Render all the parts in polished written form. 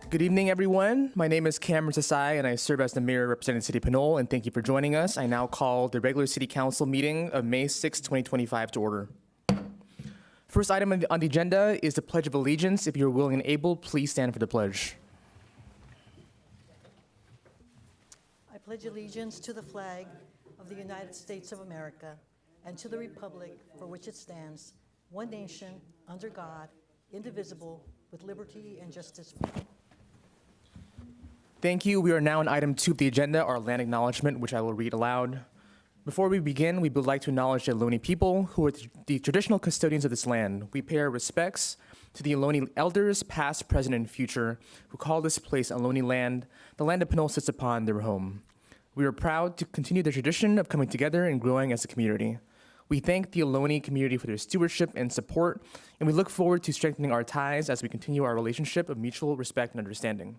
Good evening, everyone. My name is Cameron Sasai, and I serve as the mayor representing City of Pinole, and thank you for joining us. I now call the regular City Council meeting of May 6, 2025 to order. First item on the agenda is the Pledge of Allegiance. If you're willing and able, please stand for the pledge. I pledge allegiance to the flag of the United States of America and to the republic for which it stands, one nation, under God, indivisible, with liberty and justice for all. Thank you. We are now on item 2 of the agenda, our land acknowledgement, which I will read aloud. Before we begin, we would like to acknowledge the Ohlone people, who are the traditional custodians of this land. We pay our respects to the Ohlone elders, past, present, and future, who call this place Ohlone land, the land of Pinole sits upon their home. We are proud to continue the tradition of coming together and growing as a community. We thank the Ohlone community for their stewardship and support, and we look forward to strengthening our ties as we continue our relationship of mutual respect and understanding.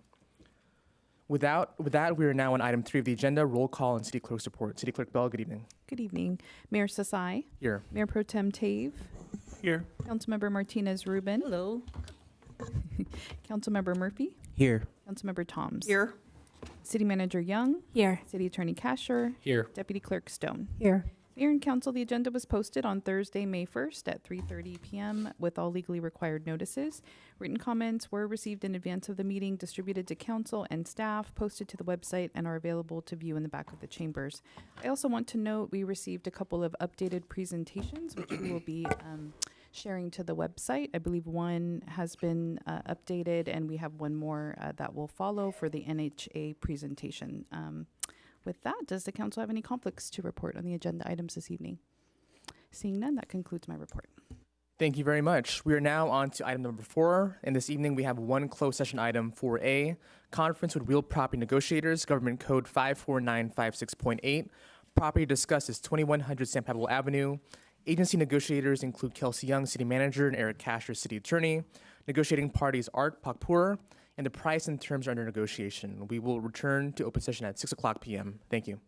With that, we are now on item 3 of the agenda, roll call and city clerk's report. City Clerk Bell, good evening. Good evening. Mayor Sasai. Here. Mayor Pro Tem Tave. Here. Councilmember Martinez Rubin. Hello. Councilmember Murphy. Here. Councilmember Toms. Here. City Manager Young. Here. City Attorney Kasher. Here. Deputy Clerk Stone. Here. Mayor and Council, the agenda was posted on Thursday, May 1st at 3:30 p.m. with all legally required notices. Written comments were received in advance of the meeting, distributed to Council and staff, posted to the website, and are available to view in the back of the chambers. I also want to note we received a couple of updated presentations, which we will be sharing to the website. I believe one has been updated, and we have one more that will follow for the NHA presentation. With that, does the council have any conflicts to report on the agenda items this evening? Seeing none, that concludes my report. Thank you very much. We are now on to item number 4, and this evening we have one closed session item, 4A, conference with real property negotiators, Government Code 54956.8. Property discussed is 2100 San Pablo Avenue. Agency negotiators include Kelsey Young, City Manager, and Eric Kasher, City Attorney. Negotiating parties Art Pakpur, and the price and terms are under negotiation. We will return to open session at 6 o'clock p.m. Thank you.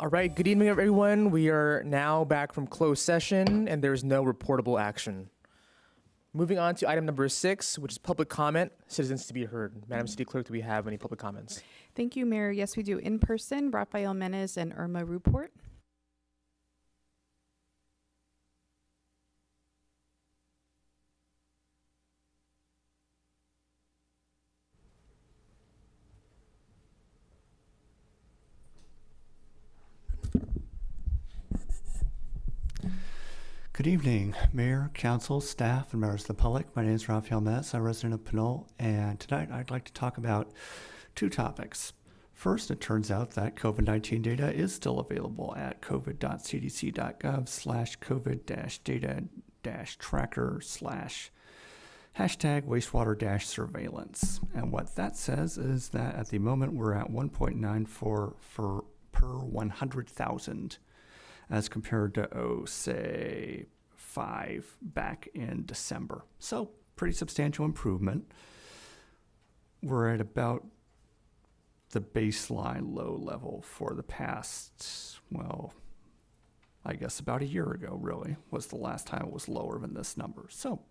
All right, good evening, everyone. We are now back from closed session, and there is no reportable action. Moving on to item number 6, which is public comment, citizens to be heard. Madam City Clerk, do we have any public comments? Thank you, Mayor. Yes, we do. In person, Rafael Menes and Irma Ruport. Good evening, Mayor, Council, staff, and members of the public. My name is Rafael Metz. I'm a resident of Pinole, and tonight I'd like to talk about 2 topics. First, it turns out that COVID-19 data is still available at covid.cdc.gov/covid-data-tracker/#wastewater-surveillance. And what that says is that at the moment we're at 1.94 per 100,000. As compared to, say, 5 back in December. So, pretty substantial improvement. We're at about the baseline low level for the past, well, I guess about a year ago, really, was the last time it was lower than this number. So,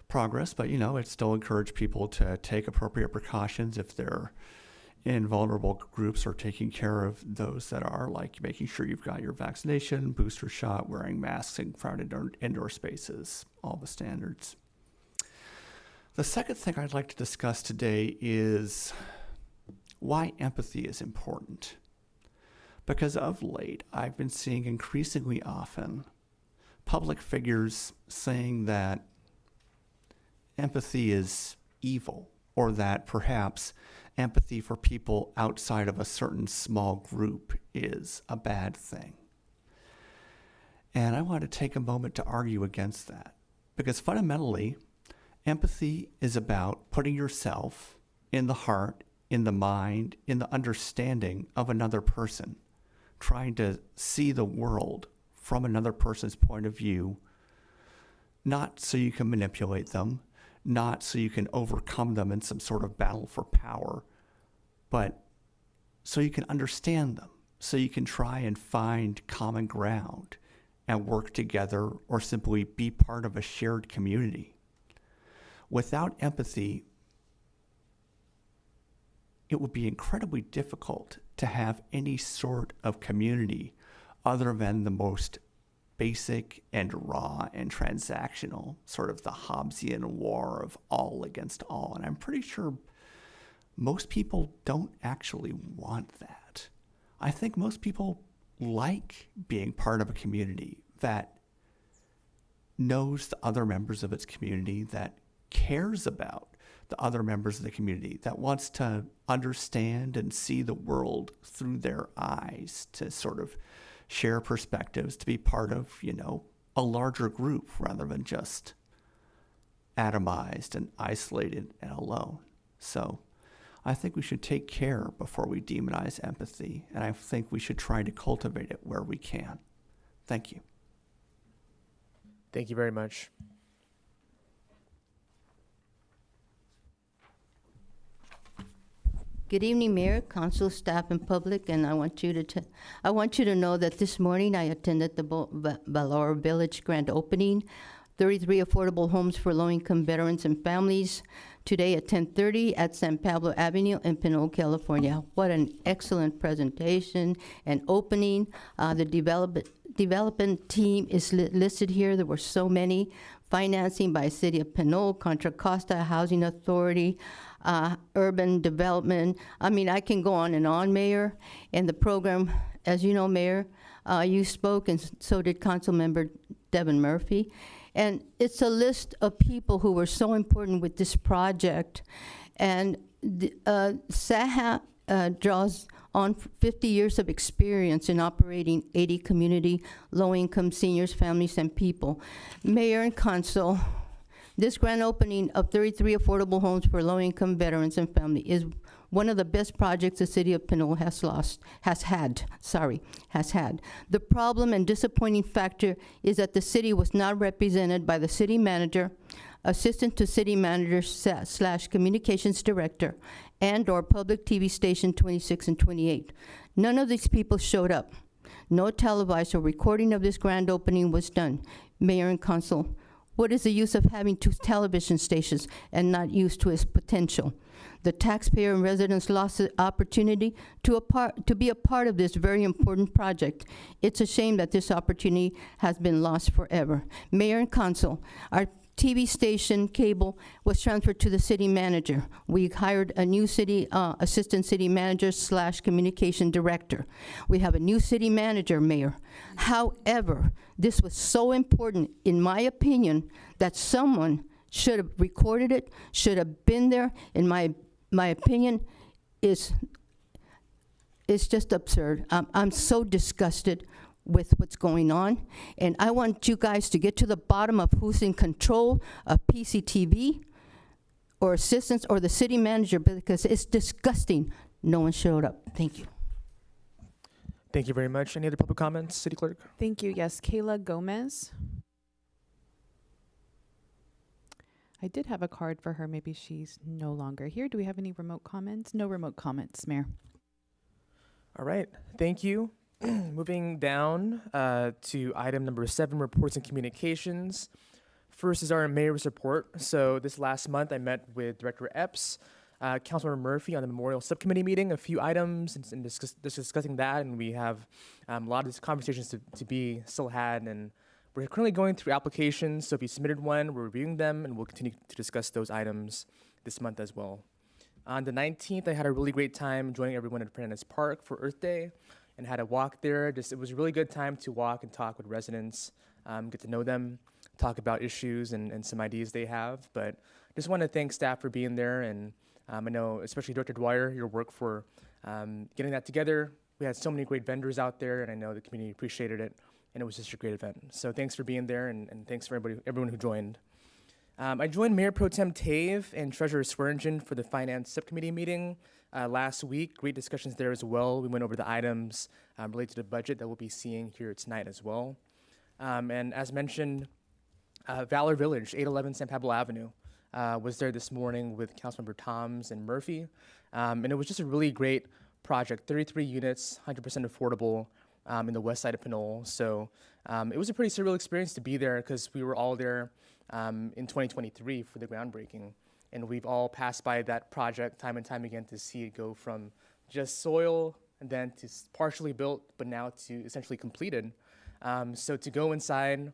progress, but, it still encouraged people to take appropriate precautions if they're in vulnerable groups or taking care of those that are, like making sure you've got your vaccination, booster shot, wearing masks in crowded indoor spaces, all the standards. The second thing I'd like to discuss today is why empathy is important. Because of late, I've been seeing increasingly often public figures saying that empathy is evil, or that perhaps empathy for people outside of a certain small group is a bad thing. And I want to take a moment to argue against that, because fundamentally, empathy is about putting yourself in the heart, in the mind, in the understanding of another person, trying to see the world from another person's point of view, not so you can manipulate them, not so you can overcome them in some sort of battle for power, but so you can understand them, so you can try and find common ground and work together or simply be part of a shared community. Without empathy, it would be incredibly difficult to have any sort of community other than the most basic and raw and transactional, sort of the Hobbesian war of all against all. And I'm pretty sure most people don't actually want that. I think most people like being part of a community that knows the other members of its community, that cares about the other members of the community, that wants to understand and see the world through their eyes, to sort of share perspectives, to be part of, a larger group rather than just atomized and isolated and alone. So I think we should take care before we demonize empathy, and I think we should try to cultivate it where we can. Thank you. Thank you very much. Good evening, Mayor, Council, staff, and public, and I want you to know that this morning I attended the Valor Village grand opening, 33 affordable homes for low-income veterans and families, today at 10:30 at San Pablo Avenue in Pinole, California. What an excellent presentation and opening. The development team is listed here. There were so many. Financing by City of Pinole, Contra Costa Housing Authority, urban development. I mean, I can go on and on, Mayor. And the program, as you know, Mayor, you spoke, and so did Councilmember Devin Murphy. And it's a list of people who were so important with this project. And SAHA draws on 50 years of experience in operating 80 community low-income seniors, families, and people. Mayor and Council, this grand opening of 33 affordable homes for low-income veterans and family is one of the best projects the City of Pinole has had. The problem and disappointing factor is that the city was not represented by the city manager, assistant to city manager / communications director, and or public TV station 26 and 28. None of these people showed up. No televised or recording of this grand opening was done. Mayor and council, what is the use of having two television stations and not used to its potential? The taxpayer and residents lost the opportunity to be a part of this very important project. It's a shame that this opportunity has been lost forever. Mayor and council, our TV station cable was transferred to the city manager. We hired a new city assistant city manager / communication director. We have a new city manager, Mayor. However, this was so important, in my opinion, that someone should have recorded it, should have been there. In my opinion, it's just absurd. I'm so disgusted with what's going on, and I want you guys to get to the bottom of who's in control of PCTV or assistants or the city manager, because it's disgusting. No one showed up. Thank you. Thank you very much. Any other public comments, City Clerk? Thank you. Yes, Kayla Gomez. I did have a card for her. Maybe she's no longer here. Do we have any remote comments? No remote comments, Mayor. All right, thank you. Moving down to item number 7, reports and communications. First is our mayor's report. So this last month, I met with Director Epps, Councilmember Murphy on the Memorial Subcommittee meeting, a few items and discussing that, and we have a lot of these conversations to be still had, and we're currently going through applications, so if you submitted one, we're reviewing them, and we'll continue to discuss those items this month as well. On the 19th, I had a really great time joining everyone at Independence Park for Earth Day, and had a walk there. It was a really good time to walk and talk with residents, get to know them, talk about issues and some ideas they have. But just want to thank staff for being there, and I know especially Director Dwyer, your work for getting that together. We had so many great vendors out there, and I know the community appreciated it, and it was just a great event. So thanks for being there, and thanks for everyone who joined. I joined Mayor Pro Tem Tave and Treasurer Swearingen for the Finance Subcommittee meeting last week. Great discussions there as well. We went over the items related to the budget that we'll be seeing here tonight as well. And as mentioned, Valor Village, 811 San Pablo Avenue, was there this morning with Councilmember Toms and Murphy. And it was just a really great project, 33 units, 100% affordable in the west side of Pinole. So it was a pretty surreal experience to be there because we were all there in 2023 for the groundbreaking. And we've all passed by that project time and time again to see it go from just soil and then to partially built, but now to essentially completed. So to go inside,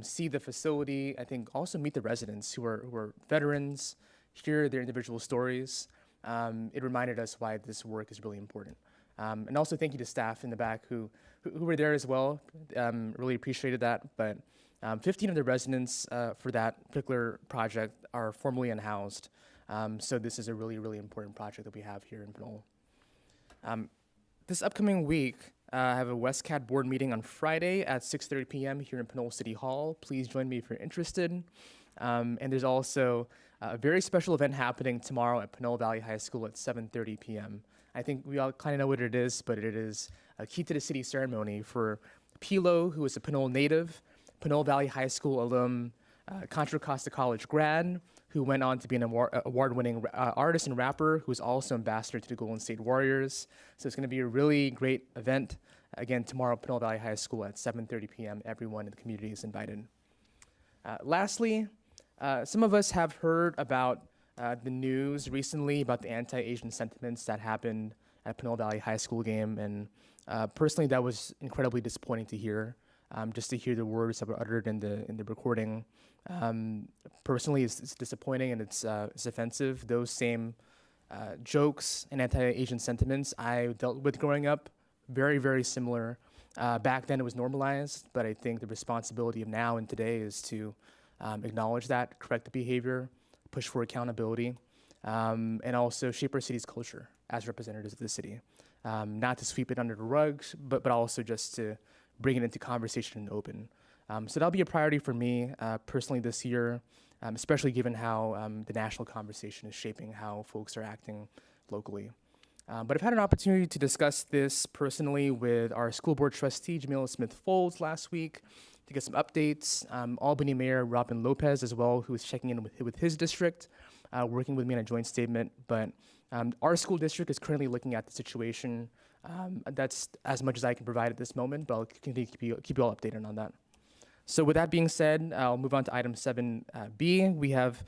see the facility, I think also meet the residents who are veterans, hear their individual stories. It reminded us why this work is really important. And also thank you to staff in the back who were there as well. Really appreciated that. But 15 of the residents for that particular project are formerly unhoused. So this is a really, really important project that we have here in Pinole. This upcoming week, I have a WestCat board meeting on Friday at 6:30 p.m. here in Pinole City Hall. Please join me if you're interested. And there's also a very special event happening tomorrow at Pinole Valley High School at 7:30 p.m. I think we all kind of know what it is, but it is a Key to the City ceremony for Pinole, who is a Pinole native, Pinole Valley High School alum, Contra Costa College grad, who went on to be an award-winning artist and rapper, who is also ambassador to the Golden State Warriors. So it's going to be a really great event. Again, tomorrow, Pinole Valley High School at 7:30 p.m. Everyone in the community is invited. Lastly, some of us have heard about the news recently about the anti-Asian sentiments that happened at Pinole Valley High School game, and personally, that was incredibly disappointing to hear. Just to hear the words that were uttered in the recording, personally, it's disappointing and it's offensive. Those same jokes and anti-Asian sentiments I dealt with growing up, very, very similar. Back then, it was normalized, but I think the responsibility of now and today is to acknowledge that, correct the behavior, push for accountability, and also shape our city's culture as representatives of the city. Not to sweep it under the rug, but also just to bring it into conversation and open. So that'll be a priority for me personally this year, especially given how the national conversation is shaping how folks are acting locally. But I've had an opportunity to discuss this personally with our school board trustee, Jamila Smith-Folds, last week to get some updates. Albany Mayor Robin Lopez as well, who is checking in with his district, working with me on a joint statement. But our school district is currently looking at the situation That's as much as I can provide at this moment, but I'll continue to keep you all updated on that. So with that being said, I'll move on to item 7B. We have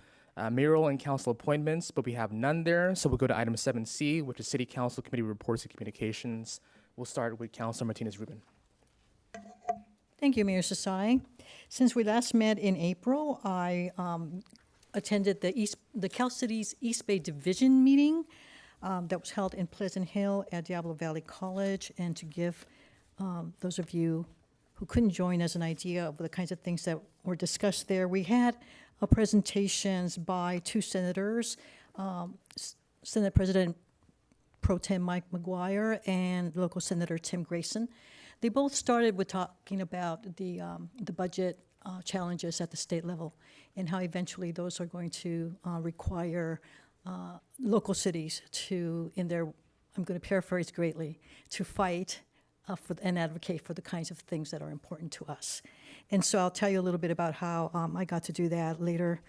mayoral and council appointments, but we have none there. So we'll go to item 7C, which is City Council Committee Reports and Communications. We'll start with Councilor Martinez-Rubin. Thank you, Mayor Sasai. Since we last met in April, I attended the Cal City's East Bay Division meeting that was held in Pleasant Hill at Diablo Valley College. And to give those of you who couldn't join us an idea of the kinds of things that were discussed there, we had presentations by two senators, Senate President Pro Tem Mike McGuire and local Senator Tim Grayson. They both started with talking about the budget challenges at the state level and how eventually those are going to require local cities to, I'm going to paraphrase greatly, to fight and advocate for the kinds of things that are important to us. And so I'll tell you a little bit about how I got to do that later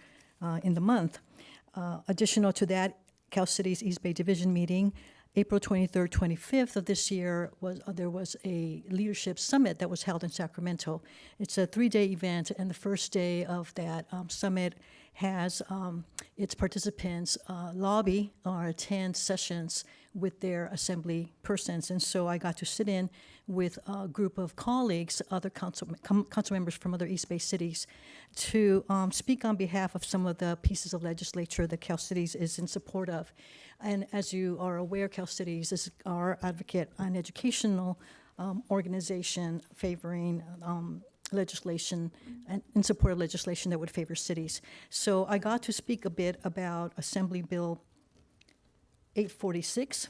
in the month. Additional to that, Cal City's East Bay Division meeting, April 23rd, 25th of this year, there was a leadership summit that was held in Sacramento. It's a 3-day event, and the first day of that summit has its participants lobby or attend sessions with their assembly persons. And so I got to sit in with a group of colleagues, other council members from other East Bay cities, to speak on behalf of some of the pieces of legislature that Cal Cities is in support of. And as you are aware, Cal Cities is our advocate on educational organization favoring legislation and in support of legislation that would favor cities. So I got to speak a bit about Assembly Bill 846,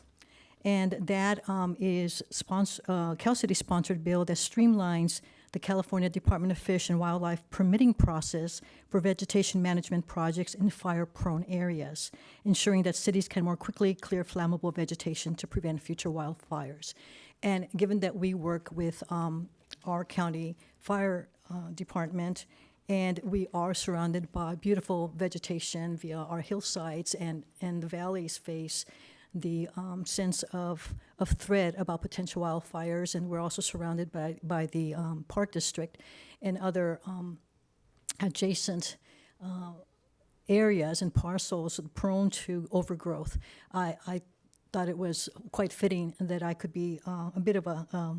and that is Cal City-sponsored bill that streamlines the California Department of Fish and Wildlife permitting process for vegetation management projects in fire-prone areas, ensuring that cities can more quickly clear flammable vegetation to prevent future wildfires. And given that we work with our county fire department, and we are surrounded by beautiful vegetation via our hillsides, and the valleys face the sense of threat about potential wildfires, and we're also surrounded by the Park District and other adjacent areas and parcels prone to overgrowth. I thought it was quite fitting that I could be a bit of a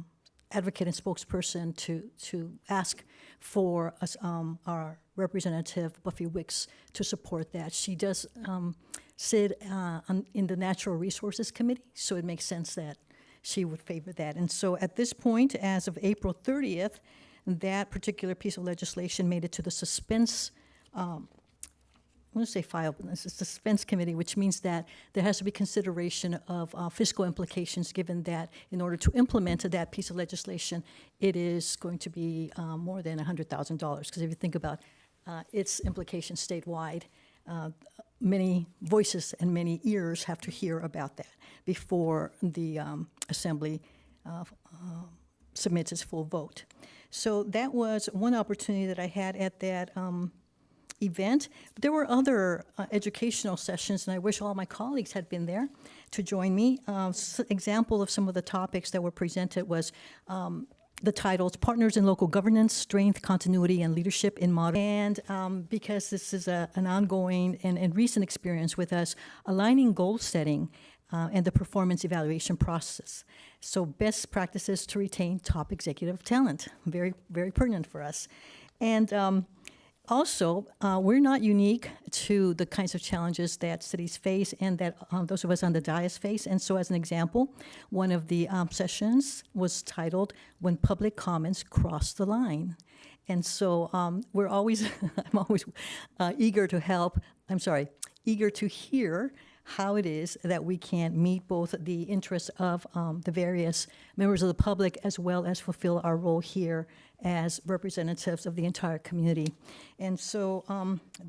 advocate and spokesperson to ask for us, our representative Buffy Wicks to support that. She does sit in the Natural Resources Committee, so it makes sense that she would favor that. And so at this point, as of April 30th, that particular piece of legislation made it to the suspense I'm going to say file, but it's a suspense committee, which means that there has to be consideration of fiscal implications, given that in order to implement that piece of legislation, it is going to be more than $100,000. Because if you think about its implications statewide, many voices and many ears have to hear about that before the Assembly submits its full vote. So that was one opportunity that I had at that event. But there were other educational sessions, and I wish all my colleagues had been there to join me. Example of some of the topics that were presented was the titles, Partners in Local Governance, Strength, Continuity, and Leadership in Modern. And because this is an ongoing and recent experience with us, aligning goal setting and the performance evaluation process. So best practices to retain top executive talent, very, very pertinent for us. And also, we're not unique to the kinds of challenges that cities face and that those of us on the dais face. And so as an example, one of the sessions was titled, When Public Comments Cross the Line. And so we're always, I'm always eager to hear how it is that we can meet both the interests of the various members of the public as well as fulfill our role here as representatives of the entire community. And so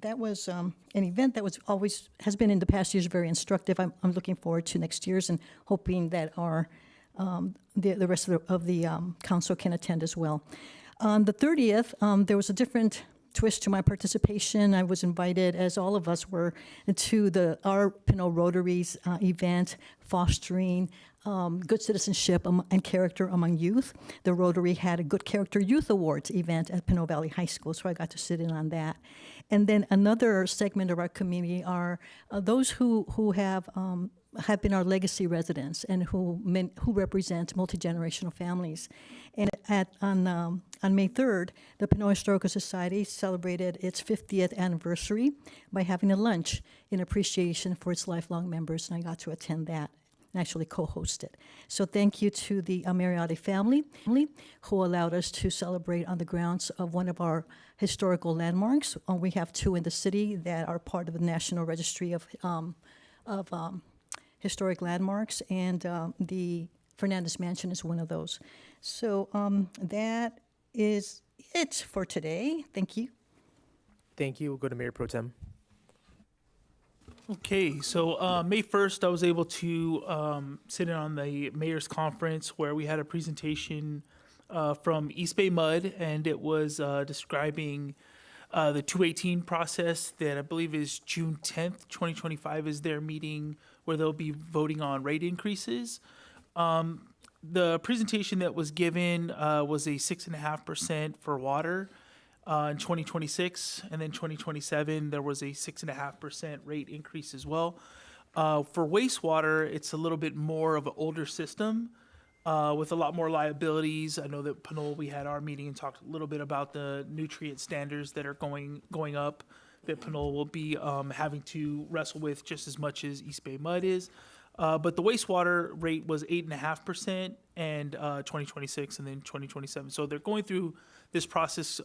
that was an event that has been in the past years very instructive. I'm looking forward to next year's and hoping that our the rest of the council can attend as well. On the 30th, there was a different twist to my participation. I was invited, as all of us were, to our Pinole Rotary's event, fostering good citizenship and character among youth. The Rotary had a Good Character Youth Awards event at Pinole Valley High School, so I got to sit in on that. And then another segment of our community are those who have been our legacy residents and who represent multi-generational families. And on May 3rd, the Pinole Historical Society celebrated its 50th anniversary by having a lunch in appreciation for its lifelong members, and I got to attend that and actually co-host it. So thank you to the Mariotti family who allowed us to celebrate on the grounds of one of our historical landmarks. We have two in the city that are part of the National Registry of Historic Landmarks, and the Fernandez Mansion is one of those. So that is it for today. Thank you. Thank you. We'll go to Mayor Pro Tem. Okay, so May 1st, I was able to sit in on the mayor's conference where we had a presentation from East Bay Mud, and it was describing the 218 process that I believe is June 10th, 2025 is their meeting where they'll be voting on rate increases. The presentation that was given was a 6.5% for water in 2026, and then 2027 there was a 6.5% rate increase as well. For wastewater, it's a little bit more of an older system with a lot more liabilities. I know that Pinole, we had our meeting and talked a little bit about the nutrient standards that are going up, that Pinole will be having to wrestle with just as much as East Bay Mud is. But the wastewater rate was 8.5% and 2026 and then 2027. So they're going through this process.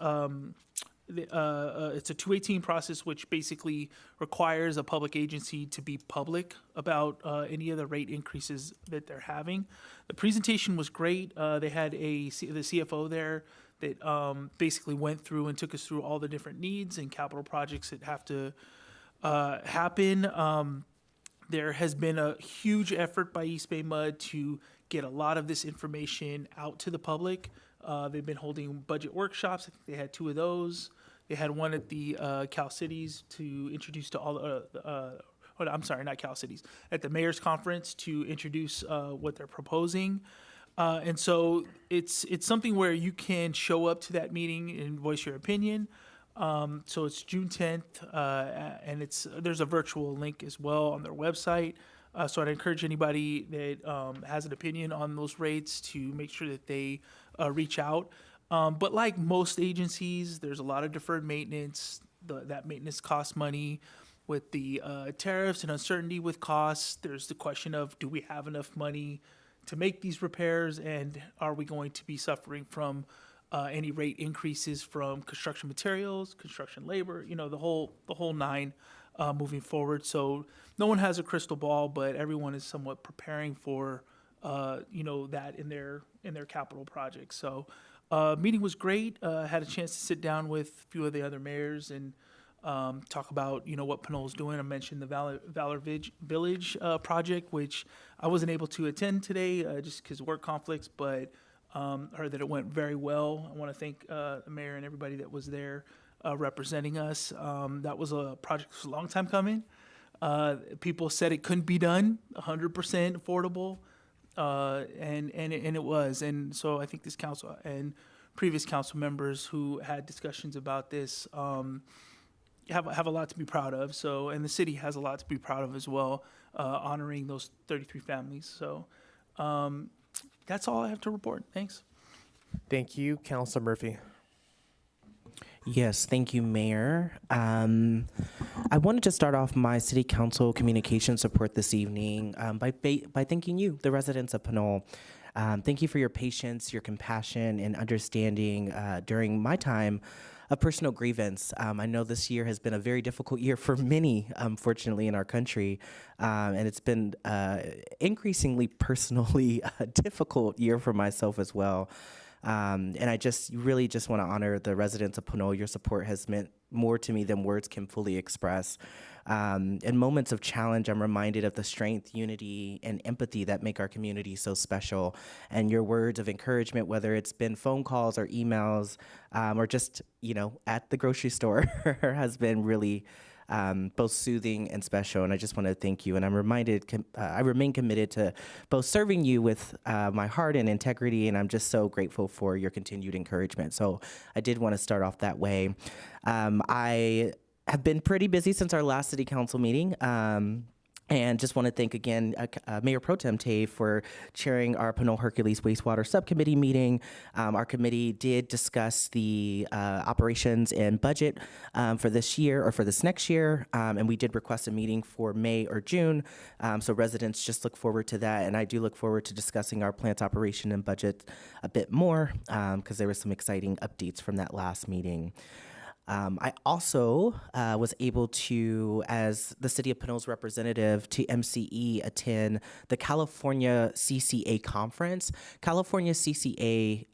It's a 218 process, which basically requires a public agency to be public about any of the rate increases that they're having. The presentation was great. They had the CFO there that basically went through and took us through all the different needs and capital projects that have to happen. There has been a huge effort by East Bay Mud to get a lot of this information out to the public. They've been holding budget workshops. I think they had 2 of those. They had one at the Cal Cities to introduce to all I'm sorry, not Cal Cities, at the mayor's conference to introduce what they're proposing. And so it's something where you can show up to that meeting and voice your opinion. So it's June 10th, and there's a virtual link as well on their website. So I'd encourage anybody that has an opinion on those rates to make sure that they reach out. But like most agencies, there's a lot of deferred maintenance. That maintenance costs money. With the tariffs and uncertainty with costs, there's the question of, do we have enough money to make these repairs, and are we going to be suffering from any rate increases from construction materials, construction labor, the whole nine moving forward. So no one has a crystal ball, but everyone is somewhat preparing for that in their capital projects. So meeting was great. Had a chance to sit down with a few of the other mayors and talk about what Pinole's doing. I mentioned the Valor Village project, which I wasn't able to attend today just because of work conflicts, but heard that it went very well. I want to thank the mayor and everybody that was there representing us. That was a project that was a long time coming. People said it couldn't be done 100% affordable, and it was. And so I think this council and previous council members who had discussions about this have a lot to be proud of. So, and the city has a lot to be proud of as well, honoring those 33 families. So that's all I have to report. Thanks. Thank you, Councilor Murphy. Yes, thank you, Mayor. I wanted to start off my City Council communication support this evening by thanking you, the residents of Pinole. Thank you for your patience, your compassion, and understanding during my time of personal grievance. I know this year has been a very difficult year for many, unfortunately, in our country, and it's been increasingly personally a difficult year for myself as well. And I really just want to honor the residents of Pinole. Your support has meant more to me than words can fully express. In moments of challenge, I'm reminded of the strength, unity, and empathy that make our community so special. And your words of encouragement, whether it's been phone calls or emails, or just, at the grocery store, has been really both soothing and special. And I just want to thank you. And I remain committed to both serving you with my heart and integrity. And I'm just so grateful for your continued encouragement. So I did want to start off that way. I have been pretty busy since our last city council meeting. And just want to thank again Mayor Pro Tem Tay for chairing our Pinole Hercules Wastewater Subcommittee meeting. Our committee did discuss the operations and budget for this year or for this next year, and we did request a meeting for May or June. So residents just look forward to that, and I do look forward to discussing our plant operation and budget a bit more because there were some exciting updates from that last meeting. I also was able to, as the City of Pinole's representative to MCE, attend the California CCA conference. California CCA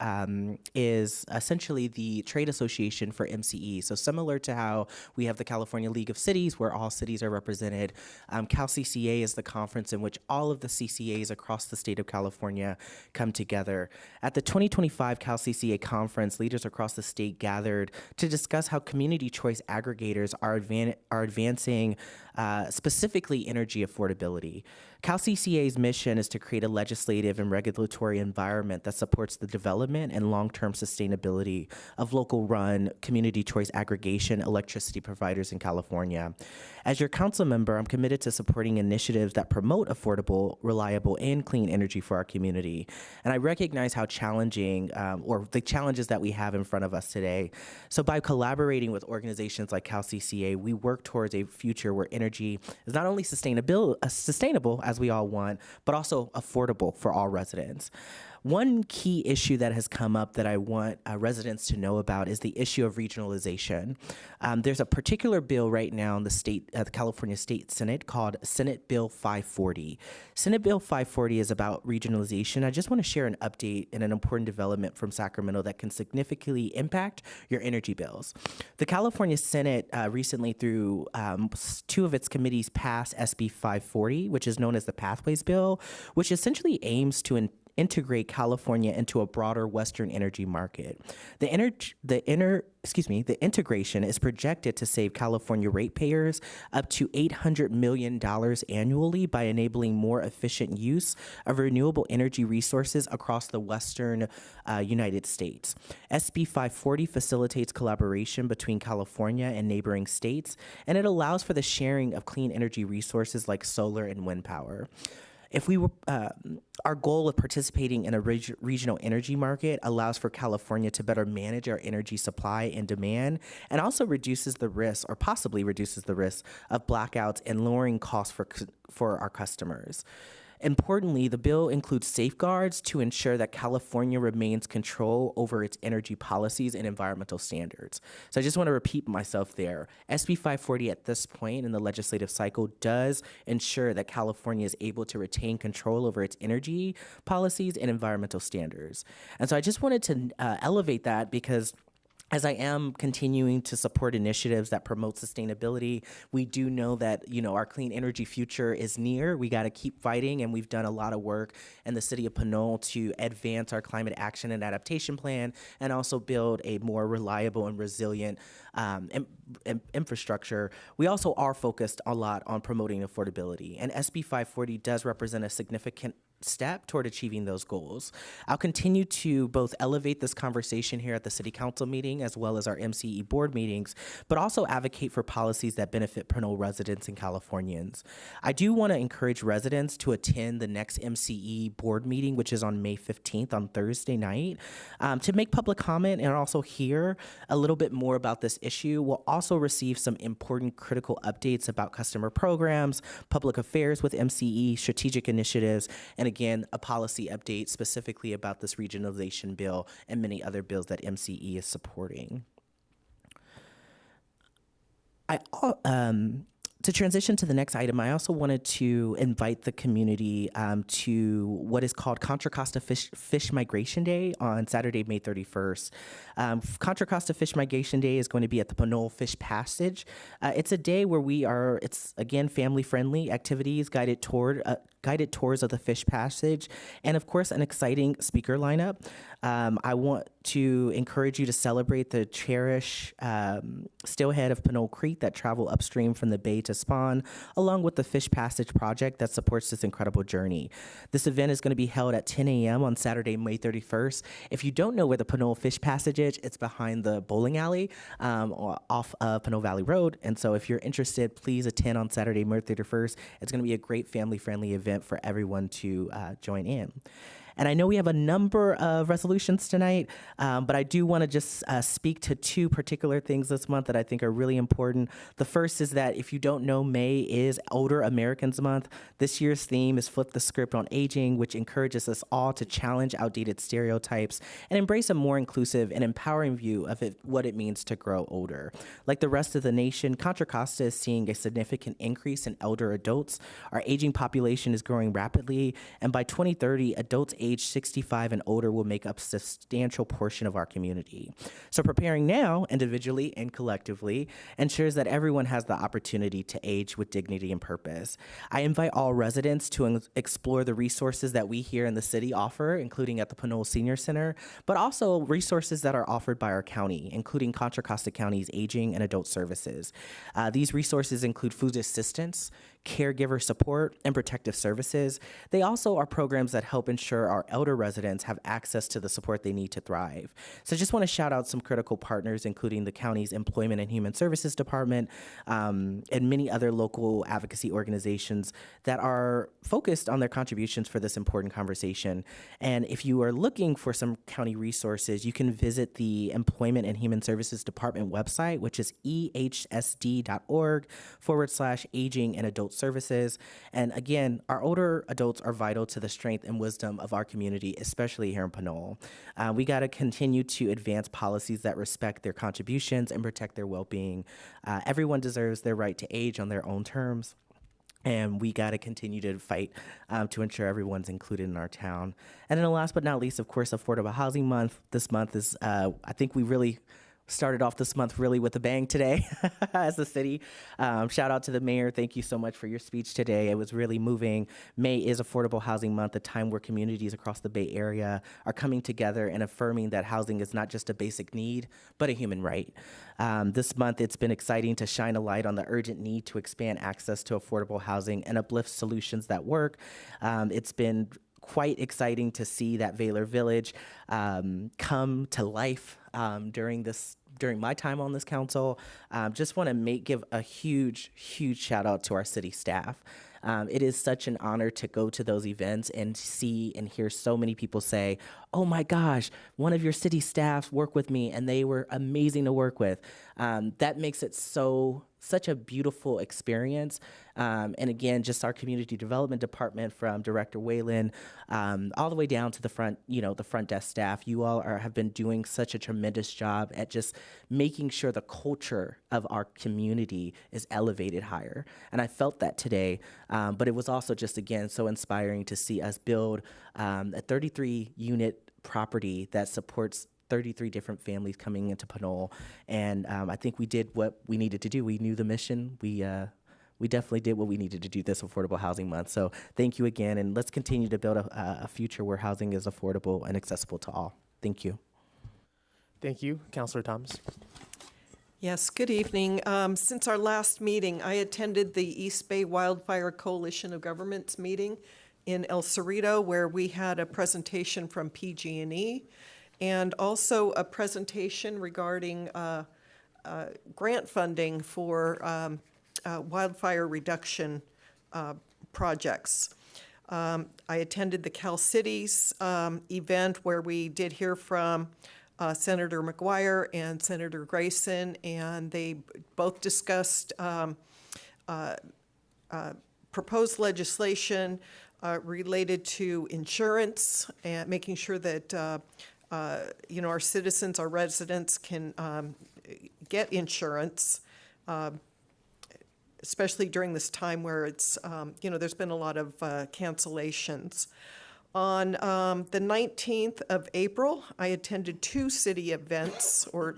is essentially the trade association for MCE. So similar to how we have the California League of Cities, where all cities are represented, CalCCA is the conference in which all of the CCAs across the state of California come together. At the 2025 CalCCA conference, leaders across the state gathered to discuss how community choice aggregators are advancing specifically energy affordability. CalCCA's mission is to create a legislative and regulatory environment that supports the development and long-term sustainability of local-run community choice aggregation electricity providers in California. As your council member, I'm committed to supporting initiatives that promote affordable, reliable, and clean energy for our community. And I recognize how challenging, or the challenges that we have in front of us today. So by collaborating with organizations like CalCCA, we work towards a future where energy is not only sustainable as we all want, but also affordable for all residents. One key issue that has come up that I want residents to know about is the issue of regionalization. There's a particular bill right now in the California State Senate called Senate Bill 540. Senate Bill 540 is about regionalization. I just want to share an update and an important development from Sacramento that can significantly impact your energy bills. The California Senate recently, through two of its committees, passed SB 540, which is known as the Pathways Bill, which essentially aims to integrate California into a broader Western energy market. The integration is projected to save California ratepayers up to $800 million annually by enabling more efficient use of renewable energy resources across the Western United States. SB 540 facilitates collaboration between California and neighboring states, and it allows for the sharing of clean energy resources like solar and wind power. If we were, our goal of participating in a regional energy market allows for California to better manage our energy supply and demand, and also reduces the risk, or possibly reduces the risk, of blackouts and lowering costs for our customers. Importantly, the bill includes safeguards to ensure that California remains control over its energy policies and environmental standards. So I just want to repeat myself there. SB 540 at this point in the legislative cycle does ensure that California is able to retain control over its energy policies and environmental standards. And so I just wanted to elevate that because as I am continuing to support initiatives that promote sustainability, we do know that, our clean energy future is near. We got to keep fighting, and we've done a lot of work in the city of Pinole to advance our climate action and adaptation plan and also build a more reliable and resilient infrastructure. We also are focused a lot on promoting affordability, and SB 540 does represent a significant step toward achieving those goals. I'll continue to both elevate this conversation here at the City Council meeting as well as our MCE board meetings, but also advocate for policies that benefit Pinole residents and Californians. I do want to encourage residents to attend the next MCE board meeting, which is on May 15th on Thursday night, to make public comment and also hear a little bit more about this issue. We'll also receive some important critical updates about customer programs, public affairs with MCE, strategic initiatives, and again, a policy update specifically about this regionalization bill and many other bills that MCE is supporting. To transition to the next item, I also wanted to invite the community to what is called Contra Costa Fish Migration Day on Saturday, May 31st. Contra Costa Fish Migration Day is going to be at the Pinole Fish Passage. It's a day where it's again family-friendly activities guided guided tours of the Fish Passage, and of course, an exciting speaker lineup. I want to encourage you to celebrate the cherished steelhead of Pinole Creek that travel upstream from the bay to spawn, along with the Fish Passage project that supports this incredible journey. This event is going to be held at 10 a.m. on Saturday, May 31st. If you don't know where the Pinole Fish Passage is, it's behind the bowling alley off of Pinole Valley Road. And so if you're interested, please attend on Saturday, May 31st. It's going to be a great family-friendly event for everyone to join in. And I know we have a number of resolutions tonight, but I do want to just speak to two particular things this month that I think are really important. The first is that if you don't know, May is Older Americans Month. This year's theme is Flip the Script on Aging, which encourages us all to challenge outdated stereotypes and embrace a more inclusive and empowering view of what it means to grow older. Like the rest of the nation, Contra Costa is seeing a significant increase in elder adults. Our aging population is growing rapidly, and by 2030, adults age 65 and older will make up a substantial portion of our community. So preparing now, individually and collectively, ensures that everyone has the opportunity to age with dignity and purpose. I invite all residents to explore the resources that we here in the city offer, including at the Pinole Senior Center, but also resources that are offered by our county, including Contra Costa County's Aging and Adult Services. These resources include food assistance, caregiver support, and protective services. They also are programs that help ensure our elder residents have access to the support they need to thrive. So I just want to shout out some critical partners, including the county's Employment and Human Services Department, and many other local advocacy organizations that are focused on their contributions for this important conversation. And if you are looking for some county resources, you can visit the Employment and Human Services Department website, which is ehsd.org/aging and adult services. And again, our older adults are vital to the strength and wisdom of our community, especially here in Pinole. We got to continue to advance policies that respect their contributions and protect their well-being. Everyone deserves their right to age on their own terms. And we got to continue to fight to ensure everyone's included in our town. And then last but not least, of course, Affordable Housing Month. This month is, I think we really started off this month really with a bang today as a city. Shout out to the mayor. Thank you so much for your speech today. It was really moving. May is Affordable Housing Month, a time where communities across the Bay Area are coming together and affirming that housing is not just a basic need, but a human right. This month, it's been exciting to shine a light on the urgent need to expand access to affordable housing and uplift solutions that work. It's been quite exciting to see that Valor Village come to life during my time on this council. Just want to give a huge shout out to our city staff. It is such an honor to go to those events and see and hear so many people say, oh my gosh, one of your city staff worked with me and they were amazing to work with. That makes it such a beautiful experience. And again, just our community development department from Director Whalen all the way down to the front, the front desk staff. You all have been doing such a tremendous job at just making sure the culture of our community is elevated higher. And I felt that today, but it was also just, again, so inspiring to see us build a 33-unit property that supports 33 different families coming into Pinole. And I think we did what we needed to do. We knew the mission. We definitely did what we needed to do this Affordable Housing Month. So thank you again, and let's continue to build a future where housing is affordable and accessible to all. Thank you. Thank you, Councilor Thomas. Yes, good evening. Since our last meeting, I attended the East Bay Wildfire Coalition of Governments meeting in El Cerrito, where we had a presentation from PG&E and also a presentation regarding grant funding for wildfire reduction projects. I attended the Cal Cities event where we did hear from Senator McGuire and Senator Grayson, and they both discussed proposed legislation related to insurance and making sure that our citizens, our residents can get insurance, especially during this time where it's, there's been a lot of cancellations. On the 19th of April, I attended two city events, or,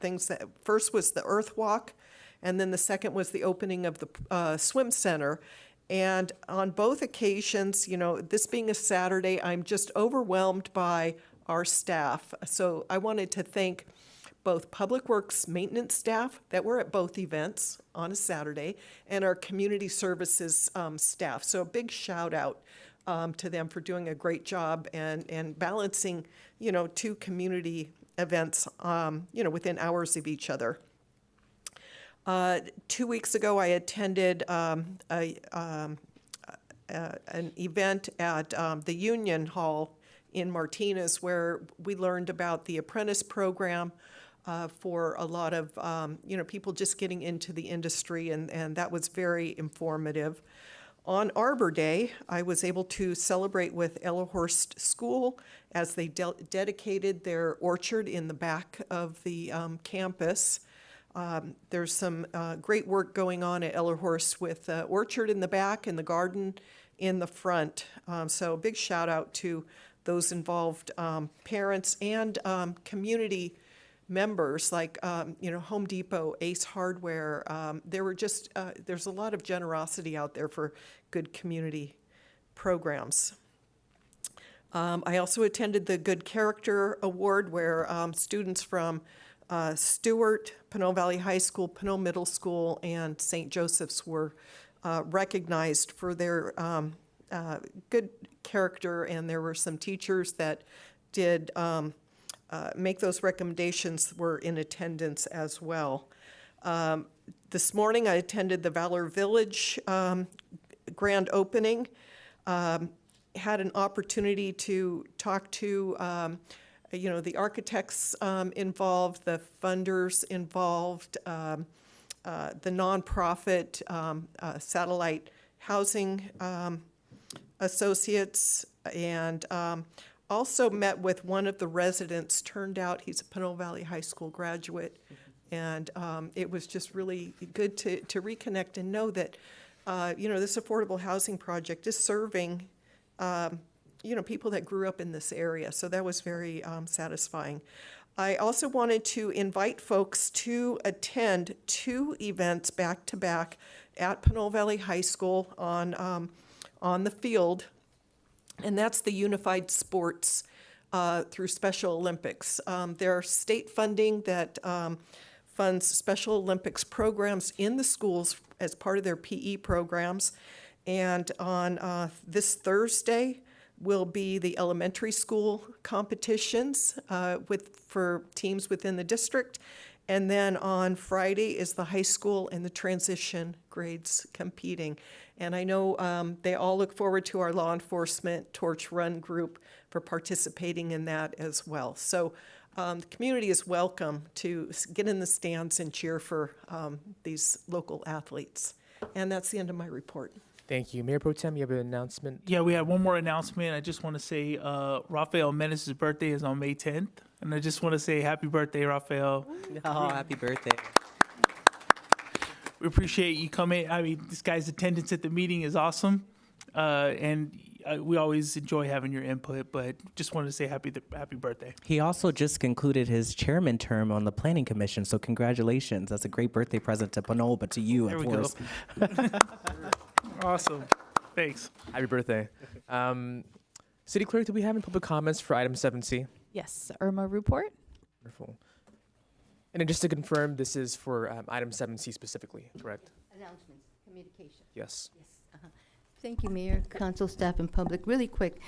things that, first was the Earth Walk, and then the second was the opening of the swim center. And on both occasions, you know, this being a Saturday, I'm just overwhelmed by our staff. So I wanted to thank both Public Works maintenance staff that were at both events on a Saturday and our community services staff. So a big shout out to them for doing a great job and balancing, you know, two community events, you know, within hours of each other. 2 weeks ago, I attended an event at the Union Hall in Martinez where we learned about the apprentice program for a lot of, you know, people just getting into the industry, and that was very informative. On Arbor Day, I was able to celebrate with Ellerhorst School as they dedicated their orchard in the back of the campus. There's some great work going on at Ellerhorst with the orchard in the back and the garden in the front. So a big shout out to those involved parents and community members like, you know, Home Depot, Ace Hardware. There were just, there's a lot of generosity out there for good community programs. I also attended the Good Character Award where students from Stewart, Pinole Valley High School, Pinole Middle School, and St. Joseph's were recognized for their good character, and there were some teachers that did make those recommendations were in attendance as well. This morning I attended the Valor Village grand opening, had an opportunity to talk to you know, the architects involved, the funders involved, the nonprofit Satellite Housing Associates, and also met with one of the residents. Turned out he's a Pinole Valley High School graduate, and it was just really good to reconnect and know that, you know, this affordable housing project is serving you know, people that grew up in this area. So that was very satisfying. I also wanted to invite folks to attend 2 events back to back at Pinole Valley High School on the field, and that's the Unified Sports through Special Olympics. There are state funding that funds Special Olympics programs in the schools as part of their PE programs, and on this Thursday will be the elementary school competitions for teams within the district. And then on Friday is the high school and the transition grades competing. And I know they all look forward to our law enforcement torch run group for participating in that as well. So the community is welcome to get in the stands and cheer for these local athletes. And that's the end of my report. Thank you. Mayor Pro Tem, you have an announcement? Yeah, we have one more announcement. I just want to say Rafael Menace's birthday is on May 10th. And I just want to say happy birthday, Rafael. Oh, happy birthday. We appreciate you coming. I mean, this guy's attendance at the meeting is awesome. And we always enjoy having your input, but just wanted to say happy birthday. He also just concluded his chairman term on the Planning Commission, so congratulations. That's a great birthday present to Pinole, but to you, There of we course. go. Awesome. Thanks. Happy birthday. City Clerk, do we have any public comments for item 7C? Yes, Irma report. Wonderful. And then just to confirm, this is for item 7C specifically, correct? Announcements, communication. Yes. Thank you, Mayor, council, staff, and public. Really quick,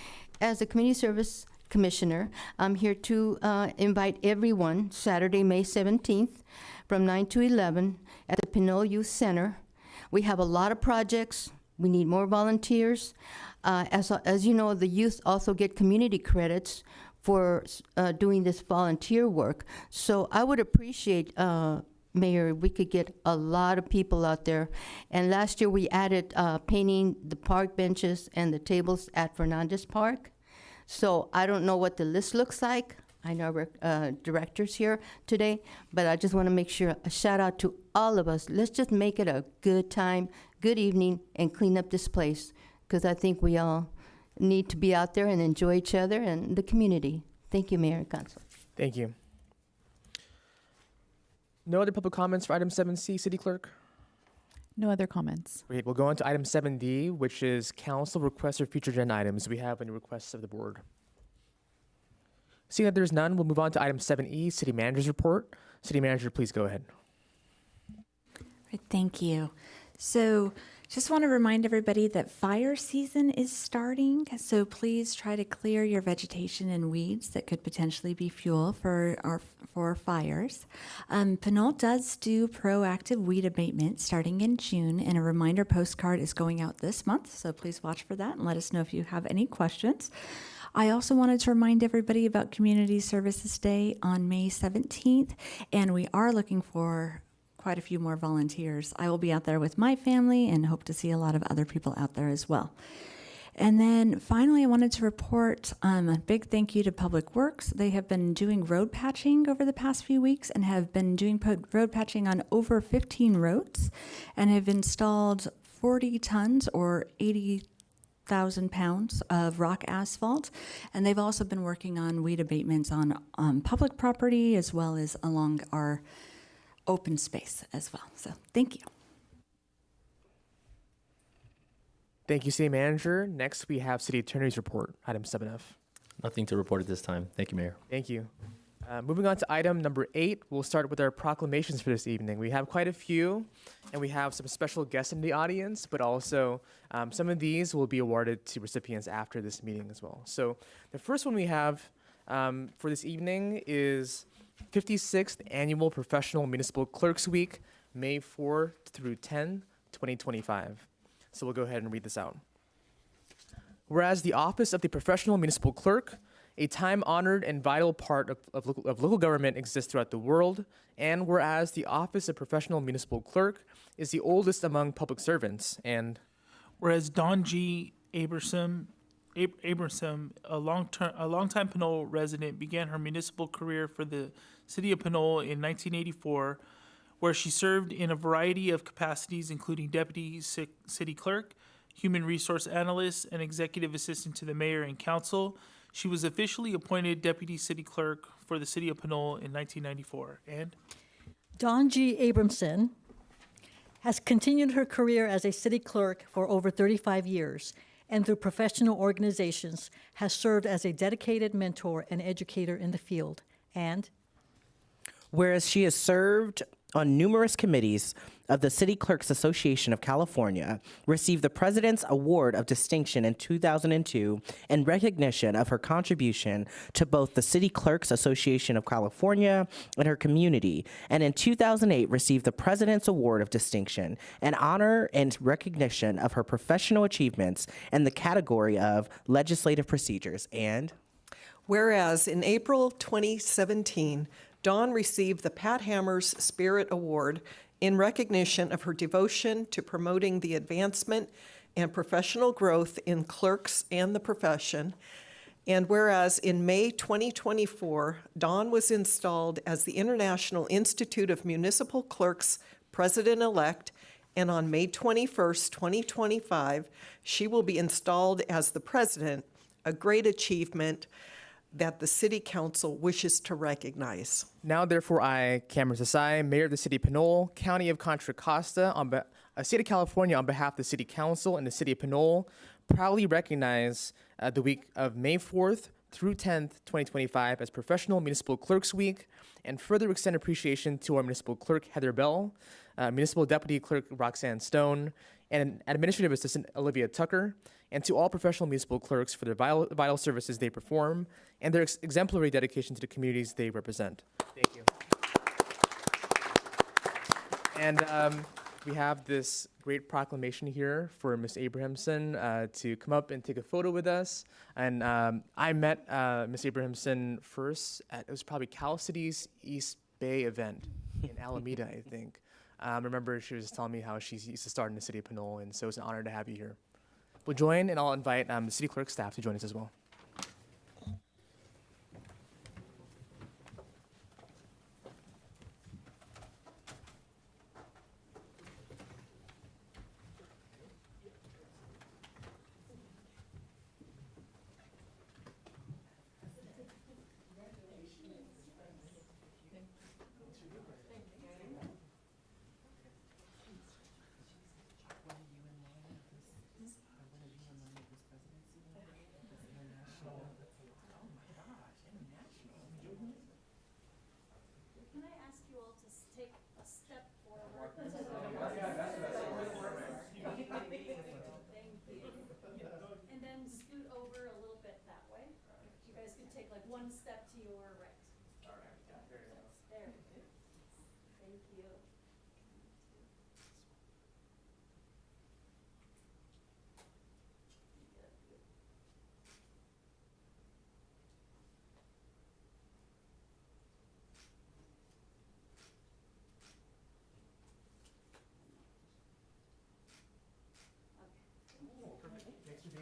as a community service commissioner, I'm here to invite everyone Saturday, May 17th, from 9 to 11 at the Pinole Youth Center. We have a lot of projects. We need more volunteers. As you know, the youth also get community credits for doing this volunteer work. So I would appreciate, Mayor, we could get a lot of people out there. And last year we added painting the park benches and the tables at Fernandez Park. So I don't know what the list looks like. I know directors here today, but I just want to make sure, a shout out to all of us. Let's just make it a good time, good evening, and clean up this place, because I think we all need to be out there and enjoy each other and the community. Thank you, Mayor and Council. Thank you. No other public comments for item 7C, City Clerk? No other comments. Great. We'll go on to item 7D, which is council requests for future agenda items. Do we have any requests of the board? Seeing that there's none, we'll move on to item 7E, city manager's report. City manager, please go ahead. Right, thank you. So just want to remind everybody that fire season is starting. So please try to clear your vegetation and weeds that could potentially be fuel for fires. Pinole does do proactive weed abatement starting in June, and a reminder postcard is going out this month. So please watch for that and let us know if you have any questions. I also wanted to remind everybody about Community Services Day on May 17th, and we are looking for quite a few more volunteers. I will be out there with my family and hope to see a lot of other people out there as well. And then finally, I wanted to report a big thank you to Public Works. They have been doing road patching over the past few weeks and have been doing road patching on over 15 roads and have installed 40 tons or 80,000 pounds of rock asphalt. And they've also been working on weed abatements on public property as well as along our open space as well. So thank you. Thank you, city manager. Next, we have city attorney's report, item 7F. Nothing to report at this time. Thank you, Mayor. Thank you. Moving on to item number 8, we'll start with our proclamations for this evening. We have quite a few, and we have some special guests in the audience, but also some of these will be awarded to recipients after this meeting as well. So the first one we have for this evening is 56th Annual Professional Municipal Clerks Week, May 4 through 10, 2025. So we'll go ahead and read this out. Whereas the office of the professional municipal clerk, a time-honored and vital part of local government, exists throughout the world, and whereas the office of professional municipal clerk is the oldest among public servants, and Whereas Dawn G. Abersom, a longtime Pinole resident, began her municipal career for the city of Pinole in 1984, where she served in a variety of capacities, including deputy city clerk, human resource analyst, and executive assistant to the mayor and council. She was officially appointed deputy city clerk for the city of Pinole in 1994. And Dawn G. Abramson has continued her career as a city clerk for over 35 years, and through professional organizations has served as a dedicated mentor and educator in the field. And whereas she has served on numerous committees of the City Clerks Association of California, received the President's Award of Distinction in 2002 in recognition of her contribution to both the City Clerks Association of California and her community, and in 2008 received the President's Award of Distinction, an honor and recognition of her professional achievements in the category of legislative procedures. And Whereas in April 2017, Dawn received the Pat Hammers Spirit Award in recognition of her devotion to promoting the advancement and professional growth in clerks and the profession. And whereas in May 2024, Dawn was installed as the International Institute of Municipal Clerks President-elect, and on May 21st, 2025, she will be installed as the president, a great achievement that the City Council wishes to recognize. now, therefore, I, Cameron Desai, Mayor of the City of Pinole, County of Contra Costa, State of California, on behalf of the City Council and the City of Pinole, proudly recognize the week of May 4th through 10th, 2025 as Professional Municipal Clerks Week, and further extend appreciation to our Municipal Clerk, Heather Bell, Municipal Deputy Clerk, Roxanne Stone, and Administrative Assistant, Olivia Tucker, and to all professional municipal clerks for their vital services they perform and their exemplary dedication to the communities they represent. Thank you. And we have this great proclamation here for Ms. Abrahamson to come up and take a photo with us. And I met Ms. Abrahamson first it was probably Cal City's East Bay event in Alameda, I think. I remember she was telling me how she used to start in the city of Pinole, and so it's an honor to have you here. We'll join, and I'll invite the city clerk staff to join us as well.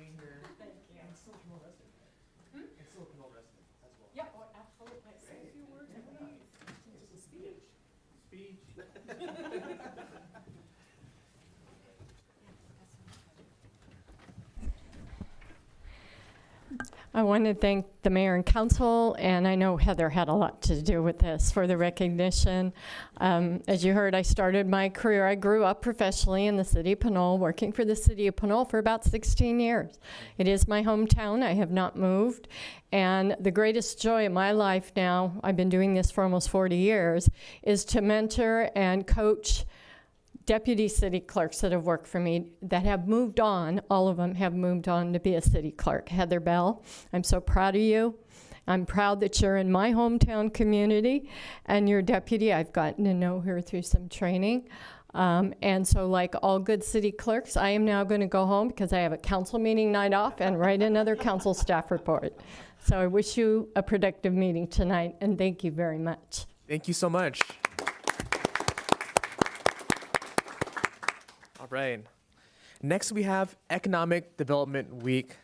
being here. Thank you. And still a Pinole resident. And still a Pinole resident as well. Yeah, oh, absolutely. Say a few words, please. Just a speech. Speech. I want to thank the mayor and council, and I know Heather had a lot to do with this for the recognition. As you heard, I started my career, I grew up professionally in the city of Pinole, working for the city of Pinole for about 16 years. It is my hometown, I have not moved, and the greatest joy in my life now, I've been doing this for almost 40 years, is to mentor and coach deputy city clerks that have worked for me that have moved on. All of them have moved on to be a city clerk. Heather Bell, I'm so proud of you. I'm proud that you're in my hometown community and you're deputy. I've gotten to know her through some training. And so like all good city clerks, I am now going to go home because I have a council meeting night off and write another council staff report. So I wish you a productive meeting tonight and thank you very much. Thank you so much. All right. Next, we have Economic Development Week,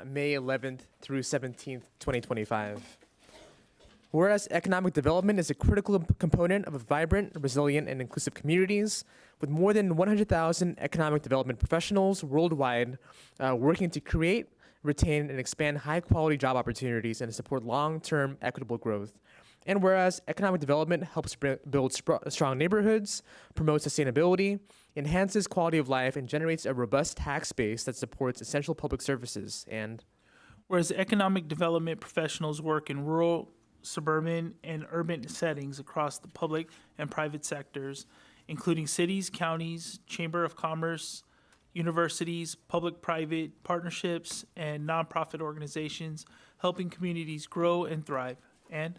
May 11th through 17th, 2025. Whereas economic development is a critical component of a vibrant, resilient, and inclusive communities, with more than 100,000 economic development professionals worldwide working to create, retain, and expand high-quality job opportunities and to support long-term equitable growth. And whereas economic development helps build strong neighborhoods, promotes sustainability, enhances quality of life, and generates a robust tax base that supports essential public services. And Whereas economic development professionals work in rural, suburban, and urban settings across the public and private sectors, including cities, counties, chamber of commerce, universities, public-private partnerships, and nonprofit organizations, helping communities grow and thrive. And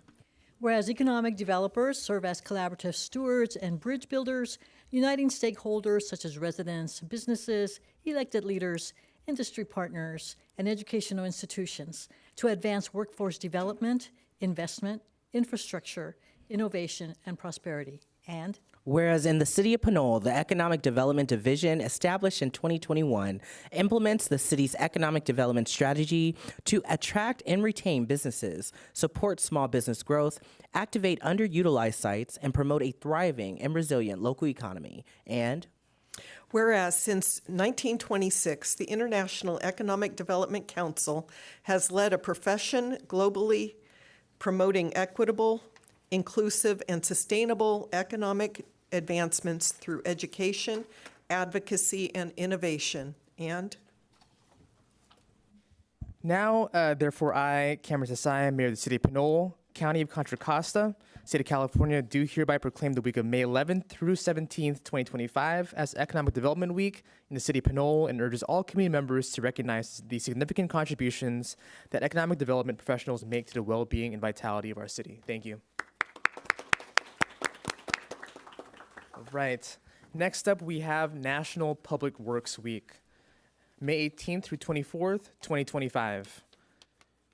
Whereas economic developers serve as collaborative stewards and bridge builders, uniting stakeholders such as residents, businesses, elected leaders, industry partners, and educational institutions to advance workforce development, investment, infrastructure, innovation, and prosperity. And Whereas in the city of Pinole, the Economic Development Division, established in 2021, implements the city's economic development strategy to attract and retain businesses, support small business growth, activate underutilized sites, and promote a thriving and resilient local economy. And Whereas since 1926, the International Economic Development Council has led a profession globally promoting equitable, inclusive, and sustainable economic advancements through education, advocacy, and innovation. And now, therefore, I, Cameron Desai, Mayor of the City of Pinole, County of Contra Costa, State of California, do hereby proclaim the week of May 11th through 17th, 2025 as Economic Development Week in the City of Pinole and urges all community members to recognize the significant contributions that economic development professionals make to the well-being and vitality of our city. Thank you. All right. Next up, we have National Public Works Week, May 18th through 24th, 2025.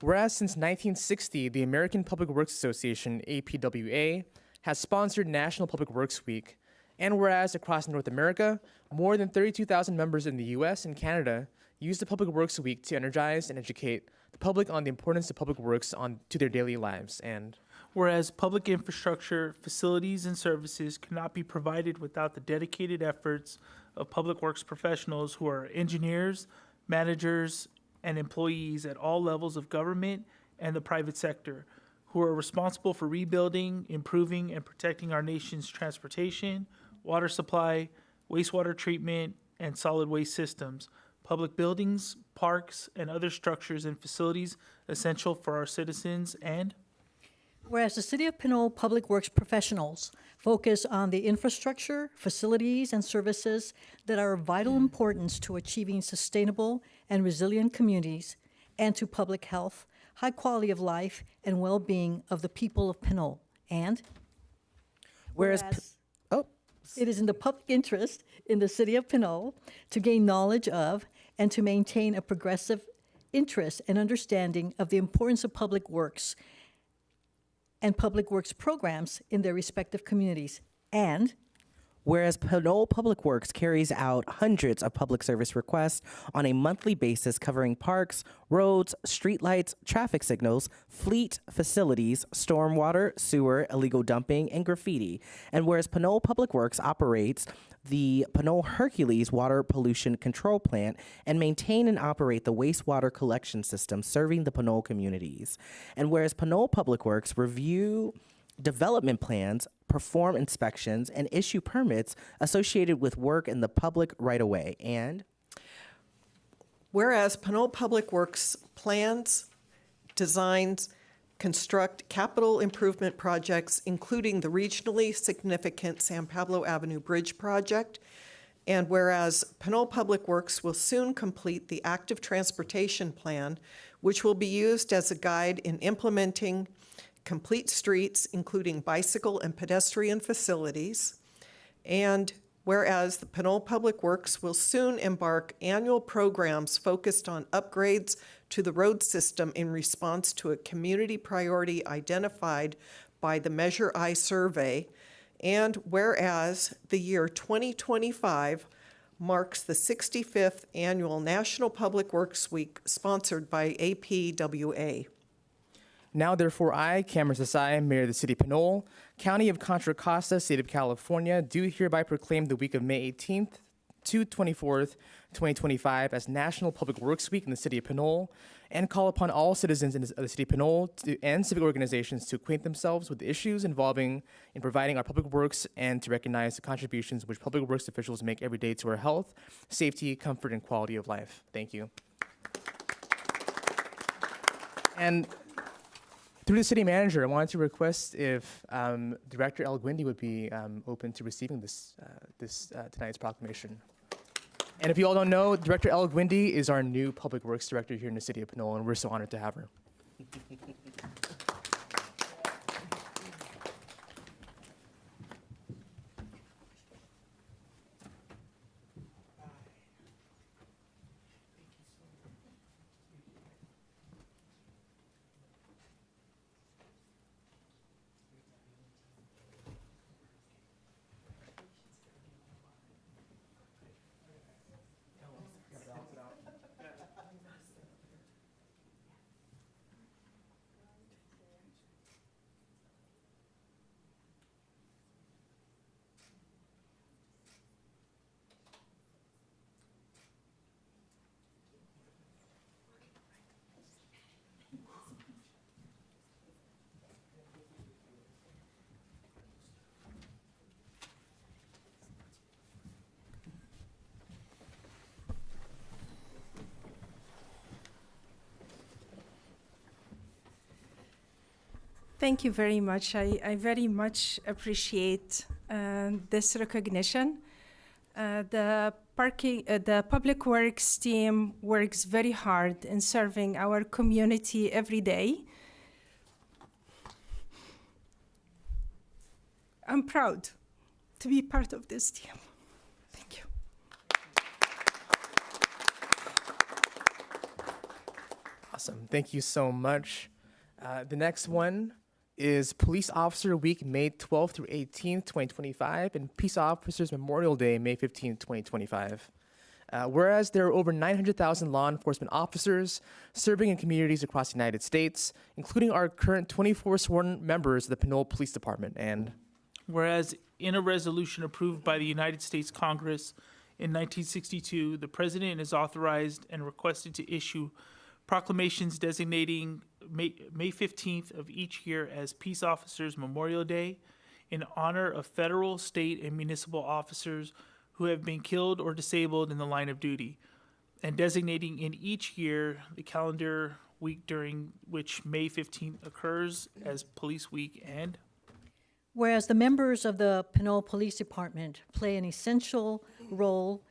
Whereas since 1960, the American Public Works Association, APWA, has sponsored National Public Works Week, and whereas across North America, more than 32,000 members in the US and Canada use the Public Works Week to energize and educate the public on the importance of public works to their daily lives. And whereas public infrastructure, facilities, and services cannot be provided without the dedicated efforts of public works professionals who are engineers, managers, and employees at all levels of government and the private sector, who are responsible for rebuilding, improving, and protecting our nation's transportation, water supply, wastewater treatment, and solid waste systems, public buildings, parks, and other structures and facilities essential for our citizens. And whereas the City of Pinole Public Works professionals focus on the infrastructure, facilities, and services that are of vital importance to achieving sustainable and resilient communities and to public health, high quality of life, and well-being of the people of Pinole. And whereas it is in the public interest in the City of Pinole to gain knowledge of and to maintain a progressive interest and understanding of the importance of public works and public works programs in their respective communities. And Whereas Pinole Public Works carries out hundreds of public service requests on a monthly basis covering parks, roads, streetlights, traffic signals, fleet, facilities, stormwater, sewer, illegal dumping, and graffiti. And whereas Pinole Public Works operates the Pinole Hercules Water Pollution Control Plant and maintain and operate the wastewater collection system serving the Pinole communities. And whereas Pinole Public Works review development plans, perform inspections, and issue permits associated with work in the public right-of-way. And whereas Pinole Public Works plans, designs, construct capital improvement projects, including the regionally significant San Pablo Avenue Bridge project, and whereas Pinole Public Works will soon complete the active transportation plan, which will be used as a guide in implementing complete streets, including bicycle and pedestrian facilities. And whereas the Pinole Public Works will soon embark annual programs focused on upgrades to the road system in response to a community priority identified by the Measure I survey. And whereas the year 2025 marks the 65th annual National Public Works Week sponsored by APWA. Now, therefore, I, Cameron Sasai, Mayor of the City of Pinole, County of Contra Costa, State of California, do hereby proclaim the week of May 18th to 24th, 2025 as National Public Works Week in the City of Pinole, and call upon all citizens of the City of Pinole and civic organizations to acquaint themselves with the issues involving in providing our public works and to recognize the contributions which public works officials make every day to our health, safety, comfort, and quality of life. Thank you. And through the city manager, I wanted to request if Director El Guindy would be open to receiving this tonight's proclamation. And if you all don't know, Director El Guindy is our new Public Works Director here in the City of Pinole, and we're so honored to have her. Thank you very much. I very much appreciate this recognition. The Public Works team works very hard in serving our community every day. I'm proud to be part of this team. Thank you. Awesome. Thank you so much. The next one is Police Officer Week, May 12th through 18th, 2025, and Peace Officers Memorial Day, May 15th, 2025. Whereas there are over 900,000 law enforcement officers serving in communities across the United States, including our current 24 sworn members of the Pinole Police Department. And whereas in a resolution approved by the United States Congress in 1962, the President is authorized and requested to issue proclamations designating May 15th of each year as Peace Officers Memorial Day in honor of federal, state, and municipal officers who have been killed or disabled in the line of duty, and designating in each year the calendar week during which May 15th occurs as Police Week. And whereas the members of the Pinole Police Department play an essential role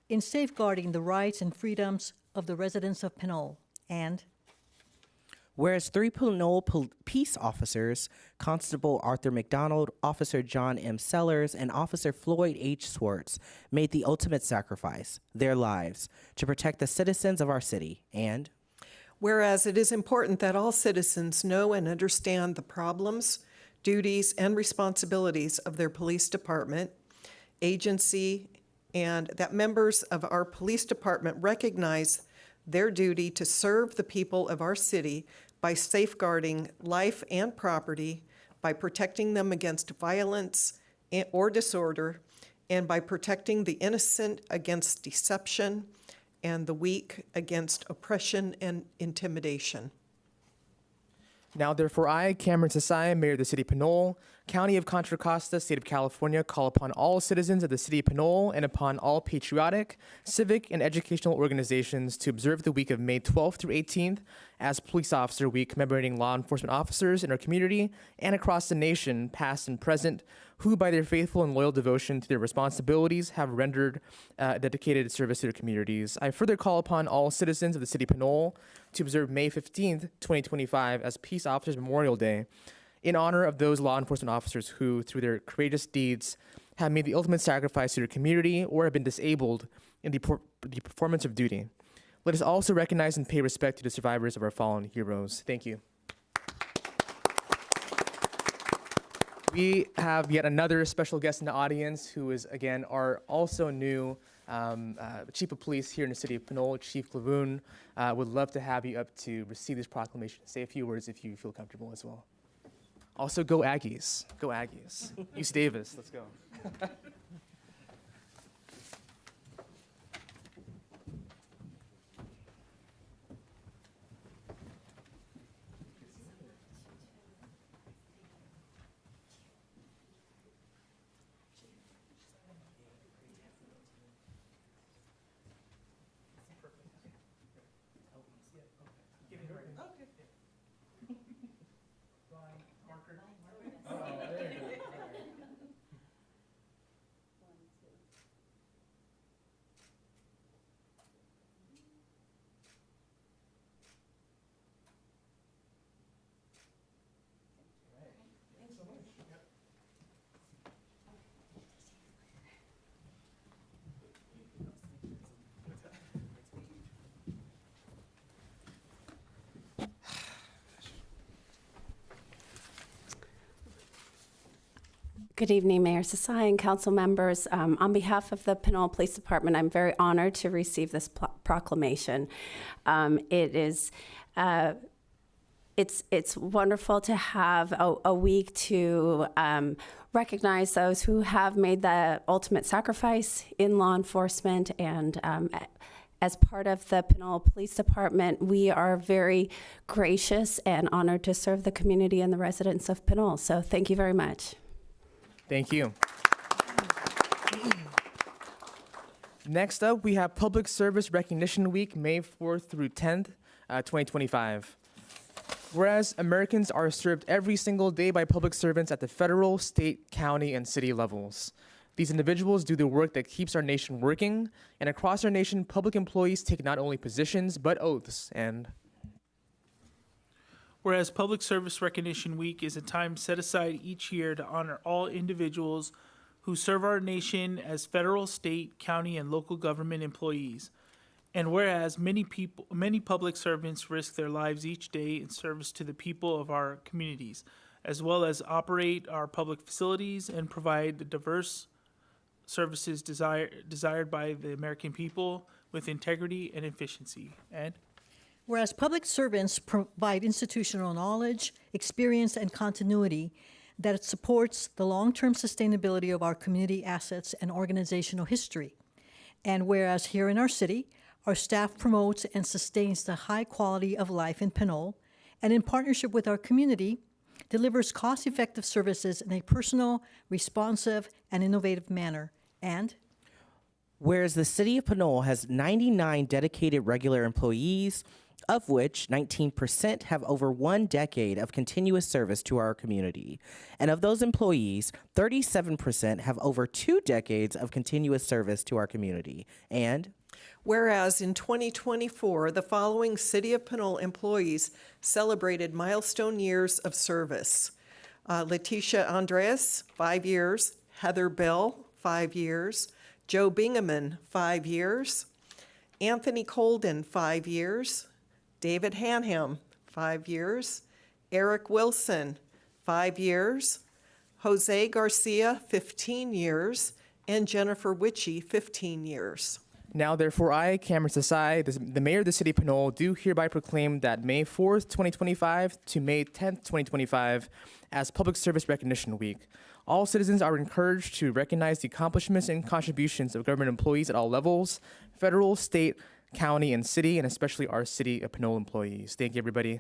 in safeguarding the rights and freedoms of the residents of Pinole. And whereas 3 Pinole peace officers, Constable Arthur McDonald, Officer John M. Sellers, and Officer Floyd H. Swartz, made the ultimate sacrifice, their lives, to protect the citizens of our city. And whereas it is important that all citizens know and understand the problems, duties, and responsibilities of their police department. agency, and that members of our police department recognize their duty to serve the people of our city by safeguarding life and property, by protecting them against violence or disorder, and by protecting the innocent against deception and the weak against oppression and intimidation. Now, therefore, I, Cameron Sasai, Mayor of the City of Pinole, County of Contra Costa, State of California, call upon all citizens of the City of Pinole and upon all patriotic, civic, and educational organizations to observe the week of May 12th through 18th as Police Officer Week, commemorating law enforcement officers in our community and across the nation, past and present, who, by their faithful and loyal devotion to their responsibilities, have rendered dedicated service to their communities. I further call upon all citizens of the City of Pinole to observe May 15th, 2025 as Peace Officers Memorial Day in honor of those law enforcement officers who, through their courageous deeds, have made the ultimate sacrifice to their community or have been disabled in the performance of duty. Let us also recognize and pay respect to the survivors of our fallen heroes. Thank you. We have yet another special guest in the audience who is, again, our also new Chief of Police here in the City of Pinole, Chief Clavoon. Would love to have you up to receive this proclamation. Say a few words if you feel comfortable as well. Also, go Aggies. Go Aggies. UC Davis, let's go. Good evening, Mayor Sasai and council members. On behalf of the Pinole Police Department, I'm very honored to receive this proclamation. It's wonderful to have a week to recognize those who have made the ultimate sacrifice in law enforcement, and as part of the Pinole Police Department, we are very gracious and honored to serve the community and the residents of Pinole. So thank you very much. Thank you. Next up, we have Public Service Recognition Week, May 4th through 10th, 2025. Whereas Americans are served every single day by public servants at the federal, state, county, and city levels. These individuals do the work that keeps our nation working, and across our nation, public employees take not only positions, but oaths, and Whereas Public Service Recognition Week is a time set aside each year to honor all individuals who serve our nation as federal, state, county, and local government employees. And whereas many public servants risk their lives each day in service to the people of our communities, as well as operate our public facilities and provide the diverse services desired by the American people with integrity and efficiency. And Whereas public servants provide institutional knowledge, experience, and continuity that supports the long-term sustainability of our community assets and organizational history. And whereas here in our city, our staff promotes and sustains the high quality of life in Pinole, and in partnership with our community, delivers cost-effective services in a personal, responsive, and innovative manner. And whereas the City of Pinole has 99 dedicated regular employees, of which 19% have over 1 decade of continuous service to our community. And of those employees, 37% have over 2 decades of continuous service to our community. And whereas in 2024, the following City of Pinole employees celebrated milestone years of service. Letitia Andreas, 5 years. Heather Bell, 5 years. Joe Bingaman, 5 years. Anthony Colden, 5 years. David Hanham, 5 years. Eric Wilson, 5 years. Jose Garcia, 15 years. and Jennifer Witchy, 15 years. Now, therefore, I, Cameron Sasai, the Mayor of the City of Pinole, do hereby proclaim that May 4th, 2025 to May 10th, 2025 as Public Service Recognition Week. All citizens are encouraged to recognize the accomplishments and contributions of government employees at all levels, federal, state, county, and city, and especially our City of Pinole employees. Thank you, everybody.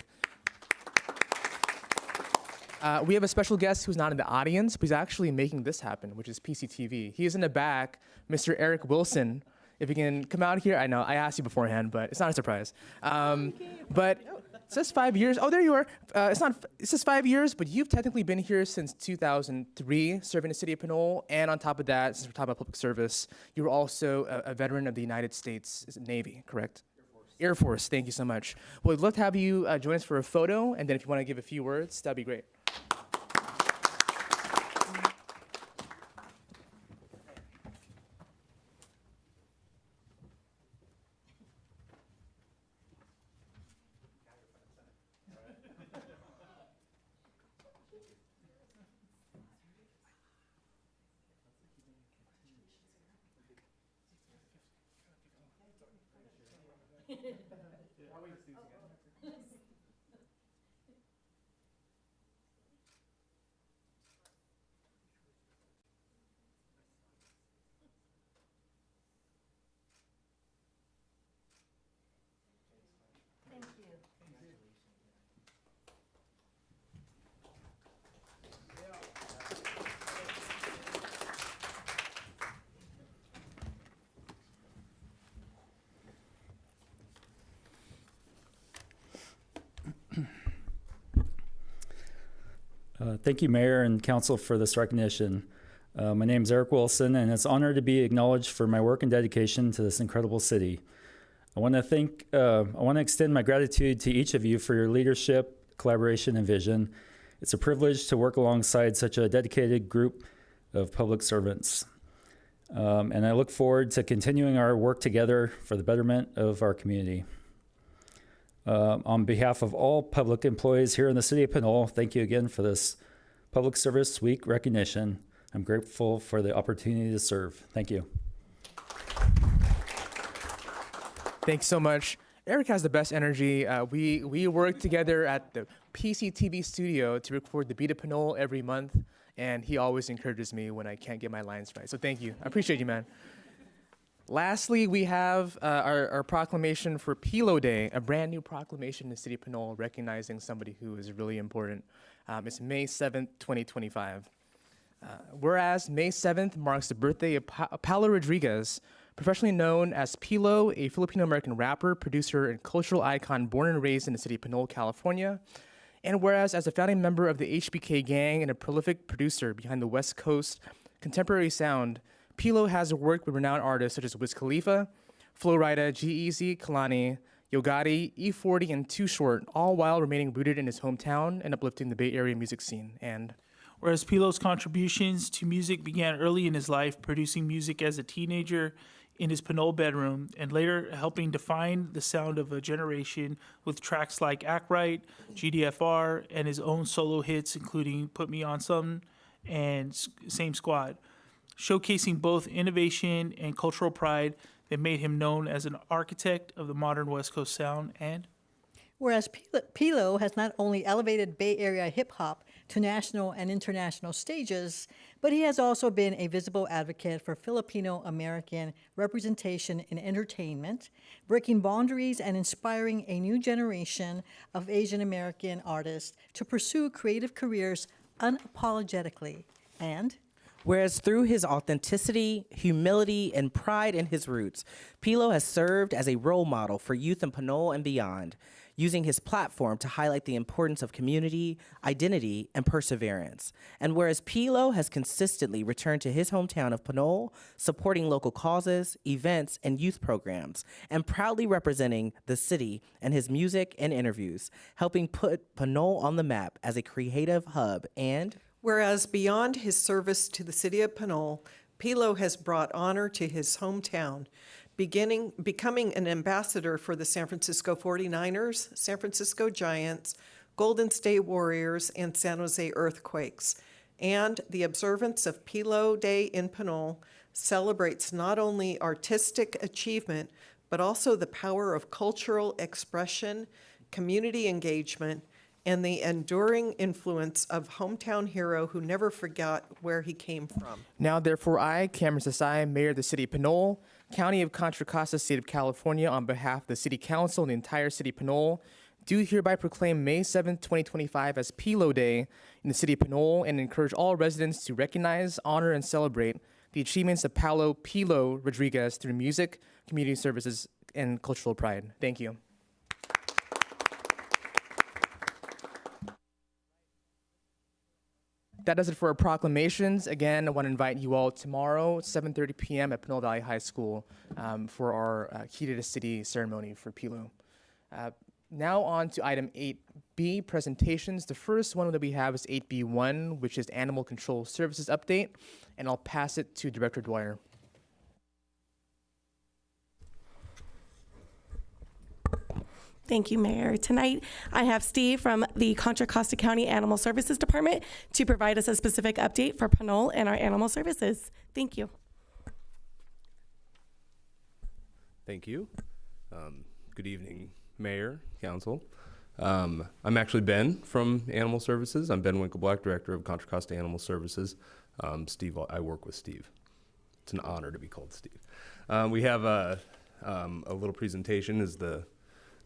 We have a special guest who's not in the audience, but he's actually making this happen, which is PCTV. He is in the back, Mr. Eric Wilson. If you can come out here, I know I asked you beforehand, but it's not a surprise. But it says 5 years. Oh, there you are. It says 5 years, but you've technically been here since 2003, serving the City of Pinole. And on top of that, since we're talking about public service, you were also a veteran of the United States Navy, correct? Air Force. Thank you so much. Well, we'd love to have you join us for a photo, and then if you want to give a few words, that'd be great. Thank you, Mayor and Council, for this recognition. My name is Eric Wilson, and it's an honor to be acknowledged for my work and dedication to this incredible city. I want to extend my gratitude to each of you for your leadership, collaboration, and vision. It's a privilege to work alongside such a dedicated group of public servants. And I look forward to continuing our work together for the betterment of our community. On behalf of all public employees here in the City of Pinole, thank you again for this Public Service Week recognition. I'm grateful for the opportunity to serve. Thank you. Thanks so much. Eric has the best energy. We work together at the PCTV studio to record the Beat of Pinole every month, and he always encourages me when I can't get my lines right. So thank you. I appreciate you, man. Lastly, we have our proclamation for Pilo Day, a brand new proclamation in the City of Pinole recognizing somebody who is really important. It's May 7th, 2025. Whereas May 7th marks the birthday of Paolo Rodriguez, professionally known as Pilo, a Filipino-American rapper, producer, and cultural icon born and raised in the city of Pinole, California. And whereas as a founding member of the HBK gang and a prolific producer behind the West Coast contemporary sound, Pilo has worked with renowned artists such as Wiz Khalifa, Flo Rida, G-Eazy, Kalani, Yo Gotti, E40, and Too Short, all while remaining rooted in his hometown and uplifting the Bay Area music scene. And whereas Pilo's contributions to music began early in his life, producing music as a teenager in his Pinole bedroom, and later helping define the sound of a generation with tracks like Act Right, GDFR, and his own solo hits, including Put Me On Something and Same Squad, showcasing both innovation and cultural pride that made him known as an architect of the modern West Coast sound. And whereas Pilo has not only elevated Bay Area hip-hop to national and international stages, but he has also been a visible advocate for Filipino-American representation in entertainment, breaking boundaries and inspiring a new generation of Asian American artists to pursue creative careers unapologetically. And whereas through his authenticity, humility, and pride in his roots, Pilo has served as a role model for youth in Pinole and beyond, using his platform to highlight the importance of community, identity, and perseverance. And whereas Pilo has consistently returned to his hometown of Pinole, supporting local causes, events, and youth programs, and proudly representing the city and his music and interviews, helping put Pinole on the map as a creative hub. And whereas beyond his service to the City of Pinole, Pilo has brought honor to his hometown, becoming an ambassador for the San Francisco 49ers, San Francisco Giants, Golden State Warriors, and San Jose Earthquakes. And the observance of Pilo Day in Pinole celebrates not only artistic achievement, but also the power of cultural expression, community engagement, and the enduring influence of hometown hero who never forgot where he came from. Now, therefore, I, Cameron Sasai, Mayor of the City of Pinole, County of Contra Costa, State of California, on behalf of the City Council and the entire City of Pinole, do hereby proclaim May 7th, 2025 as Pilo Day in the City of Pinole and encourage all residents to recognize, honor, and celebrate the achievements of Paulo Pilo Rodriguez through music, community services, and cultural pride. Thank you. That does it for our proclamations. Again, I want to invite you all tomorrow, 7:30 p.m. at Pinole Valley High School for our Key to the City ceremony for Pilo. Now on to item 8B, presentations. The first one that we have is 8B1, which is Animal Control Services Update, and I'll pass it to Director Dwyer. Thank you, Mayor. Tonight, I have Steve from the Contra Costa County Animal Services Department to provide us a specific update for Pinole and our animal services. Thank you. Thank you. Good evening, Mayor, Council. I'm actually Ben from Animal Services. I'm Ben Winkleblack, Director of Contra Costa Animal Services. Steve, I work with Steve. It's an honor to be called Steve. We have a little presentation. Is the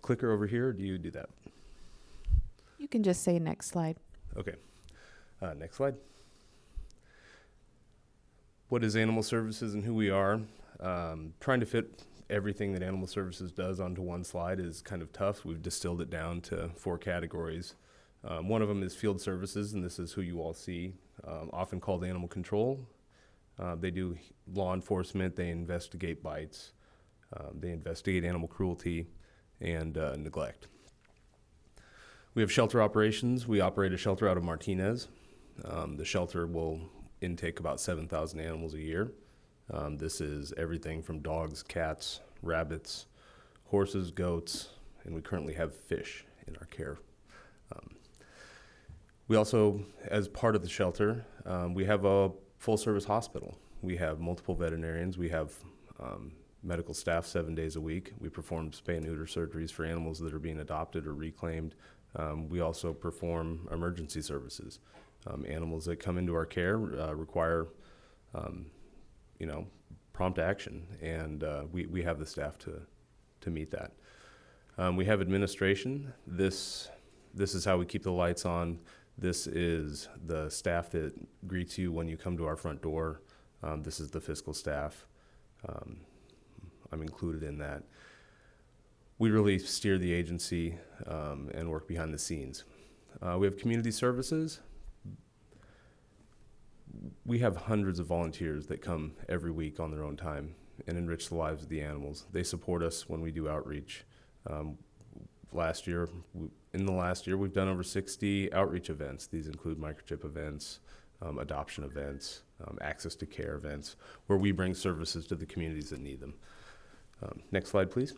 clicker over here, or do you do that? You can just say next slide. Okay. Next slide. What is Animal Services and who we are? Trying to fit everything that Animal Services does onto one slide is kind of tough. We've distilled it down to 4 categories. One of them is field services, and this is who you all see, often called animal control. They do law enforcement, they investigate bites, they investigate animal cruelty and neglect. We have shelter operations. We operate a shelter out of Martinez. The shelter will intake about 7,000 animals a year. This is everything from dogs, cats, rabbits, horses, goats, and we currently have fish in our care. We also, as part of the shelter, we have a full-service hospital. We have multiple veterinarians. We have medical staff 7 days a week. We perform spay and neuter surgeries for animals that are being adopted or reclaimed. We also perform emergency services. Animals that come into our care require prompt action, and we have the staff to meet that. We have administration. This is how we keep the lights on. This is the staff that greets you when you come to our front door. This is the fiscal staff. I'm included in that. We really steer the agency and work behind the scenes. We have community services. We have hundreds of volunteers that come every week on their own time and enrich the lives of the animals. They support us when we do outreach. In the last year, we've done over 60 outreach events. These include microchip events, adoption events, access to care events, where we bring services to the communities that need them. Next slide, please.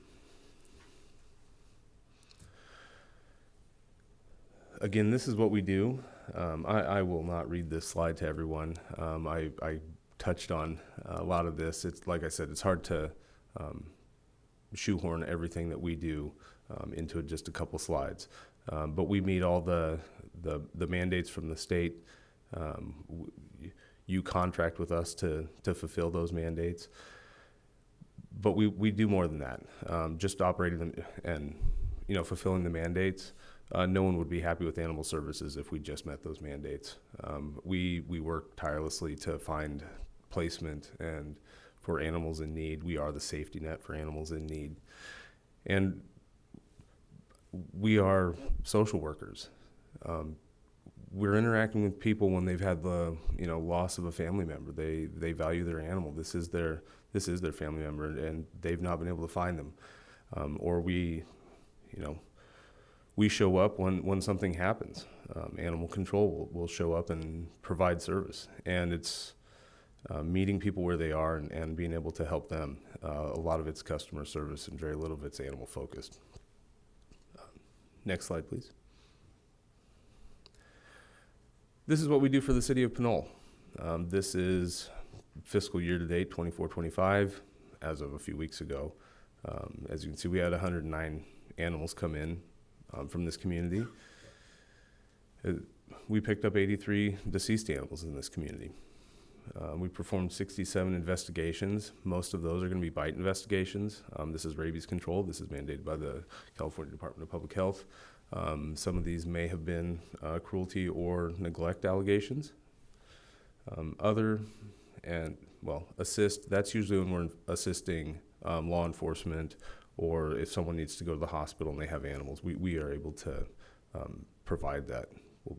Again, this is what we do. I will not read this slide to everyone. I touched on a lot of this. It's like I said, it's hard to shoehorn everything that we do into just a couple slides. But we meet all the mandates from the state. You contract with us to fulfill those mandates. But we do more than that. Just operating them and fulfilling the mandates. No one would be happy with animal services if we just met those mandates. We work tirelessly to find placement and for animals in need. We are the safety net for animals in need. And we are social workers. We're interacting with people when they've had the loss of a family member. They value their animal. This is their family member, and they've not been able to find them. Or we show up when something happens. Animal control will show up and provide service, and it's meeting people where they are and being able to help them. A lot of it's customer service and very little of it's animal focused. Next slide, please. This is what we do for the city of Pinole. This is fiscal year to date, 24-25, as of a few weeks ago, as you can see, we had 109 animals come in from this community. We picked up 83 deceased animals in this community. We performed 67 investigations. Most of those are going to be bite investigations. This is rabies control. This is mandated by the California Department of Public Health. Some of these may have been cruelty or neglect allegations. Assist, that's usually when we're assisting law enforcement, or if someone needs to go to the hospital and they have animals, we are able to provide that.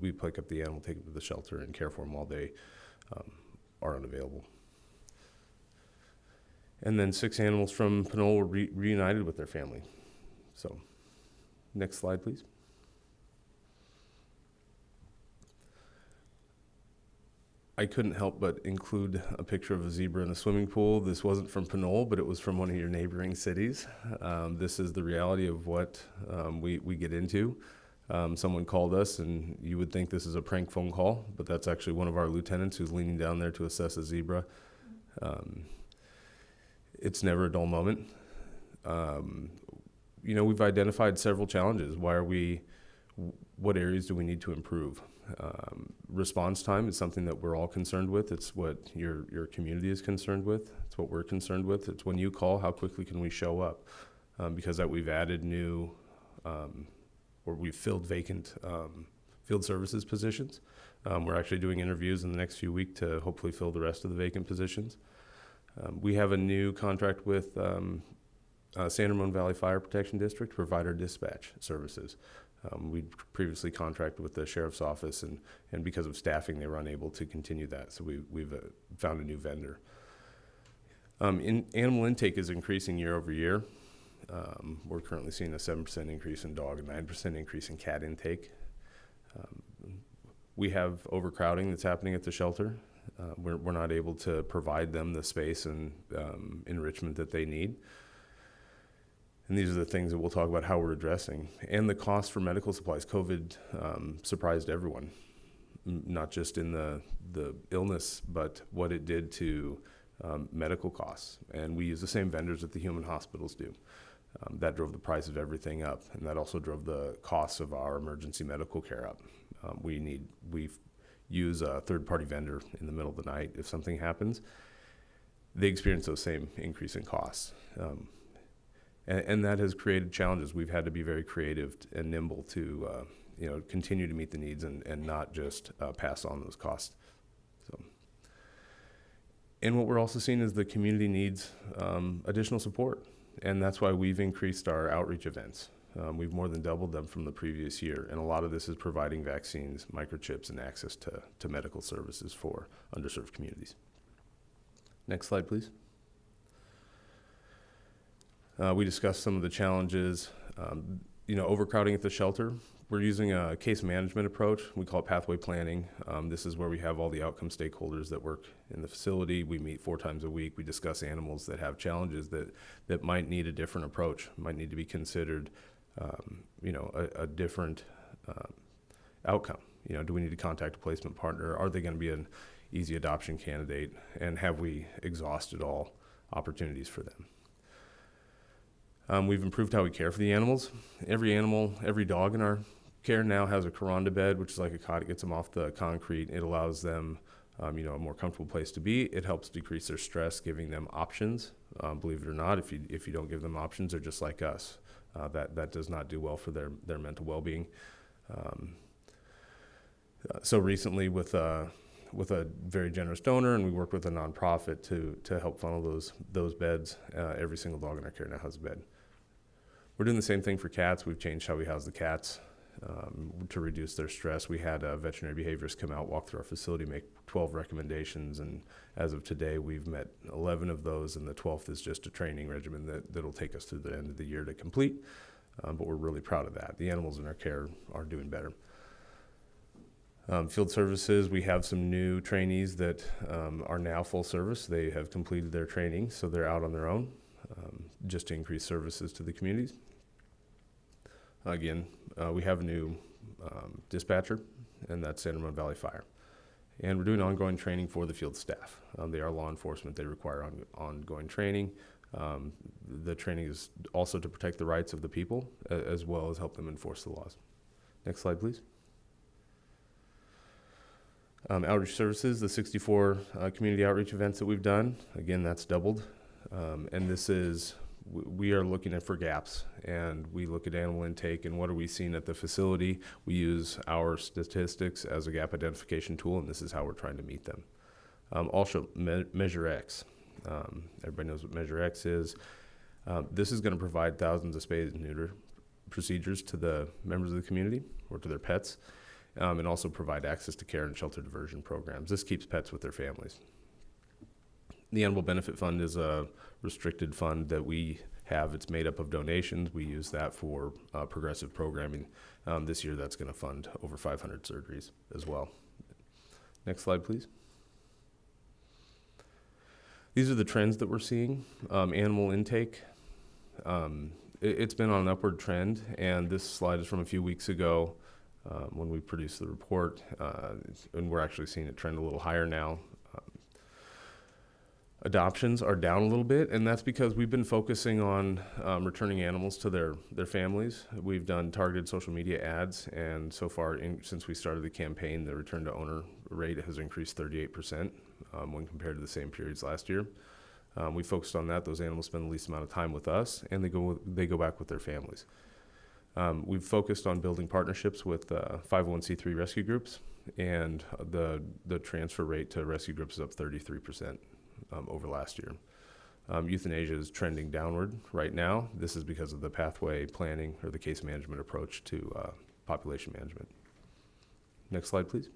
We pick up the animal, take them to the shelter, and care for them while they are unavailable. And then 6 animals from Pinole were reunited with their family. So, next slide, please. I couldn't help but include a picture of a zebra in a swimming pool. This wasn't from Pinole, but it was from one of your neighboring cities. This is the reality of what we get into. Someone called us, and you would think this is a prank phone call, but that's actually one of our lieutenants who's leaning down there to assess a zebra. It's never a dull moment. We've identified several challenges. What areas do we need to improve? Response time is something that we're all concerned with. It's what your community is concerned with. It's what we're concerned with. It's when you call, how quickly can we show up? Because that we've added new, or we've filled vacant field services positions. We're actually doing interviews in the next few weeks to hopefully fill the rest of the vacant positions. We have a new contract with San Ramon Valley Fire Protection District to provide our dispatch services. We previously contracted with the sheriff's office, and because of staffing, they were unable to continue that. So we've found a new vendor. Animal intake is increasing year over year. We're currently seeing a 7% increase in dog and 9% increase in cat intake. We have overcrowding that's happening at the shelter. We're not able to provide them the space and enrichment that they need. And these are the things that we'll talk about how we're addressing. And the cost for medical supplies. COVID surprised everyone, not just in the illness, but what it did to medical costs. And we use the same vendors that the human hospitals do. That drove the price of everything up, and that also drove the costs of our emergency medical care up. We use a third-party vendor in the middle of the night if something happens. They experience those same increase in costs. And that has created challenges. We've had to be very creative and nimble to continue to meet the needs and not just pass on those costs. And what we're also seeing is the community needs additional support. And that's why we've increased our outreach events. We've more than doubled them from the previous year. And a lot of this is providing vaccines, microchips, and access to medical services for underserved communities. Next slide, please. We discussed some of the challenges, overcrowding at the shelter. We're using a case management approach. We call it pathway planning. This is where we have all the outcome stakeholders that work in the facility. We meet 4 times a week. We discuss animals that have challenges that might need a different approach, might need to be considered, a different outcome. Do we need to contact a placement partner? Are they going to be an easy adoption candidate? And have we exhausted all opportunities for them? We've improved how we care for the animals. Every animal, every dog in our care now has a Kuranda bed, which is like a cot. It gets them off the concrete. It allows them, a more comfortable place to be. It helps decrease their stress, giving them options. Believe it or not, if you don't give them options, they're just like us. That does not do well for their mental well-being. So recently, with a very generous donor, and we worked with a nonprofit to help funnel those beds. Every single dog in our care now has a bed. We're doing the same thing for cats. We've changed how we house the cats to reduce their stress. We had veterinary behaviorists come out, walk through our facility, make 12 recommendations, and as of today, we've met 11 of those, and the 12th is just a training regimen that'll take us through the end of the year to complete, but we're really proud of that. The animals in our care are doing better. Field services, we have some new trainees that are now full service. They have completed their training, so they're out on their own, just to increase services to the communities. Again, we have a new dispatcher, and that's San Ramon Valley Fire. And we're doing ongoing training for the field staff. They are law enforcement. They require ongoing training. The training is also to protect the rights of the people as well as help them enforce the laws. Next slide, please. Outreach services, the 64 community outreach events that we've done, again, that's doubled. And this is, we are looking for gaps, and we look at animal intake and what are we seeing at the facility. We use our statistics as a gap identification tool, and this is how we're trying to meet them. Also, Measure X. Everybody knows what Measure X is. This is going to provide thousands of spay and neuter procedures to the members of the community or to their pets, and also provide access to care and shelter diversion programs. This keeps pets with their families. The Animal Benefit Fund is a restricted fund that we have. It's made up of donations. We use that for progressive programming. This year, that's going to fund over 500 surgeries as well. Next slide, please. These are the trends that we're seeing. Animal intake. It's been on an upward trend, and this slide is from a few weeks ago when we produced the report, and we're actually seeing it trend a little higher now. Adoptions are down a little bit, and that's because we've been focusing on returning animals to their families. We've done targeted social media ads, and so far, since we started the campaign, the return to owner rate has increased 38% when compared to the same periods last year. We focused on that. Those animals spend the least amount of time with us, and they go back with their families. We've focused on building partnerships with 501c3 rescue groups, and the transfer rate to rescue groups is up 33%. Over last year. Euthanasia is trending downward right now. This is because of the pathway planning or the case management approach to population management. Next slide, please.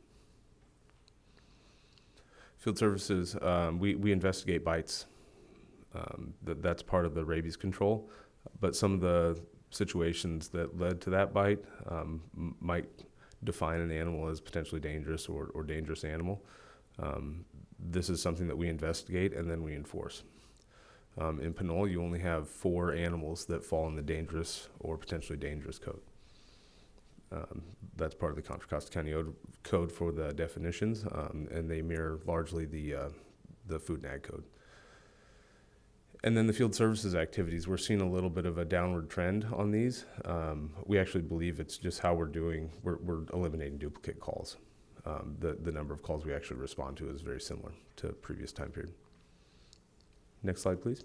Field services, we investigate bites. That's part of the rabies control, but some of the situations that led to that bite might define an animal as potentially dangerous or dangerous animal. This is something that we investigate and then we enforce. In Pinole, you only have 4 animals that fall in the dangerous or potentially dangerous code. That's part of the Contra Costa County code for the definitions, and they mirror largely the Food and Ag code. And then the field services activities, we're seeing a little bit of a downward trend on these. We actually believe it's just how we're eliminating duplicate calls. The number of calls we actually respond to is very similar to previous time period. Next slide, please.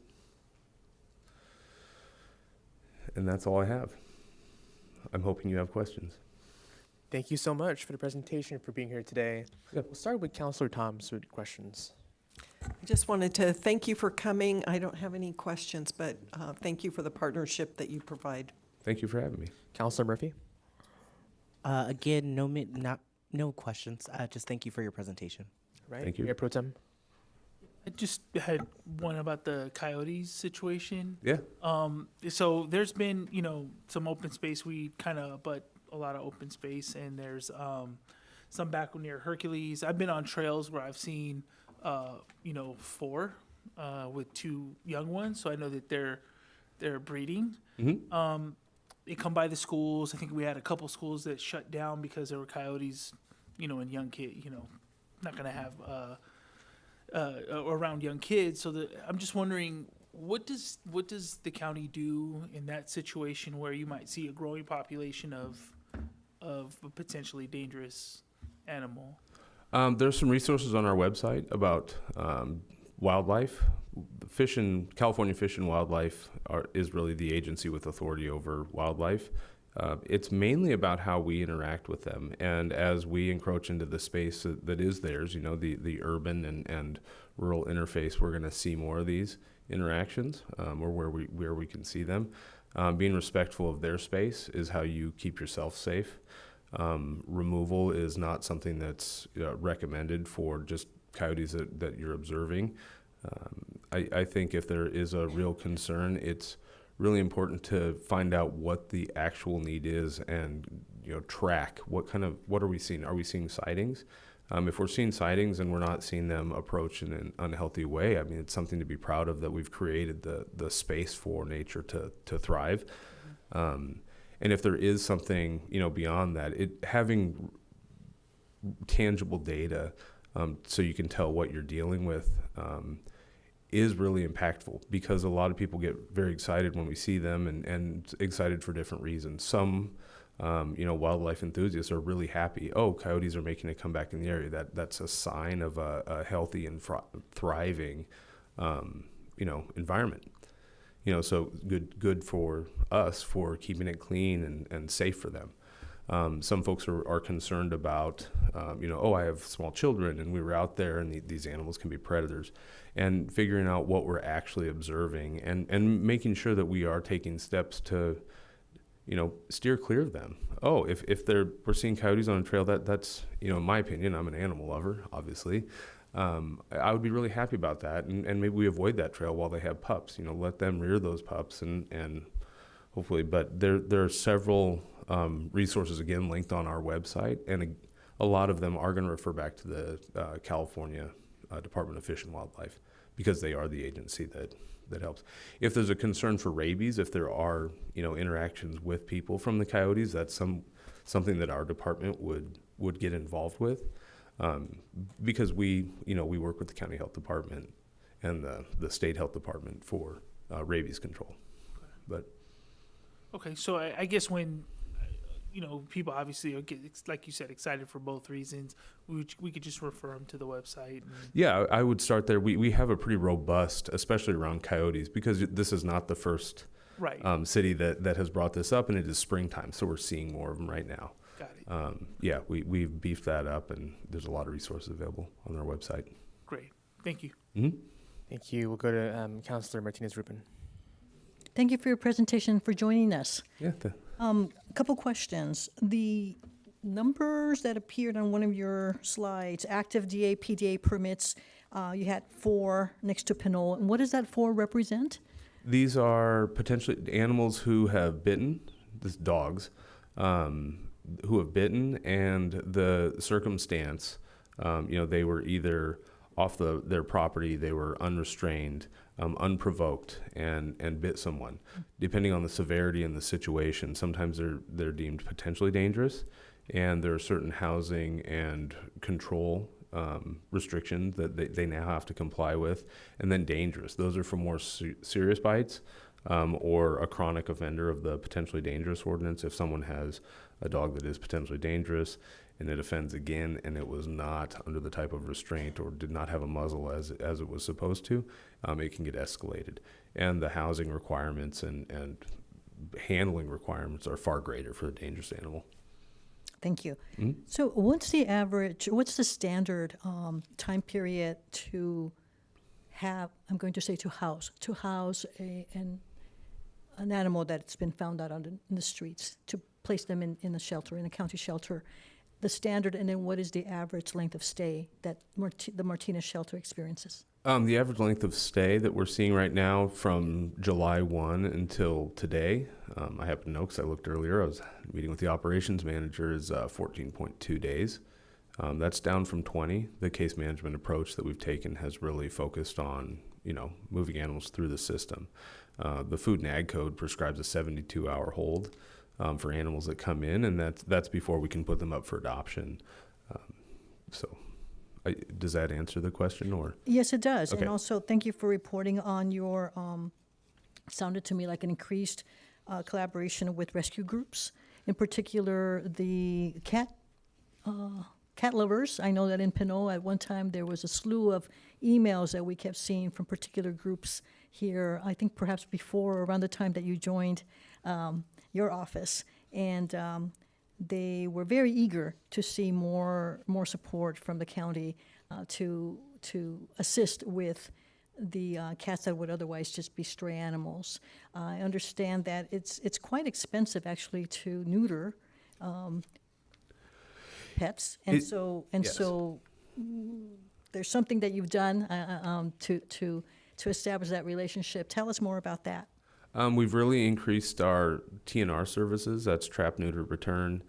And that's all I have. I'm hoping you have questions. Thank you so much for the presentation, for being here today. Yep. We'll start with Councilor Thomas with questions. I just wanted to thank you for coming. I don't have any questions, but thank you for the partnership that you provide. Thank you for having me. Councilor Murphy. Again, no questions. Just thank you for your presentation. Right. Thank you. Mayor Pro Tem. I just had one about the coyotes situation. Yeah. So there's been, some open space. We kind of abut a lot of open space, and there's some back near Hercules. I've been on trails where I've seen, 4 with 2 young ones. So I know that they're breeding. Mm-hmm. They come by the schools. I think we had a couple schools that shut down because there were coyotes, and young kids, not going to have around young kids. So I'm just wondering, what does the county do in that situation where you might see a growing population of a potentially dangerous animal? There's some resources on our website about wildlife. California Fish and Wildlife is really the agency with authority over wildlife. It's mainly about how we interact with them. And as we encroach into the space that is theirs, the urban and rural interface, we're going to see more of these interactions or where we can see them. Being respectful of their space is how you keep yourself safe. Removal is not something that's recommended for just coyotes that you're observing. I think if there is a real concern, it's really important to find out what the actual need is and track what are we seeing. Are we seeing sightings? If we're seeing sightings and we're not seeing them approach in an unhealthy way, it's something to be proud of that we've created the space for nature to thrive. And if there is something beyond that, having tangible data so you can tell what you're dealing with, is really impactful, because a lot of people get very excited when we see them, and excited for different reasons. Some, wildlife enthusiasts are really happy. Oh, coyotes are making a comeback in the area. That's a sign of a healthy and thriving, environment. So good for us for keeping it clean and safe for them. Some folks are concerned about, I have small children and we were out there and these animals can be predators, and figuring out what we're actually observing and making sure that we are taking steps to, steer clear of them. Oh, if we're seeing coyotes on a trail, that's, in my opinion, I'm an animal lover, obviously. I would be really happy about that, and maybe we avoid that trail while they have pups. Let them rear those pups and hopefully. But there are several resources again linked on our website, and a lot of them are going to refer back to the California Department of Fish and Wildlife, because they are the agency that helps. If there's a concern for rabies, if there are interactions with people from the coyotes, that's something that our department would get involved with. Because we work with the county health department and the state health department for rabies control. But Okay, so I guess when people obviously are like you said, excited for both reasons, we could just refer them to the website. Yeah, I would start there. We have a pretty robust, especially around coyotes, because this is not the first right. City that has brought this up, and it is springtime, so we're seeing more of them right now. Got it. We've beefed that up, and there's a lot of resources available on our website. Great. Thank you. Mm-hmm. Thank you. We'll go to Councilor Martinez-Rubin. Thank you for your presentation, for joining us. Yeah. A couple questions. The numbers that appeared on one of your slides, active DA, PDA permits, you had 4 next to Pinole. And what does that 4 represent? These are potentially animals who have bitten, this dogs, who have bitten, and the circumstance, they were either off their property, they were unrestrained, unprovoked, and bit someone. Depending on the severity and the situation, sometimes they're deemed potentially dangerous, and there are certain housing and control restrictions that they now have to comply with, and then dangerous. Those are for more serious bites, or a chronic offender of the potentially dangerous ordinance. If someone has a dog that is potentially dangerous and it offends again, and it was not under the type of restraint or did not have a muzzle as it was supposed to, it can get escalated. And the housing requirements and handling requirements are far greater for a dangerous animal. Thank you. Mm-hmm. So what's the standard time period to have, I'm going to say to house an animal that's been found out in the streets, to place them in a shelter, in a county shelter, the standard, and then what is the average length of stay that the Martinez shelter experiences? The average length of stay that we're seeing right now from July 1 until today, I happen to know because I looked earlier, I was meeting with the operations manager, is 14.2 days. That's down from 20. The case management approach that we've taken has really focused on, moving animals through the system. The Food and Ag Code prescribes a 72-hour hold for animals that come in, and that's before we can put them up for adoption. Does that answer the question, or? Yes, it does. Okay. And also, thank you for reporting on your, sounded to me like an increased collaboration with rescue groups, in particular the cat lovers. I know that in Pinole at one time there was a slew of emails that we kept seeing from particular groups here, I think perhaps before, around the time that you joined your office. And they were very eager to see more support from the county to assist with the cats that would otherwise just be stray animals. I understand that it's quite expensive actually to neuter pets, and Yes. so there's something that you've done to establish that relationship. Tell us more about that. We've really increased our TNR services. That's trap, neuter, return.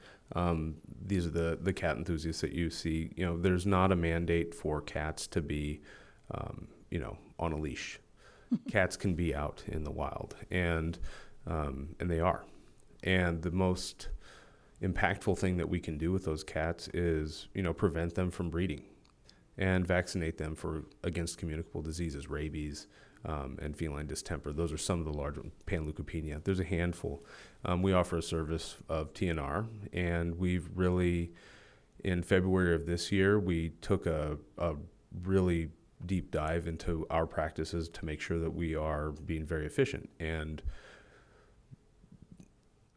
These are the cat enthusiasts that you see. There's not a mandate for cats to be, on a leash. Cats can be out in the wild, and they are. And the most impactful thing that we can do with those cats is, prevent them from breeding. and vaccinate them against communicable diseases, rabies, and feline distemper. Those are some of the large ones. Panleukopenia. There's a handful. We offer a service of TNR, and we've really, in February of this year, we took a really deep dive into our practices to make sure that we are being very efficient. And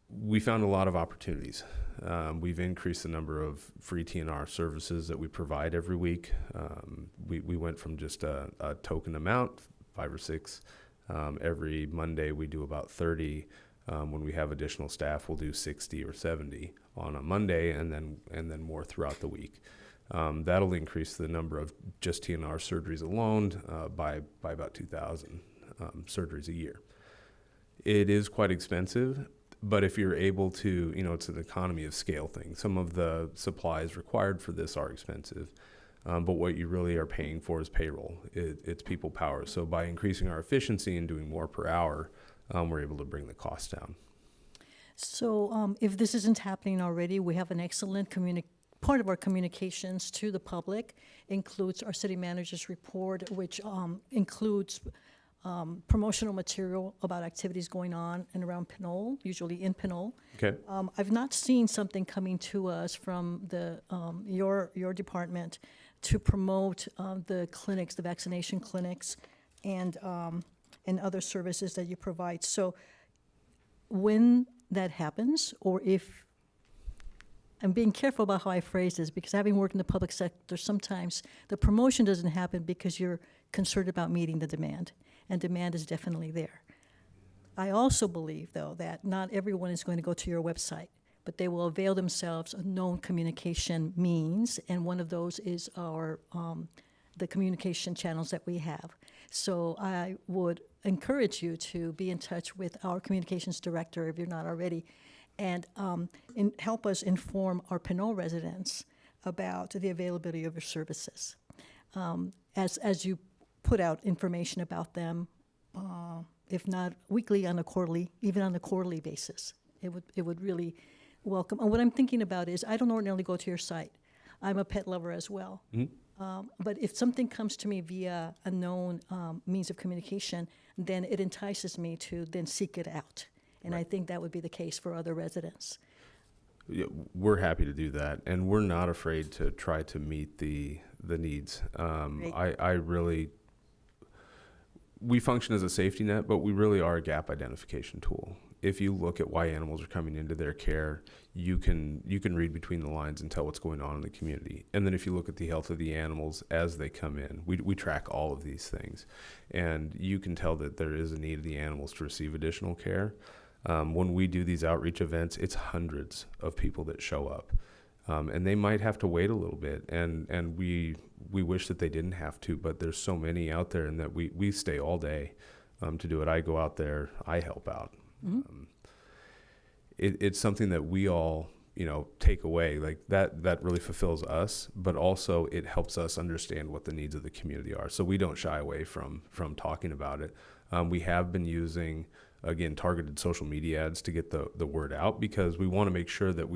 we found a lot of opportunities. We've increased the number of free TNR services that we provide every week. We went from just a token amount, 5 or 6. Every Monday we do about 30. When we have additional staff, we'll do 60 or 70 on a Monday, and then more throughout the week. That'll increase the number of just TNR surgeries alone by about 2,000 surgeries a year. It is quite expensive, but if you're able to, it's an economy of scale thing. Some of the supplies required for this are expensive, but what you really are paying for is payroll. It's people power. So by increasing our efficiency and doing more per hour, we're able to bring the cost down. So if this isn't happening already, we have an excellent part of our communications to the public includes our city manager's report, which includes promotional material about activities going on and around Pinole, usually in Pinole. Okay. I've not seen something coming to us from your department to promote the clinics, the vaccination clinics, and other services that you provide. So when that happens, or if I'm being careful about how I phrase this, because having worked in the public sector, sometimes the promotion doesn't happen because you're concerned about meeting the demand, and demand is definitely there. I also believe, though, that not everyone is going to go to your website, but they will avail themselves of known communication means, and one of those is the communication channels that we have. So I would encourage you to be in touch with our communications director if you're not already, and help us inform our Pinole residents about the availability of your services. As you put out information about them, if not weekly, on a quarterly, even on a quarterly basis, it would really welcome. And what I'm thinking about is, I don't ordinarily go to your site. I'm a pet lover as well. Mm-hmm. But if something comes to me via a known means of communication, then it entices me to then seek it out. And I think that would be the case for other residents. Yeah, we're happy to do that, and we're not afraid to try to meet the needs. We function as a safety net, but we really are a gap identification tool. If you look at why animals are coming into their care, you can read between the lines and tell what's going on in the community. And then if you look at the health of the animals as they come in, we track all of these things, and you can tell that there is a need of the animals to receive additional care. When we do these outreach events, it's hundreds of people that show up, and they might have to wait a little bit, and we wish that they didn't have to, but there's so many out there, and that we stay all day to do it. I go out there, I help out. Mm-hmm. It's something that we all take away, like that really fulfills us, but also it helps us understand what the needs of the community are, so we don't shy away from talking about it. We have been using, again, targeted social media ads to get the word out, because we want to make sure that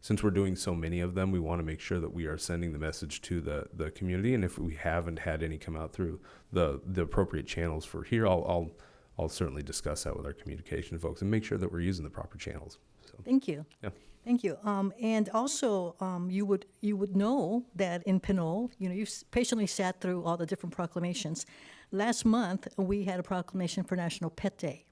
since we're doing so many of them, we want to make sure that we are sending the message to the community. And if we haven't had any come out through the appropriate channels for here, I'll certainly discuss that with our communication folks and make sure that we're using the proper channels. So, thank you. Yeah. Thank you. And also, you would know that in Pinole, you've patiently sat through all the different proclamations. Last month, we had a proclamation for National Pet Day.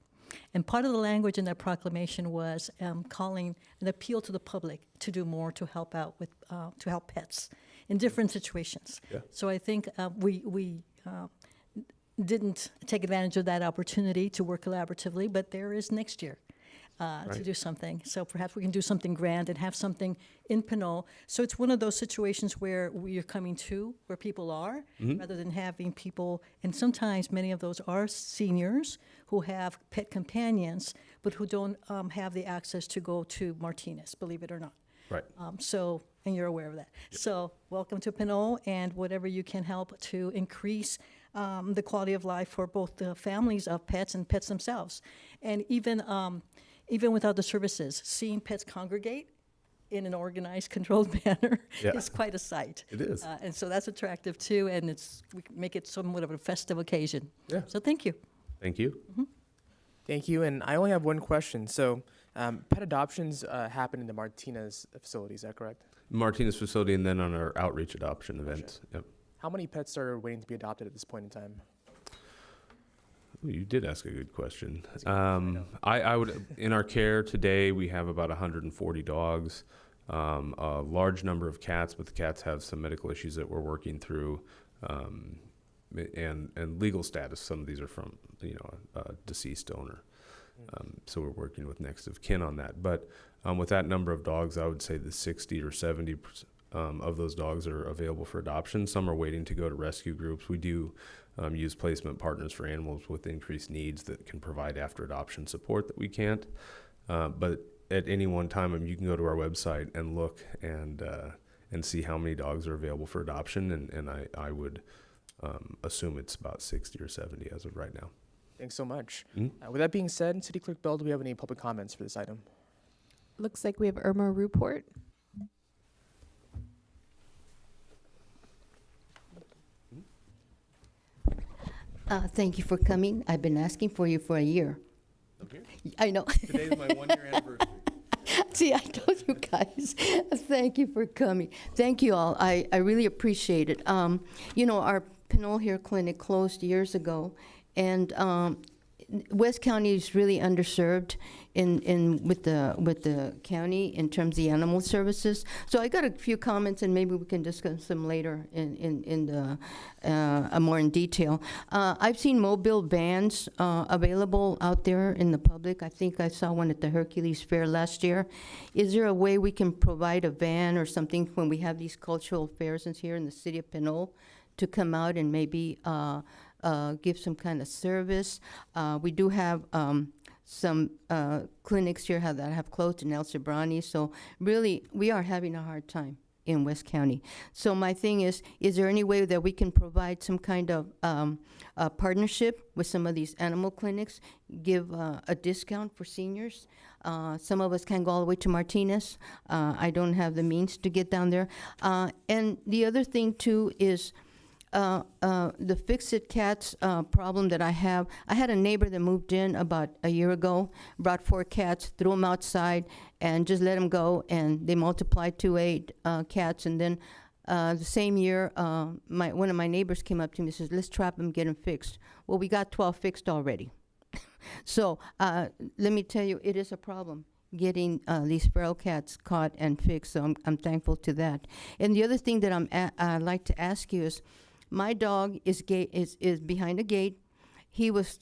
And part of the language in that proclamation was calling an appeal to the public to do more to help out with to help pets in different situations. Yeah. So I think we didn't take advantage of that opportunity to work collaboratively, but there is next year to do something. So perhaps we can do something grand and have something in Pinole. So it's one of those situations where we are coming to where people are, mm-hmm. rather than having people, and sometimes many of those are seniors who have pet companions, but who don't have the access to go to Martinez, believe it or not. Right. And you're aware of that. Yep. So welcome to Pinole, and whatever you can help to increase the quality of life for both the families of pets and pets themselves. And even without the services, seeing pets congregate in an organized, controlled manner Yeah. is quite a sight. It is. And so that's attractive too, and we can make it somewhat of a festive occasion. Yeah. So thank you. Thank you. Thank you. And I only have one question. So, pet adoptions happen in the Martinez facility. Is that correct? Martinez facility, and then on our outreach adoption event. Yep. How many pets are waiting to be adopted at this point in time? Ooh, you did ask a good question. I would, in our care today, we have about 140 dogs, a large number of cats, but the cats have some medical issues that we're working through, and legal status. Some of these are from, a deceased owner. So we're working with next of kin on that. But with that number of dogs, I would say that 60 or 70 of those dogs are available for adoption. Some are waiting to go to rescue groups. We do use placement partners for animals with increased needs that can provide after adoption support that we can't. But at any one time, you can go to our website and look and see how many dogs are available for adoption. And I would assume it's about 60 or 70 as of right now. Thanks so much. With that being said, City Clerk Bell, do we have any public comments for this item? Looks like we have Irma Ruport. Thank you for coming. I've been asking for you for a year. Okay. I know. Today is my 1-year anniversary. See, I told you guys. Thank you for coming. Thank you all. I really appreciate it. Our Pinole Hair Clinic closed years ago, and West County is really underserved with the county in terms of the animal services. So I got a few comments, and maybe we can discuss them later more in detail. I've seen mobile vans available out there in the public. I think I saw one at the Hercules Fair last year. Is there a way we can provide a van or something when we have these cultural fairs here in the city of Pinole to come out and maybe give some kind of service? We do have some clinics here that have closed in El Cebrani, so really we are having a hard time in West County. So my thing is there any way that we can provide some kind of a partnership with some of these animal clinics, give a discount for seniors? Some of us can't go all the way to Martinez. I don't have the means to get down there. And the other thing too is the Fix-It Cats problem that I have. I had a neighbor that moved in about a year ago, brought 4 cats, threw them outside, and just let them go, and they multiplied to 8 cats. And then the same year, one of my neighbors came up to me and says, let's trap them, get them fixed. Well, we got 12 fixed already. So let me tell you, it is a problem getting these feral cats caught and fixed, so I'm thankful to that. And the other thing that I'd like to ask you is, my dog is behind a gate. He was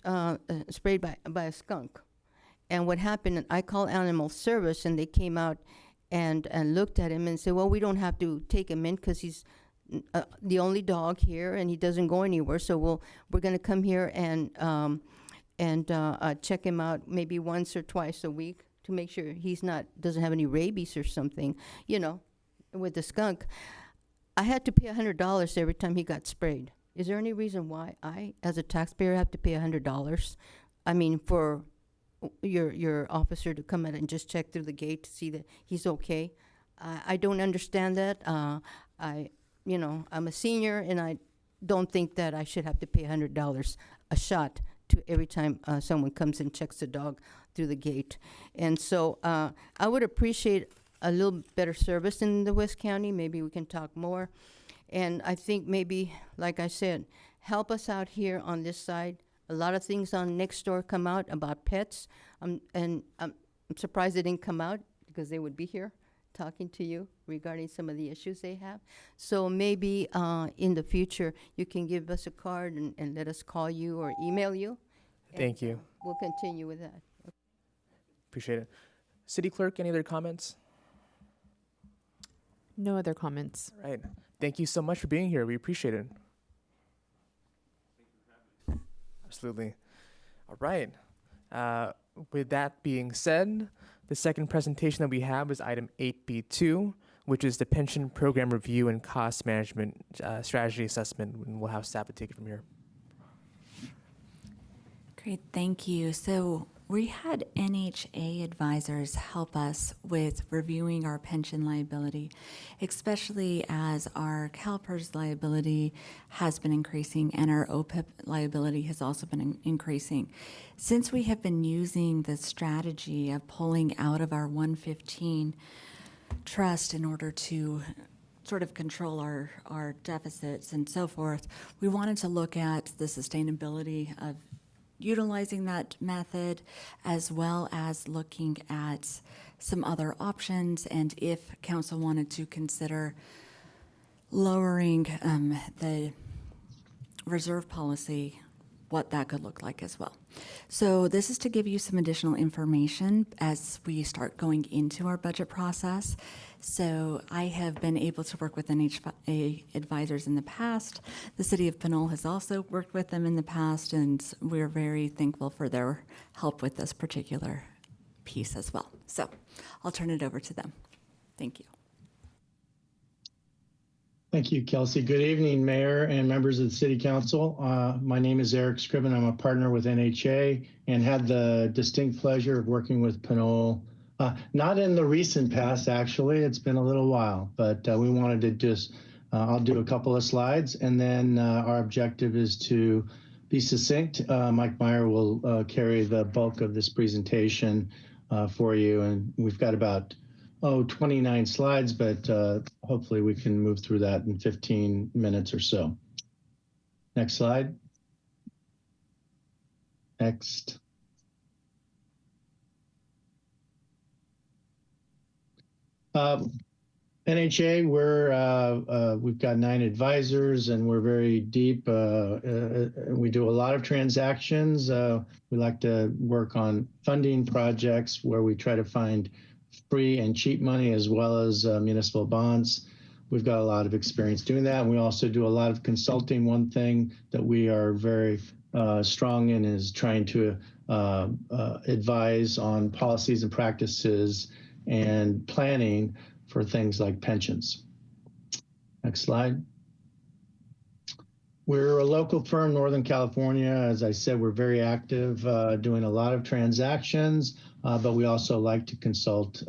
sprayed by a skunk. And what happened, I called Animal Service, and they came out and looked at him and said, well, we don't have to take him in because he's the only dog here and he doesn't go anywhere. So we're going to come here and check him out maybe once or twice a week to make sure doesn't have any rabies or something, with the skunk. I had to pay $100 every time he got sprayed. Is there any reason why I, as a taxpayer, have to pay $100? I mean, for your officer to come in and just check through the gate to see that he's okay. I don't understand that. I'm a senior, and I don't think that I should have to pay $100 a shot to every time someone comes and checks the dog through the gate. And so I would appreciate a little better service in the West County. Maybe we can talk more. And I think maybe, like I said, help us out here on this side. A lot of things on Nextdoor come out about pets. And I'm surprised they didn't come out because they would be here talking to you regarding some of the issues they have. So maybe in the future, you can give us a card and let us call you or email you. Thank you. We'll continue with that. Appreciate it. City Clerk, any other comments? No other comments. All right. Thank you so much for being here. We appreciate it. Absolutely. All right. With that being said, the second presentation that we have is item 8B2, which is the pension program review and cost management strategy assessment. And we'll have staff to take it from here. Great, thank you. So We had NHA advisors help us with reviewing our pension liability, especially as our CalPERS liability has been increasing and our OPEB liability has also been increasing. Since we have been using the strategy of pulling out of our 115 trust in order to sort of control our deficits and so forth, we wanted to look at the sustainability of utilizing that method, as well as looking at some other options, and if council wanted to consider lowering the reserve policy, what that could look like as well. So this is to give you some additional information as we start going into our budget process. So I have been able to work with NHA advisors in the past. The city of Pinole has also worked with them in the past, and we're very thankful for their help with this particular piece as well. So I'll turn it over to them. Thank you. Thank you, Kelsey. Good evening, Mayor and members of the City Council. My name is Eric Scriven. I'm a partner with NHA and had the distinct pleasure of working with Pinole. Not in the recent past, actually. It's been a little while, but we wanted to just, I'll do a couple of slides, and then our objective is to be succinct. Mike Meyer will carry the bulk of this presentation for you, and we've got about 29 slides, but hopefully we can move through that in 15 minutes or so. Next slide. Next. NHA, we've got 9 advisors, and we're very deep. We do a lot of transactions. We like to work on funding projects where we try to find free and cheap money, as well as municipal bonds. We've got a lot of experience doing that. And we also do a lot of consulting. One thing that we are very strong in is trying to advise on policies and practices and planning for things like pensions. Next slide. We're a local firm, Northern California. As I said, we're very active, doing a lot of transactions, but we also like to consult,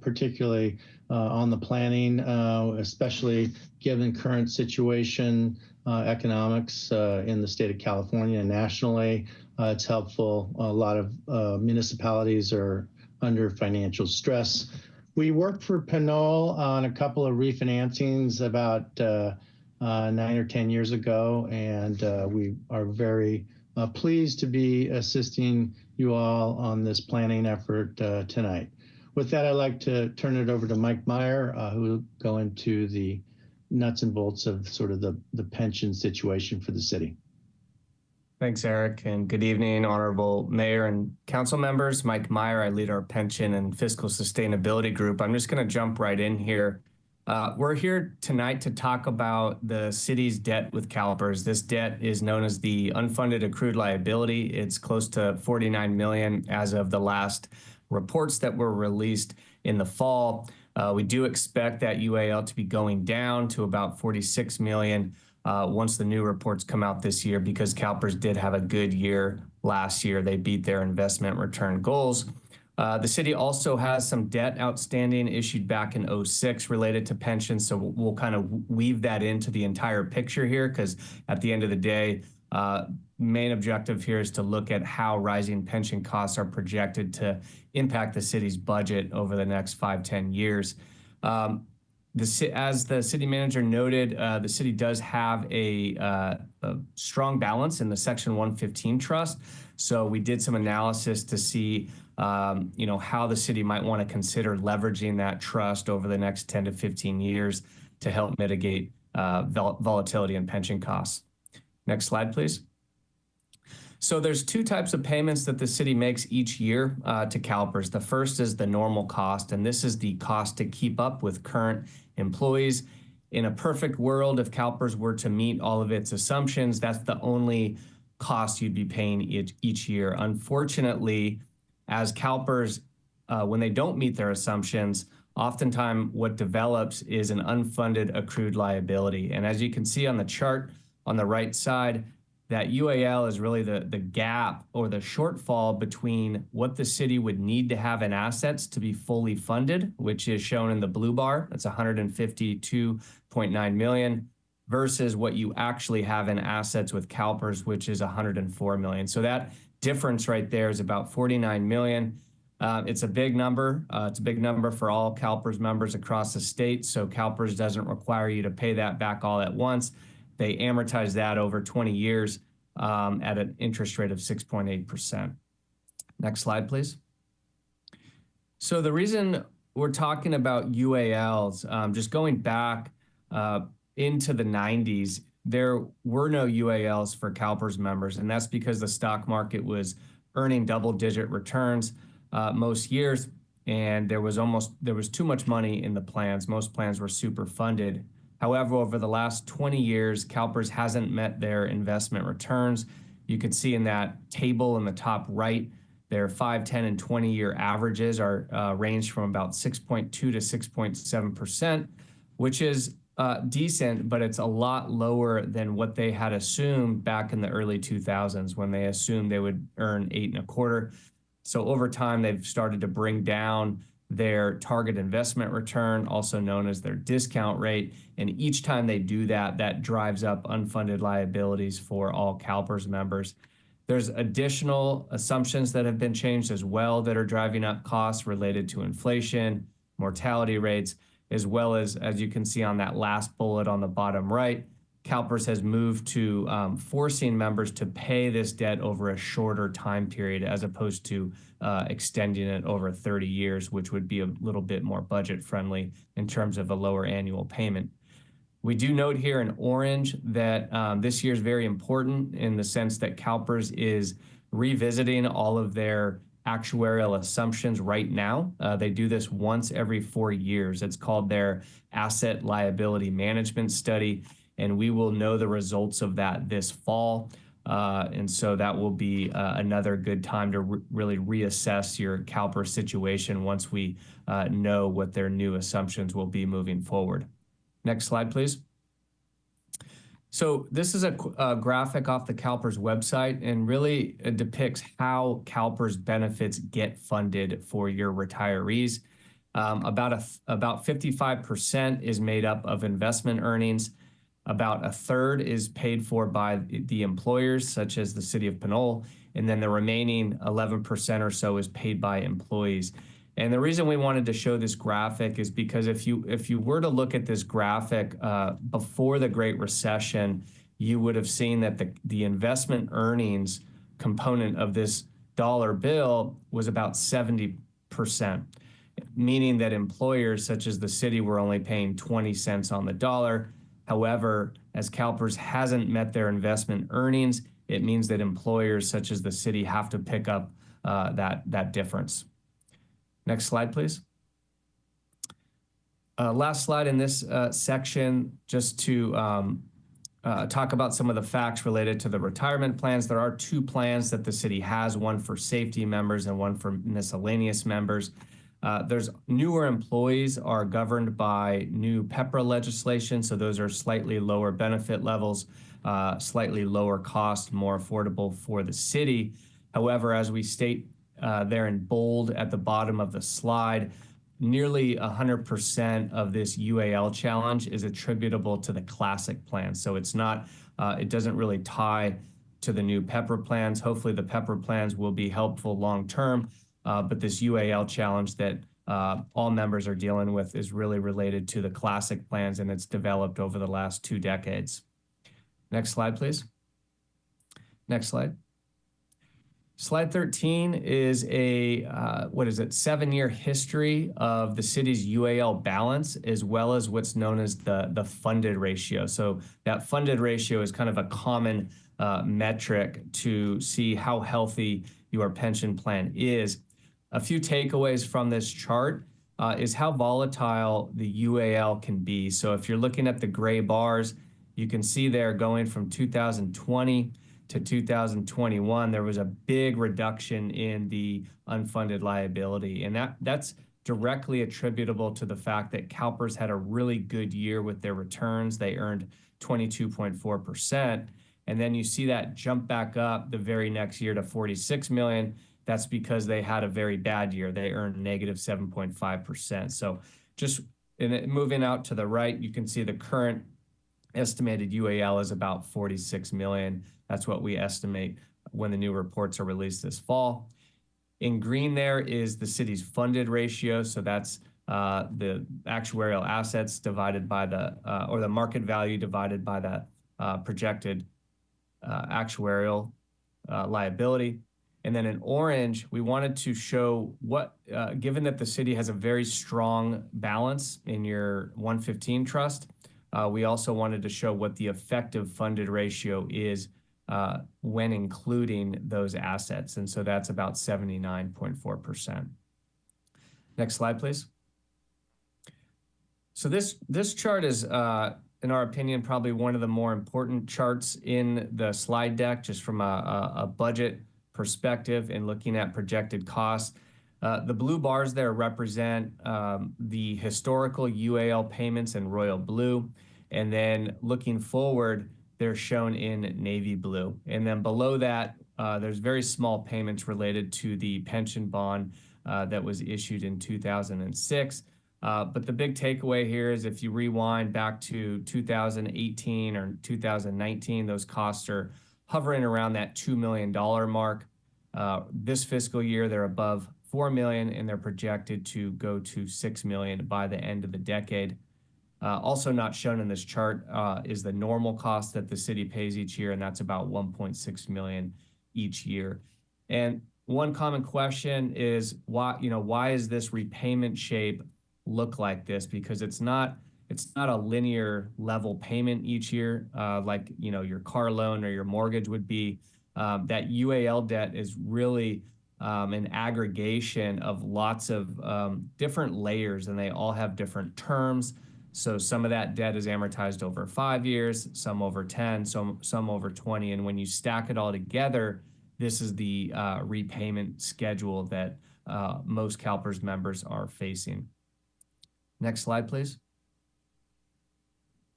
particularly on the planning, especially given current situation, economics in the state of California and nationally. It's helpful. A lot of municipalities are under financial stress. We worked for Pinole on a couple of refinancings about 9 or 10 years ago, and we are very pleased to be assisting you all on this planning effort tonight. With that, I'd like to turn it over to Mike Meyer, who will go into the nuts and bolts of sort of the pension situation for the city. Thanks, Eric, and good evening, honorable mayor and council members. Mike Meyer, I lead our pension and fiscal sustainability group. I'm just going to jump right in here. We're here tonight to talk about the city's debt with CalPERS. This debt is known as the unfunded accrued liability. It's close to $49 million as of the last reports that were released in the fall. We do expect that UAL to be going down to about $46 million once the new reports come out this year, because CalPERS did have a good year last year. They beat their investment return goals. The city also has some debt outstanding issued back in '06 related to pensions, so we'll kind of weave that into the entire picture here, because at the end of the day, main objective here is to look at how rising pension costs are projected to impact the city's budget over the next 5-10 years. As the city manager noted, the city does have a strong balance in the Section 115 trust. So we did some analysis to see how the city might want to consider leveraging that trust over the next 10 to 15 years to help mitigate volatility in pension costs. Next slide, please. So there's 2 types of payments that the city makes each year to CalPERS. The first is the normal cost, and this is the cost to keep up with current employees. In a perfect world, if CalPERS were to meet all of its assumptions, that's the only cost you'd be paying each year. Unfortunately, as CalPERS, when they don't meet their assumptions, oftentimes what develops is an unfunded accrued liability. And as you can see on the chart on the right side, that UAL is really the gap or the shortfall between what the city would need to have in assets to be fully funded, which is shown in the blue bar. That's 152.9 million, versus what you actually have in assets with CalPERS, which is 104 million. So that difference right there is about 49 million. It's a big number. It's a big number for all CalPERS members across the state. So CalPERS doesn't require you to pay that back all at once. They amortize that over 20 years at an interest rate of 6.8%. Next slide, please. So the reason we're talking about UALs, just going back into the 90s, there were no UALs for CalPERS members, and that's because the stock market was earning double-digit returns most years, and there was too much money in the plans. Most plans were super funded. However, over the last 20 years, CalPERS hasn't met their investment returns. You can see in that table in the top right, their 5, 10, and 20-year averages are ranged from about 6.2 to 6.7%, which is decent, but it's a lot lower than what they had assumed back in the early 2000s when they assumed they would earn 8.25. So over time, they've started to bring down their target investment return, also known as their discount rate. And each time they do that, that drives up unfunded liabilities for all CalPERS members. There's additional assumptions that have been changed as well that are driving up costs related to inflation, mortality rates, as well as you can see on that last bullet on the bottom right, CalPERS has moved to forcing members to pay this debt over a shorter time period as opposed to extending it over 30 years, which would be a little bit more budget friendly in terms of a lower annual payment. We do note here in orange that this year is very important in the sense that CalPERS is revisiting all of their actuarial assumptions right now. They do this once every 4 years. It's called their Asset Liability Management Study, and we will know the results of that this fall. And so that will be another good time to really reassess your CalPERS situation once we know what their new assumptions will be moving forward. Next slide, please. So this is a graphic off the CalPERS website, and really it depicts how CalPERS benefits get funded for your retirees. About 55% is made up of investment earnings. About a third is paid for by the employers, such as the city of Pinole, and then the remaining 11% or so is paid by employees. And the reason we wanted to show this graphic is because if you were to look at this graphic before the Great Recession, you would have seen that the investment earnings component of this dollar bill was about 70%, meaning that employers such as the city were only paying 20 cents on the dollar. However, as CalPERS hasn't met their investment earnings, it means that employers such as the city have to pick up that difference. Next slide, please. Last slide in this section, just to talk about some of the facts related to the retirement plans. There are 2 plans that the city has, one for safety members and one for miscellaneous members. There's newer employees are governed by new PEPRA legislation, so those are slightly lower benefit levels, slightly lower cost, more affordable for the city. However, as we state there in bold at the bottom of the slide, nearly 100% of this UAL challenge is attributable to the classic plan. So it's not, it doesn't really tie to the new PEPRA plans. Hopefully the PEPRA plans will be helpful long-term, but this UAL challenge that all members are dealing with is really related to the classic plans, and it's developed over the last 2 decades. Next slide, please. Next slide. Slide 13 is a, 7-year history of the city's UAL balance, as well as what's known as the funded ratio. So that funded ratio is kind of a common metric to see how healthy your pension plan is. A few takeaways from this chart is how volatile the UAL can be. So if you're looking at the gray bars, you can see there going from 2020 to 2021, there was a big reduction in the unfunded liability. And that's directly attributable to the fact that CalPERS had a really good year with their returns. They earned 22.4%. And then you see that jump back up the very next year to 46 million. That's because they had a very bad year. They earned negative 7.5%. So just moving out to the right, you can see the current estimated UAL is about 46 million. That's what we estimate when the new reports are released this fall. In green there is the city's funded ratio. So that's the actuarial assets divided by or the market value divided by the projected actuarial liability. And then in orange, we wanted to show what, given that the city has a very strong balance in your 115 trust, we also wanted to show what the effective funded ratio is when including those assets. And so that's about 79.4%. Next slide, please. So this chart is, in our opinion, probably one of the more important charts in the slide deck, just from a budget perspective and looking at projected costs. The blue bars there represent the historical UAL payments in royal blue. And then looking forward, they're shown in navy blue. And then below that, there's very small payments related to the pension bond that was issued in 2006. But the big takeaway here is if you rewind back to 2018 or 2019, those costs are hovering around that $2 million mark. This fiscal year, they're above $4 million, and they're projected to go to $6 million by the end of the decade. Also not shown in this chart is the normal cost that the city pays each year, and that's about $1.6 million each year. And one common question is why is this repayment shape look like this? Because it's not a linear level payment each year like your car loan or your mortgage would be. That UAL debt is really an aggregation of lots of different layers, and they all have different terms. So some of that debt is amortized over 5 years, some over 10, some over 20. And when you stack it all together, this is the repayment schedule that most CalPERS members are facing. Next slide, please.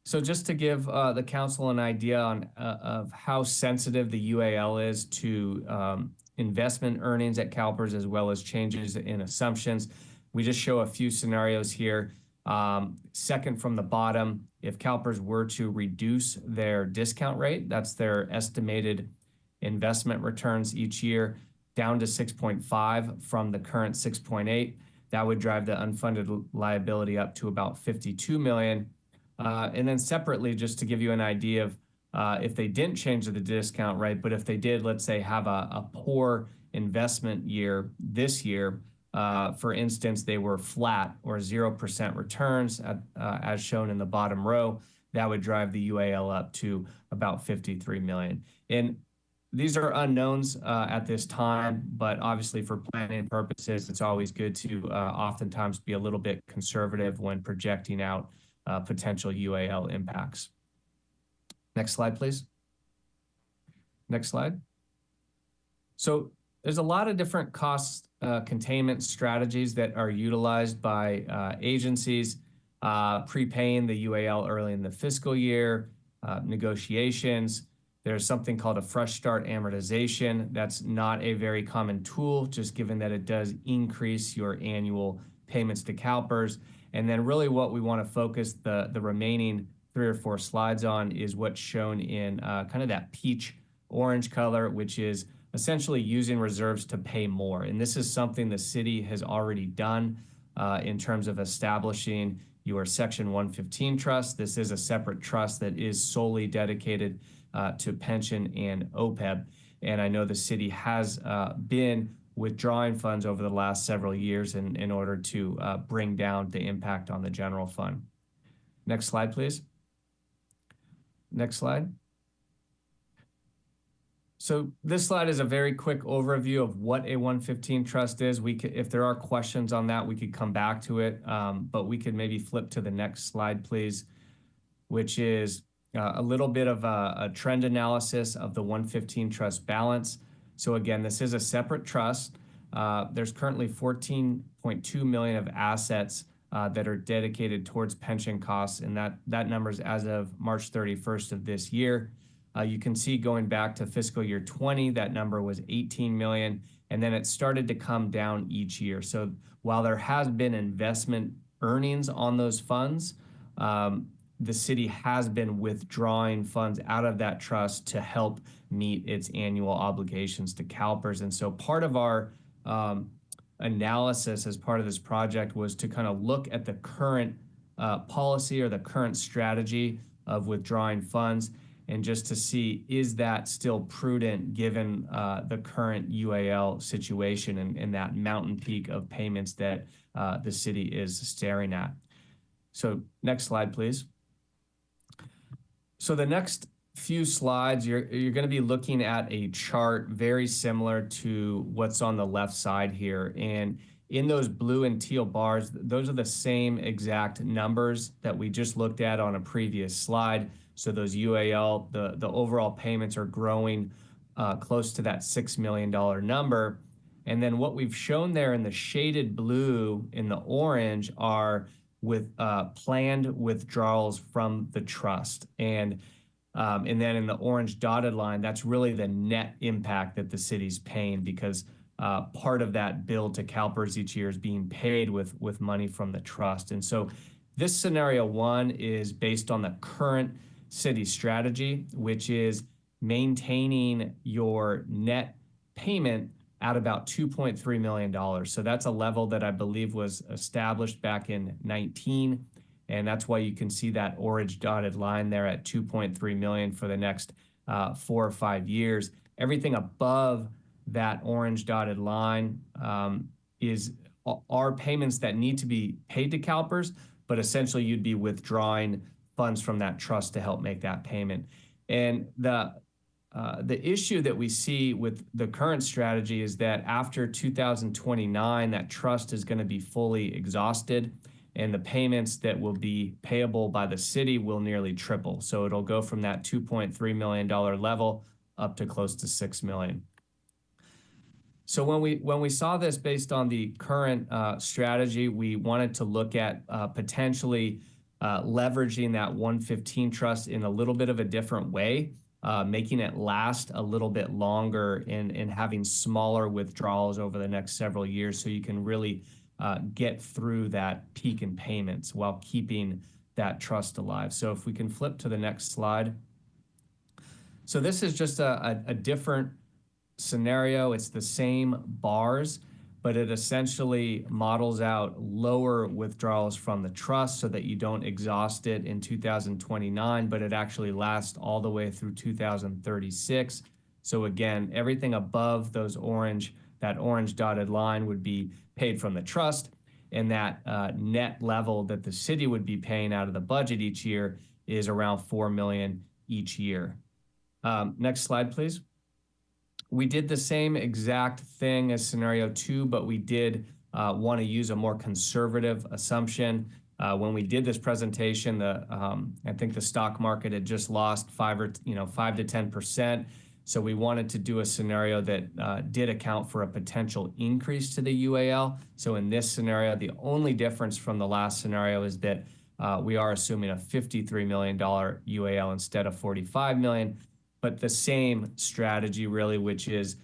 So just to give the council an idea on of how sensitive the UAL is to investment earnings at CalPERS, as well as changes in assumptions, we just show a few scenarios here. Second from the bottom, if CalPERS were to reduce their discount rate, that's their estimated investment returns each year, down to 6.5 from the current 6.8, that would drive the unfunded liability up to about 52 million. And then separately, just to give you an idea of if they didn't change the discount rate, but if they did, let's say, have a poor investment year this year, for instance, they were flat or 0% returns as shown in the bottom row, that would drive the UAL up to about 53 million. And these are unknowns at this time, but obviously for planning purposes, it's always good to oftentimes be a little bit conservative when projecting out potential UAL impacts. Next slide, please. Next slide. So there's a lot of different cost containment strategies that are utilized by agencies, prepaying the UAL early in the fiscal year, negotiations. There's something called a fresh start amortization. That's not a very common tool, just given that it does increase your annual payments to CalPERS. And then really what we want to focus the remaining 3 or 4 slides on is what's shown in kind of that peach orange color, which is essentially using reserves to pay more. And this is something the city has already done in terms of establishing your Section 115 trust. This is a separate trust that is solely dedicated to pension and OPEB. And I know the city has been withdrawing funds over the last several years in order to bring down the impact on the general fund. Next slide, please. Next slide. So this slide is a very quick overview of what a 115 trust is. If there are questions on that, we could come back to it, but we could maybe flip to the next slide, please, which is a little bit of a trend analysis of the 115 trust balance. So again, this is a separate trust. There's currently 14.2 million of assets that are dedicated towards pension costs, and that number is as of March 31st of this year. You can see going back to fiscal year 20, that number was 18 million, and then it started to come down each year. So while there has been investment earnings on those funds, the city has been withdrawing funds out of that trust to help meet its annual obligations to CalPERS. And so part of our analysis as part of this project was to kind of look at the current policy or the current strategy of withdrawing funds, and just to see, is that still prudent given the current UAL situation and that mountain peak of payments that the city is staring at. So next slide, please. So the next few slides, you're going to be looking at a chart very similar to what's on the left side here. And in those blue and teal bars, those are the same exact numbers that we just looked at on a previous slide. So those UAL, the overall payments are growing close to that $6 million number. And then what we've shown there in the shaded blue in the orange are with planned withdrawals from the trust. And then in the orange dotted line, that's really the net impact that the city's paying, because part of that bill to CalPERS each year is being paid with money from the trust. And so this scenario one is based on the current city strategy, which is maintaining your net payment at about $2.3 million. So that's a level that I believe was established back in 19. And that's why you can see that orange dotted line there at 2.3 million for the next 4 or 5 years. Everything above that orange dotted line are payments that need to be paid to CalPERS, but essentially you'd be withdrawing funds from that trust to help make that payment. And the issue that we see with the current strategy is that after 2029, that trust is going to be fully exhausted, and the payments that will be payable by the city will nearly triple. So it'll go from that $2.3 million level up to close to $6 million. So when we saw this based on the current strategy, we wanted to look at potentially leveraging that 115 trust in a little bit of a different way, making it last a little bit longer and having smaller withdrawals over the next several years, so you can really get through that peak in payments while keeping that trust alive. So if we can flip to the next slide. So this is just a different scenario. It's the same bars, but it essentially models out lower withdrawals from the trust so that you don't exhaust it in 2029, but it actually lasts all the way through 2036. So again, everything above that orange dotted line would be paid from the trust, and that net level that the city would be paying out of the budget each year is around $4 million each year. Next slide, please. We did the same exact thing as scenario 2, but we did want to use a more conservative assumption. When we did this presentation, I think the stock market had just lost 5 to 10%. So we wanted to do a scenario that did account for a potential increase to the UAL. So in this scenario, the only difference from the last scenario is that we are assuming a $53 million UAL instead of $45 million. But the same strategy really, which is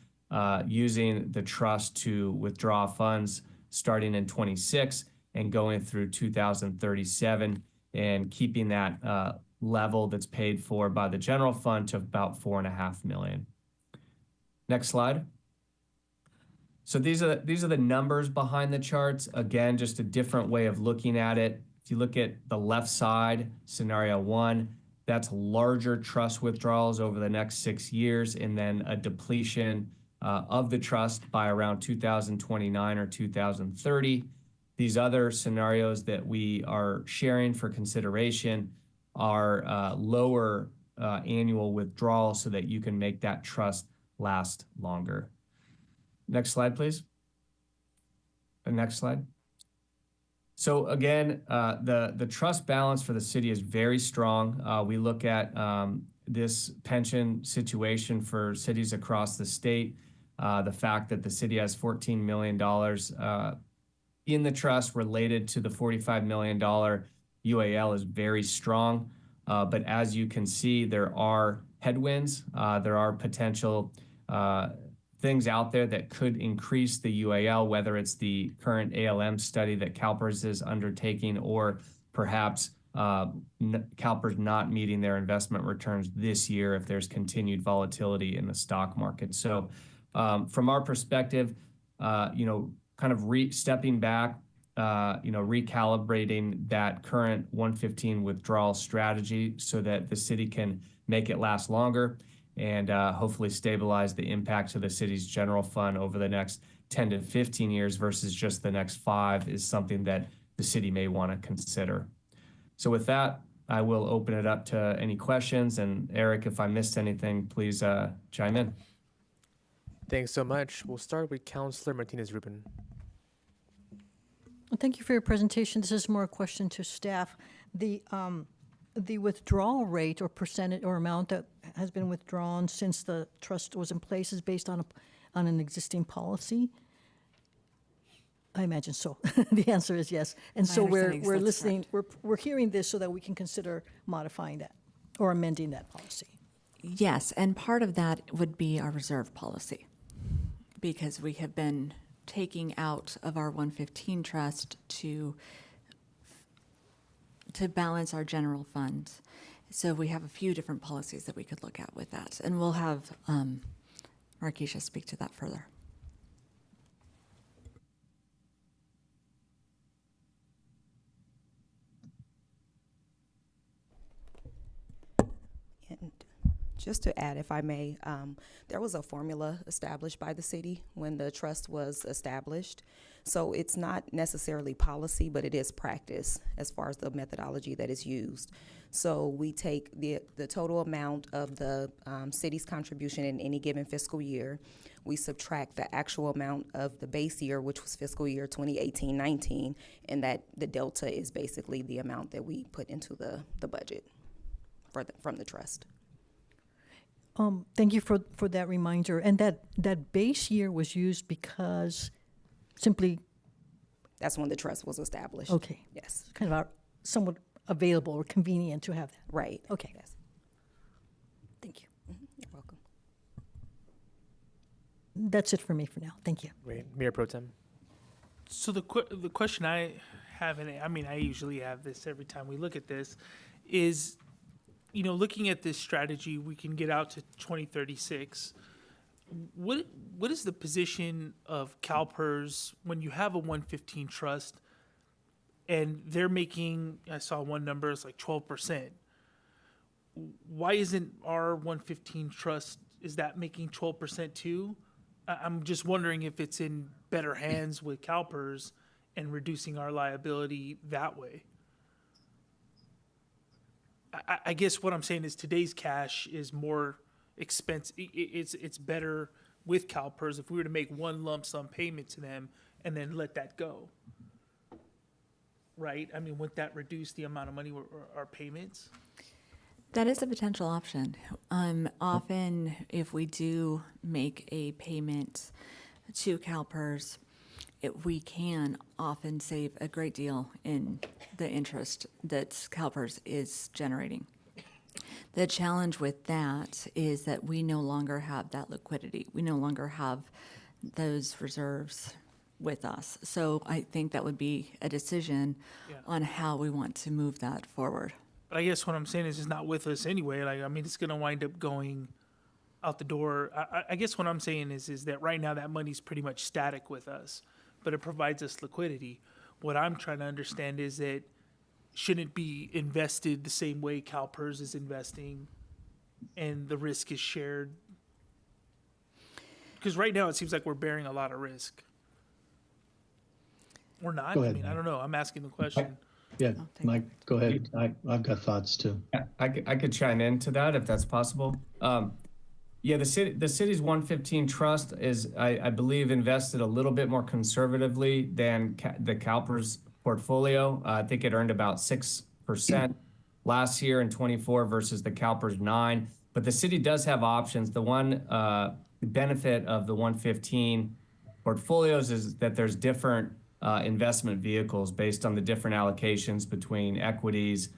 using the trust to withdraw funds starting in 26 and going through 2037 and keeping that level that's paid for by the general fund to about $4.5 million. Next slide. So these are the numbers behind the charts. Again, just a different way of looking at it. If you look at the left side, scenario 1, that's larger trust withdrawals over the next 6 years, and then a depletion of the trust by around 2029 or 2030. These other scenarios that we are sharing for consideration are lower annual withdrawals so that you can make that trust last longer. Next slide, please. The next slide. So again, the trust balance for the city is very strong. We look at this pension situation for cities across the state, the fact that the city has $14 million in the trust related to the $45 million UAL is very strong. But as you can see, there are headwinds. There are potential things out there that could increase the UAL, whether it's the current ALM study that CalPERS is undertaking, or perhaps CalPERS not meeting their investment returns this year if there's continued volatility in the stock market. So from our perspective, kind of stepping back, recalibrating that current 115 withdrawal strategy so that the city can make it last longer and hopefully stabilize the impact to the city's general fund over the next 10 to 15 years versus just the next 5 is something that the city may want to consider. So with that, I will open it up to any questions. And Eric, if I missed anything, please chime in. Thanks so much. We'll start with Councilor Martinez-Rubin. Well, thank you for your presentation. This is more a question to staff. The withdrawal rate or percentage or amount that has been withdrawn since the trust was in place is based on an existing policy? I imagine so. The answer is yes. And so we're listening, we're hearing this so that we can consider modifying that or amending that policy. Yes, and part of that would be our reserve policy, because we have been taking out of our 115 trust to balance our general fund. So we have a few different policies that we could look at with that, and we'll have Markeisha speak to that further. And just to add, if I may, there was a formula established by the city when the trust was established. So it's not necessarily policy, but it is practice as far as the methodology that is used. So we take the total amount of the city's contribution in any given fiscal year. We subtract the actual amount of the base year, which was fiscal year 2018-19, and that the delta is basically the amount that we put into the budget from the trust. Thank you for that reminder. And that base year was used because simply... That's when the trust was established. Okay. Yes. Kind of somewhat available or convenient to have that. Right. Okay. Yes. Thank you. Mm-hmm. You're welcome. That's it for me for now. Thank you. Great. Mayor Pro Tem. So the question I have, and I mean, I usually have this every time we look at this, is, looking at this strategy, we can get out to 2036. What is the position of CalPERS when you have a 115 trust and they're making, I saw one number, it's like 12%. Why isn't our 115 trust, is that making 12% too? I'm just wondering if it's in better hands with CalPERS and reducing our liability that way. I guess what I'm saying is today's cash is more expensive. It's better with CalPERS if we were to make one lump sum payment to them and then let that go. Right? I mean, wouldn't that reduce the amount of money our payments? That is a potential option. Often, if we do make a payment to CalPERS, we can often save a great deal in the interest that CalPERS is generating. The challenge with that is that we no longer have that liquidity. We no longer have those reserves with us. So I think that would be a decision on how we want to move that forward. But I guess what I'm saying is it's not with us anyway. It's going to wind up going out the door. I guess what I'm saying is that right now that money's pretty much static with us, but it provides us liquidity. What I'm trying to understand is that shouldn't it be invested the same way CalPERS is investing and the risk is shared? Because right now it seems like we're bearing a lot of risk. Or not? Go ahead, I don't know. I'm asking the question. Yeah, Mike, go ahead. I've got thoughts too. I could chime into that if that's possible. The city's 115 trust is, I believe, invested a little bit more conservatively than the CalPERS portfolio. I think it earned about 6% last year in 24 versus the CalPERS 9. But the city does have options. The one benefit of the 115 portfolios is that there's different investment vehicles based on the different allocations between equities,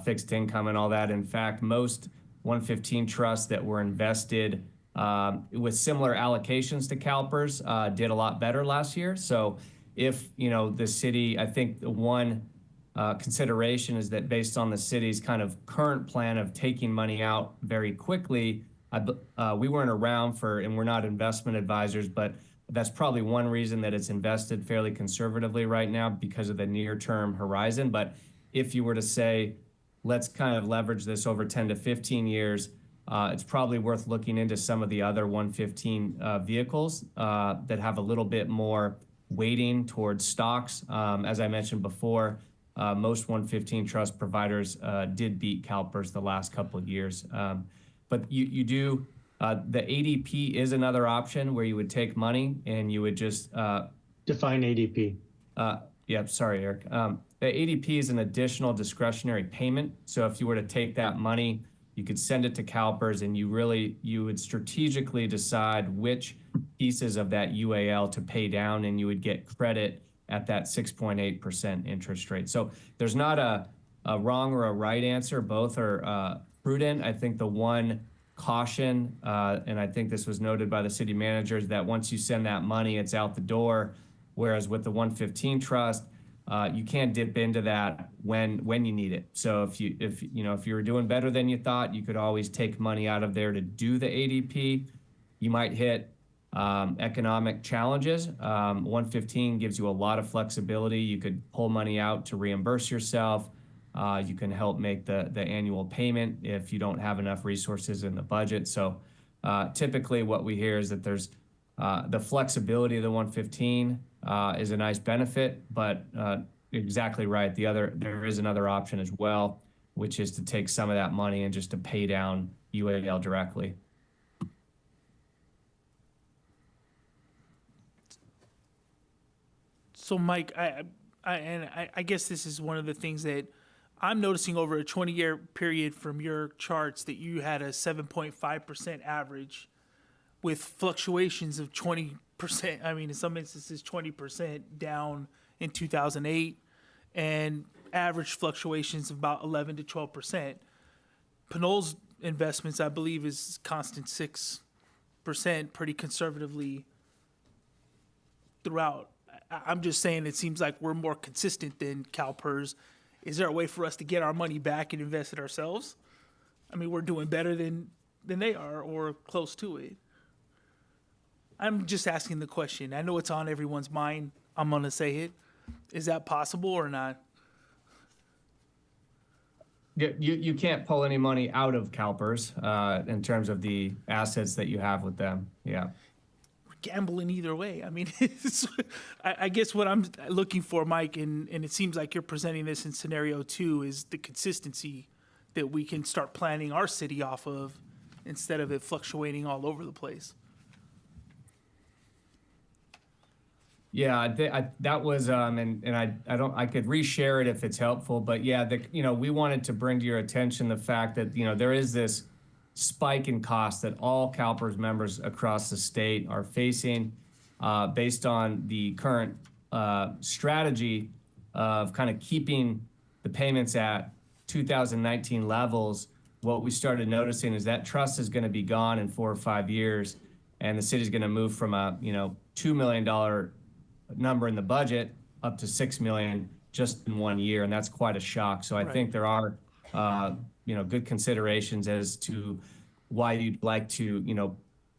fixed income, and all that. In fact, most 115 trusts that were invested with similar allocations to CalPERS did a lot better last year. So if, the city, I think the one consideration is that based on the city's kind of current plan of taking money out very quickly, we weren't around for, and we're not investment advisors, but that's probably one reason that it's invested fairly conservatively right now because of the near-term horizon. But if you were to say, let's kind of leverage this over 10 to 15 years, it's probably worth looking into some of the other 115 vehicles that have a little bit more weighting towards stocks. As I mentioned before, most 115 trust providers did beat CalPERS the last couple of years. But you do, the ADP is another option where you would take money and you would just... Define ADP. Yeah, sorry, Eric. The ADP is an additional discretionary payment. So if you were to take that money, you could send it to CalPERS and you would strategically decide which pieces of that UAL to pay down, and you would get credit at that 6.8% interest rate. So there's not a wrong or a right answer. Both are prudent. I think the one caution, and I think this was noted by the city manager, is that once you send that money, it's out the door. Whereas with the 115 trust, you can't dip into that when you need it. So if you were doing better than you thought, you could always take money out of there to do the ADP. You might hit economic challenges. 115 gives you a lot of flexibility. You could pull money out to reimburse yourself. You can help make the annual payment if you don't have enough resources in the budget. So typically what we hear is that there's the flexibility of the 115 is a nice benefit, but exactly right. There is another option as well, which is to take some of that money and just to pay down UAL directly. So, Mike, I guess this is one of the things that I'm noticing over a 20-year period from your charts, that you had a 7.5% average with fluctuations of 20%. I mean, in some instances, 20% down in 2008, and average fluctuations of about 11 to 12%. Pinole's investments, I believe, is constant 6%, pretty conservatively throughout. I'm just saying it seems like we're more consistent than CalPERS. Is there a way for us to get our money back and invest it ourselves? I mean, we're doing better than they are, or close to it. I'm just asking the question. I know it's on everyone's mind. I'm going to say it. Is that possible or not? You can't pull any money out of CalPERS in terms of the assets that you have with them. Yeah. We're gambling either way. I mean, I guess what I'm looking for, Mike, and it seems like you're presenting this in scenario 2, is the consistency that we can start planning our city off of instead of it fluctuating all over the place. Yeah, that was, and I could reshare it if it's helpful, but yeah, we wanted to bring to your attention the fact that, there is this spike in cost that all CalPERS members across the state are facing based on the current strategy of kind of keeping the payments at 2019 levels. What we started noticing is that trust is going to be gone in 4 or 5 years, and the city's going to move from a, $2 million number in the budget up to $6 million just in 1 year, and that's quite a shock. So I think there are good considerations as to why you'd like to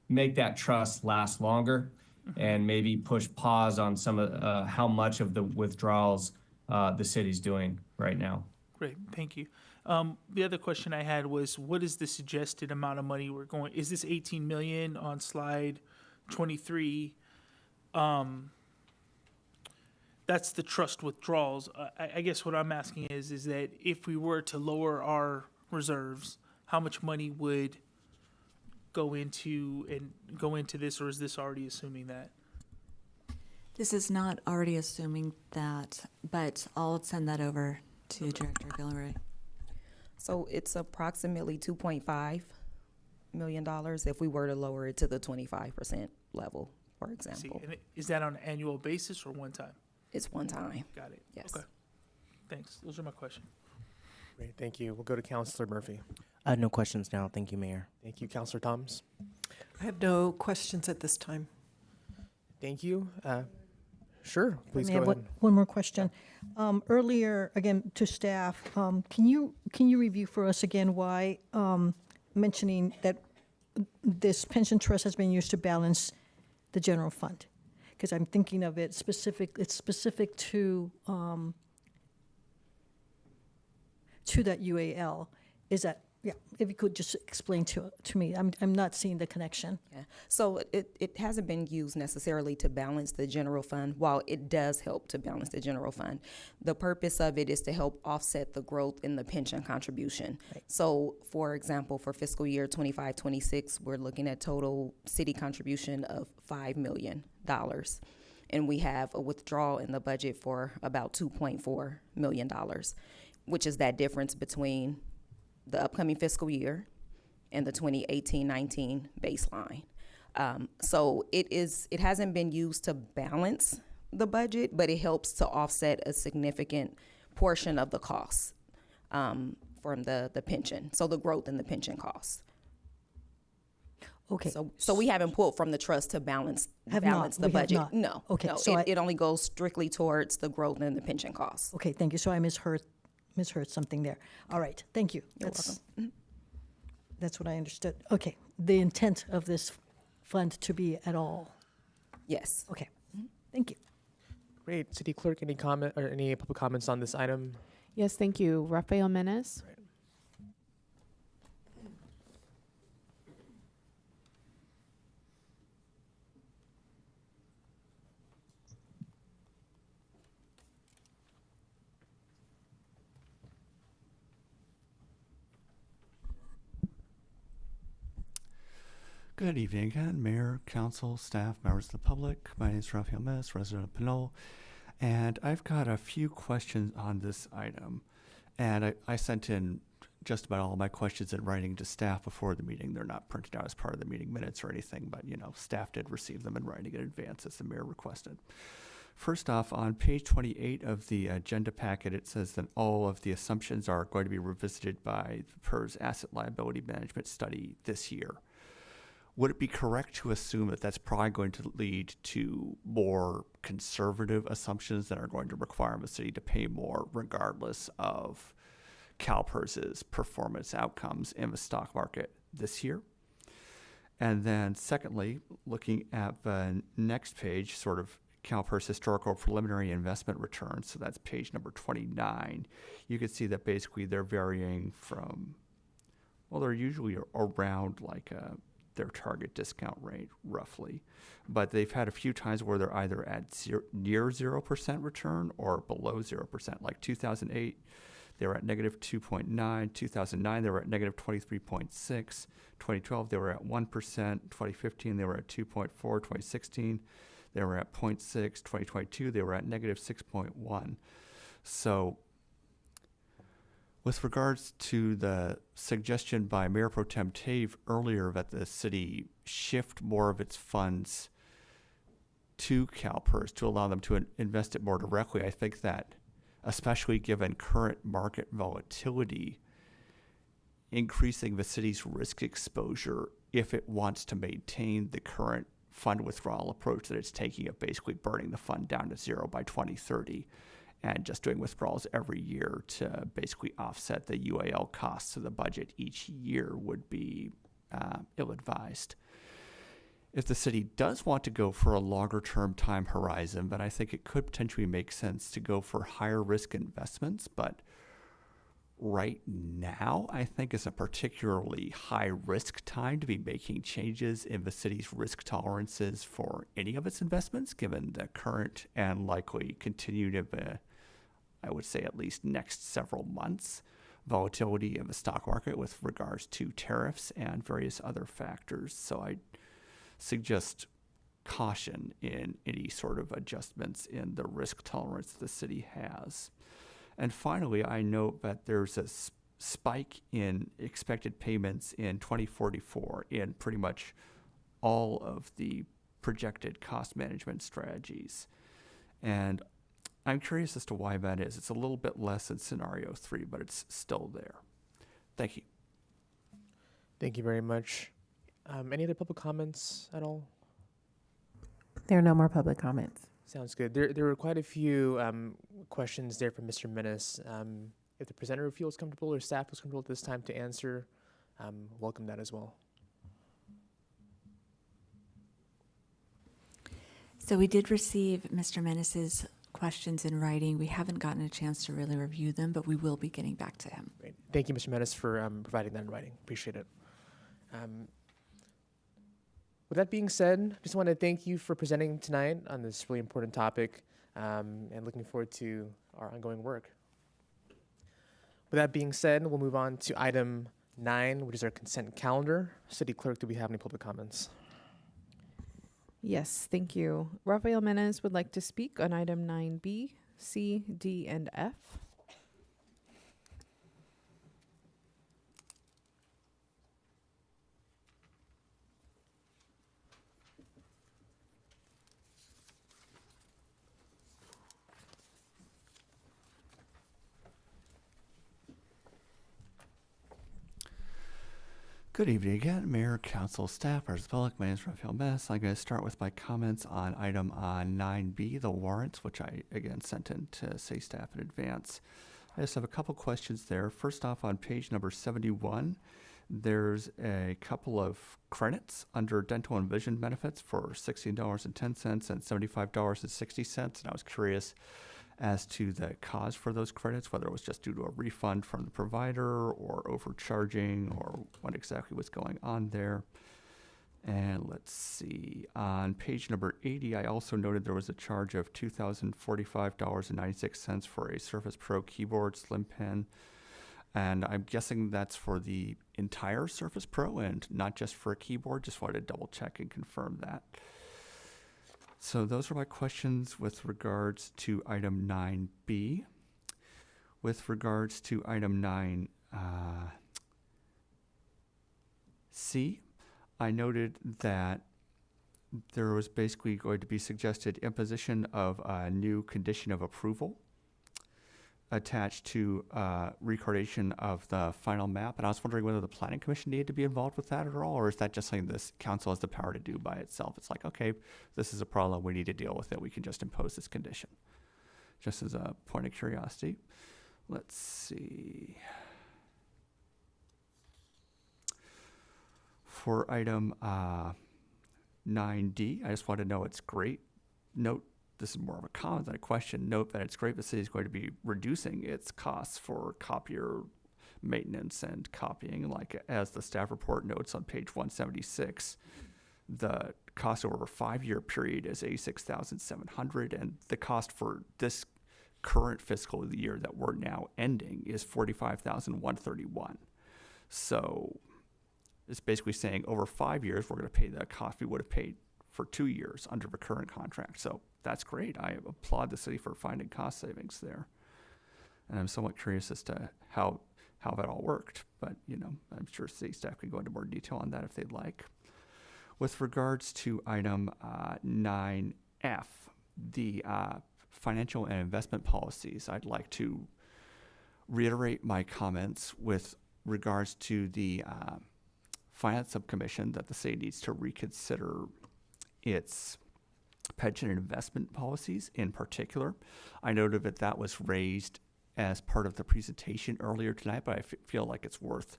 make that trust last longer, and maybe push pause on some of how much of the withdrawals the city's doing right now. Great, thank you. The other question I had was, what is the suggested amount of money we're going? Is this 18 million on slide 23? That's the trust withdrawals. I guess what I'm asking is that if we were to lower our reserves, how much money would go into this, or is this already assuming that? This is not already assuming that, but I'll send that over to Director Gilroy. So it's approximately $2.5 million if we were to lower it to the 25% level, for example. And is that on an annual basis or one time? It's one time. Got it. Yes. Okay. Thanks. Those are my questions. Great, thank you. We'll go to Councilor Murphy. No questions now. Thank you, Mayor. Thank you, Councilor Thomas. I have no questions at this time. Thank you. Sure, please May I go have ahead. one more question. Earlier, again, to staff, can you review for us again why mentioning that this pension trust has been used to balance the general fund? Because I'm thinking of it it's specific to that UAL. Is that, yeah, if you could just explain to me. I'm not seeing the connection. Yeah. So it hasn't been used necessarily to balance the general fund. While it does help to balance the general fund, the purpose of it is to help offset the growth in the pension contribution. Right. So, for example, for fiscal year 25-26, we're looking at total city contribution of $5 million. And we have a withdrawal in the budget for about $2.4 million, which is that difference between the upcoming fiscal year and the 2018-19 baseline. So it hasn't been used to balance the budget, but it helps to offset a significant portion of the costs from the pension. So the growth in the pension costs. Okay. So we haven't pulled from the trust to balance the budget. No. Okay. No, So it only goes strictly towards the growth in the pension costs. Okay, thank you. So I misheard something there. All right, thank you. You're welcome. That's what I understood. Okay, the intent of this fund to be at all. Yes. Okay, thank you. Great. City Clerk, any comment or any public comments on this item? Yes, thank you. Rafael Menes. Good evening again, Mayor, Council, staff, members of the public. My name is Rafael Mess, resident of Pinole, and I've got a few questions on this item. And I sent in just about all of my questions in writing to staff before the meeting. They're not printed out as part of the meeting minutes or anything, but staff did receive them in writing in advance as the mayor requested. First off, on page 28 of the agenda packet, it says that all of the assumptions are going to be revisited by the PERS Asset Liability Management Study this year. Would it be correct to assume that that's probably going to lead to more conservative assumptions that are going to require the city to pay more regardless of CalPERS's performance outcomes in the stock market this year? And then secondly, looking at the next page, sort of CalPERS historical preliminary investment returns, so that's page number 29, you can see that basically they're varying from, well, they're usually around like their target discount rate, roughly. But they've had a few times where they're either at near 0% return or below 0%. Like 2008, they were at negative 2.9. 2009, they were at negative 23.6. 2012, they were at 1%. 2015, they were at 2.4. 2016, they were at 0.6. 2022, they were at negative 6.1. So with regards to the suggestion by Mayor Pro Tem Tave earlier that the city shift more of its funds to CalPERS to allow them to invest it more directly, I think that, especially given current market volatility, increasing the city's risk exposure if it wants to maintain the current fund withdrawal approach that it's taking of basically burning the fund down to zero by 2030. And just doing withdrawals every year to basically offset the UAL costs of the budget each year would be ill-advised. If the city does want to go for a longer-term time horizon, then I think it could potentially make sense to go for higher risk investments. But right now, I think is a particularly high-risk time to be making changes in the city's risk tolerances for any of its investments, given the current and likely continued I would say at least next several months, volatility in the stock market with regards to tariffs and various other factors. So I suggest caution in any sort of adjustments in the risk tolerance the city has. And finally, I note that there's a spike in expected payments in 2044 in pretty much all of the projected cost management strategies. And I'm curious as to why that is. It's a little bit less in scenario 3, but it's still there. Thank you. Thank you very much. Any other public comments at all? There are no more public comments. Sounds good. There were quite a few questions there from Mr. Menace. If the presenter feels comfortable or staff feels comfortable at this time to answer, welcome that as well. So we did receive Mr. Menace's questions in writing. We haven't gotten a chance to really review them, but we will be getting back to him. Great. Thank you, Mr. Menace, for providing that in writing. Appreciate it. With that being said, just want to thank you for presenting tonight on this really important topic, and looking forward to our ongoing work. With that being said, we'll move on to item 9, which is our consent calendar. City Clerk, do we have any public comments? Yes, thank you. Rafael Menace would like to speak on item 9B, C, D, and F. Good evening again, Mayor, Council, staff, members of the public. My name is Rafael Menace. I'm going to start with my comments on item 9B, the warrants, which I again sent in to city staff in advance. I just have a couple questions there. First off, on page number 71, there's a couple of credits under dental and vision benefits for $16.10 and $75.60. And I was curious as to the cause for those credits, whether it was just due to a refund from the provider or overcharging or what exactly was going on there. And let's see, on page number 80, I also noted there was a charge of $2,045.96 for a Surface Pro keyboard slim pen. And I'm guessing that's for the entire Surface Pro and not just for a keyboard. Just wanted to double check and confirm that. So those are my questions with regards to item 9B. With regards to item 9C, I noted that there was basically going to be suggested imposition of a new condition of approval attached to recordation of the final map. And I was wondering whether the Planning Commission needed to be involved with that at all, or is that just something this council has the power to do by itself? It's like, okay, this is a problem, we need to deal with it, we can just impose this condition. Just as a point of curiosity. Let's see. For item 9D, I just want to know it's great. Note, this is more of a comment than a question. Note that it's great the city is going to be reducing its costs for copier maintenance and copying. Like as the staff report notes on page 176, the cost over a 5-year period is $86,700, and the cost for this current fiscal year that we're now ending is $45,131. So it's basically saying over 5 years we're going to pay the cost we would have paid for 2 years under the current contract. So that's great. I applaud the city for finding cost savings there. And I'm somewhat curious as to how that all worked. But, you know, I'm sure city staff can go into more detail on that if they'd like. With regards to item 9F, the financial and investment policies, I'd like to reiterate my comments with regards to the Finance Subcommission that the city needs to reconsider its pension and investment policies in particular. I noted that that was raised as part of the presentation earlier tonight, but I feel like it's worth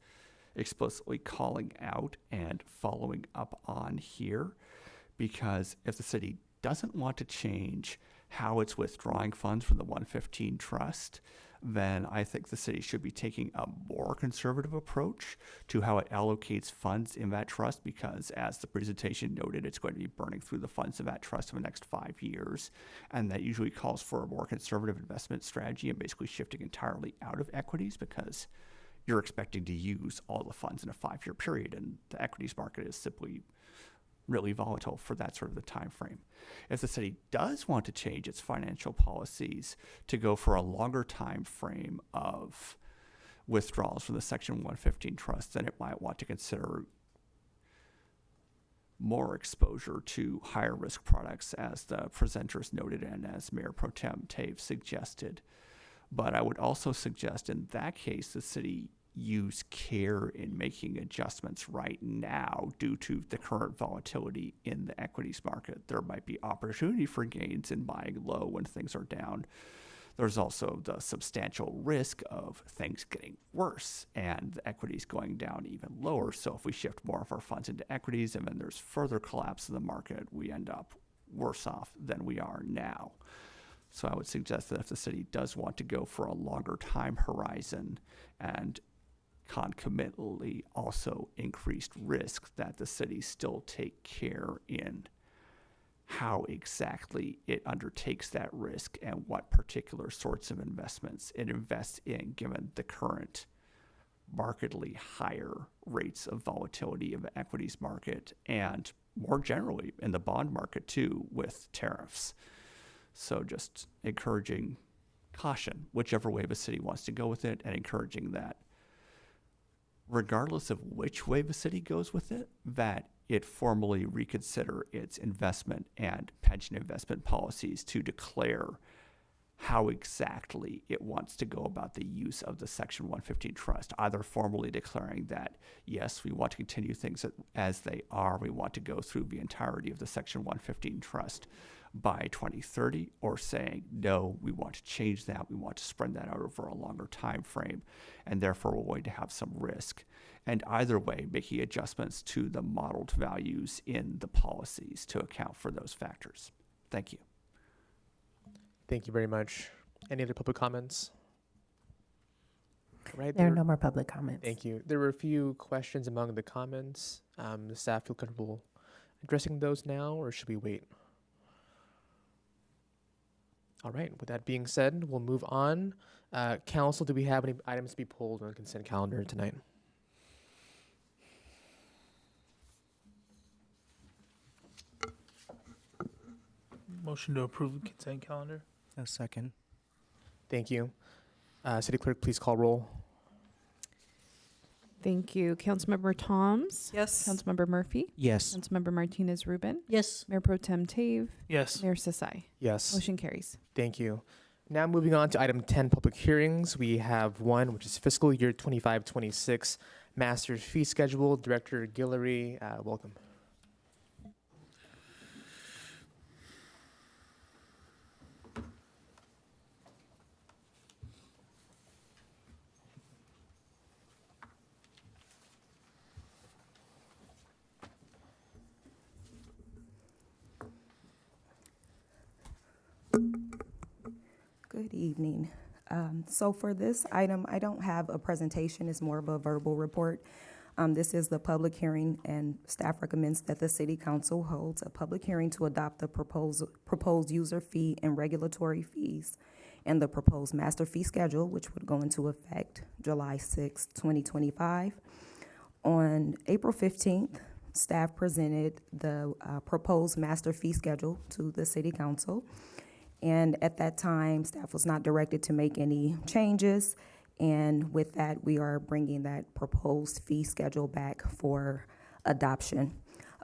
explicitly calling out and following up on here, because if the city doesn't want to change how it's withdrawing funds from the 115 trust, then I think the city should be taking a more conservative approach to how it allocates funds in that trust, because as the presentation noted, it's going to be burning through the funds of that trust in the next 5 years. And that usually calls for a more conservative investment strategy and basically shifting entirely out of equities, because you're expecting to use all the funds in a 5-year period, and the equities market is simply really volatile for that sort of the time frame. If the city does want to change its financial policies to go for a longer time frame of withdrawals from the Section 115 trust, then it might want to consider more exposure to higher risk products, as the presenters noted and as Mayor Pro Tem Taves suggested. But I would also suggest in that case the city use care in making adjustments right now due to the current volatility in the equities market. There might be opportunity for gains in buying low when things are down. There's also the substantial risk of things getting worse and the equities going down even lower. So if we shift more of our funds into equities and then there's further collapse in the market, we end up worse off than we are now. So I would suggest that if the city does want to go for a longer time horizon and concomitantly also increased risk, that the city still take care in how exactly it undertakes that risk and what particular sorts of investments it invests in, given the current markedly higher rates of volatility of the equities market and more generally in the bond market too with tariffs. So just encouraging caution, whichever way the city wants to go with it, and encouraging that regardless of which way the city goes with it, that it formally reconsider its investment and pension investment policies to declare how exactly it wants to go about the use of the Section 115 trust, either formally declaring that, yes, we want to continue things as they are, we want to go through the entirety of the Section 115 trust by 2030, or saying, no, we want to change that, we want to spread that out over a longer time frame, and therefore we're going to have some risk. And either way, making adjustments to the modeled values in the policies to account for those factors. Thank you. Thank you very much. Any other public comments? Right, There are no more public comments. Thank you. There were a few questions among the comments. The staff feel comfortable addressing those now, or should we wait? All right, with that being said, we'll move on. Council, do we have any items to be pulled on the consent calendar tonight? Motion to approve the consent calendar. A second. Thank you. City Clerk, please call roll. Thank you. Councilmember Toms? Yes. Councilmember Murphy? Yes. Councilmember Martinez Rubin? Yes. Mayor Pro Tem Tave? Yes. Mayor Sasai? Yes. Motion carries. Thank you. Now moving on to item 10, public hearings. We have one, which is fiscal year 25-26 master's fee schedule. Director Guillory, welcome. Good evening. So for this item, I don't have a presentation. It's more of a verbal report. This is the public hearing, and staff recommends that the City Council holds a public hearing to adopt the proposed user fee and regulatory fees and the proposed master fee schedule, which would go into effect July 6, 2025. On April 15th, staff presented the proposed master fee schedule to the City Council. And at that time, staff was not directed to make any changes. And with that, we are bringing that proposed fee schedule back for adoption.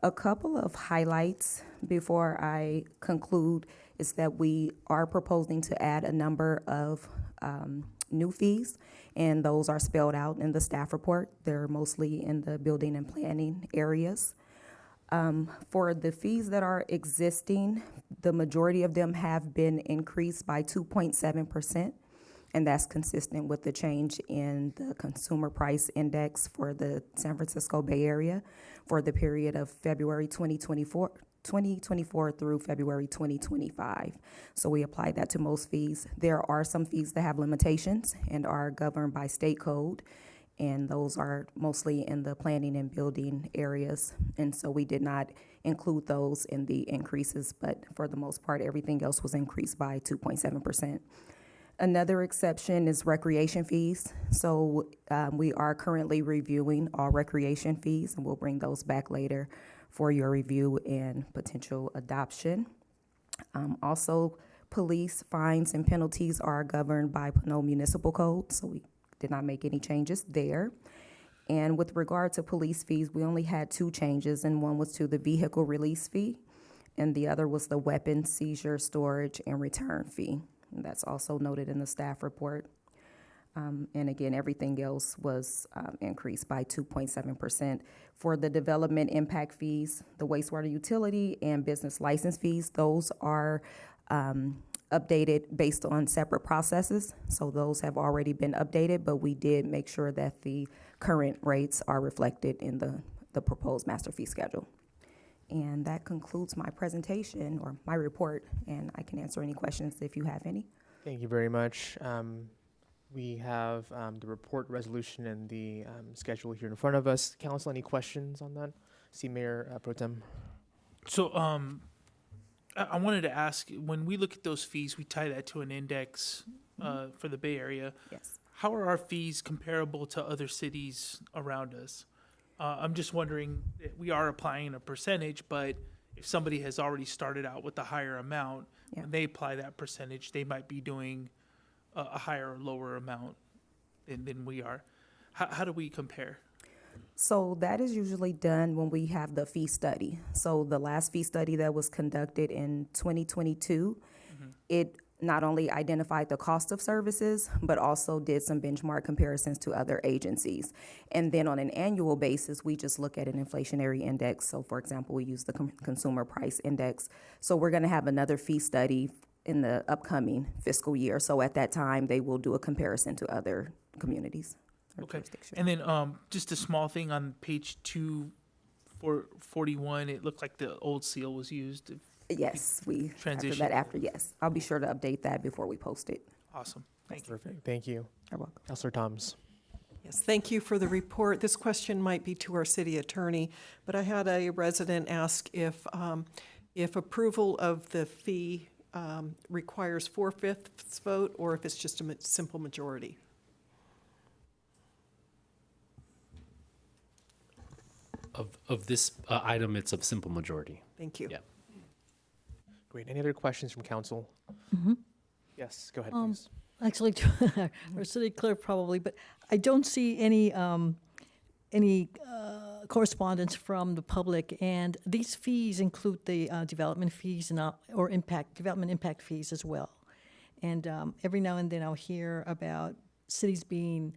A couple of highlights before I conclude is that we are proposing to add a number of new fees, and those are spelled out in the staff report. They're mostly in the building and planning areas. For the fees that are existing, the majority of them have been increased by 2.7%, and that's consistent with the change in the consumer price index for the San Francisco Bay Area for the period of February 2024 through February 2025. So we applied that to most fees. There are some fees that have limitations and are governed by state code, and those are mostly in the planning and building areas. And so we did not include those in the increases, but for the most part, everything else was increased by 2.7%. Another exception is recreation fees. So we are currently reviewing all recreation fees, and we'll bring those back later for your review and potential adoption. Also, police fines and penalties are governed by Pinole Municipal Code, so we did not make any changes there. And with regard to police fees, we only had two changes, and one was to the vehicle release fee, and the other was the weapon seizure, storage, and return fee. And that's also noted in the staff report. And again, everything else was increased by 2.7%. For the development impact fees, the wastewater utility and business license fees, those are updated based on separate processes. So those have already been updated, but we did make sure that the current rates are reflected in the proposed master fee schedule. And that concludes my presentation or my report, and I can answer any questions if you have any. Thank you very much. We have the report, resolution, and the schedule here in front of us. Council, any questions on that? See Mayor Pro Tem. So, I wanted to ask, when we look at those fees, we tie that to an index for the Bay Area. Yes. How are our fees comparable to other cities around us? I'm just wondering, we are applying a percentage, but if somebody has already started out with a higher amount, when they apply that percentage, they might be doing a higher or lower amount than we are. How do we compare? So that is usually done when we have the fee study. So the last fee study that was conducted in 2022, it not only identified the cost of services, but also did some benchmark comparisons to other agencies. And then on an annual basis, we just look at an inflationary index. So for example, we use the consumer price index. So we're gonna have another fee study in the upcoming fiscal year. So at that time, they will do a comparison to other communities. Okay, and then just a small thing on page 241, it looked like the old seal was used. Yes, we transition. Yes. I'll be sure to update that before we post it. Awesome, thank you. Perfect. Thank you. You're welcome. Councilor Thoms. Yes, thank you for the report. This question might be to our city attorney, but I had a resident ask if approval of the fee requires 4/5 vote or if it's just a simple majority. Of this item, it's a simple majority. Thank you. Yeah. Great. Any other questions from council? Yes, go ahead, please. Actually, our city clerk probably, but I don't see any correspondence from the public, and these fees include the development fees and development impact fees as well. And every now and then I'll hear about cities being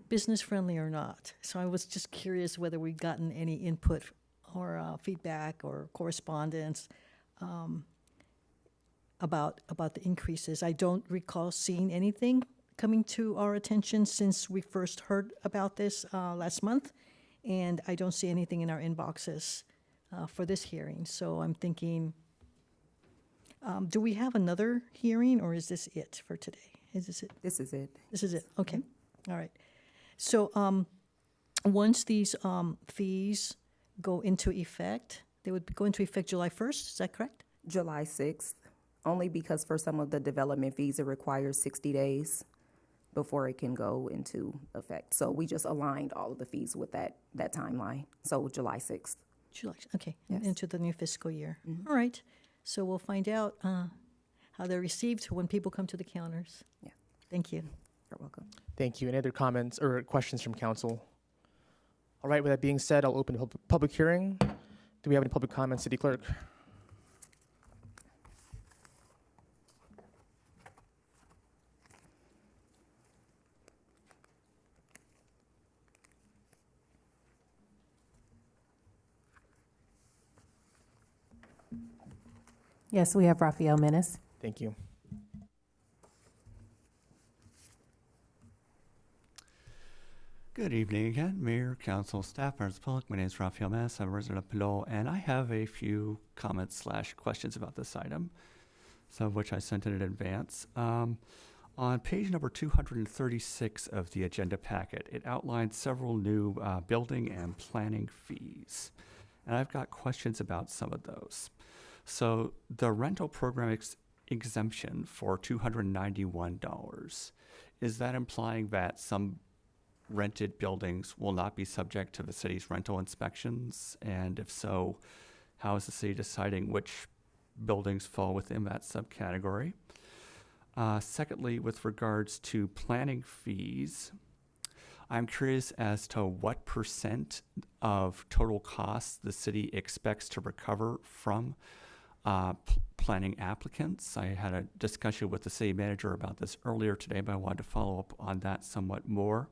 business friendly or not. So I was just curious whether we've gotten any input or feedback or correspondence about the increases. I don't recall seeing anything coming to our attention since we first heard about this last month, and I don't see anything in our inboxes for this hearing. So I'm thinking, do we have another hearing, or is this it for today? Is this it? This is it. This is it. Okay. All right. So once these fees go into effect, they would go into effect July 1st. Is that correct? July 6th, only because for some of the development fees, it requires 60 days before it can go into effect. So we just aligned all of the fees with that timeline. So July 6th. July. Okay. Yes. Into the new fiscal year. All right. So we'll find out how they're received when people come to the counters. Yeah. Thank you. You're welcome. Thank you. Any other comments or questions from council? All right, with that being said, I'll open the public hearing. Do we have any public comments, City Clerk? Yes, we have Rafael Menace. Thank you. Good evening again, Mayor, Council, staff, members of the public. My name is Rafael Menace. I'm a resident of Pinole, and I have a few comments/questions about this item, some of which I sent in advance. On page number 236 of the agenda packet, it outlines several new building and planning fees, and I've got questions about some of those. So the rental program exemption for $291, is that implying that some rented buildings will not be subject to the city's rental inspections? And if so, how is the city deciding which buildings fall within that subcategory? Secondly, with regards to planning fees, I'm curious as to what % of total costs the city expects to recover from planning applicants. I had a discussion with the city manager about this earlier today, but I wanted to follow up on that somewhat more.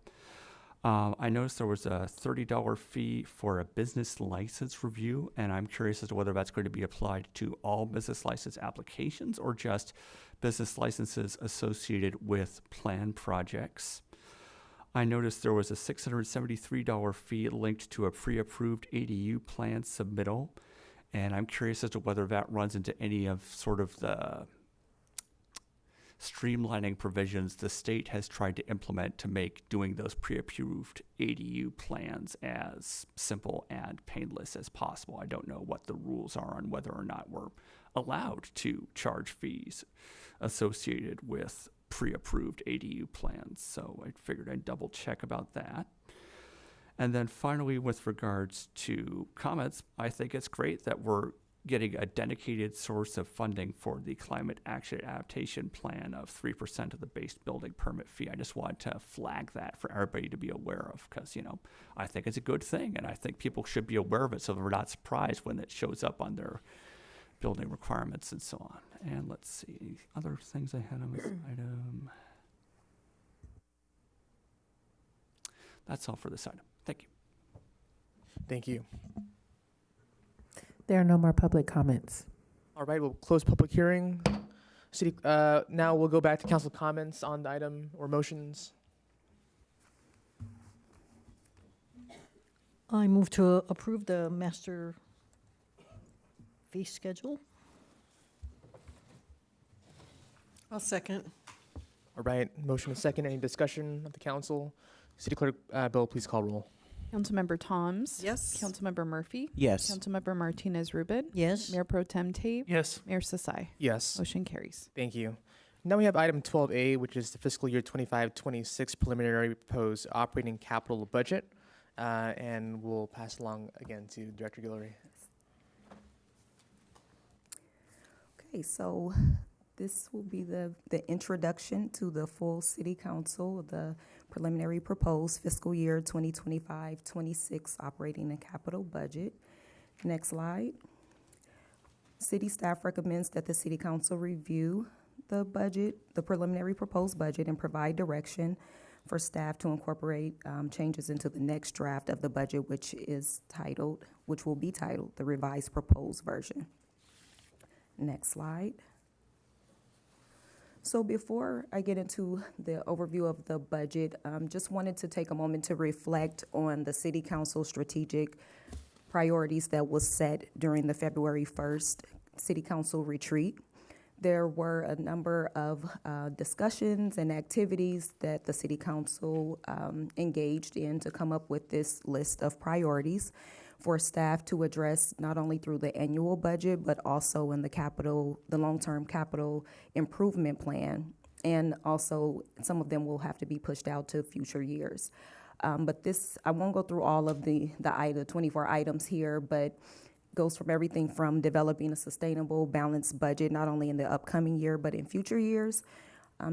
I noticed there was a $30 fee for a business license review, and I'm curious as to whether that's going to be applied to all business license applications or just business licenses associated with plan projects. I noticed there was a $673 fee linked to a pre-approved ADU plan submittal, and I'm curious as to whether that runs into any of sort of the streamlining provisions the state has tried to implement to make doing those pre-approved ADU plans as simple and painless as possible. I don't know what the rules are on whether or not we're allowed to charge fees associated with pre-approved ADU plans, so I figured I'd double check about that. And then finally, with regards to comments, I think it's great that we're getting a dedicated source of funding for the climate action adaptation plan of 3% of the base building permit fee. I just wanted to flag that for everybody to be aware of because, you know, I think it's a good thing and I think people should be aware of it so they're not surprised when it shows up on their building requirements and so on. And let's see, other things I had on this item. That's all for this item. Thank you. Thank you. There are no more public comments. All right, we'll close public hearing. Now we'll go back to council comments on the item or motions. I move to approve the master fee schedule. I'll second. All right, motion and second. Any discussion of the council? City Clerk Bill, please call roll. Councilmember Toms. Yes. Councilmember Murphy. Yes. Councilmember Martinez Rubin. Yes. Mayor Pro Tem Tate. Yes. Mayor Sasai. Yes. Motion carries. Thank you. Now we have item 12A, which is the fiscal year 25-26 preliminary proposed operating capital budget. And we'll pass along again to Director Guillory. Okay, so this will be the introduction to the full city council, the preliminary proposed fiscal year 2025-26 operating and capital budget. Next slide. City staff recommends that the city council review the budget, the preliminary proposed budget, and provide direction for staff to incorporate changes into the next draft of the budget, which will be titled the revised proposed version. Next slide. So before I get into the overview of the budget, just wanted to take a moment to reflect on the City Council strategic priorities that was set during the February 1st City Council retreat. There were a number of discussions and activities that the City Council engaged in to come up with this list of priorities for staff to address not only through the annual budget, but also in the long-term capital improvement plan. And also, some of them will have to be pushed out to future years. But this, I won't go through all of the 24 items here, but goes from everything from developing a sustainable, balanced budget, not only in the upcoming year, but in future years,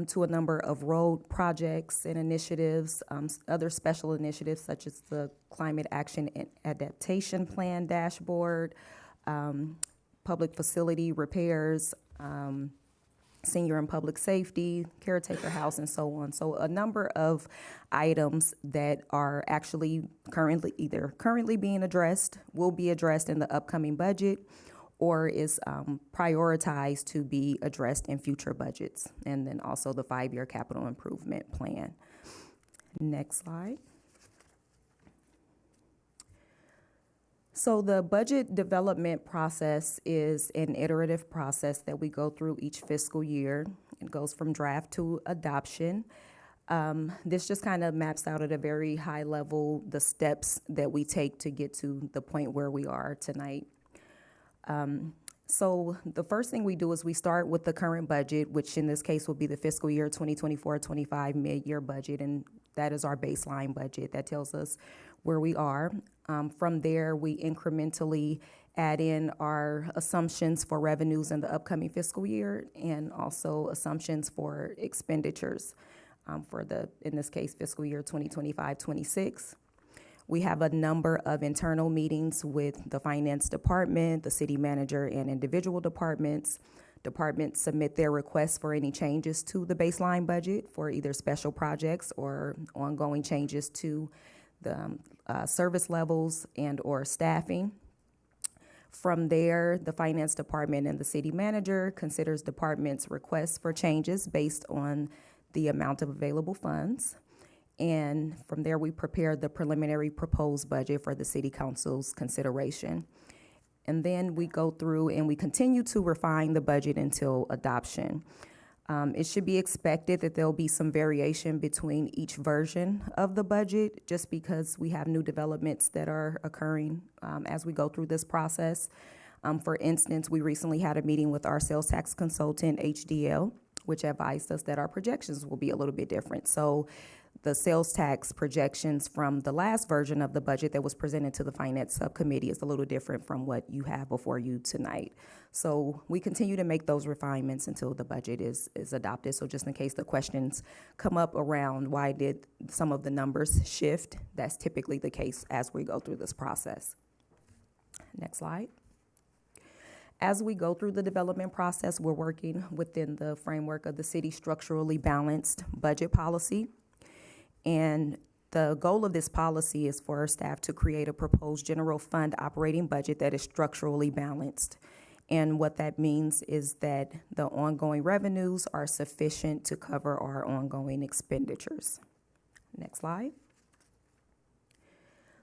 to a number of road projects and initiatives, other special initiatives such as the Climate Action and Adaptation Plan dashboard, public facility repairs, senior and public safety, caretaker house, and so on. So a number of items that are actually currently being addressed, will be addressed in the upcoming budget, or is prioritized to be addressed in future budgets, and then also the 5-year capital improvement plan. Next slide. So the budget development process is an iterative process that we go through each fiscal year. It goes from draft to adoption. This just kind of maps out at a very high level the steps that we take to get to the point where we are tonight. So the first thing we do is we start with the current budget, which in this case will be the fiscal year 2024-25 mid-year budget, and that is our baseline budget. That tells us where we are. From there, we incrementally add in our assumptions for revenues in the upcoming fiscal year and also assumptions for expenditures for in this case, fiscal year 2025-26. We have a number of internal meetings with the finance department, the city manager, and individual departments. Departments submit their requests for any changes to the baseline budget for either special projects or ongoing changes to the service levels and or staffing. From there, the finance department and the city manager considers departments' requests for changes based on the amount of available funds. And from there, we prepare the preliminary proposed budget for the city council's consideration. And then we go through and we continue to refine the budget until adoption. It should be expected that there'll be some variation between each version of the budget, just because we have new developments that are occurring as we go through this process. For instance, we recently had a meeting with our sales tax consultant, HDL, which advised us that our projections will be a little bit different. So the sales tax projections from the last version of the budget that was presented to the finance subcommittee is a little different from what you have before you tonight. So we continue to make those refinements until the budget is adopted. So just in case the questions come up around why did some of the numbers shift, that's typically the case as we go through this process. Next slide. As we go through the development process, we're working within the framework of the city's structurally balanced budget policy. And the goal of this policy is for our staff to create a proposed general fund operating budget that is structurally balanced. And what that means is that the ongoing revenues are sufficient to cover our ongoing expenditures. Next slide.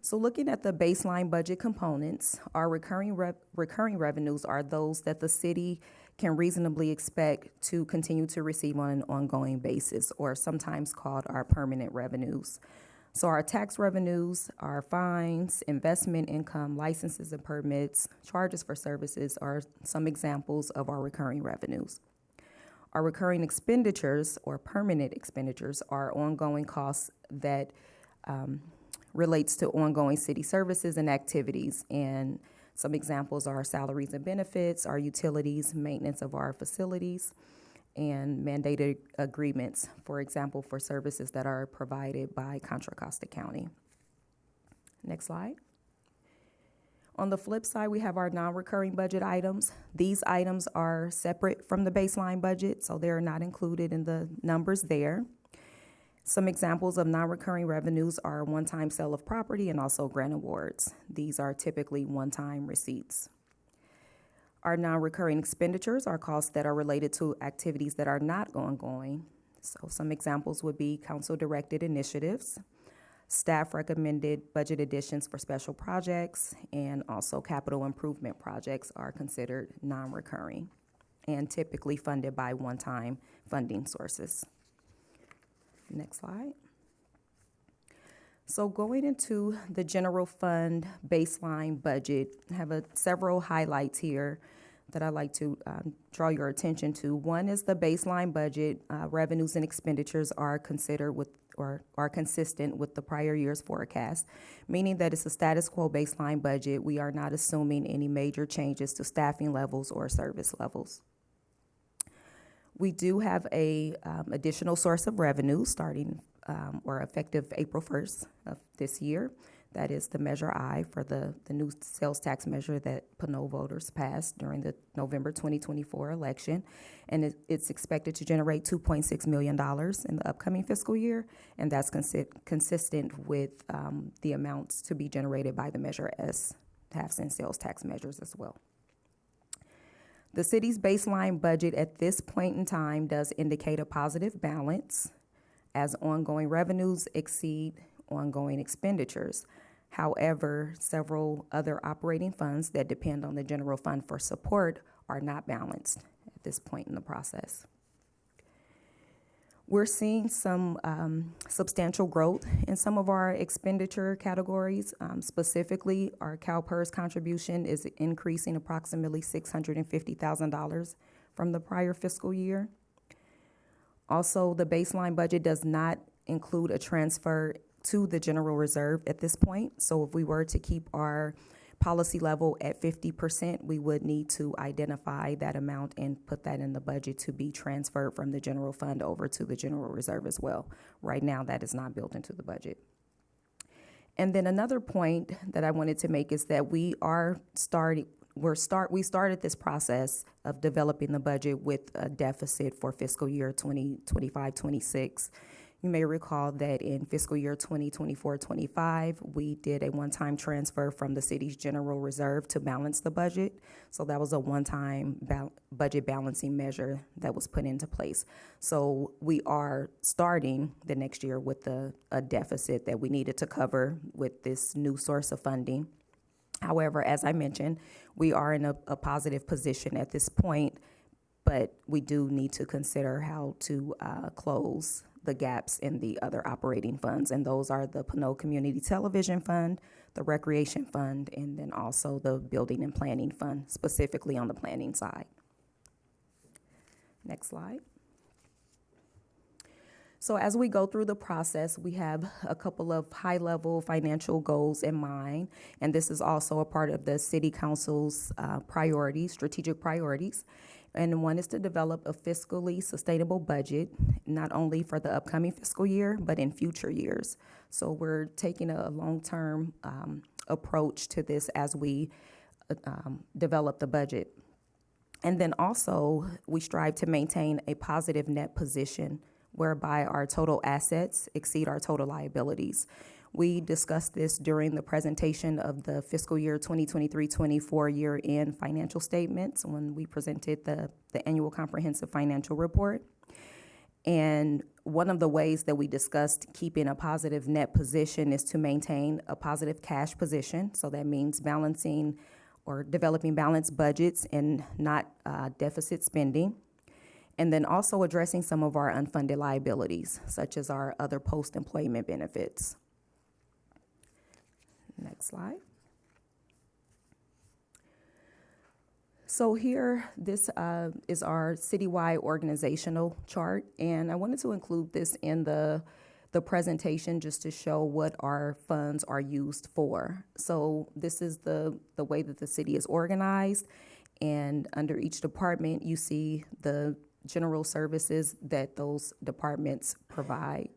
So looking at the baseline budget components, our recurring revenues are those that the city can reasonably expect to continue to receive on an ongoing basis, or sometimes called our permanent revenues. So our tax revenues, our fines, investment income, licenses and permits, charges for services are some examples of our recurring revenues. Our recurring expenditures, or permanent expenditures, are ongoing costs that relates to ongoing city services and activities. And some examples are salaries and benefits, our utilities, maintenance of our facilities, and mandated agreements, for example, for services that are provided by Contra Costa County. Next slide. On the flip side, we have our non-recurring budget items. These items are separate from the baseline budget, so they're not included in the numbers there. Some examples of non-recurring revenues are one-time sale of property and also grant awards. These are typically one-time receipts. Our non-recurring expenditures are costs that are related to activities that are not ongoing. So some examples would be council-directed initiatives, staff-recommended budget additions for special projects, and also capital improvement projects are considered non-recurring and typically funded by one-time funding sources. Next slide. So going into the general fund baseline budget, I have several highlights here that I'd like to draw your attention to. One is the baseline budget. Revenues and expenditures are considered with or are consistent with the prior year's forecast, meaning that it's a status quo baseline budget. We are not assuming any major changes to staffing levels or service levels. We do have a additional source of revenue starting or effective April 1st of this year. That is the Measure I for the new sales tax measure that Pinole voters passed during the November 2024 election. And it's expected to generate $2.6 million in the upcoming fiscal year. And that's consistent with the amounts to be generated by the Measure S tax and sales tax measures as well. The city's baseline budget at this point in time does indicate a positive balance as ongoing revenues exceed ongoing expenditures. However, several other operating funds that depend on the general fund for support are not balanced at this point in the process. We're seeing some substantial growth in some of our expenditure categories. Specifically, our CalPERS contribution is increasing approximately $650,000 from the prior fiscal year. Also, the baseline budget does not include a transfer to the general reserve at this point. So if we were to keep our policy level at 50%, we would need to identify that amount and put that in the budget to be transferred from the general fund over to the general reserve as well. Right now, that is not built into the budget. And then another point that I wanted to make is that we started this process of developing the budget with a deficit for fiscal year 2025-26. You may recall that in fiscal year 2024-25, we did a one-time transfer from the city's general reserve to balance the budget. So that was a one-time budget balancing measure that was put into place. So we are starting the next year with a deficit that we needed to cover with this new source of funding. However, as I mentioned, we are in a positive position at this point, but we do need to consider how to close the gaps in the other operating funds, and those are the Pinole Community Television Fund, the Recreation Fund, and then also the Building and Planning Fund, specifically on the planning side. Next slide. So as we go through the process, we have a couple of high-level financial goals in mind, and this is also a part of the City Council's strategic priorities. And one is to develop a fiscally sustainable budget, not only for the upcoming fiscal year, but in future years. So we're taking a long-term approach to this as we develop the budget. And then also, we strive to maintain a positive net position whereby our total assets exceed our total liabilities. We discussed this during the presentation of the fiscal year 2023-24 year-end financial statements when we presented the annual comprehensive financial report. And one of the ways that we discussed keeping a positive net position is to maintain a positive cash position. So that means balancing or developing balanced budgets and not deficit spending. And then also addressing some of our unfunded liabilities, such as our other post-employment benefits. Next slide. So here, this is our citywide organizational chart, and I wanted to include this in the presentation just to show what our funds are used for. So this is the way that the city is organized, and under each department, you see the general services that those departments provide.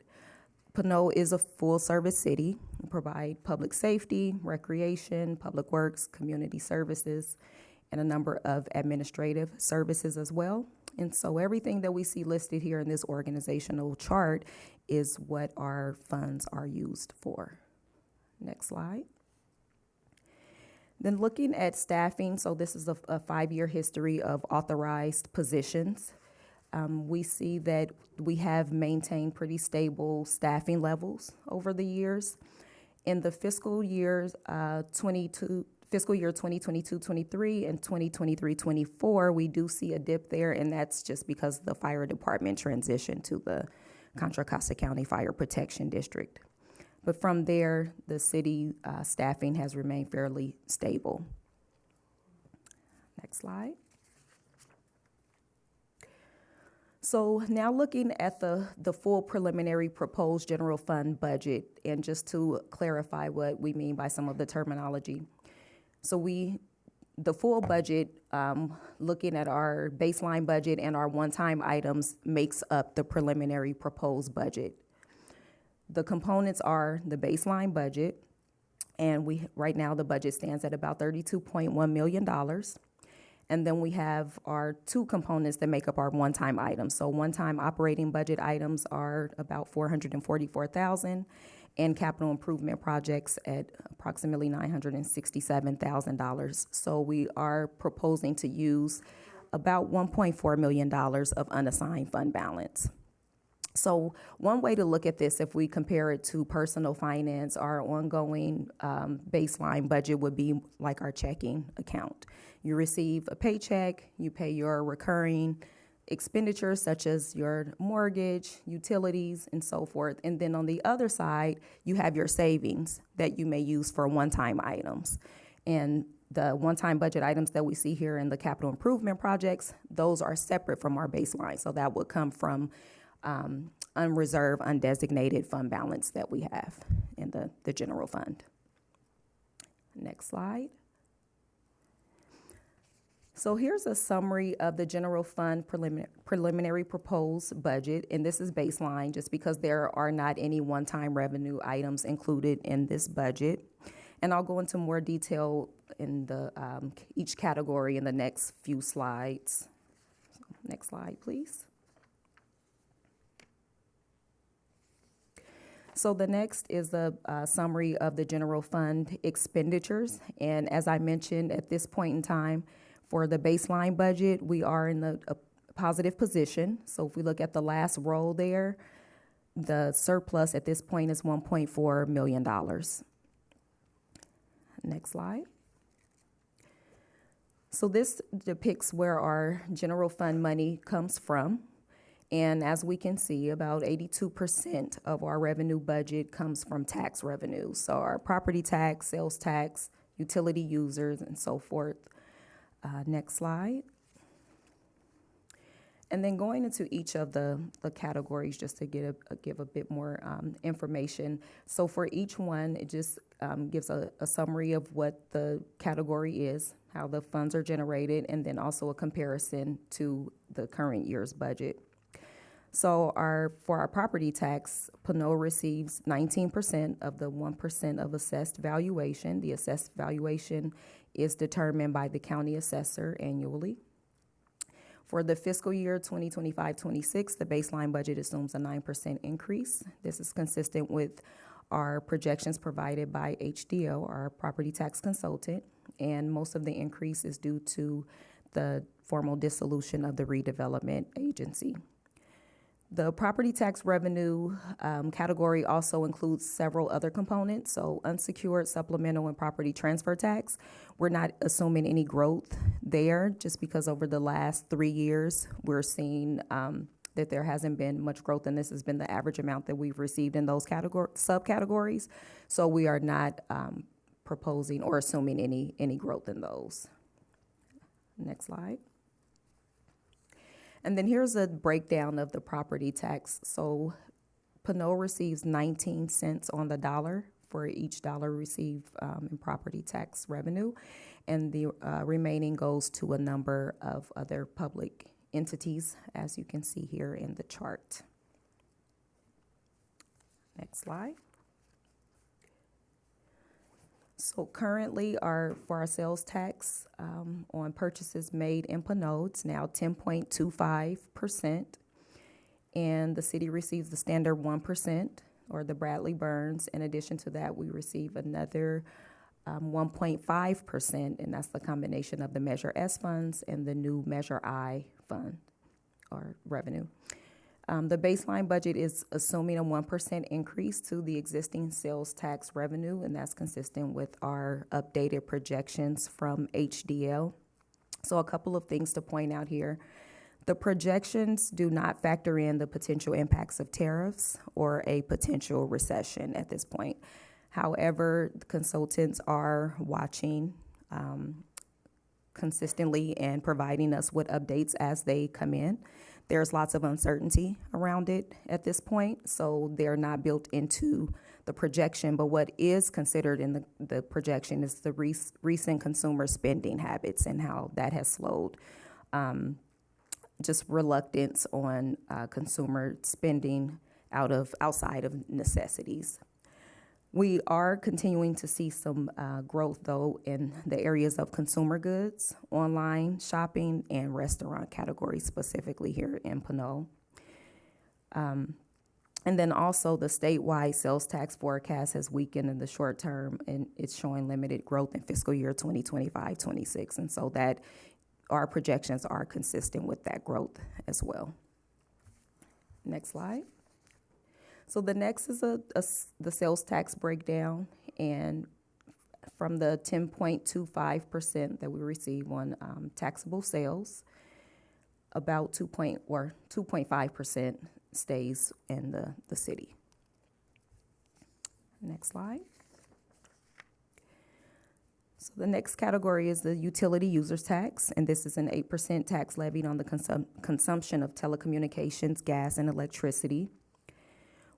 Pinole is a full-service city. We provide public safety, recreation, public works, community services, and a number of administrative services as well. And so everything that we see listed here in this organizational chart is what our funds are used for. Next slide. Then looking at staffing, so this is a 5-year history of authorized positions. We see that we have maintained pretty stable staffing levels over the years. In the fiscal year 2022-23 and 2023-24, we do see a dip there, and that's just because the fire department transitioned to the Contra Costa County Fire Protection District. But from there, the city staffing has remained fairly stable. Next slide. So now looking at the full preliminary proposed general fund budget, and just to clarify what we mean by some of the terminology. So the full budget, looking at our baseline budget and our one-time items, makes up the preliminary proposed budget. The components are the baseline budget, and right now the budget stands at about $32.1 million. And then we have our two components that make up our one-time items. So one-time operating budget items are about $444,000, and capital improvement projects at approximately $967,000. So we are proposing to use about $1.4 million of unassigned fund balance. So one way to look at this, if we compare it to personal finance, our ongoing baseline budget would be like our checking account. You receive a paycheck, you pay your recurring expenditures such as your mortgage, utilities, and so forth. And then on the other side, you have your savings that you may use for one-time items. And the one-time budget items that we see here in the capital improvement projects, those are separate from our baseline. So that would come from unreserved, undesignated fund balance that we have in the general fund. Next slide. So here's a summary of the general fund preliminary proposed budget, and this is baseline just because there are not any one-time revenue items included in this budget. And I'll go into more detail in the each category in the next few slides. Next slide, please. So the next is a summary of the general fund expenditures. And as I mentioned, at this point in time, for the baseline budget, we are in a positive position. So if we look at the last row there, the surplus at this point is $1.4 million. Next slide. So this depicts where our general fund money comes from. And as we can see, about 82% of our revenue budget comes from tax revenue. So our property tax, sales tax, utility users, and so forth. Next slide. And then going into each of the categories just to give a bit more information. So for each one, it just gives a summary of what the category is, how the funds are generated, and then also a comparison to the current year's budget. So for our property tax, Pinole receives 19% of the 1% of assessed valuation. The assessed valuation is determined by the county assessor annually. For the fiscal year 2025-26, the baseline budget assumes a 9% increase. This is consistent with our projections provided by HDO, our property tax consultant, and most of the increase is due to the formal dissolution of the redevelopment agency. The property tax revenue category also includes several other components, so unsecured, supplemental, and property transfer tax. We're not assuming any growth there just because over the last 3 years, we're seeing that there hasn't been much growth, and this has been the average amount that we've received in those subcategories. So we are not proposing or assuming any growth in those. Next slide. And then here's a breakdown of the property tax. So Pinole receives 19 cents on the dollar for each dollar received in property tax revenue, and the remaining goes to a number of other public entities, as you can see here in the chart. Next slide. So currently, for our sales tax on purchases made in Pinole, it's now 10.25%, and the city receives the standard 1%, or the Bradley Burns. In addition to that, we receive another 1.5%, and that's the combination of the Measure S funds and the new Measure I fund, or revenue. The baseline budget is assuming a 1% increase to the existing sales tax revenue, and that's consistent with our updated projections from HDL. So a couple of things to point out here. The projections do not factor in the potential impacts of tariffs or a potential recession at this point. However, the consultants are watching consistently and providing us with updates as they come in. There's lots of uncertainty around it at this point, so they're not built into the projection. But what is considered in the projection is the recent consumer spending habits and how that has slowed. Just reluctance on consumer spending outside of necessities. We are continuing to see some growth, though, in the areas of consumer goods, online shopping, and restaurant categories, specifically here in Pinole. And then also the statewide sales tax forecast has weakened in the short term, and it's showing limited growth in fiscal year 2025-26. And so that our projections are consistent with that growth as well. Next slide. So the next is the sales tax breakdown, and from the 10.25% that we receive on taxable sales, about 2.5% stays in the city. Next slide. So the next category is the utility users tax, and this is an 8% tax levied on the consumption of telecommunications, gas, and electricity.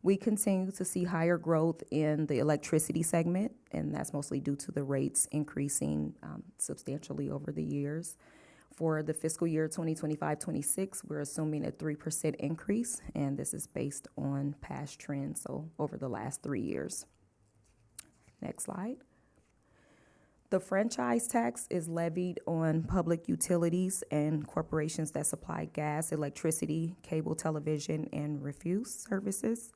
We continue to see higher growth in the electricity segment, and that's mostly due to the rates increasing substantially over the years. For the fiscal year 2025-26, we're assuming a 3% increase, and this is based on past trends, so over the last 3 years. Next slide. The franchise tax is levied on public utilities and corporations that supply gas, electricity, cable television, and refuse services.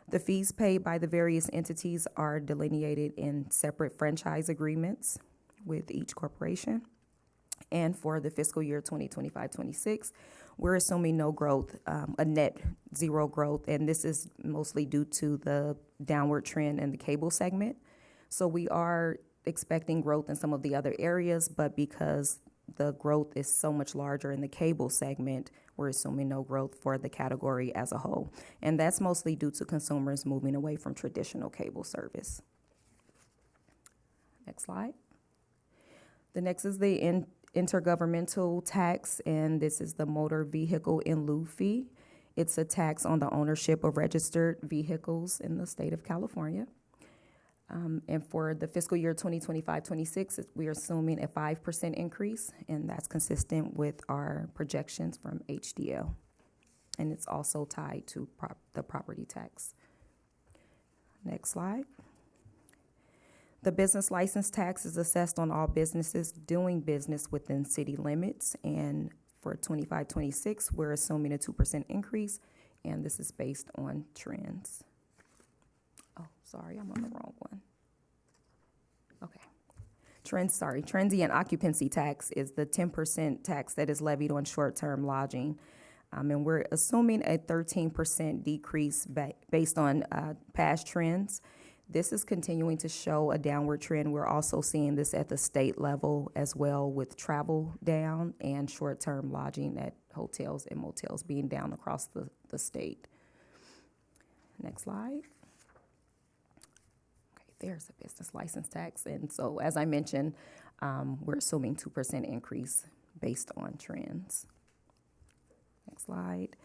The fees paid by the various entities are delineated in separate franchise agreements with each corporation. And for the fiscal year 2025-26, we're assuming no growth, a net zero growth, and this is mostly due to the downward trend in the cable segment. So we are expecting growth in some of the other areas, but because the growth is so much larger in the cable segment, we're assuming no growth for the category as a whole. And that's mostly due to consumers moving away from traditional cable service. Next slide. The next is the intergovernmental tax, and this is the motor vehicle in lieu fee. It's a tax on the ownership of registered vehicles in the state of California. And for the fiscal year 2025-26, we are assuming a 5% increase, and that's consistent with our projections from HDL. And it's also tied to the property tax. Next slide. The business license tax is assessed on all businesses doing business within city limits, and for 25-26, we're assuming a 2% increase, and this is based on trends. Oh, sorry, I'm on the wrong one. Okay. Transient occupancy tax is the 10% tax that is levied on short-term lodging. And we're assuming a 13% decrease based on past trends. This is continuing to show a downward trend. We're also seeing this at the state level as well, with travel down and short-term lodging at hotels and motels being down across the state. Next slide. Okay, there's a business license tax. And so, as I mentioned, we're assuming 2% increase based on trends. Next slide.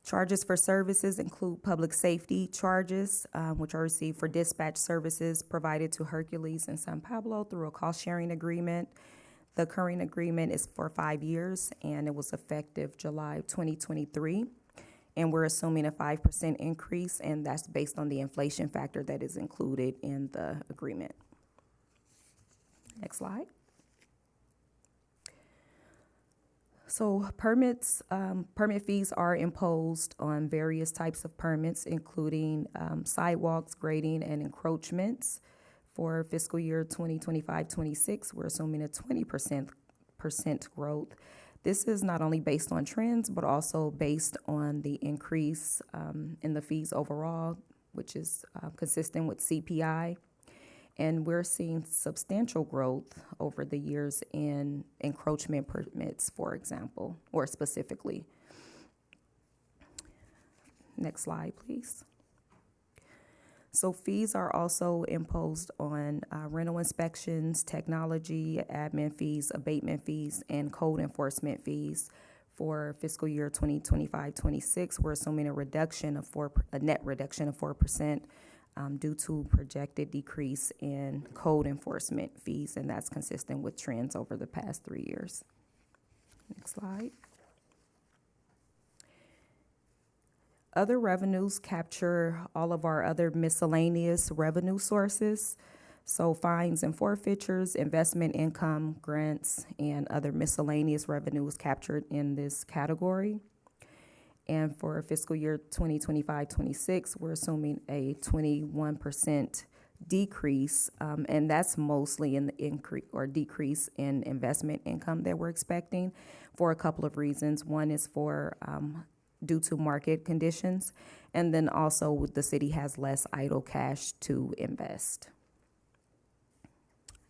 Charges for services include public safety charges, which are received for dispatch services provided to Hercules and San Pablo through a cost-sharing agreement. The current agreement is for 5 years, and it was effective July 2023. And we're assuming a 5% increase, and that's based on the inflation factor that is included in the agreement. Next slide. So permit fees are imposed on various types of permits, including sidewalks, grading, and encroachments. For fiscal year 2025-26, we're assuming a 20% growth. This is not only based on trends, but also based on the increase in the fees overall, which is consistent with CPI. And we're seeing substantial growth over the years in encroachment permits, for example, or specifically. Next slide, please. So fees are also imposed on rental inspections, technology, admin fees, abatement fees, and code enforcement fees. For fiscal year 2025-26, we're assuming a net reduction of 4%. Due to projected decrease in code enforcement fees, and that's consistent with trends over the past 3 years. Next slide. Other revenues capture all of our other miscellaneous revenue sources. So fines and forfeitures, investment income, grants, and other miscellaneous revenue is captured in this category. And for fiscal year 2025-26, we're assuming a 21% decrease, and that's mostly in the increase or decrease in investment income that we're expecting for a couple of reasons. One is for due to market conditions, and then also the city has less idle cash to invest.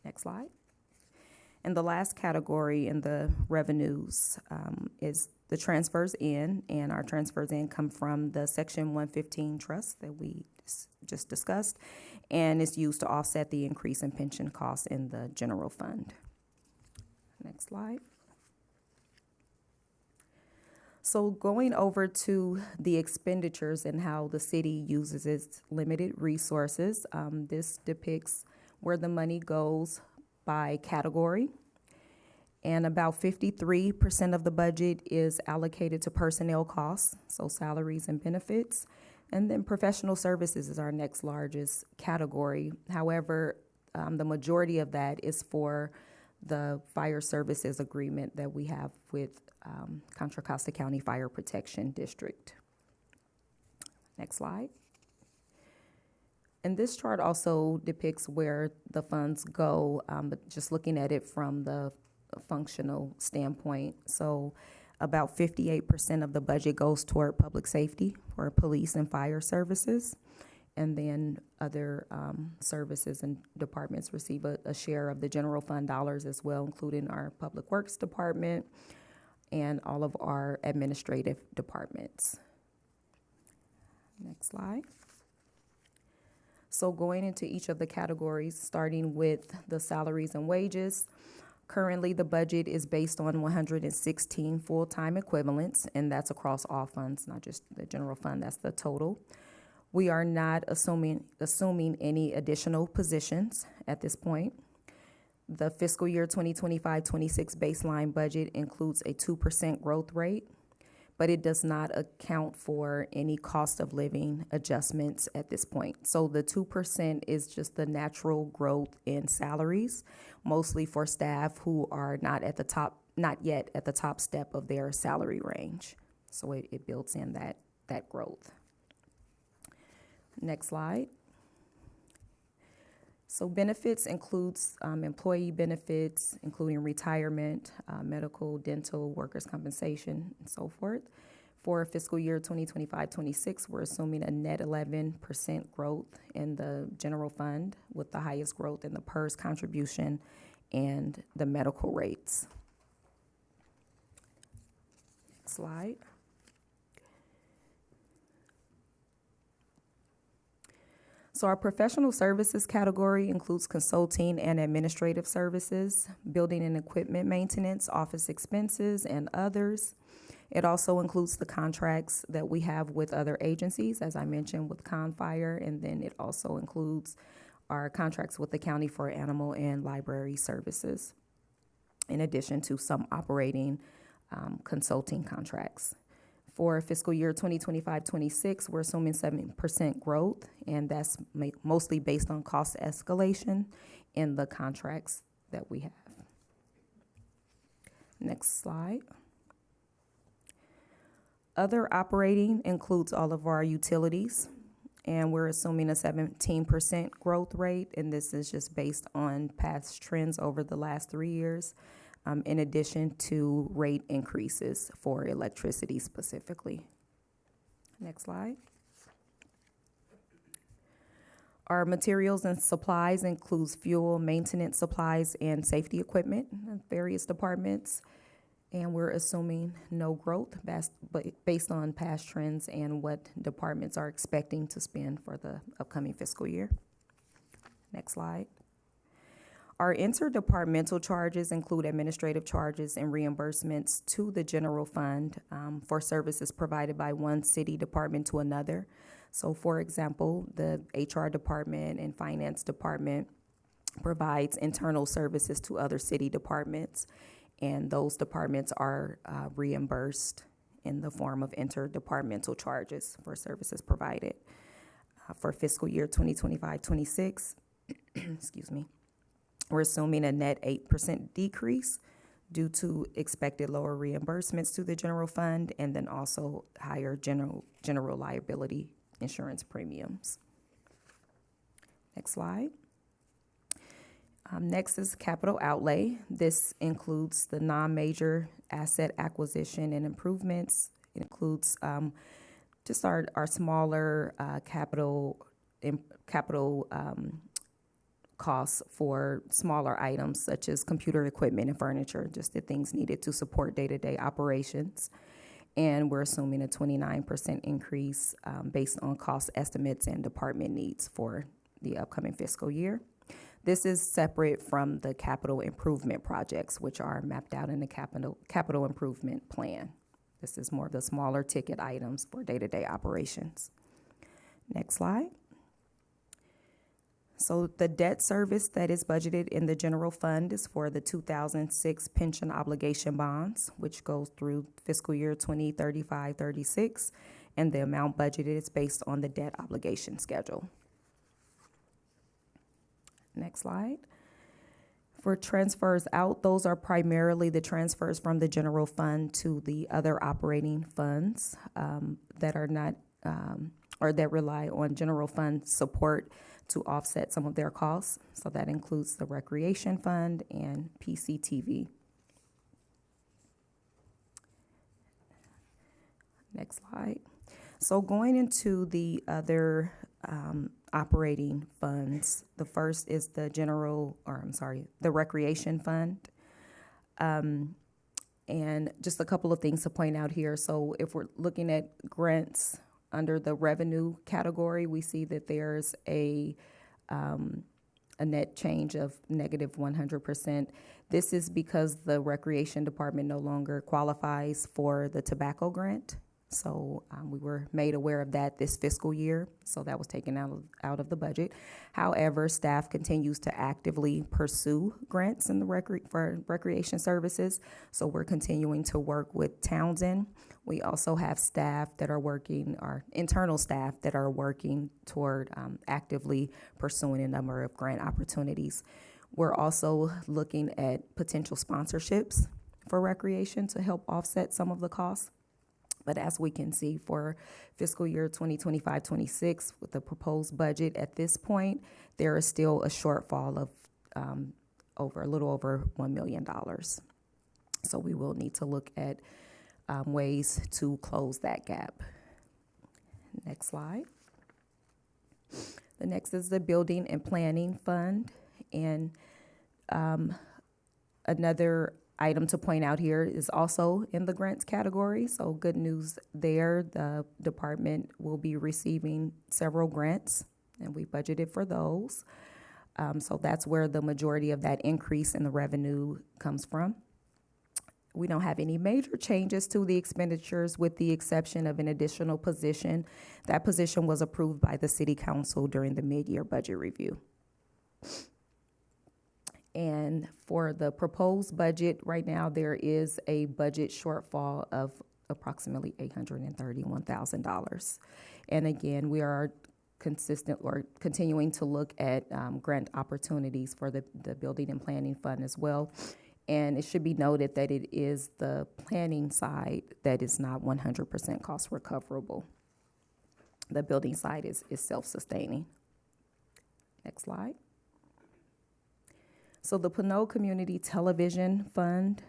Next slide. And the last category in the revenues is the transfers in, and our transfers in come from the Section 115 trust that we just discussed, and it's used to offset the increase in pension costs in the general fund. Next slide. So going over to the expenditures and how the city uses its limited resources, this depicts where the money goes by category. And about 53% of the budget is allocated to personnel costs, so salaries and benefits. And then professional services is our next largest category. However, the majority of that is for the fire services agreement that we have with Contra Costa County Fire Protection District. Next slide. And this chart also depicts where the funds go, but just looking at it from the functional standpoint. So about 58% of the budget goes toward public safety for police and fire services. And then other services and departments receive a share of the general fund dollars as well, including our Public Works Department and all of our administrative departments. Next slide. So going into each of the categories, starting with the salaries and wages, currently the budget is based on 116 full-time equivalents, and that's across all funds, not just the general fund, that's the total. We are not assuming any additional positions at this point. The fiscal year 2025-26 baseline budget includes a 2% growth rate, but it does not account for any cost of living adjustments at this point. So the 2% is just the natural growth in salaries, mostly for staff who are not yet at the top step of their salary range. So it builds in that growth. Next slide. So benefits includes employee benefits, including retirement, medical, dental, workers' compensation, and so forth. For fiscal year 2025-26, we're assuming a net 11% growth in the general fund, with the highest growth in the PERS contribution and the medical rates. Next slide. So our professional services category includes consulting and administrative services, building and equipment maintenance, office expenses, and others. It also includes the contracts that we have with other agencies, as I mentioned, with ConFire, and then it also includes our contracts with the county for animal and library services, in addition to some operating consulting contracts. For fiscal year 2025-26, we're assuming 7% growth, and that's mostly based on cost escalation in the contracts that we have. Next slide. Other operating includes all of our utilities, and we're assuming a 17% growth rate, and this is just based on past trends over the last 3 years. In addition to rate increases for electricity specifically. Next slide. Our materials and supplies includes fuel, maintenance supplies, and safety equipment in various departments. And we're assuming no growth based on past trends and what departments are expecting to spend for the upcoming fiscal year. Next slide. Our interdepartmental charges include administrative charges and reimbursements to the general fund for services provided by one city department to another. So for example, the HR department and finance department provides internal services to other city departments, and those departments are reimbursed in the form of interdepartmental charges for services provided. For fiscal year 2025-26, excuse me, we're assuming a net 8% decrease due to expected lower reimbursements to the general fund, and then also higher general liability insurance premiums. Next slide. Next is capital outlay. This includes the non-major asset acquisition and improvements. It includes just our smaller capital costs for smaller items such as computer equipment and furniture, just the things needed to support day-to-day operations. And we're assuming a 29% increase based on cost estimates and department needs for the upcoming fiscal year. This is separate from the capital improvement projects, which are mapped out in the capital improvement plan. This is more of the smaller ticket items for day-to-day operations. Next slide. So the debt service that is budgeted in the general fund is for the 2006 pension obligation bonds, which goes through fiscal year 2035-36, and the amount budgeted is based on the debt obligation schedule. Next slide. For transfers out, those are primarily the transfers from the general fund to the other operating funds that are not or that rely on general fund support to offset some of their costs. So that includes the recreation fund and PCTV. Next slide. So going into the other operating funds, the first is the the recreation fund. And just a couple of things to point out here. So if we're looking at grants under the revenue category, we see that there's a net change of negative 100%. This is because the recreation department no longer qualifies for the tobacco grant. So we were made aware of that this fiscal year, so that was taken out of the budget. However, staff continues to actively pursue grants in the for recreation services, so we're continuing to work with Townsend. We also have staff that are working, our internal staff that are working toward actively pursuing a number of grant opportunities. We're also looking at potential sponsorships for recreation to help offset some of the costs. But as we can see for fiscal year 2025-26, with the proposed budget at this point, there is still a shortfall of a little over $1 million. So we will need to look at ways to close that gap. Next slide. The next is the Building and Planning Fund. And another item to point out here is also in the grants category. So good news there. The department will be receiving several grants, and we budgeted for those. So that's where the majority of that increase in the revenue comes from. We don't have any major changes to the expenditures with the exception of an additional position. That position was approved by the City Council during the mid-year budget review. And for the proposed budget, right now there is a budget shortfall of approximately $831,000. And again, we are continuing to look at grant opportunities for the Building and Planning Fund as well. And it should be noted that it is the planning side that is not 100% cost recoverable. The building side is self-sustaining. Next slide. So the Pinole Community Television Fund,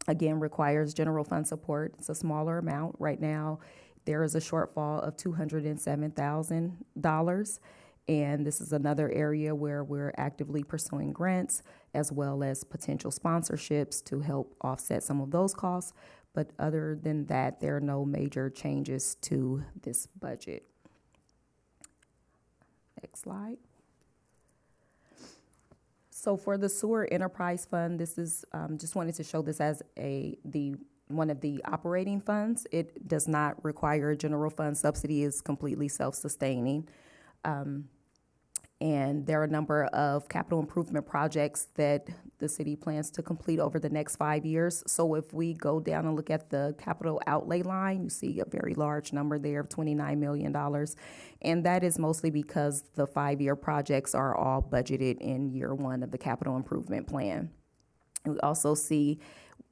again, requires general fund support. It's a smaller amount. Right now, there is a shortfall of $207,000. And this is another area where we're actively pursuing grants as well as potential sponsorships to help offset some of those costs. But other than that, there are no major changes to this budget. Next slide. So for the Sewer Enterprise Fund, this is just wanted to show this as one of the operating funds. It does not require a general fund subsidy; is completely self-sustaining. And there are a number of capital improvement projects that the city plans to complete over the next 5 years. So if we go down and look at the capital outlay line, you see a very large number there of $29 million. And that is mostly because the 5-year projects are all budgeted in year one of the capital improvement plan. We also see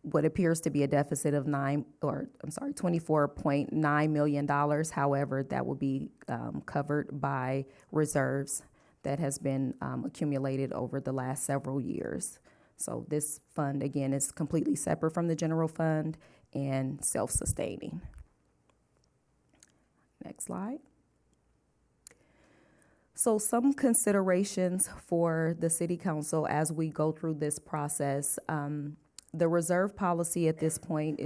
what appears to be a deficit of $24.9 million. However, that will be covered by reserves that has been accumulated over the last several years. So this fund, again, is completely separate from the general fund and self-sustaining. Next slide. So some considerations for the City Council as we go through this process. The reserve policy at this point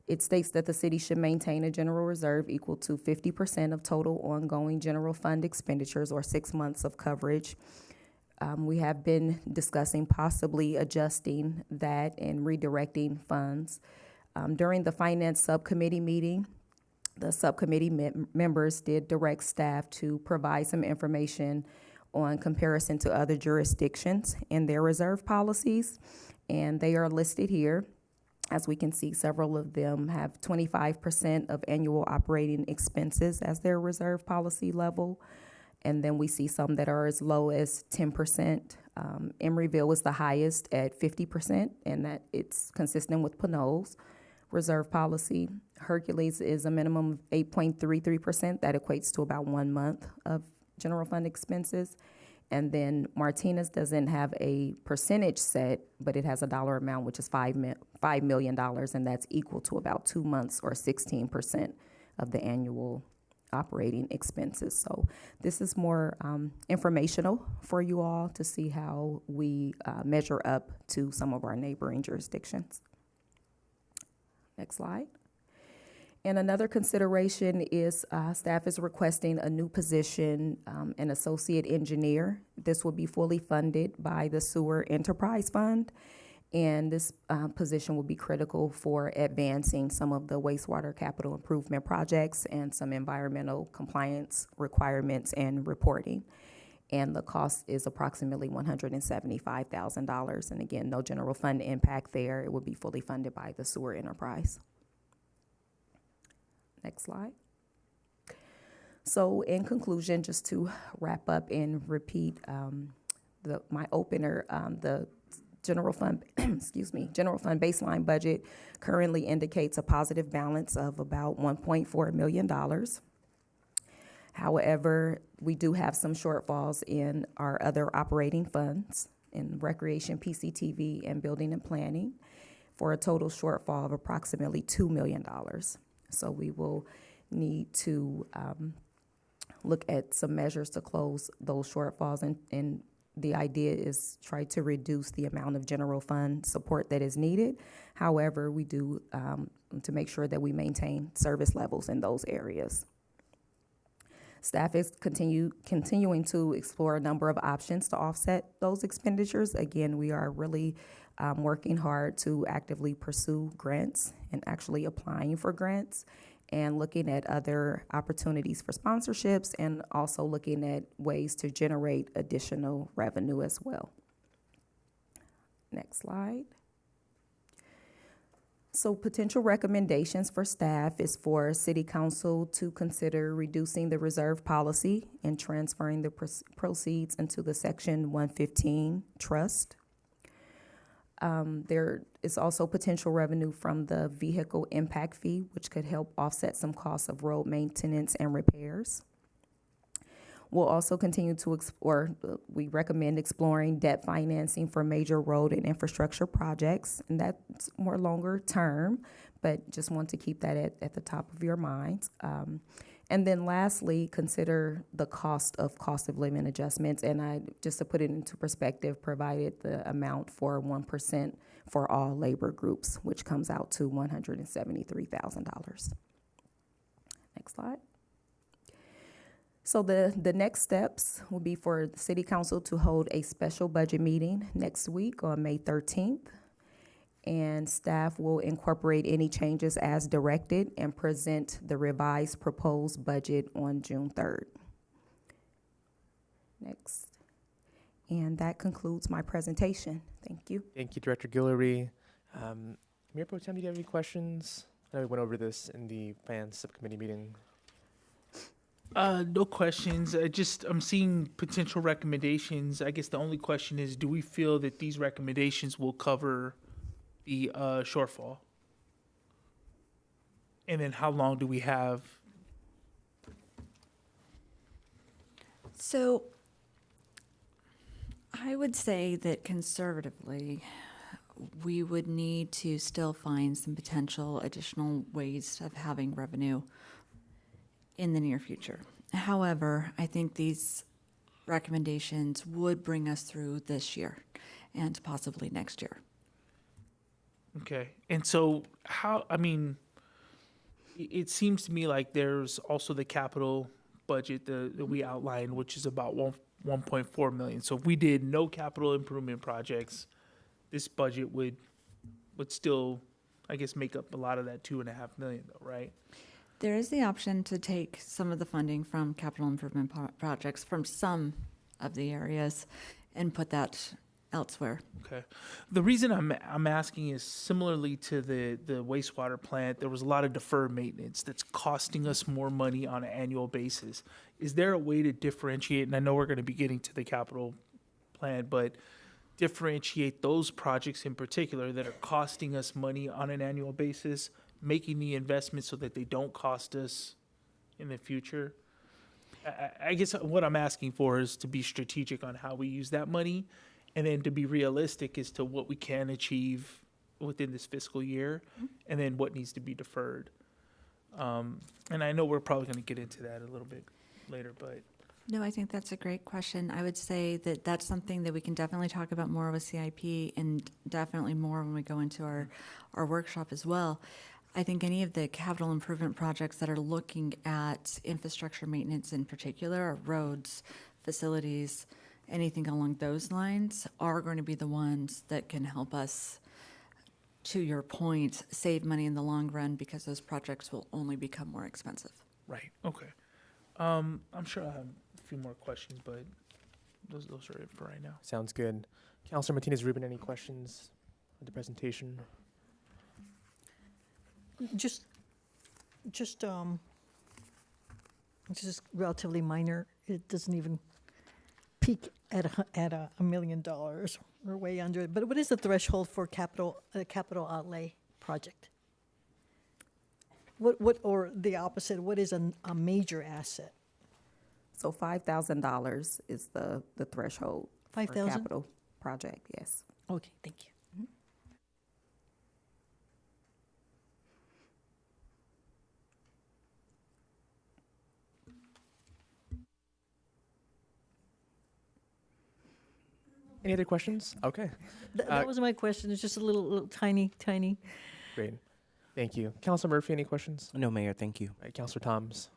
it states that the city should maintain a general reserve equal to 50% of total ongoing general fund expenditures or 6 months of coverage. We have been discussing possibly adjusting that and redirecting funds. During the Finance Subcommittee meeting, the subcommittee members did direct staff to provide some information on comparison to other jurisdictions in their reserve policies, and they are listed here. As we can see, several of them have 25% of annual operating expenses as their reserve policy level. And then we see some that are as low as 10%. Emeryville is the highest at 50%, and that it's consistent with Pinole's reserve policy. Hercules is a minimum of 8.33%. That equates to about 1 month of general fund expenses. And then Martinez doesn't have a percentage set, but it has a dollar amount, which is $5 million, and that's equal to about 2 months or 16% of the annual operating expenses. So this is more informational for you all to see how we measure up to some of our neighboring jurisdictions. Next slide. And another consideration is staff is requesting a new position, an associate engineer. This will be fully funded by the Sewer Enterprise Fund. And this position will be critical for advancing some of the wastewater capital improvement projects and some environmental compliance requirements and reporting. And the cost is approximately $175,000. And again, no general fund impact there. It will be fully funded by the Sewer Enterprise. Next slide. So in conclusion, just to wrap up and repeat my opener, the general fund, general fund baseline budget currently indicates a positive balance of about $1.4 million. However, we do have some shortfalls in our other operating funds in recreation, PCTV, and building and planning for a total shortfall of approximately $2 million. So we will need to look at some measures to close those shortfalls, and the idea is try to reduce the amount of general fund support that is needed. However, we do to make sure that we maintain service levels in those areas. Staff is continuing to explore a number of options to offset those expenditures. Again, we are really working hard to actively pursue grants and actually applying for grants and looking at other opportunities for sponsorships and also looking at ways to generate additional revenue as well. Next slide. So potential recommendations for staff is for City Council to consider reducing the reserve policy and transferring the proceeds into the Section 115 trust. There is also potential revenue from the vehicle impact fee, which could help offset some costs of road maintenance and repairs. We'll also continue to explore, we recommend exploring debt financing for major road and infrastructure projects, and that's more longer term, but just want to keep that at the top of your minds. And then lastly, consider the cost of living adjustments. And I, just to put it into perspective, provided the amount for 1% for all labor groups, which comes out to $173,000. Next slide. So the next steps will be for the City Council to hold a special budget meeting next week on May 13th. And staff will incorporate any changes as directed and present the revised proposed budget on June 3rd. Next. And that concludes my presentation. Thank you. Thank you, Director Guillory. Mayor Pro Tem, do you have any questions? I know we went over this in the Finance Subcommittee meeting. No questions. I'm seeing potential recommendations. I guess the only question is, do we feel that these recommendations will cover the shortfall? And then how long do we have? So I would say that conservatively, we would need to still find some potential additional ways of having revenue in the near future. However, I think these recommendations would bring us through this year and possibly next year. Okay. And so it seems to me like there's also the capital budget that we outlined, which is about 1.4 million. So if we did no capital improvement projects, this budget would still, I guess, make up a lot of that 2.5 million though, right? There is the option to take some of the funding from capital improvement projects from some of the areas and put that elsewhere. Okay. The reason I'm asking is similarly to the wastewater plant, there was a lot of deferred maintenance that's costing us more money on an annual basis. Is there a way to differentiate, and I know we're going to be getting to the capital plan, but differentiate those projects in particular that are costing us money on an annual basis, making the investment so that they don't cost us in the future? I guess what I'm asking for is to be strategic on how we use that money, and then to be realistic as to what we can achieve within this fiscal year, and then what needs to be deferred. And I know we're probably going to get into that a little bit later, but No, I think that's a great question. I would say that that's something that we can definitely talk about more with CIP, and definitely more when we go into our workshop as well. I think any of the capital improvement projects that are looking at infrastructure maintenance in particular, or roads, facilities, anything along those lines, are going to be the ones that can help us, to your point, save money in the long run, because those projects will only become more expensive. right, okay. I'm sure I have a few more questions, but those are it for right now. Sounds good. Councilor Martinez-Rubin, any questions of the presentation? Just relatively minor. It doesn't even peak at $1 million. We're way under it. But what is the threshold for capital outlay project? What or the opposite? What is a major asset? So $5,000 is the threshold for 5,000? capital project, yes. Okay, thank you. Any other questions? Okay. That was my question. It's just a little tiny. Great. Thank you. Councilor Murphy, any questions? No, Mayor, thank you. All right, Councilor Toms.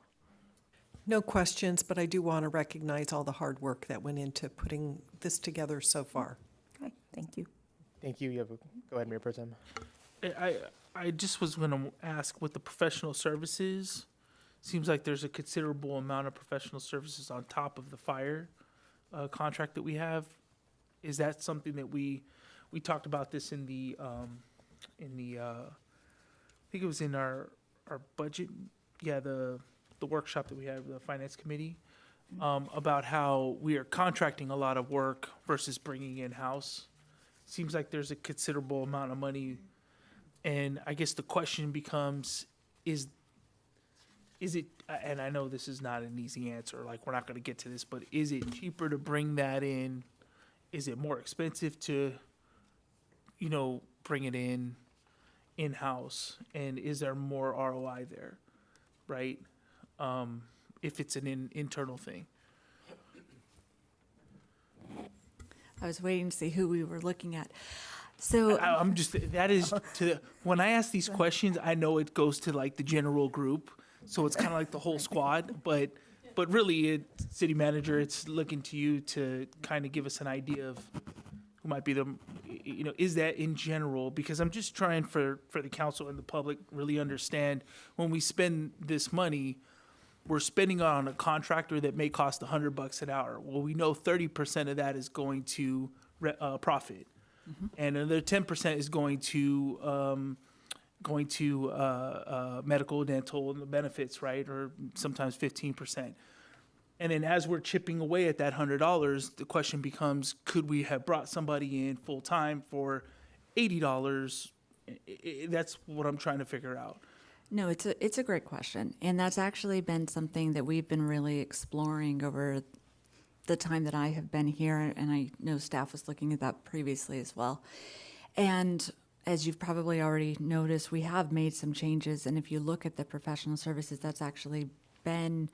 No questions, but I do want to recognize all the hard work that went into putting this together so far. Okay, thank you. Thank you. Go ahead, Mayor Pro Tem. I just was going to ask, with the professional services, seems like there's a considerable amount of professional services on top of the fire contract that we have. Is that something that we talked about this in the I think it was in our budget, the workshop that we had with the finance committee, about how we are contracting a lot of work versus bringing in-house. Seems like there's a considerable amount of money, and I guess the question becomes, is it, and I know this is not an easy answer, like we're not going to get to this, but is it cheaper to bring that in? Is it more expensive to, bring it in-house? And is there more ROI there, right? If it's an internal thing. I was waiting to see who we were looking at. So I'm just, that is, when I ask these questions, I know it goes to like the general group. So it's kind of like the whole squad, but really, city manager, it's looking to you to kind of give us an idea of who might be is that in general? Because I'm just trying for the council and the public really understand, when we spend this money, we're spending on a contractor that may cost $100 an hour. Well, we know 30% of that is going to profit, and another 10% is going to medical, dental, and the benefits, right? Or sometimes 15%. And then as we're chipping away at that $100, the question becomes, could we have brought somebody in full time for $80? That's what I'm trying to figure out. no, it's a great question, and that's actually been something that we've been really exploring over the time that I have been here, and I know staff was looking at that previously as well. And as you've probably already noticed, we have made some changes, and if you look at the professional services, that's actually been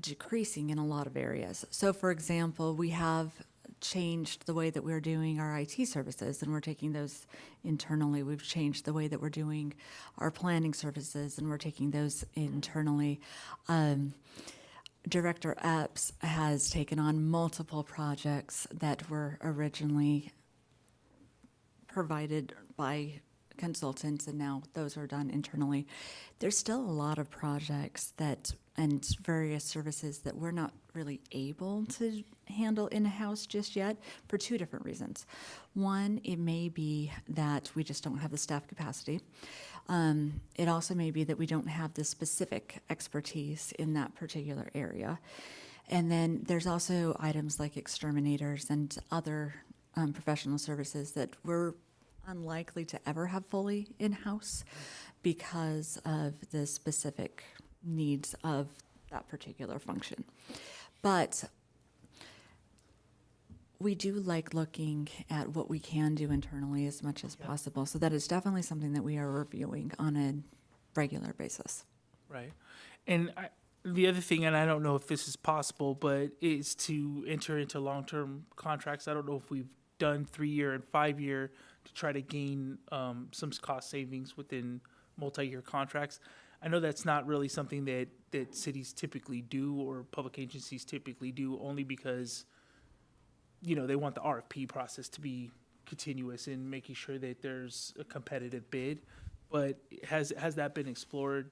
decreasing in a lot of areas. So, for example, we have changed the way that we're doing our IT services, and we're taking those internally. We've changed the way that we're doing our planning services, and we're taking those internally. Director Epps has taken on multiple projects that were originally provided by consultants, and now those are done internally. There's still a lot of projects that and various services that we're not really able to handle in-house just yet for two different reasons. One, it may be that we just don't have the staff capacity. It also may be that we don't have the specific expertise in that particular area. And then there's also items like exterminators and other professional services that we're unlikely to ever have fully in-house because of the specific needs of that particular function. But we do like looking at what we can do internally as much as possible. So that is definitely something that we are reviewing on a regular basis. Right. And the other thing, and I don't know if this is possible, but is to enter into long-term contracts. I don't know if we've done 3-year and 5-year to try to gain some cost savings within multi-year contracts. I know that's not really something that cities typically do or public agencies typically do, only because, you know, they want the RFP process to be continuous in making sure that there's a competitive bid. But has that been explored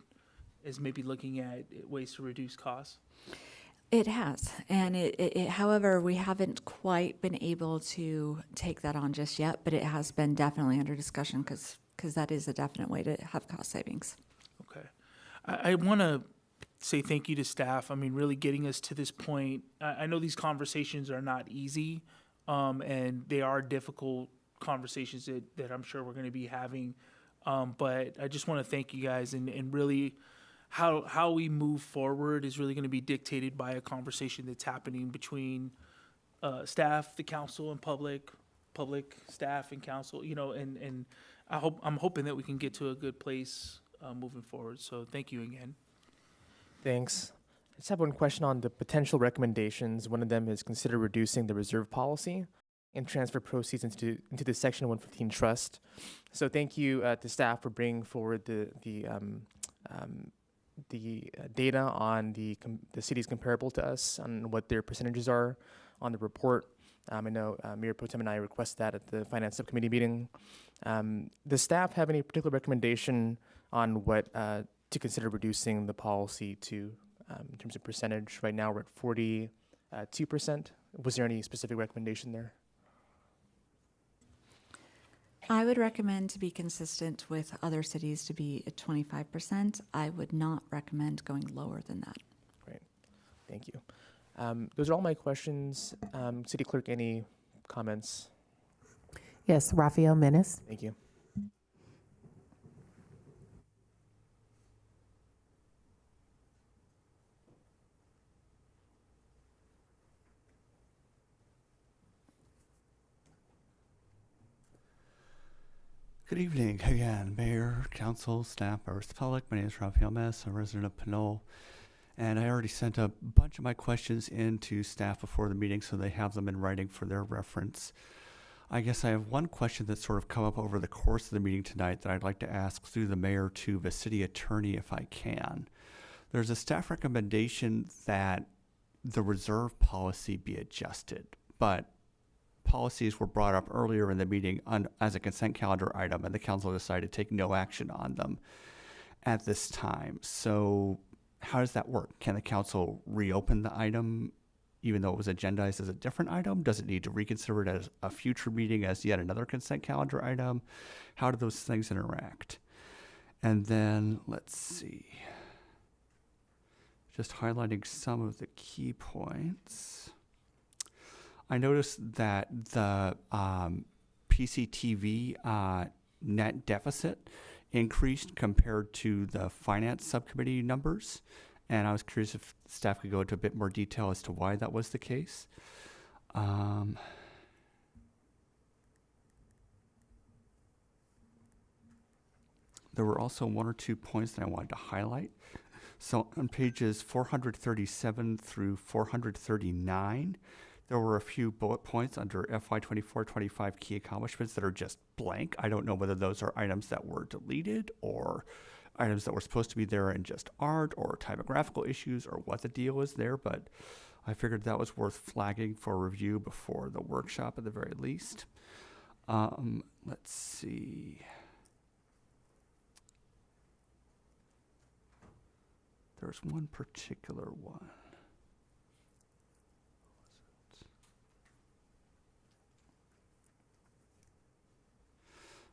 as maybe looking at ways to reduce costs? It has, and however, we haven't quite been able to take that on just yet, but it has been definitely under discussion because that is a definite way to have cost savings. Okay. I want to say thank you to staff. I mean, really getting us to this point. I know these conversations are not easy, and they are difficult conversations that I'm sure we're going to be having. But I just want to thank you guys, and really how we move forward is really going to be dictated by a conversation that's happening between staff, the council, and public, staff, and council. You know, and I'm hoping that we can get to a good place moving forward. So thank you again. Thanks. I just have one question on the potential recommendations. One of them is consider reducing the reserve policy and transfer proceeds into the Section 115 trust. So thank you to staff for bringing forward the data on the cities comparable to us, on what their percentages are on the report. I know Mayor Pro Tem and I requested that at the Finance Subcommittee meeting. Does staff have any particular recommendation on what to consider reducing the policy to in terms of percentage? Right now we're at 42%. Was there any specific recommendation there? I would recommend to be consistent with other cities to be at 25%. I would not recommend going lower than that. Great. Thank you. Those are all my questions. City Clerk, any comments? Yes, Raphael Menace. Thank you. Good evening again, Mayor, Council, staff, members of the public. My name is Raphael Mess, a resident of Pinole, and I already sent a bunch of my questions in to staff before the meeting, so they have them in writing for their reference. I guess I have one question that's sort of come up over the course of the meeting tonight that I'd like to ask through the mayor to the city attorney if I can. There's a staff recommendation that the reserve policy be adjusted, but policies were brought up earlier in the meeting as a consent calendar item, and the council decided to take no action on them at this time. So how does that work? Can the council reopen the item even though it was agendized as a different item? Does it need to reconsider it as a future meeting as yet another consent calendar item? How do those things interact? And then let's see. Just highlighting some of the key points. I noticed that the PCTV net deficit increased compared to the finance subcommittee numbers. And I was curious if staff could go into a bit more detail as to why that was the case. There were also one or two points that I wanted to highlight. So on pages 437 through 439, there were a few bullet points under FY 24-25 key accomplishments that are just blank. I don't know whether those are items that were deleted or items that were supposed to be there and just aren't, or typographical issues, or what the deal is there, but I figured that was worth flagging for review before the workshop at the very least. Let's see. there's one particular one.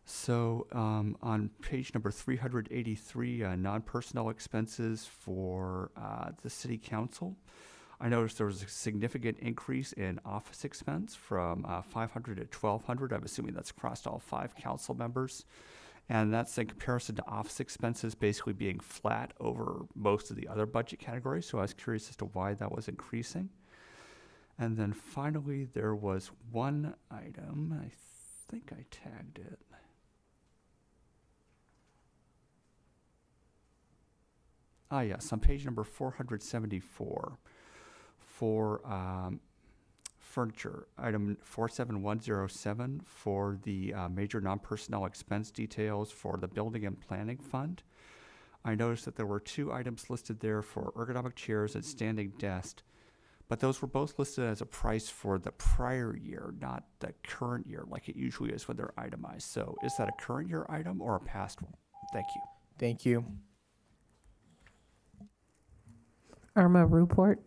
So on page number 383, non-personnel expenses for the city council, I noticed there was a significant increase in office expense from 500 to 1,200. I'm assuming that's across all 5 council members. And that's in comparison to office expenses basically being flat over most of the other budget categories. So I was curious as to why that was increasing. And then finally, there was one item, I think I tagged it. Ah, yes, on page number 474 for furniture, item 47107 for the major non-personnel expense details for the Building and Planning Fund. I noticed that there were 2 items listed there for ergonomic chairs and standing desk, but those were both listed as a price for the prior year, not the current year, like it usually is when they're itemized. So is that a current year item or a past one? Thank you. Thank you. Irma Report.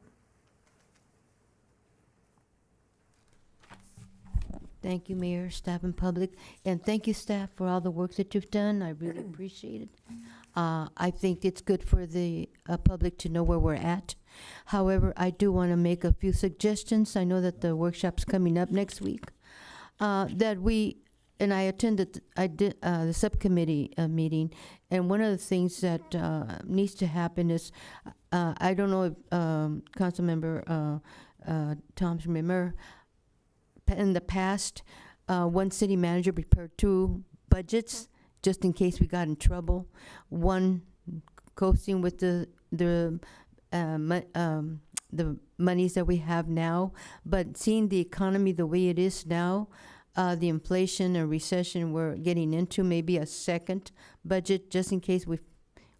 Thank you, Mayor, staff, and public. And thank you, staff, for all the work that you've done. I really appreciate it. I think it's good for the public to know where we're at. However, I do want to make a few suggestions. I know that the workshop's coming up next week. And I attended, the subcommittee meeting, and one of the things that needs to happen is, I don't know if Councilmember Tom's remember, in the past, one city manager prepared 2 budgets just in case we got in trouble. One coasting with the monies that we have now, but seeing the economy the way it is now, the inflation and recession we're getting into, maybe a second budget just in case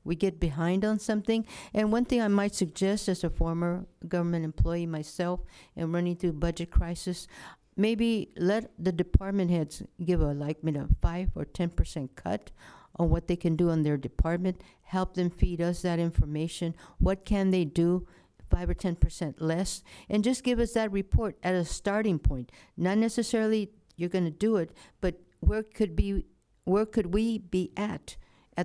we get behind on something. And one thing I might suggest as a former government employee myself and running through budget crisis, maybe let the department heads give a 5 or 10% cut on what they can do on their department, help them feed us that information. What can they do 5 or 10% less? And just give us that report at a starting point. Not necessarily you're going to do it, but where could we be at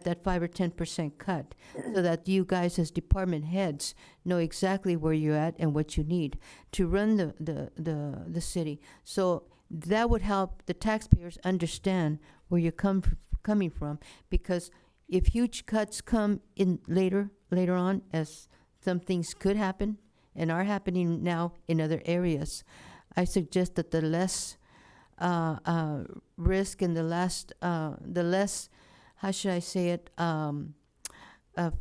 that 5 or 10% cut, so that you guys as department heads know exactly where you're at and what you need to run the city. So that would help the taxpayers understand where you're coming from, because if huge cuts come in later on, as some things could happen and are happening now in other areas, I suggest that the less risk and the less, how should I say it,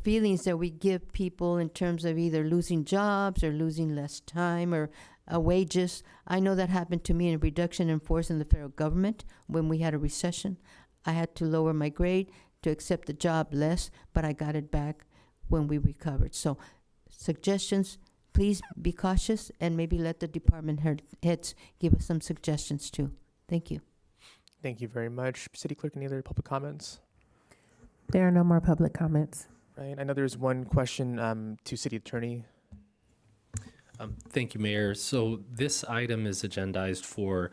feelings that we give people in terms of either losing jobs or losing less time or wages. I know that happened to me in a reduction in force in the federal government when we had a recession. I had to lower my grade to accept the job less, but I got it back when we recovered. So suggestions, please be cautious and maybe let the department heads give us some suggestions too. Thank you. Thank you very much. City Clerk, any other public comments? There are no more public comments. Right. I know there's one question to City Attorney. Thank you, Mayor. So this item is agendized for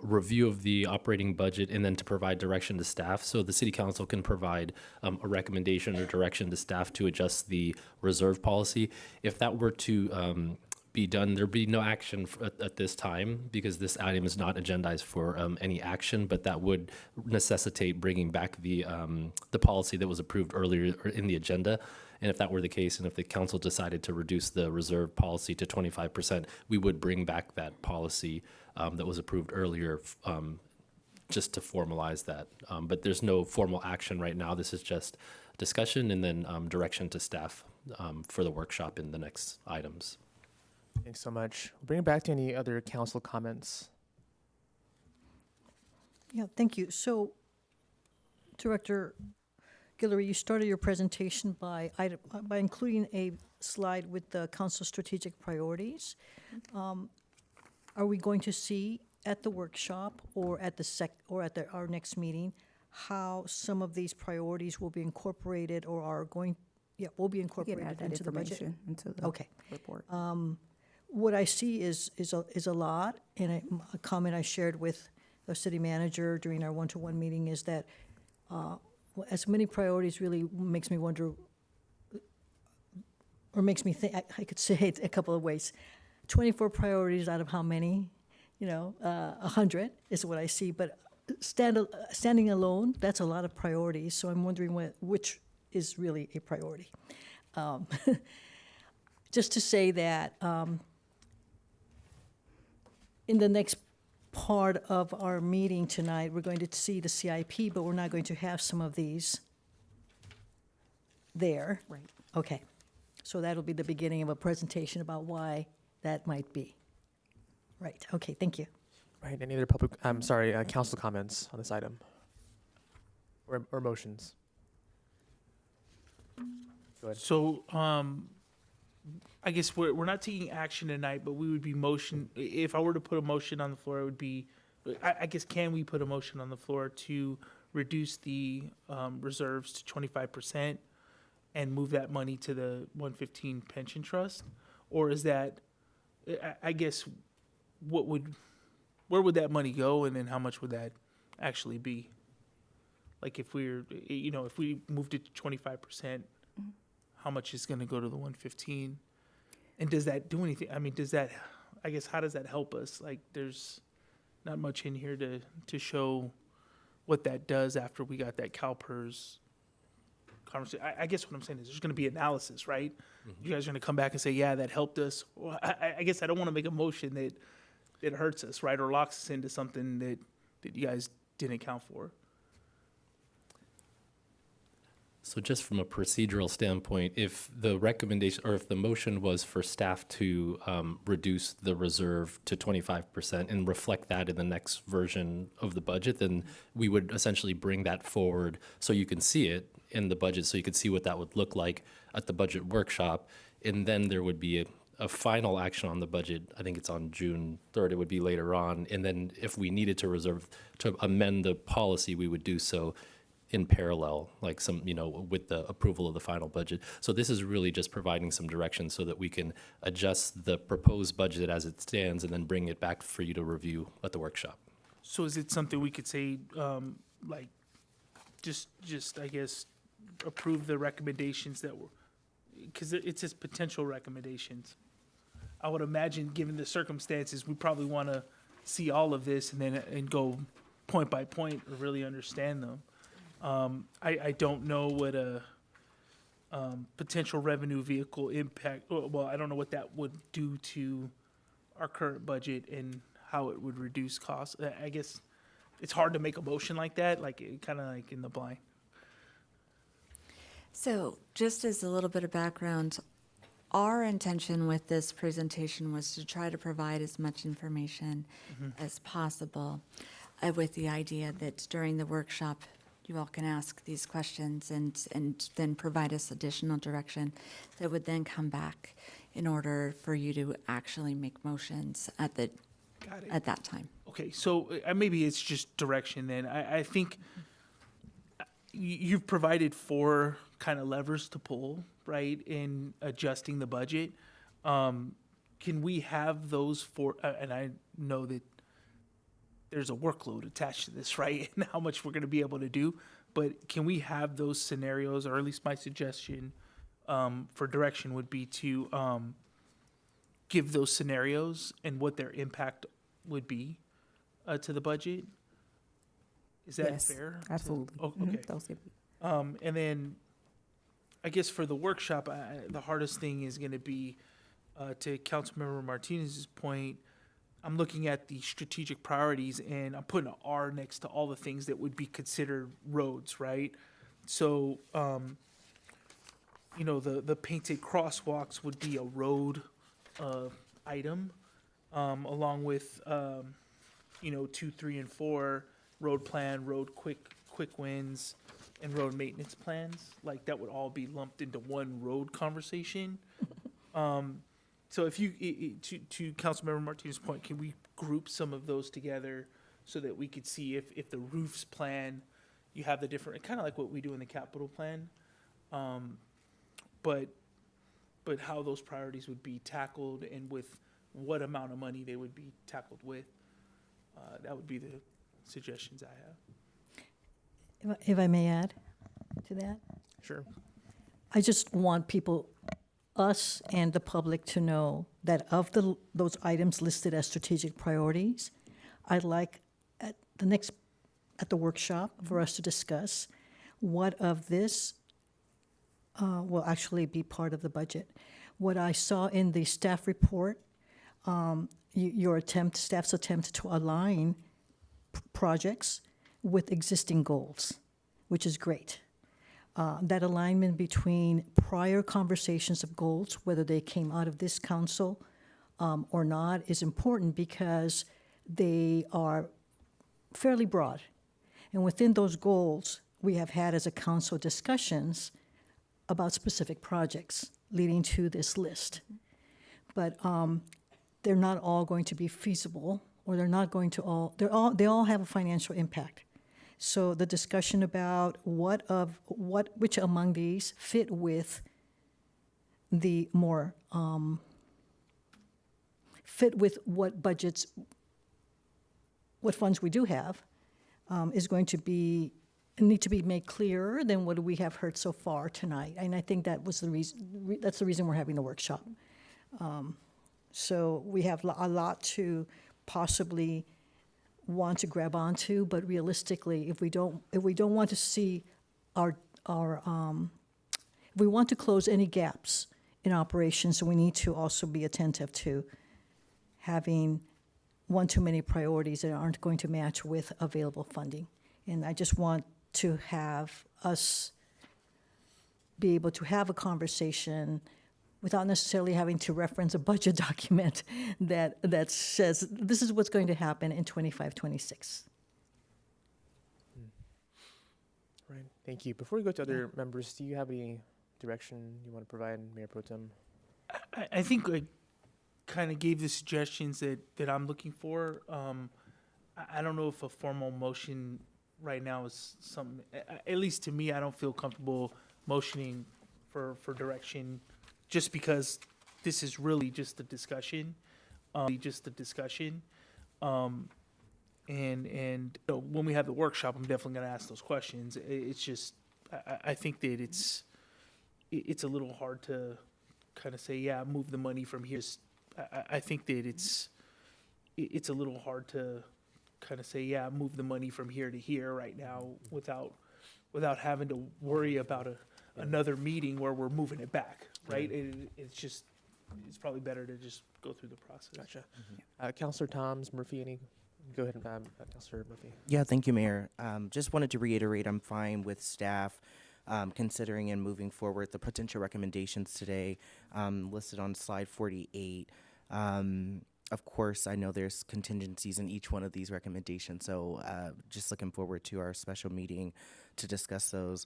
review of the operating budget and then to provide direction to staff. So the City Council can provide a recommendation or direction to staff to adjust the reserve policy. If that were to be done, there'd be no action at this time because this item is not agendized for any action, but that would necessitate bringing back the policy that was approved earlier in the agenda. And if that were the case, and if the council decided to reduce the reserve policy to 25%, we would bring back that policy that was approved earlier just to formalize that. But there's no formal action right now. This is just discussion and then direction to staff for the workshop in the next items. Thanks so much. We'll bring it back to any other council comments. Yeah, thank you. So, Director Guillory, you started your presentation by including a slide with the council strategic priorities. Are we going to see at the workshop or at our next meeting how some of these priorities will be incorporated or are going Yeah, will be You can incorporated add that into the budget. information into the Okay. report. What I see is a lot, and a comment I shared with the city manager during our one-to-one meeting is that as many priorities really makes me wonder, or makes me think, I could say it a couple of ways. 24 priorities out of how many? 100 is what I see, but standing alone, that's a lot of priorities, so I'm wondering which is really a priority. Just to say that in the next part of our meeting tonight, we're going to see the CIP, but we're not going to have some of these there. Right. Okay. So that'll be the beginning of a presentation about why that might be. Right. Okay, thank you. Right, any other council comments on this item? Or motions? Go ahead. So, I guess we're not taking action tonight, but we would be if I were to put a motion on the floor, it would be, I guess, can we put a motion on the floor to reduce the reserves to 25% and move that money to the 115 pension trust? Or is that, I guess, where would that money go, and then how much would that actually be? Like if if we moved it to 25%, how much is going to go to the 115? And does that do anything? I mean, I guess, how does that help us? Like, there's not much in here to show what that does after we got that CalPERS conversation. I guess what I'm saying is there's going to be analysis, right? You guys are going to come back and say, yeah, that helped us. Well, I guess I don't want to make a motion that it hurts us, right? Or locks us into something that you guys didn't account for. So just from a procedural standpoint, if the recommendation or if the motion was for staff to reduce the reserve to 25% and reflect that in the next version of the budget, then we would essentially bring that forward so you can see it in the budget, so you could see what that would look like at the budget workshop. And then there would be a final action on the budget. I think it's on June 3rd. It would be later on. And then if we needed to amend the policy, we would do so in parallel, like with the approval of the final budget. So this is really just providing some direction so that we can adjust the proposed budget as it stands and then bring it back for you to review at the workshop. So is it something we could say, just I guess, approve the recommendations that were, because it says potential recommendations. I would imagine, given the circumstances, we probably want to see all of this and go point by point or really understand them. I don't know what a potential revenue vehicle impact, well, I don't know what that would do to our current budget and how it would reduce costs. I guess it's hard to make a motion like that, kind of like in the blind. So just as a little bit of background, our intention with this presentation was to try to provide as much information as possible, with the idea that during the workshop, you all can ask these questions and then provide us additional direction that would then come back in order for you to actually make motions at that time. Okay, so maybe it's just direction then. I think you've provided 4 kind of levers to pull, right, in adjusting the budget. Can we have those 4, and I know that there's a workload attached to this, right, and how much we're going to be able to do, but can we have those scenarios, or at least my suggestion for direction would be to give those scenarios and what their impact would be to the budget? Is that fair? Absolutely. Okay. Those could be. And then I guess for the workshop, the hardest thing is going to be, to Councilmember Martinez's point, I'm looking at the strategic priorities and I'm putting an R next to all the things that would be considered roads, right? So, the painted crosswalks would be a road item, along with, 2, 3, and 4, road plan, road quick wins, and road maintenance plans. Like, that would all be lumped into one road conversation. So if you, to Councilmember Martinez's point, can we group some of those together so that we could see if the roofs plan, you have the different, kind of like what we do in the capital plan, but how those priorities would be tackled and with what amount of money they would be tackled with. That would be the suggestions I have. If I may add to that, Sure. I just want people, us and the public, to know that of those items listed as strategic priorities, I'd like at the workshop for us to discuss what of this will actually be part of the budget. What I saw in the staff report, staff's attempt to align projects with existing goals, which is great. That alignment between prior conversations of goals, whether they came out of this council or not, is important because they are fairly broad. And within those goals, we have had as a council discussions about specific projects leading to this list. But they're not all going to be feasible, or they're not going to they all have a financial impact. So the discussion about which among these fit with the more, fit with what budgets, what funds we do have, is going to need to be made clearer than what we have heard so far tonight. And I think that was the reason, that's the reason we're having the workshop. So we have a lot to possibly want to grab onto, but realistically, if we don't want to see if we want to close any gaps in operations, we need to also be attentive to having one too many priorities that aren't going to match with available funding. And I just want to have us be able to have a conversation without necessarily having to reference a budget document that says this is what's going to happen in 25, 26. Right. Thank you. Before we go to other members, do you have any direction you want to provide, Mayor Pro Tem? I think I kind of gave the suggestions that I'm looking for. I don't know if a formal motion right now is something, at least to me, I don't feel comfortable motioning for direction, just because this is really just a discussion, And when we have the workshop, I'm definitely going to ask those questions. It's just, I think that it's a little hard to kind of say, yeah, move the money from here. I think that it's a little hard to kind of say, yeah, move the money from here to here right now without having to worry about another meeting where we're moving it back, right? It's probably better to just go through the process. Gotcha. Councilor Toms, Murphy, go ahead, Councilor Murphy. Yeah, thank you, Mayor. Just wanted to reiterate, I'm fine with staff considering and moving forward the potential recommendations today listed on slide 48. Of course, I know there's contingencies in each one of these recommendations, so just looking forward to our special meeting to discuss those.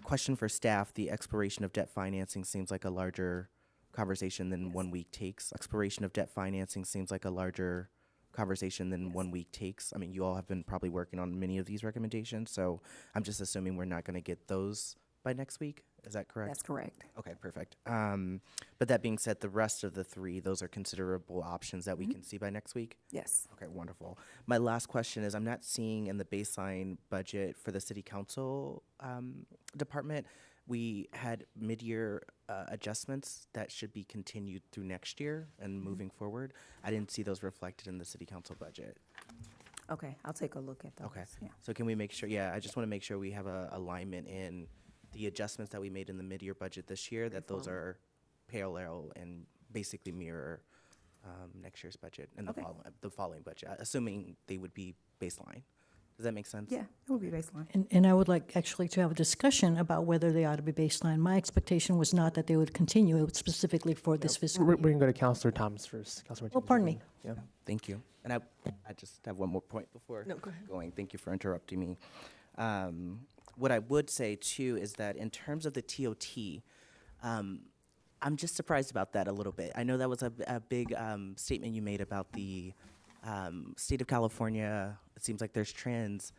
Question for staff: the exploration of debt financing seems like a larger conversation than 1 week takes. Exploration of debt financing seems like a larger conversation than 1 week takes. I mean, you all have been probably working on many of these recommendations, so I'm just assuming we're not going to get those by next week. Is that correct? That's correct. Okay, perfect. But that being said, the rest of the three, those are considerable options that we can see by next week? Yes. Okay, wonderful. My last question is, I'm not seeing in the baseline budget for the city council department, we had mid-year adjustments that should be continued through next year and moving forward. I didn't see those reflected in the city council budget. Okay, I'll take a look at those. Okay, Yeah. so can we make sure, I just want to make sure we have a alignment in the adjustments that we made in the mid-year budget this year, that those are parallel and basically mirror next year's budget and the following budget, assuming they would be baseline. Does that make sense? Yeah, it would be baseline. And I would like actually to have a discussion about whether they ought to be baseline. My expectation was not that they would continue, it was specifically for this fiscal We're year. going to go to Councilor Thomas first. Councilor Oh, pardon me. Yeah. Thank you. And I just have one more point before No, go ahead. going. Thank you for interrupting me. What I would say, too, is that in terms of the TOT, I'm just surprised about that a little bit. I know that was a big statement you made about the state of California. It seems like there's trends.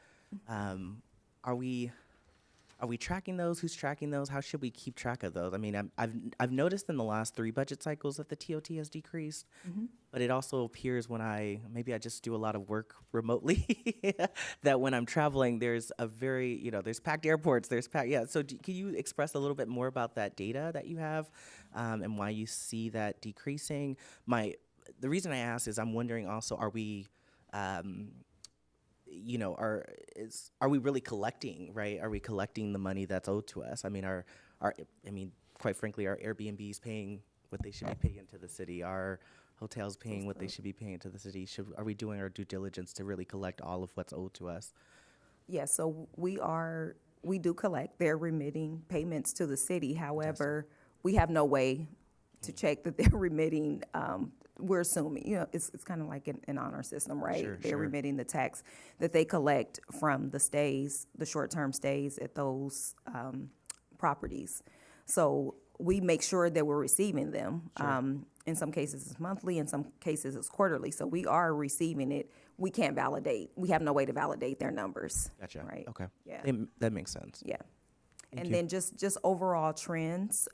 Are we Are we tracking those? Who's tracking those? How should we keep track of those? I mean, I've noticed in the last 3 budget cycles that the TOT has decreased, but it also appears when maybe I just do a lot of work remotely, that when I'm traveling, there's a very, there's packed airports, yeah. So can you express a little bit more about that data that you have, and why you see that decreasing? The reason I ask is I'm wondering also, are we, are we really collecting, right? Are we collecting the money that's owed to us? I mean, quite frankly, are Airbnbs paying what they should be paying to the city? Are hotels paying what they should be paying to the city? Are we doing our due diligence to really collect all of what's owed to us? Yeah, so we do collect. They're remitting payments to the city. However, we have no way to check that they're remitting. We're assuming, it's kind of like an honor system, right? Sure, they're remitting the tax that they collect from the stays, the short-term stays at those properties. So we make sure that we're receiving them. Sure. In some cases, it's monthly. In some cases, it's quarterly. So we are receiving it. We can't validate. We have no way to validate their numbers. Gotcha. Right. Okay. Yeah. That makes sense. Yeah. Thank And you. then just overall trends,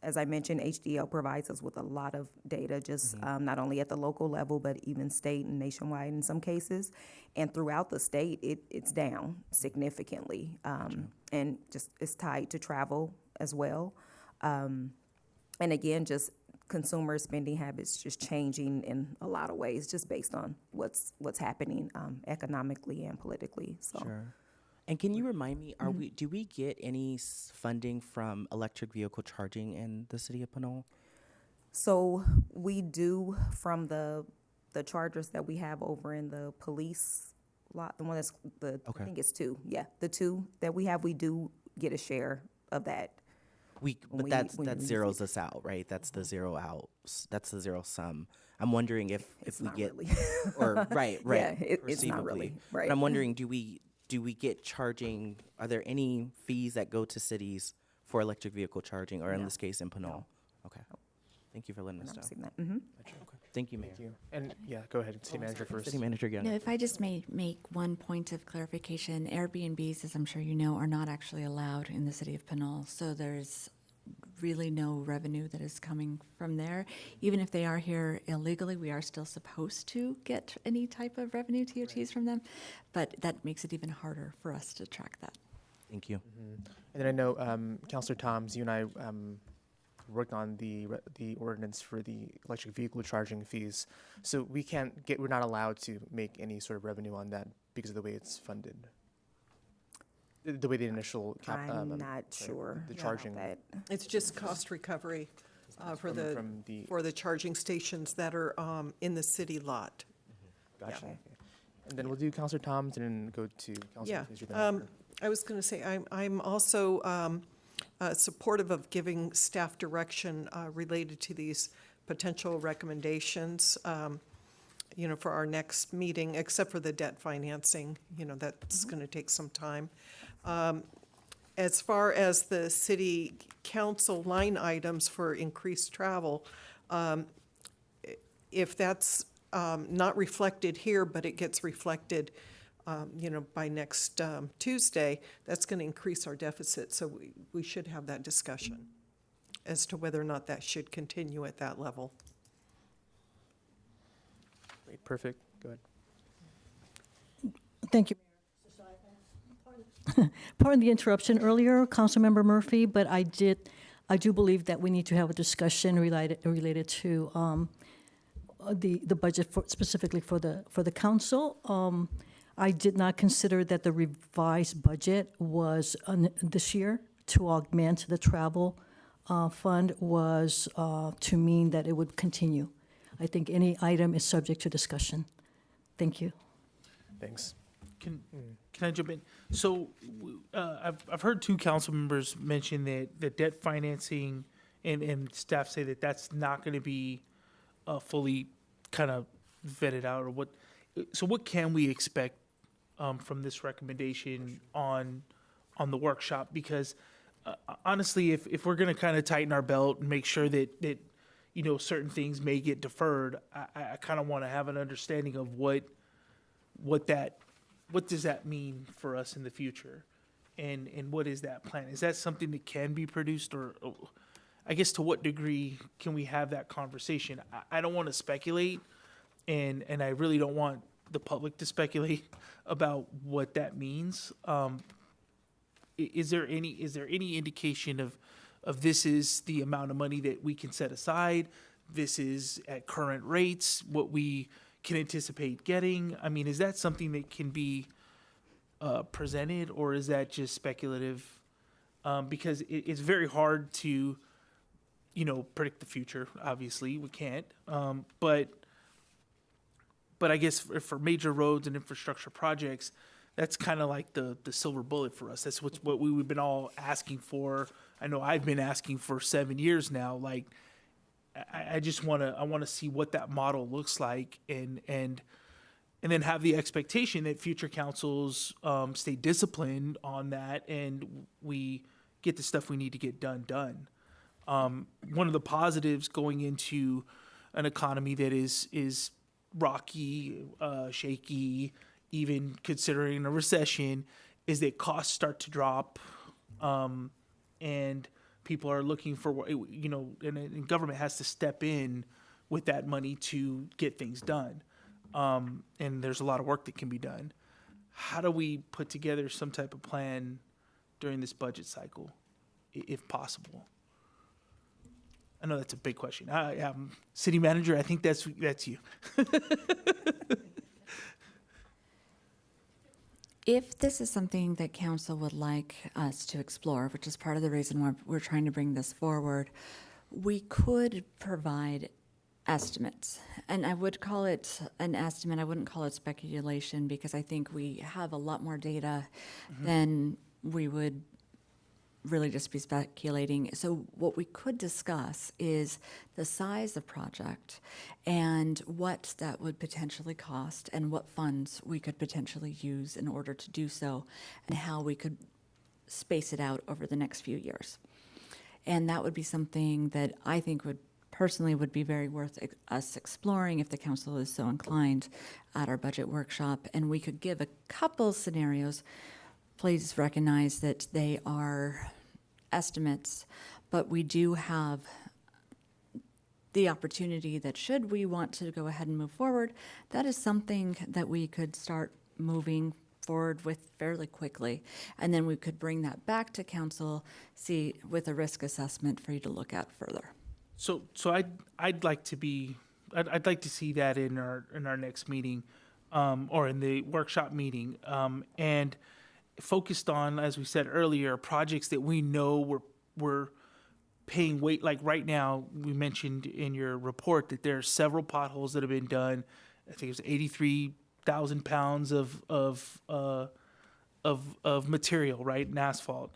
as I mentioned, HDL provides us with a lot of data, just not only at the local level, but even state and nationwide in some cases. And throughout the state, it's down significantly. And just it's tied to travel as well. And again, just consumer spending habits just changing in a lot of ways, just based on what's happening economically and politically. So. Sure. And can you remind me, do we get any funding from electric vehicle charging in the city of Pinole? So we do from the chargers that we have over in the police lot, the one that's I think it's 2. Yeah, the 2 that we have, we do get a share of that. But that zeroes us out, right? That's the zero out. That's the zero sum. I'm wondering if we get, really. or right, Yeah, it's not really, perceivably. right. But I'm wondering, do we get charging? Are there any fees that go to cities for electric vehicle charging, or in No. this case, in Pinole? Okay. Thank you for letting us know. That. Thank you, Mayor. Thank you. And yeah, go ahead, City Manager first. City Manager again. No, if I just may make one point of clarification, Airbnbs, as I'm sure you know, are not actually allowed in the city of Pinole. So there's really no revenue that is coming from there. Even if they are here illegally, we are still supposed to get any type of revenue, TOTs, from them. But that makes it even harder for us to track that. Thank you. And then I know, Councilor Toms, you and I worked on the ordinance for the electric vehicle charging fees. So we're not allowed to make any sort of revenue on that because of the way it's funded. The way the initial I'm not sure the about charging. that. It's just cost recovery for the charging stations that are in the city lot. Gotcha. Yeah. Okay. And then we'll do Councilor Toms and then go to Councilor Yeah, Fraser then after. I was going to say, I'm also supportive of giving staff direction related to these potential recommendations, for our next meeting, except for the debt financing, that's going to take some time. As far as the city council line items for increased travel, if that's not reflected here, but it gets reflected by next Tuesday, that's going to increase our deficit. So we should have that discussion as to whether or not that should continue at that level. Great, perfect. Go ahead. Thank you. Pardon the interruption earlier, Councilmember Murphy, but I do believe that we need to have a discussion related to the budget specifically for the council. I did not consider that the revised budget was this year to augment the travel fund was to mean that it would continue. I think any item is subject to discussion. Thank you. Thanks. Can I jump in? So I've heard 2 council members mention that the debt financing and staff say that that's not going to be fully kind of vetted out, or what. So what can we expect from this recommendation on the workshop? Because honestly, if we're going to kind of tighten our belt and make sure that certain things may get deferred, I kind of want to have an understanding of what does that mean for us in the future. And what is that plan? Is that something that can be produced, or I guess to what degree can we have that conversation? I don't want to speculate, and I really don't want the public to speculate about what that means. Is there any indication of this is the amount of money that we can set aside? This is at current rates, what we can anticipate getting? I mean, is that something that can be presented, or is that just speculative? Because it's very hard to, predict the future. Obviously, we can't. But I guess for major roads and infrastructure projects, that's kind of like the silver bullet for us. That's what we've been all asking for. I know I've been asking for 7 years now. Like, I just want to see what that model looks like, and then have the expectation that future councils stay disciplined on that, and we get the stuff we need to get done. One of the positives going into an economy that is rocky, shaky, even considering a recession, is that costs start to drop, and people are looking for, and government has to step in with that money to get things done. And there's a lot of work that can be done. How do we put together some type of plan during this budget cycle, if possible? I know that's a big question. City manager, I think that's you. If this is something that council would like us to explore, which is part of the reason why we're trying to bring this forward, we could provide estimates. And I would call it an estimate. I wouldn't call it speculation, because I think we have a lot more data than we would really just be speculating. So what we could discuss is the size of project and what that would potentially cost, and what funds we could potentially use in order to do so, and how we could space it out over the next few years. And that would be something that I think would be very worth us exploring if the council is so inclined at our budget workshop. And we could give a couple scenarios. Please recognize that they are estimates, but we do have the opportunity that, should we want to go ahead and move forward, that is something that we could start moving forward with fairly quickly. And then we could bring that back to council, see with a risk assessment for you to look at further. So I'd like to see that in our next meeting, or in the workshop meeting, and focused on, as we said earlier, projects that we know we're paying weight. Like right now, we mentioned in your report that there are several potholes that have been done. I think it was 83,000 pounds of material, right, in asphalt.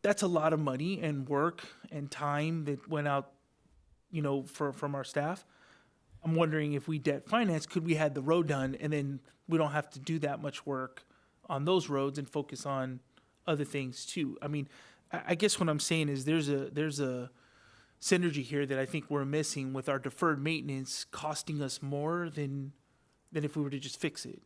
That's a lot of money and work and time that went out, from our staff. I'm wondering, if we debt finance, could we have the road done, and then we don't have to do that much work on those roads and focus on other things too? I mean, I guess what I'm saying is there's a synergy here that I think we're missing, with our deferred maintenance costing us more than if we were to just fix it.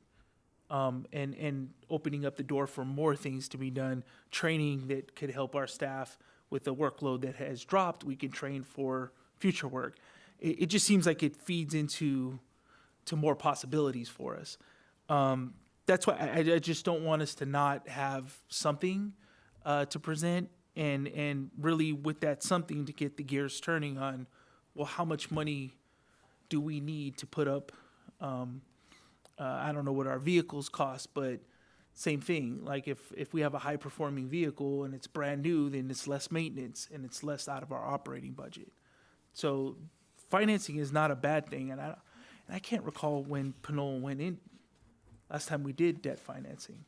And opening up the door for more things to be done, training that could help our staff with the workload that has dropped. We can train for future work. It just seems like it feeds into more possibilities for us. That's why I just don't want us to not have something to present, and really with that something to get the gears turning on, well, how much money do we need to put up? I don't know what our vehicles cost, but same thing. Like if we have a high performing vehicle and it's brand new, then it's less maintenance and it's less out of our operating budget. So financing is not a bad thing. And I can't recall when Pinole went in last time we did debt financing.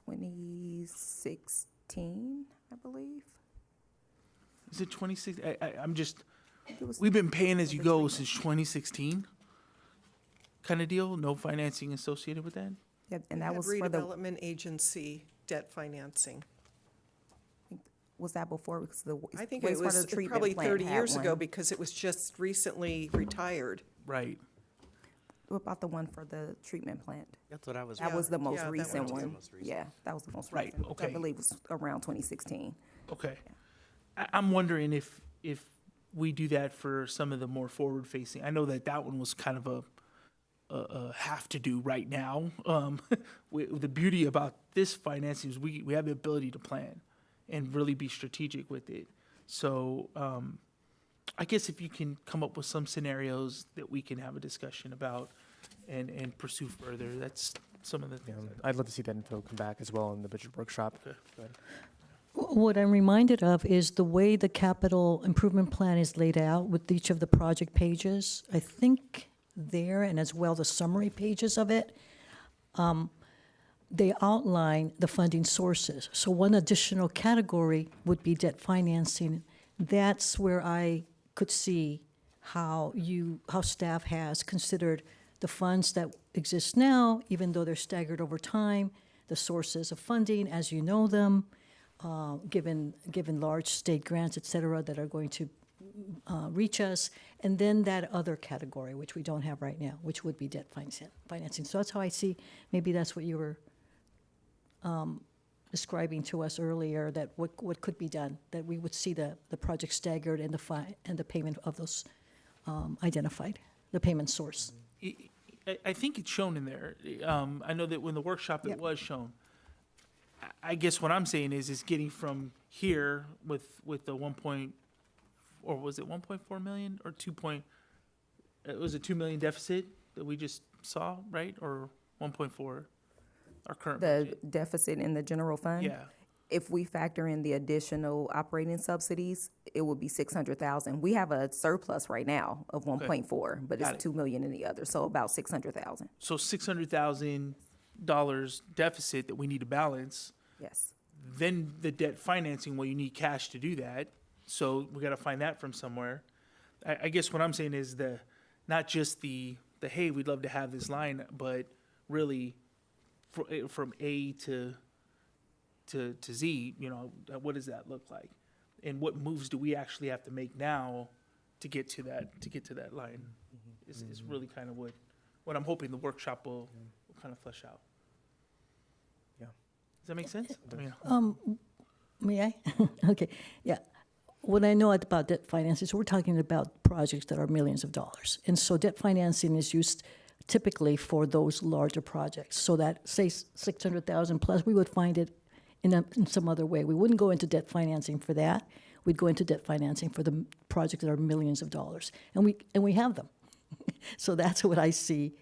2016, I believe. Is it 2016? We've been paying as you go since 2016. Kind of deal, no financing associated with that? Yeah, and that was for redevelopment agency debt financing. Was that before? Because I think it was probably 30 years ago, because it was just recently retired. Right. about the one for the treatment plant. That's what I was. That was the most that recent was the one. most recent. Yeah, that was the most Right, recent. okay. I believe it was around 2016. Okay. I'm wondering if we do that for some of the more forward facing. I know that one was kind of a have to do right now. The beauty about this financing is we have the ability to plan and really be strategic with it. So I guess if you can come up with some scenarios that we can have a discussion about and pursue further, that's some of the Yeah, things. I'd love to see that info come back as well in the budget workshop. Okay. Go ahead. What I'm reminded of is the way the capital improvement plan is laid out with each of the project pages. I think there, and as well the summary pages of it, they outline the funding sources. So one additional category would be debt financing. That's where I could see how staff has considered the funds that exist now, even though they're staggered over time, the sources of funding as you know them, given large state grants, et cetera, that are going to reach us, and then that other category, which we don't have right now, which would be debt financing. So that's how I see, maybe that's what you were describing to us earlier, that what could be done, that we would see the project staggered and the payment of those identified, the payment source. I think it's shown in there. I know that when the workshop it was shown. I guess what I'm saying is getting from here with the 1 point, or was it 1.4 million or 2 point? It was a 2 million deficit that we just saw, right? Or 1.4, our current The budget. deficit in the general fund? Yeah. If we factor in the additional operating subsidies, it would be 600,000. We have a surplus right now of 1.4, but Got it's it. 2 million in the other, so about 600,000. So $600,000 deficit that we need to balance. Yes. Then the debt financing, well, you need cash to do that. So we got to find that from somewhere. I guess what I'm saying is not just the hey, we'd love to have this line, but really from A to Z, what does that look like? And what moves do we actually have to make now to get to that line? Is really kind of what I'm hoping the workshop will kind of flesh out. Yeah. Does that make sense? I mean, May I? Okay, yeah. What I know about debt financing, so we're talking about projects that are millions of dollars. And so debt financing is used typically for those larger projects. So that, say, 600,000 plus, we would find it in some other way. We wouldn't go into debt financing for that. We'd go into debt financing for the projects that are millions of dollars. And we have them. So that's what I see,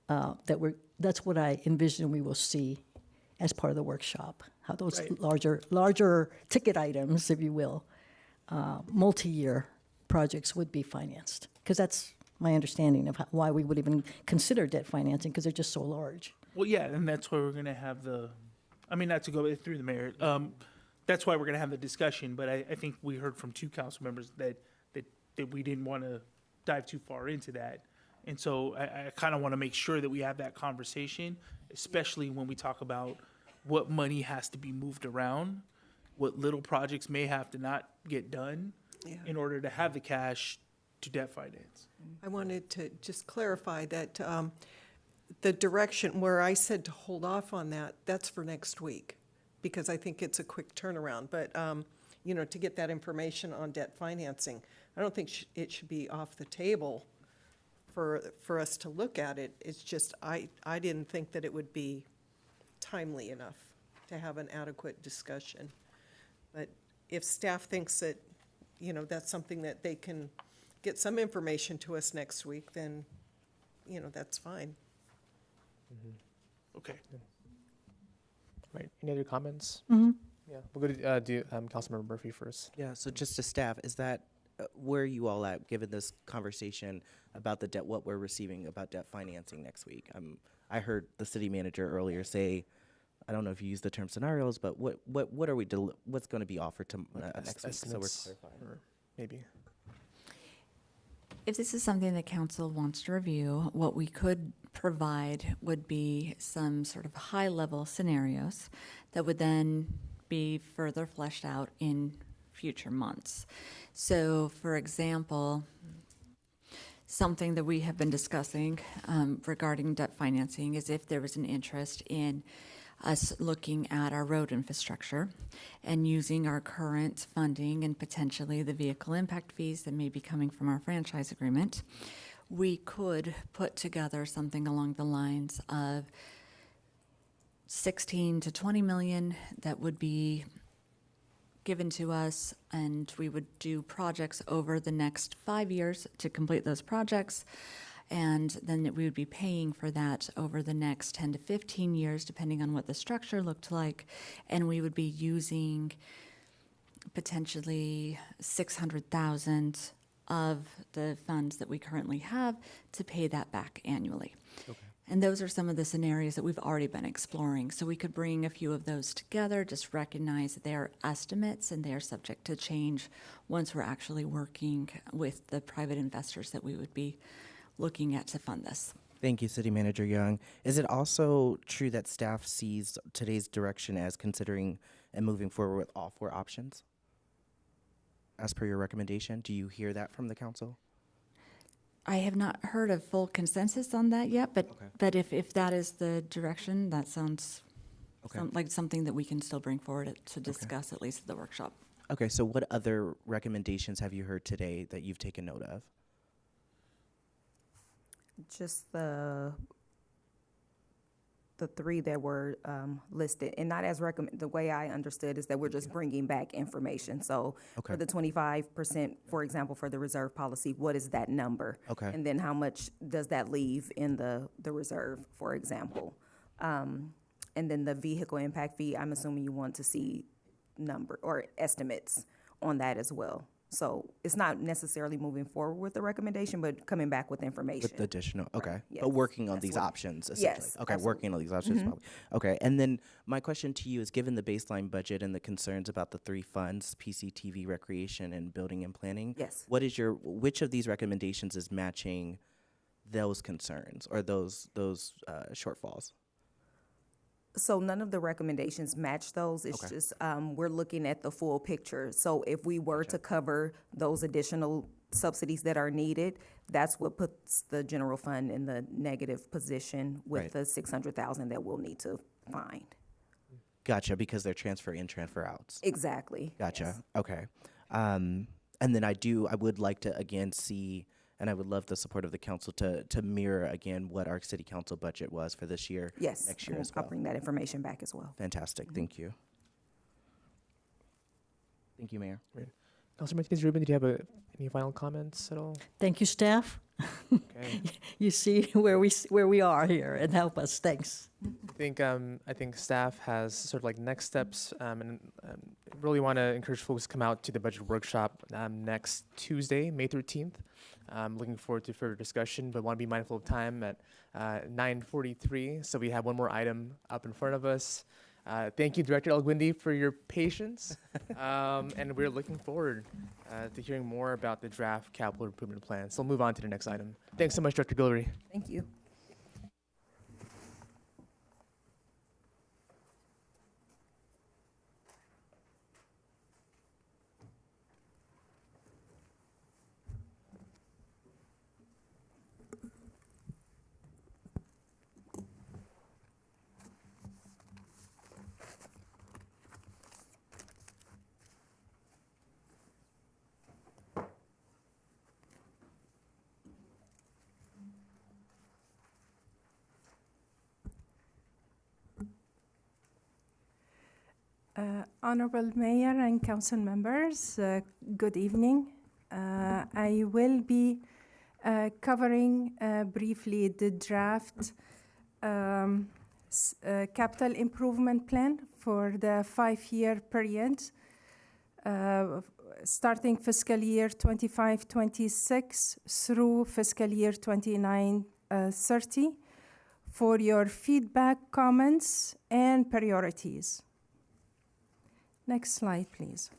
that's what I envision we will see as part of the workshop, how those larger ticket items, if you will, multi-year projects would be financed. Because that's my understanding of why we would even consider debt financing, because they're just so large. well, yeah, and that's why we're going to have not to go through the mayor. That's why we're going to have the discussion. But I think we heard from two council members that we didn't want to dive too far into that. And so I kind of want to make sure that we have that conversation, especially when we talk about what money has to be moved around, what little projects may have to not get done in order to have the cash to debt finance. I wanted to just clarify that the direction where I said to hold off on that, that's for next week, because I think it's a quick turnaround. But, to get that information on debt financing, I don't think it should be off the table for us to look at it. It's just, I didn't think that it would be timely enough to have an adequate discussion. But if staff thinks that, that's something that they can get some information to us next week, then, that's fine. Okay. Right. Any other comments? Mm-hmm. Yeah. We'll go to Councilmember Murphy first. Yeah, so just to staff, is that, where are you all at, given this conversation about the debt, what we're receiving about debt financing next week? I heard the city manager earlier say, I don't know if you use the term scenarios, but what are we, what's going to be offered to next week? So we're clarifying. Or maybe. If this is something that council wants to review, what we could provide would be some sort of high-level scenarios that would then be further fleshed out in future months. So, for example, something that we have been discussing regarding debt financing is if there was an interest in us looking at our road infrastructure and using our current funding and potentially the vehicle impact fees that may be coming from our franchise agreement, we could put together something along the lines of 16 to 20 million that would be given to us, and we would do projects over the next 5 years to complete those projects. And then we would be paying for that over the next 10 to 15 years, depending on what the structure looked like. And we would be using potentially 600,000 of the funds that we currently have to pay that back annually. Okay. And those are some of the scenarios that we've already been exploring. So we could bring a few of those together, just recognize that they are estimates and they are subject to change once we're actually working with the private investors that we would be looking at to fund this. Thank you, City Manager Young. Is it also true that staff sees today's direction as considering and moving forward with all 4 options? As per your recommendation, do you hear that from the council? I have not heard a full consensus on that yet, but if that is the direction, that sounds like something that we can still bring forward to discuss, at least at the workshop. Okay, so what other recommendations have you heard today that you've taken note of? Just the 3 that were listed, and not as recommend. The way I understood is that we're just bringing back information. So for the 25%, for example, for the reserve policy, what is that number? Okay. And then how much does that leave in the reserve, for example? And then the vehicle impact fee, I'm assuming you want to see number or estimates on that as well. So it's not necessarily moving forward with the recommendation, but coming back with information. With additional, okay. Right, yes. But working on That's these what- options, essentially. Yes, Okay, absolutely. working on these options. Mhm. Probably. Okay, and then my question to you is, given the baseline budget and the concerns about the 3 funds, PCTV, recreation, and building and planning, Yes. which of these recommendations is matching those concerns or those shortfalls? So none of the recommendations match those. It's Okay. just, we're looking at the full picture. So if we were to cover those additional subsidies that are needed, that's what puts the general fund in the negative position with Right. the 600,000 that we'll need to find. Gotcha, because they're transfer in, transfer outs. Exactly. Gotcha. Yes. Okay. And then I would like to again see, and I would love the support of the council to mirror again what our city council budget was for this year. Yes. Next year I'll- as well. I'll bring that information back as well. Fantastic. Thank you. Thank you, Mayor. Councilor Martinez-Rubin, did you have any final comments at all? Thank you, staff. Okay. You see where we are here and help us. Thanks. I think staff has sort of like next steps, and really want to encourage folks to come out to the budget workshop next Tuesday, May 13th. Looking forward to further discussion, but want to be mindful of time at 9:43. So we have one more item up in front of us. Thank you, Director Elguindi, for your patience, and we're looking forward to hearing more about the draft capital improvement plan. So we'll move on to the next item. Thanks so much, Director Guillory. Thank you. Honorable Mayor and Council members, good evening. I will be covering briefly the draft capital improvement plan for the 5-year period, starting fiscal year 25-26 through fiscal year 29-30 for your feedback, comments, and priorities. Next slide, please.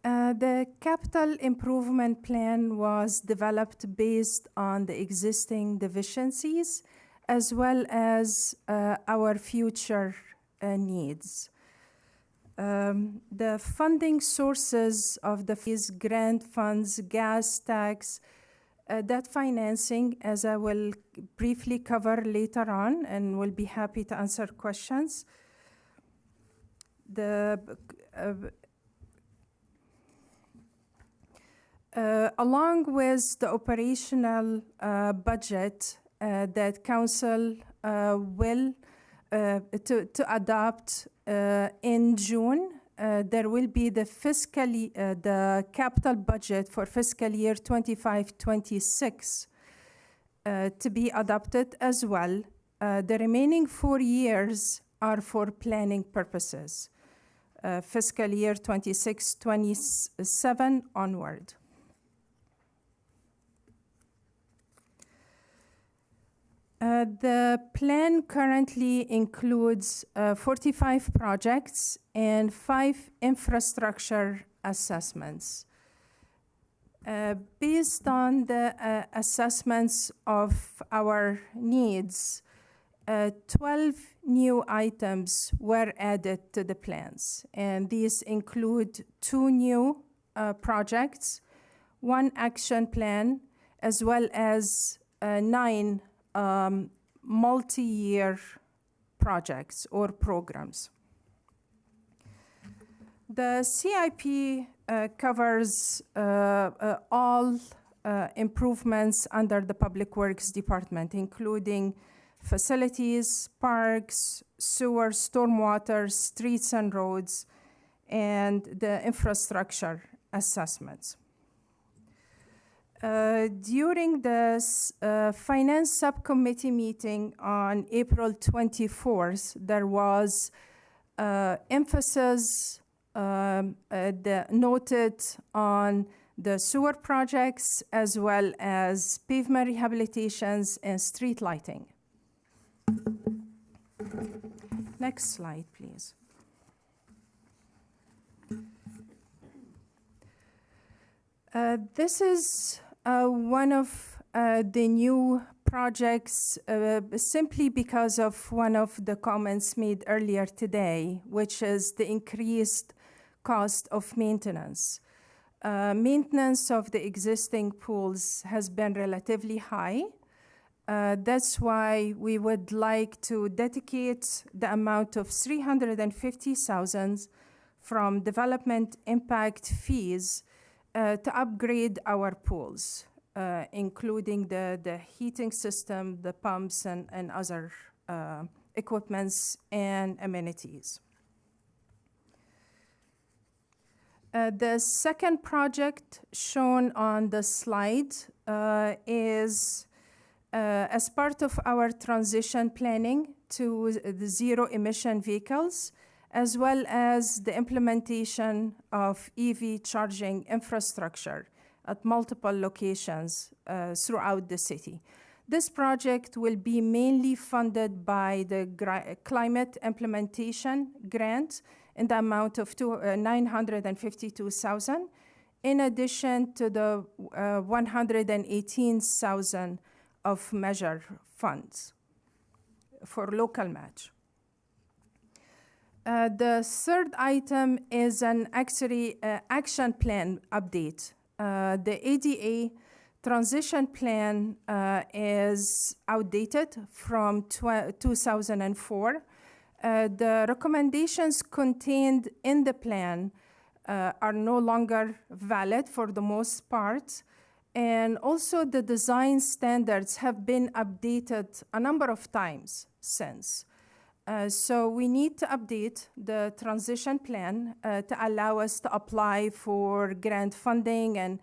The capital improvement plan was developed based on the existing deficiencies as well as our future needs. The funding sources of the fees, grant funds, gas tax, debt financing, as I will briefly cover later on, and will be happy to answer questions. Along with the operational budget that Council will to adopt in June, there will be the the capital budget for fiscal year 25-26 to be adopted as well. The remaining 4 years are for planning purposes, fiscal year 26-27 onward. The plan currently includes 45 projects and 5 infrastructure assessments. Based on the assessments of our needs, 12 new items were added to the plans, and these include 2 new projects, 1 action plan, as well as 9 multi-year projects or programs. The CIP covers all improvements under the Public Works Department, including facilities, parks, sewer, stormwater, streets and roads, and the infrastructure assessments. During the Finance Subcommittee meeting on April 24th, there was emphasis noted on the sewer projects as well as pavement rehabilitations and street lighting. Next slide, please. This is one of the new projects simply because of one of the comments made earlier today, which is the increased cost of maintenance. Maintenance of the existing pools has been relatively high. That's why we would like to dedicate the amount of $350,000 from development impact fees to upgrade our pools, including the heating system, the pumps, and other equipments and amenities. The second project shown on the slide is as part of our transition planning to the zero emission vehicles, as well as the implementation of EV charging infrastructure at multiple locations throughout the city. This project will be mainly funded by the Climate Implementation Grant in the amount of $952,000, in addition to the $118,000 of measure funds for local match. The third item is an action plan update. The ADA transition plan is outdated from 2004. The recommendations contained in the plan are no longer valid for the most part. And also the design standards have been updated a number of times since. So we need to update the transition plan to allow us to apply for grant funding and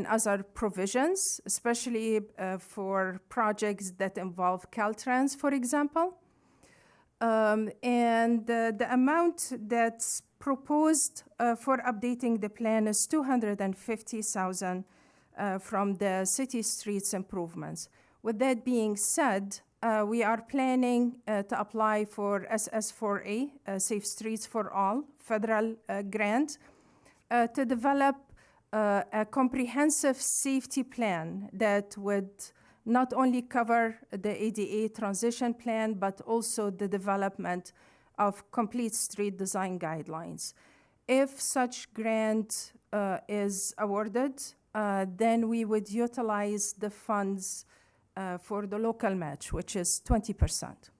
other provisions, especially for projects that involve Caltrans, for example. And the amount that's proposed for updating the plan is $250,000 from the city streets improvements. With that being said, we are planning to apply for SS4A, Safe Streets for All, federal grant, to develop a comprehensive safety plan that would not only cover the ADA transition plan, but also the development of complete street design guidelines. If such grant is awarded, then we would utilize the funds for the local match, which is 20%.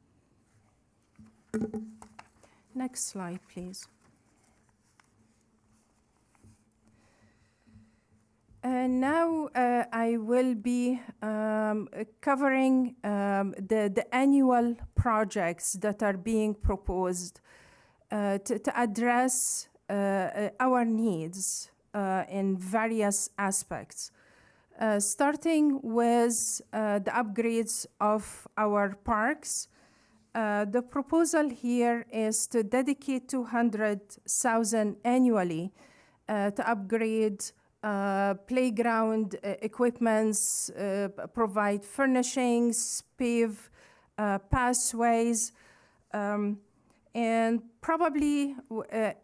Next slide, please. Now I will be covering the annual projects that are being proposed to address our needs in various aspects. Starting with the upgrades of our parks, the proposal here is to dedicate $200,000 annually to upgrade playground equipments, provide furnishings, pave pathways, and probably,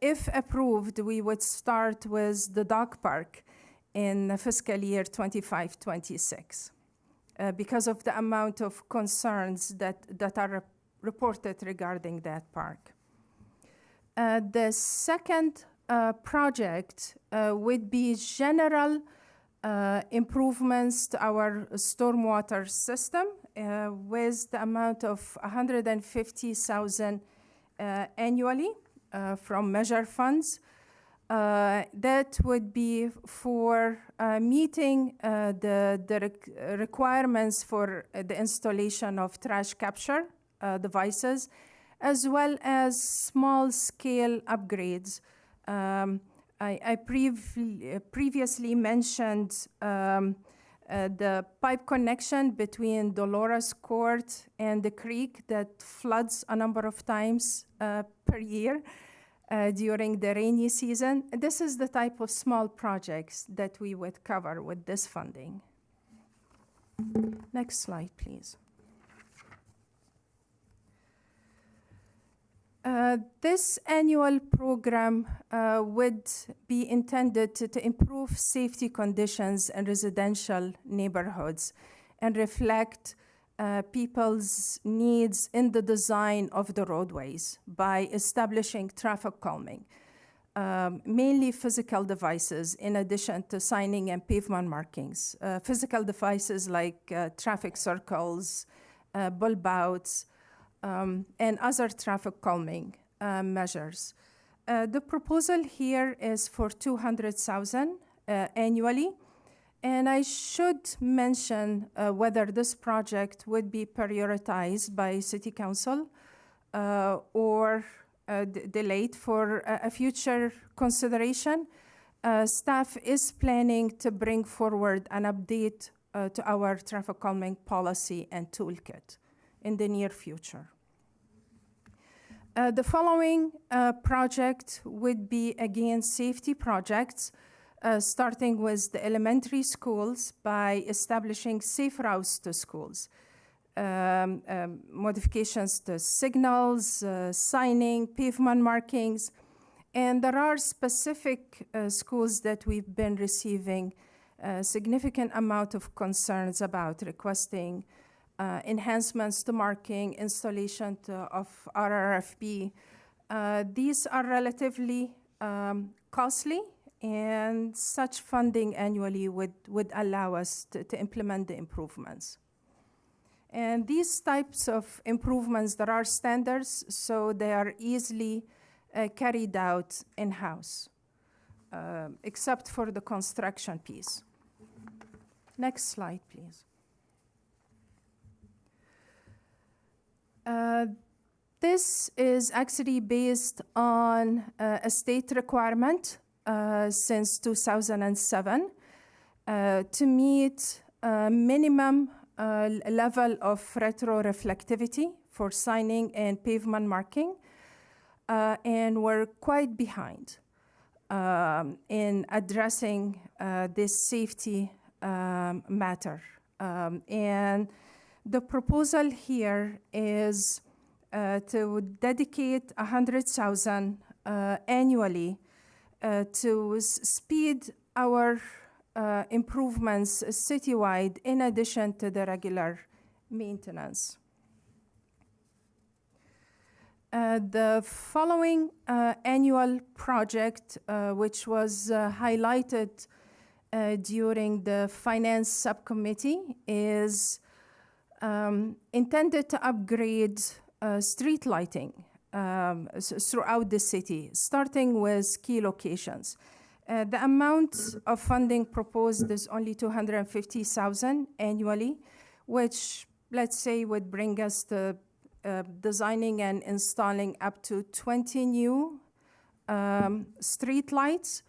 if approved, we would start with the dog park in fiscal year 25-26 because of the amount of concerns that are reported regarding that park. The second project would be general improvements to our stormwater system with the amount of $150,000 annually from measure funds. That would be for meeting the requirements for the installation of trash capture devices, as well as small-scale upgrades. I previously mentioned the pipe connection between Dolores Court and the creek that floods a number of times per year during the rainy season. This is the type of small projects that we would cover with this funding. Next slide, please. This annual program would be intended to improve safety conditions in residential neighborhoods and reflect people's needs in the design of the roadways by establishing traffic calming, mainly physical devices in addition to signing and pavement markings. Physical devices like traffic circles, bulb outs, and other traffic calming measures. The proposal here is for $200,000 annually, and I should mention whether this project would be prioritized by City Council or delayed for a future consideration. Staff is planning to bring forward an update to our traffic calming policy and toolkit in the near future. The following project would be, again, safety projects, starting with the elementary schools by establishing safe routes to schools, modifications to signals, signing, pavement markings, and there are specific schools that we've been receiving a significant amount of concerns about, requesting enhancements to marking, installation of RRFB. These are relatively costly, and such funding annually would allow us to implement the improvements. And these types of improvements, there are standards, so they are easily carried out in-house, except for the construction piece. Next slide, please. This is actually based on a state requirement since 2007 to meet a minimum level of retroreflectivity for signing and pavement marking, and we're quite behind in addressing this safety matter. And the proposal here is to dedicate $100,000 annually to speed our improvements citywide in addition to the regular maintenance. The following annual project, which was highlighted during the Finance Subcommittee, is intended to upgrade street lighting throughout the city, starting with key locations. The amount of funding proposed is only $250,000 annually, which, let's say, would bring us to designing and installing up to 20 new street lights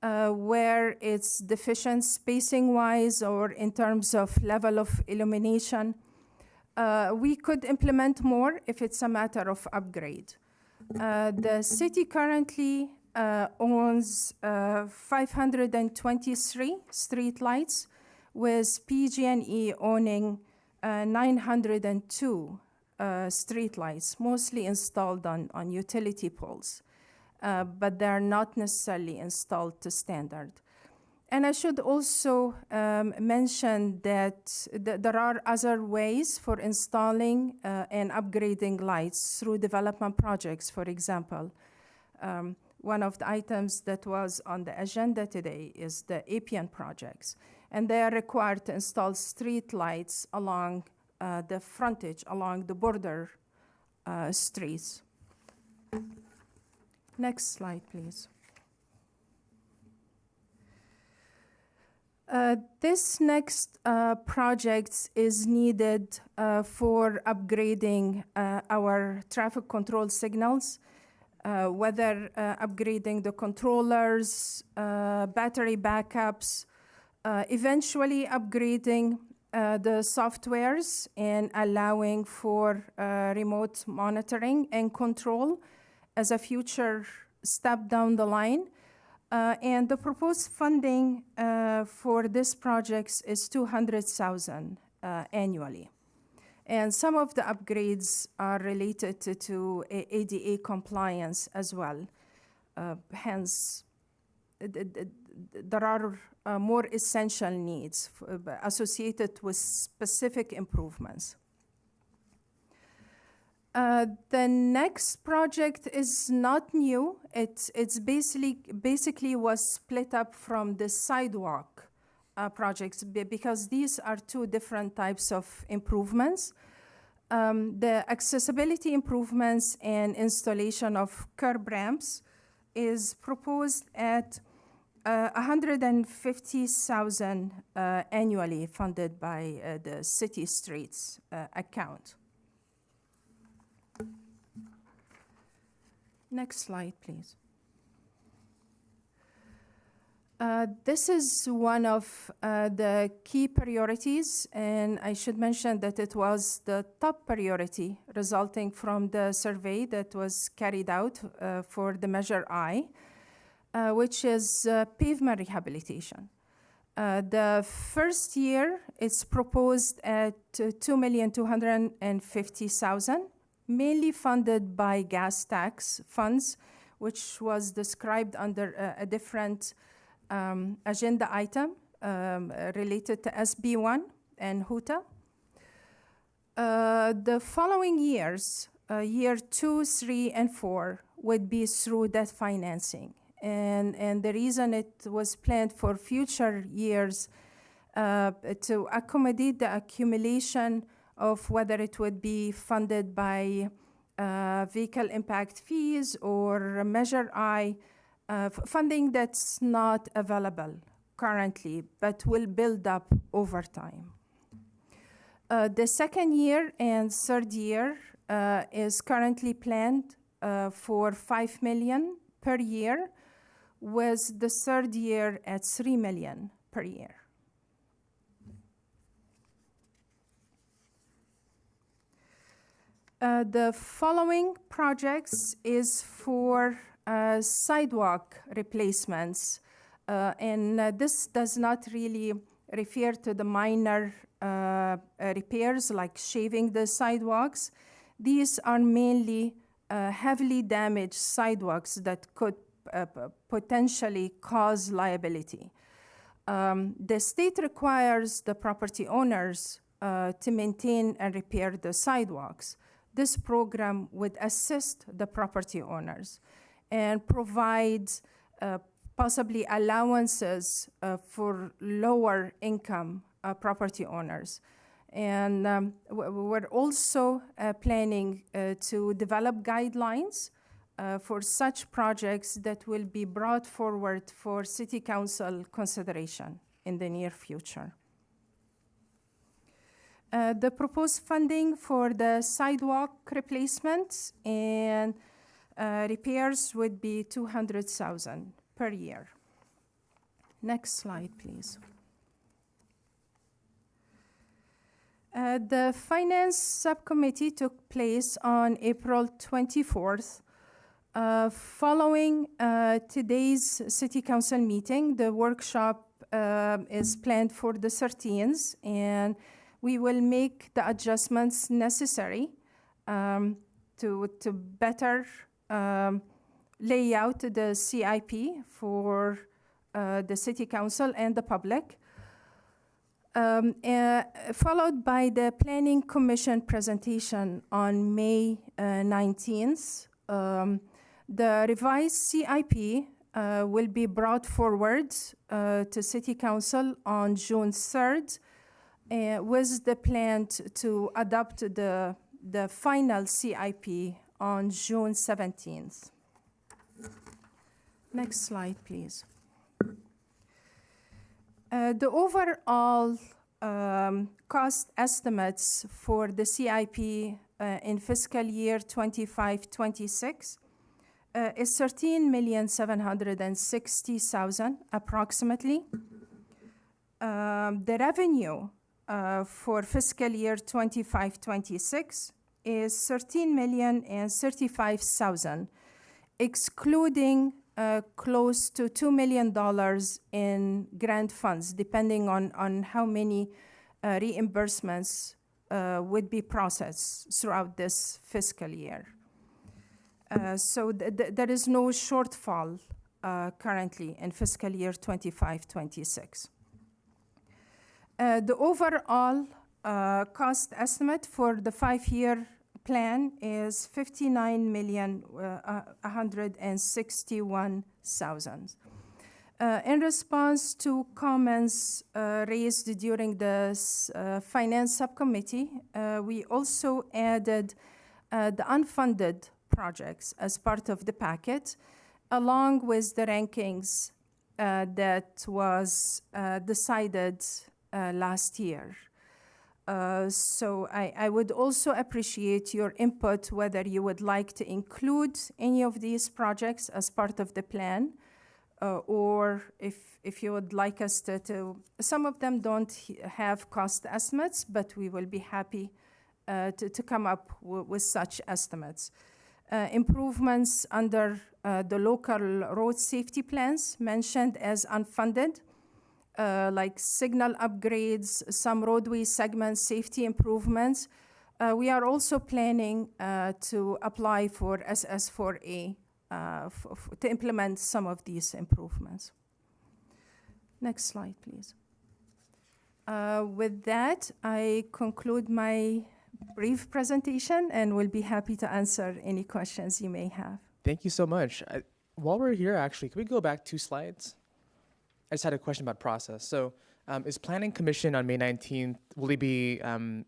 where it's deficient spacing-wise or in terms of level of illumination. We could implement more if it's a matter of upgrade. The city currently owns 523 street lights, with PG&E owning 902 street lights, mostly installed on utility poles, but they're not necessarily installed to standard. And I should also mention that there are other ways for installing and upgrading lights through development projects. For example, one of the items that was on the agenda today is the Appian projects, and they are required to install street lights along the frontage, along the border streets. Next slide, please. This next project is needed for upgrading our traffic control signals, whether upgrading the controllers, battery backups, eventually upgrading the softwares and allowing for remote monitoring and control as a future step down the line. And the proposed funding for this project is $200,000 annually. And some of the upgrades are related to ADA compliance as well. Hence, there are more essential needs associated with specific improvements. The next project is not new. It's basically was split up from the sidewalk projects because these are two different types of improvements. The accessibility improvements and installation of curb ramps is proposed at $150,000 annually, funded by the city streets account. Next slide, please. This is one of the key priorities, and I should mention that it was the top priority resulting from the survey that was carried out for the Measure I, which is pavement rehabilitation. The first year, it's proposed at $2,250,000, mainly funded by gas tax funds, which was described under a different agenda item related to SB1 and HUTA. The following years, year 2, 3, and 4, would be through debt financing. And the reason it was planned for future years to accommodate the accumulation of whether it would be funded by vehicle impact fees or Measure I, funding that's not available currently, but will build up over time. The second year and third year is currently planned for $5 million per year, with the third year at $3 million per year. The following projects is for sidewalk replacements, and this does not really refer to the minor repairs like shaving the sidewalks. These are mainly heavily damaged sidewalks that could potentially cause liability. The state requires the property owners to maintain and repair the sidewalks, this program would assist the property owners and provide possibly allowances for lower income property owners. And we're also planning to develop guidelines for such projects that will be brought forward for City Council consideration in the near future. The proposed funding for the sidewalk replacements and repairs would be $200,000 per year. Next slide, please. The Finance Subcommittee took place on April 24th. Following today's City Council meeting, the workshop is planned for the 13th, and we will make the adjustments necessary to better lay out the CIP for the City Council and the public. Followed by the Planning Commission presentation on May 19th. The revised CIP will be brought forward to City Council on June 3rd with the plan to adopt the final CIP on June 17th. Next slide, please. The overall cost estimates for the CIP in fiscal year 25-26 is $13,760,000 approximately. The revenue for fiscal year 25-26 is $13,035,000, excluding close to $2 million in grant funds, depending on how many reimbursements would be processed throughout this fiscal year. So there is no shortfall currently in fiscal year 25-26. The overall cost estimate for the 5-year plan is $59,161,000. In response to comments raised during the Finance Subcommittee, we also added the unfunded projects as part of the packet, along with the rankings that was decided last year. So I would also appreciate your input, whether you would like to include any of these projects as part of the plan, or if you would like us to some of them don't have cost estimates, but we will be happy to come up with such estimates. Improvements under the local road safety plans mentioned as unfunded, like signal upgrades, some roadway segment safety improvements. We are also planning to apply for SS4A to implement some of these improvements. Next slide, please. With that, I conclude my brief presentation and will be happy to answer any questions you may have. Thank you so much. While we're here, actually, can we go back 2 slides? I just had a question about process. So is Planning Commission on May 19th, will they be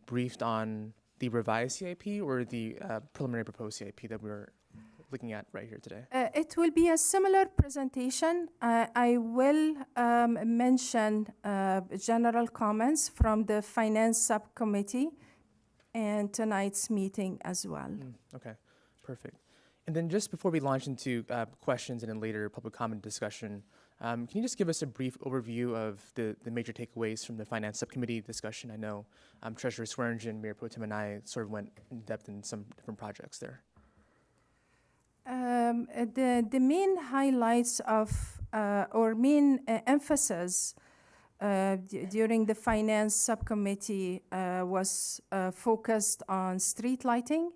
briefed on the revised CIP or the preliminary proposed CIP that we're looking at right here today? It will be a similar presentation. I will mention general comments from the Finance Subcommittee and tonight's meeting as well. Okay, perfect. And then just before we launch into questions and then later public comment discussion, can you just give us a brief overview of the major takeaways from the Finance Subcommittee discussion? I know Treasurer Swearingen, Mayor Pro Tem, and I sort of went in depth in some different projects there. The main highlights of, or main emphasis during the Finance Subcommittee was focused on street lighting,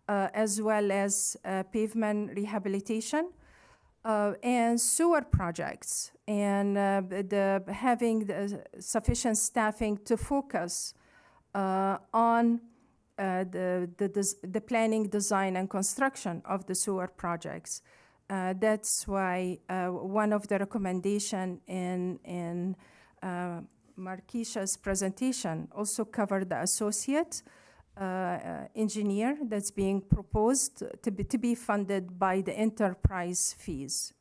as well as pavement rehabilitation and sewer projects, and having the sufficient staffing to focus on the planning, design, and construction of the sewer projects. That's why one of the recommendation in Marquisha's presentation also covered the associate engineer that's being proposed to be funded by the enterprise fees,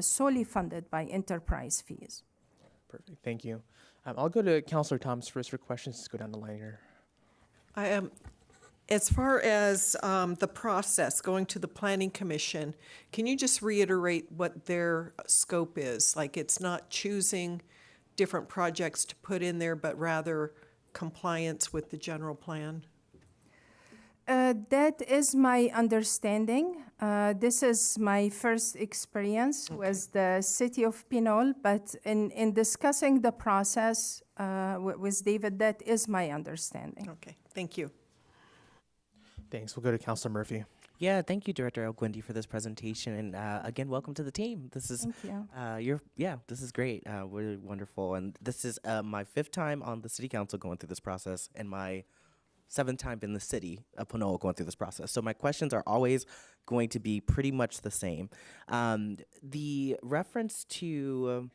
solely funded by enterprise fees. Perfect. Thank you. I'll go to Councilor Thomas first for questions. Let's go down the line here. I am, as far as the process going to the Planning Commission, can you just reiterate what their scope is? Like, it's not choosing different projects to put in there, but rather compliance with the general plan? That is my understanding. This is my first experience with the city of Pinole, but in discussing the process with David, that is my understanding. Okay, thank you. Thanks. We'll go to Councilor Murphy. Yeah, thank you, Director El Guindy, for this presentation, and again, welcome to the team. This is Thank you. this is great, really wonderful, and this is my 5th time on the City Council going through this process, and my 7th time in the city of Pinole going through this process. So my questions are always going to be pretty much the same. The reference to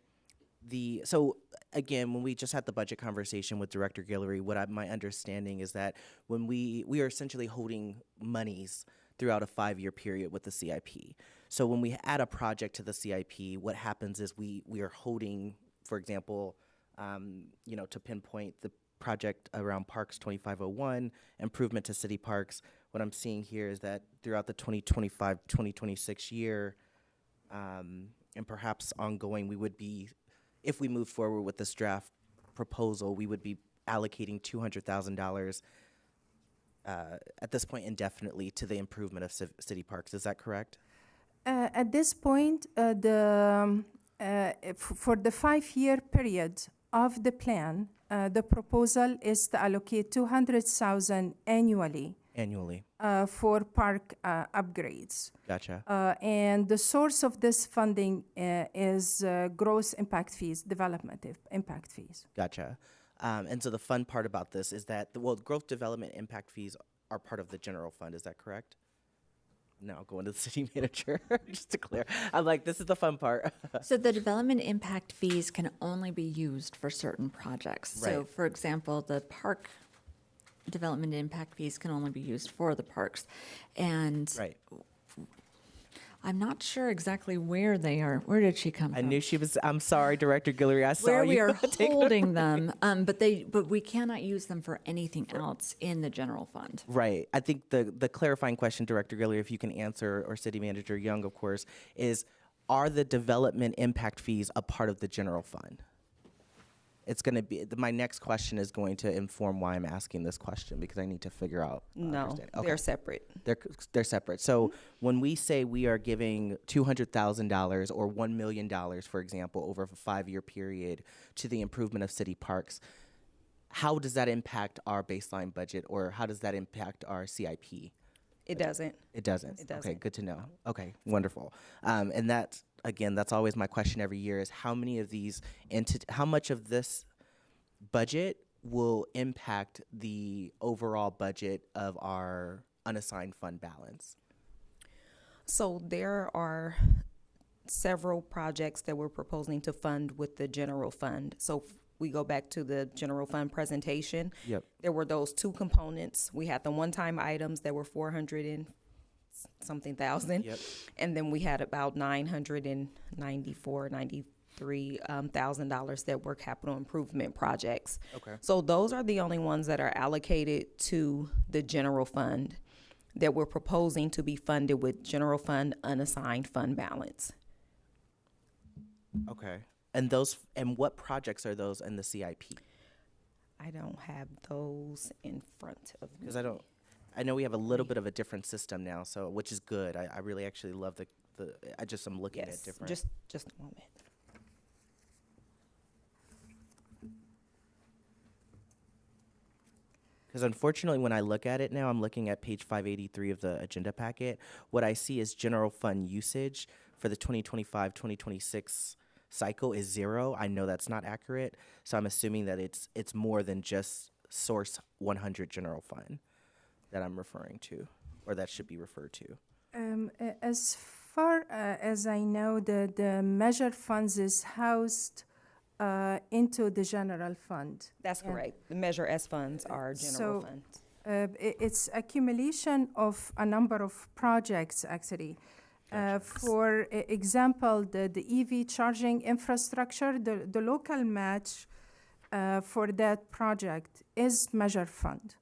so again, when we just had the budget conversation with Director Guillory, my understanding is that when we are essentially holding monies throughout a 5-year period with the CIP. So when we add a project to the CIP, what happens is we are holding, for example, to pinpoint the project around Parks 2501, improvement to city parks. What I'm seeing here is that throughout the 2025-2026 year, and perhaps ongoing, we would be, if we move forward with this draft proposal, we would be allocating $200,000 at this point indefinitely to the improvement of city parks. Is that correct? At this point, for the 5-year period of the plan, the proposal is to allocate $200,000 annually for park upgrades. Gotcha. And the source of this funding is gross impact fees, development impact fees. Gotcha. And so the fun part about this is that, growth development impact fees are part of the general fund. Is that correct? No, I'll go into the city manager just to clear. I'm like, this is the fun part. So the development impact fees can only be used for certain projects. Right. So for example, the park development impact fees can only be used for the parks. And right. I'm not sure exactly where they are. Where did she come from? I knew she was. I'm sorry, Director Guillory. I saw where you. we are holding them, but we cannot use them for anything else in the general fund. Right. I think the clarifying question, Director Guillory, if you can answer, or City Manager Young, of course, is: are the development impact fees a part of the general fund? It's going to be my next question is going to inform why I'm asking this question, because I need to figure out. No, they're separate. They're separate. So when we say we are giving $200,000 or $1 million, for example, over a 5-year period to the improvement of city parks, how does that impact our baseline budget, or how does that impact our CIP? It doesn't. It doesn't. It doesn't. Okay, good to know. Okay, wonderful. And that's, again, that's always my question every year: is how many of these how much of this budget will impact the overall budget of our unassigned fund balance? So there are several projects that we're proposing to fund with the general fund. So we go back to the general fund presentation. Yep. There were those 2 components. We had the one-time items that were 400 and something thousand. Yep. And then we had about $993,000 that were capital improvement projects. Okay. So those are the only ones that are allocated to the general fund that we're proposing to be funded with general fund unassigned fund balance. Okay. And what projects are those in the CIP? I don't have those in front of me. Because I know we have a little bit of a different system now, so which is good. I really actually love I'm looking at different. Just a moment. Because unfortunately, when I look at it now, I'm looking at page 583 of the agenda packet. What I see is general fund usage for the 2025-2026 cycle is 0. I know that's not accurate, so I'm assuming that it's more than just source 100 general fund. that I'm referring to, or that should be referred to? As far as I know, the measure funds is housed into the general fund. That's And correct. The Measure S funds are general so, funds. It's accumulation of a number of projects, actually. For example, the EV charging infrastructure, the local match for that project is Measure Fund.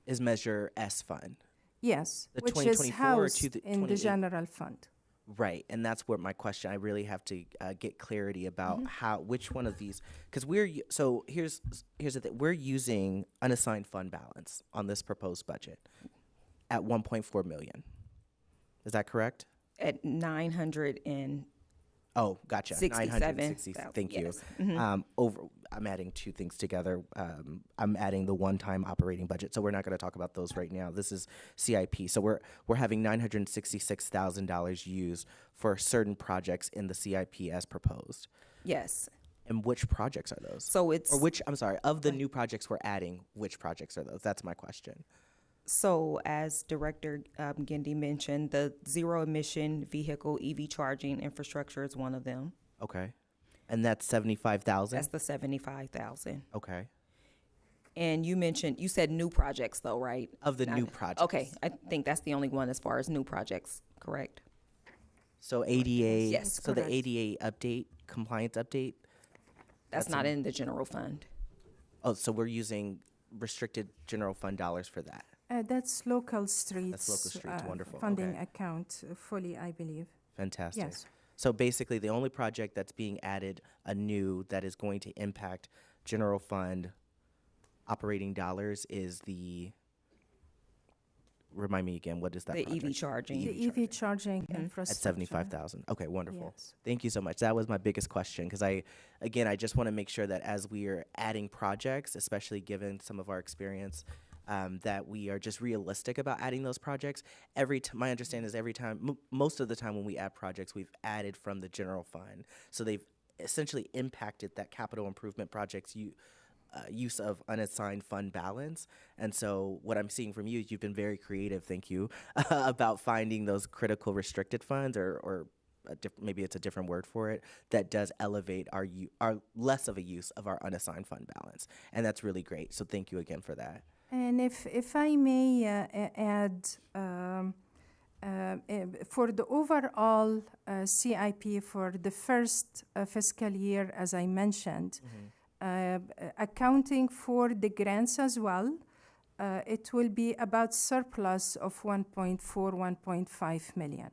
Is Measure S fund? Yes, The which is 2024 housed to the in the 28? general fund. Right, and that's where my question. I really have to get clarity about Mm-hmm. which one of these, because here's the thing. We're using unassigned fund balance on this proposed budget at 1.4 million. Is that correct? At 900 and Oh, gotcha. 960. 67,000, Thank you. yes. Mhm. I'm adding two things together. I'm adding the one-time operating budget, so we're not going to talk about those right now. This is CIP. So we're having $966,000 used for certain projects in the CIP as proposed. yes. And which projects are those? So it's I'm sorry, of the new projects we're adding, which projects are those? That's my question. so as Director Gindi mentioned, the zero emission vehicle EV charging infrastructure is one of them. Okay. And that's 75,000? That's the 75,000. Okay. And you said new projects though, right? Of the new projects. Okay, I think that's the only one as far as new projects, correct? So ADA, Yes, so the correct. ADA update, compliance update? That's not in the general fund. Oh, so we're using restricted general fund dollars for that. That's local streets. local streets, wonderful, Funding okay. account fully, I believe. Fantastic. Yes. So basically, the only project that's being added anew that is going to impact general fund operating dollars is remind me again, what is that The project? EV charging. The EV charging At infrastructure. 75,000. Okay, wonderful. Yes. Thank you so much. That was my biggest question because I just want to make sure that as we are adding projects, especially given some of our experience, that we are just realistic about adding those projects. My understanding is every time, most of the time when we add projects, we've added from the general fund. So they've essentially impacted that capital improvement project's use of unassigned fund balance. And so what I'm seeing from you is you've been very creative, thank you, about finding those critical restricted funds or maybe it's a different word for it, that does elevate our less of a use of our unassigned fund balance. And that's really great. So thank you again for that. And if I may add, for the overall CIP for the first fiscal year, as I mentioned, accounting for the grants as well, it will be about surplus of 1.5 million.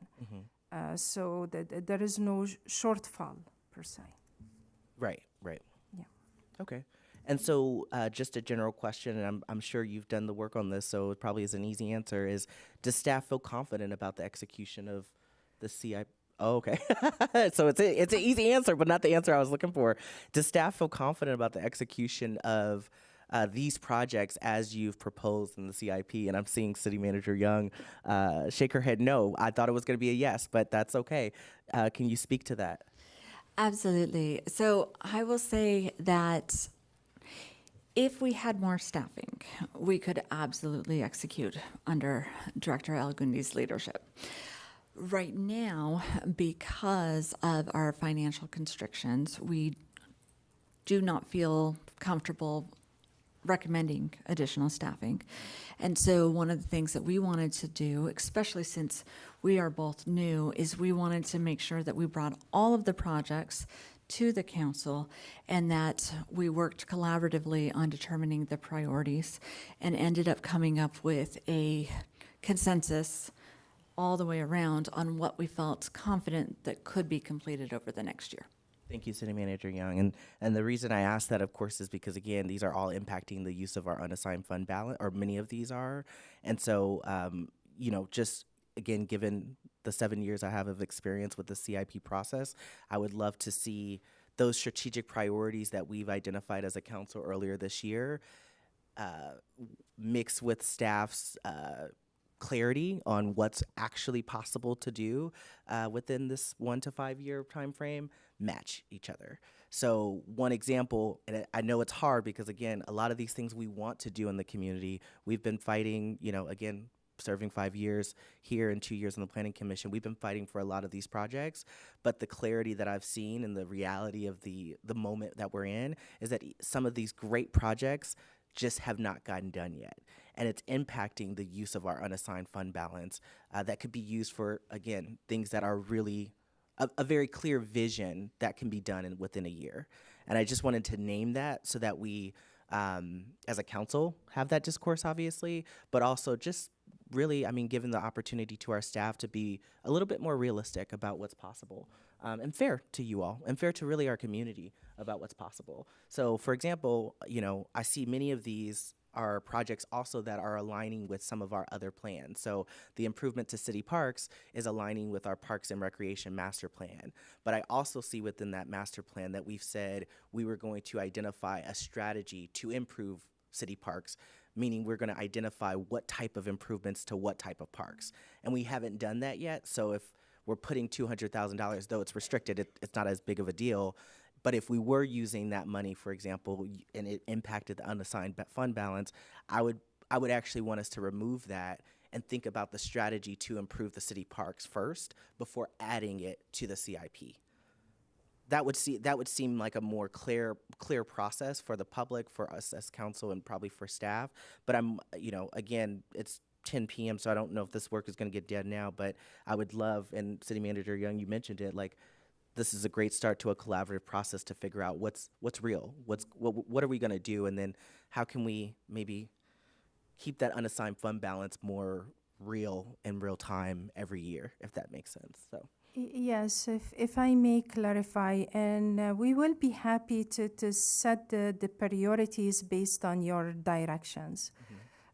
So there is no shortfall per se. Right. Yeah. Okay. And so just a general question, and I'm sure you've done the work on this, so it probably is an easy answer, is does staff feel confident about the execution of the CIP? Oh, okay. So it's an easy answer, but not the answer I was looking for. Does staff feel confident about the execution of these projects as you've proposed in the CIP? And I'm seeing City Manager Young shake her head no. I thought it was going to be a yes, but that's okay. Can you speak to that? Absolutely. So I will say that if we had more staffing, we could absolutely execute under Director Elgundi's leadership. Right now, because of our financial constrictions, we do not feel comfortable recommending additional staffing. And so one of the things that we wanted to do, especially since we are both new, is we wanted to make sure that we brought all of the projects to the council and that we worked collaboratively on determining the priorities and ended up coming up with a consensus all the way around on what we felt confident that could be completed over the next year. Thank you, City Manager Young. And the reason I asked that, of course, is because, again, these are all impacting the use of our unassigned fund balance, or many of these are. And so, just, again, given the 7 years I have of experience with the CIP process, I would love to see those strategic priorities that we've identified as a council earlier this year mixed with staff's clarity on what's actually possible to do within this 1 to 5 year time frame match each other. So one example, and I know it's hard because again, a lot of these things we want to do in the community, we've been fighting, again, serving 5 years here and 2 years on the Planning Commission, we've been fighting for a lot of these projects, but the clarity that I've seen and the reality of the moment that we're in is that some of these great projects just have not gotten done yet. And it's impacting the use of our unassigned fund balance that could be used for, again, things that are really a very clear vision that can be done within a year. And I just wanted to name that so that we, as a council, have that discourse, obviously, but also just really, given the opportunity to our staff to be a little bit more realistic about what's possible and fair to you all and fair to really our community about what's possible. So, for example, I see many of these are projects also that are aligning with some of our other plans. So the improvement to city parks is aligning with our Parks and Recreation Master Plan. But I also see within that master plan that we've said we were going to identify a strategy to improve city parks, meaning we're going to identify what type of improvements to what type of parks. And we haven't done that yet. So if we're putting $200,000, though it's restricted, it's not as big of a deal. But if we were using that money, for example, and it impacted the unassigned fund balance, I would actually want us to remove that and think about the strategy to improve the city parks first before adding it to the CIP. That would seem like a more clear process for the public, for us as council, and probably for staff. But again, it's 10 p.m., so I don't know if this work is going to get done now. But I would love, and City Manager Young, you mentioned it, this is a great start to a collaborative process to figure out what's real, what are we going to do, and then how can we maybe keep that unassigned fund balance more real in real time every year, if that makes sense. So. Yes, if I may clarify, and we will be happy to set the priorities based on your directions.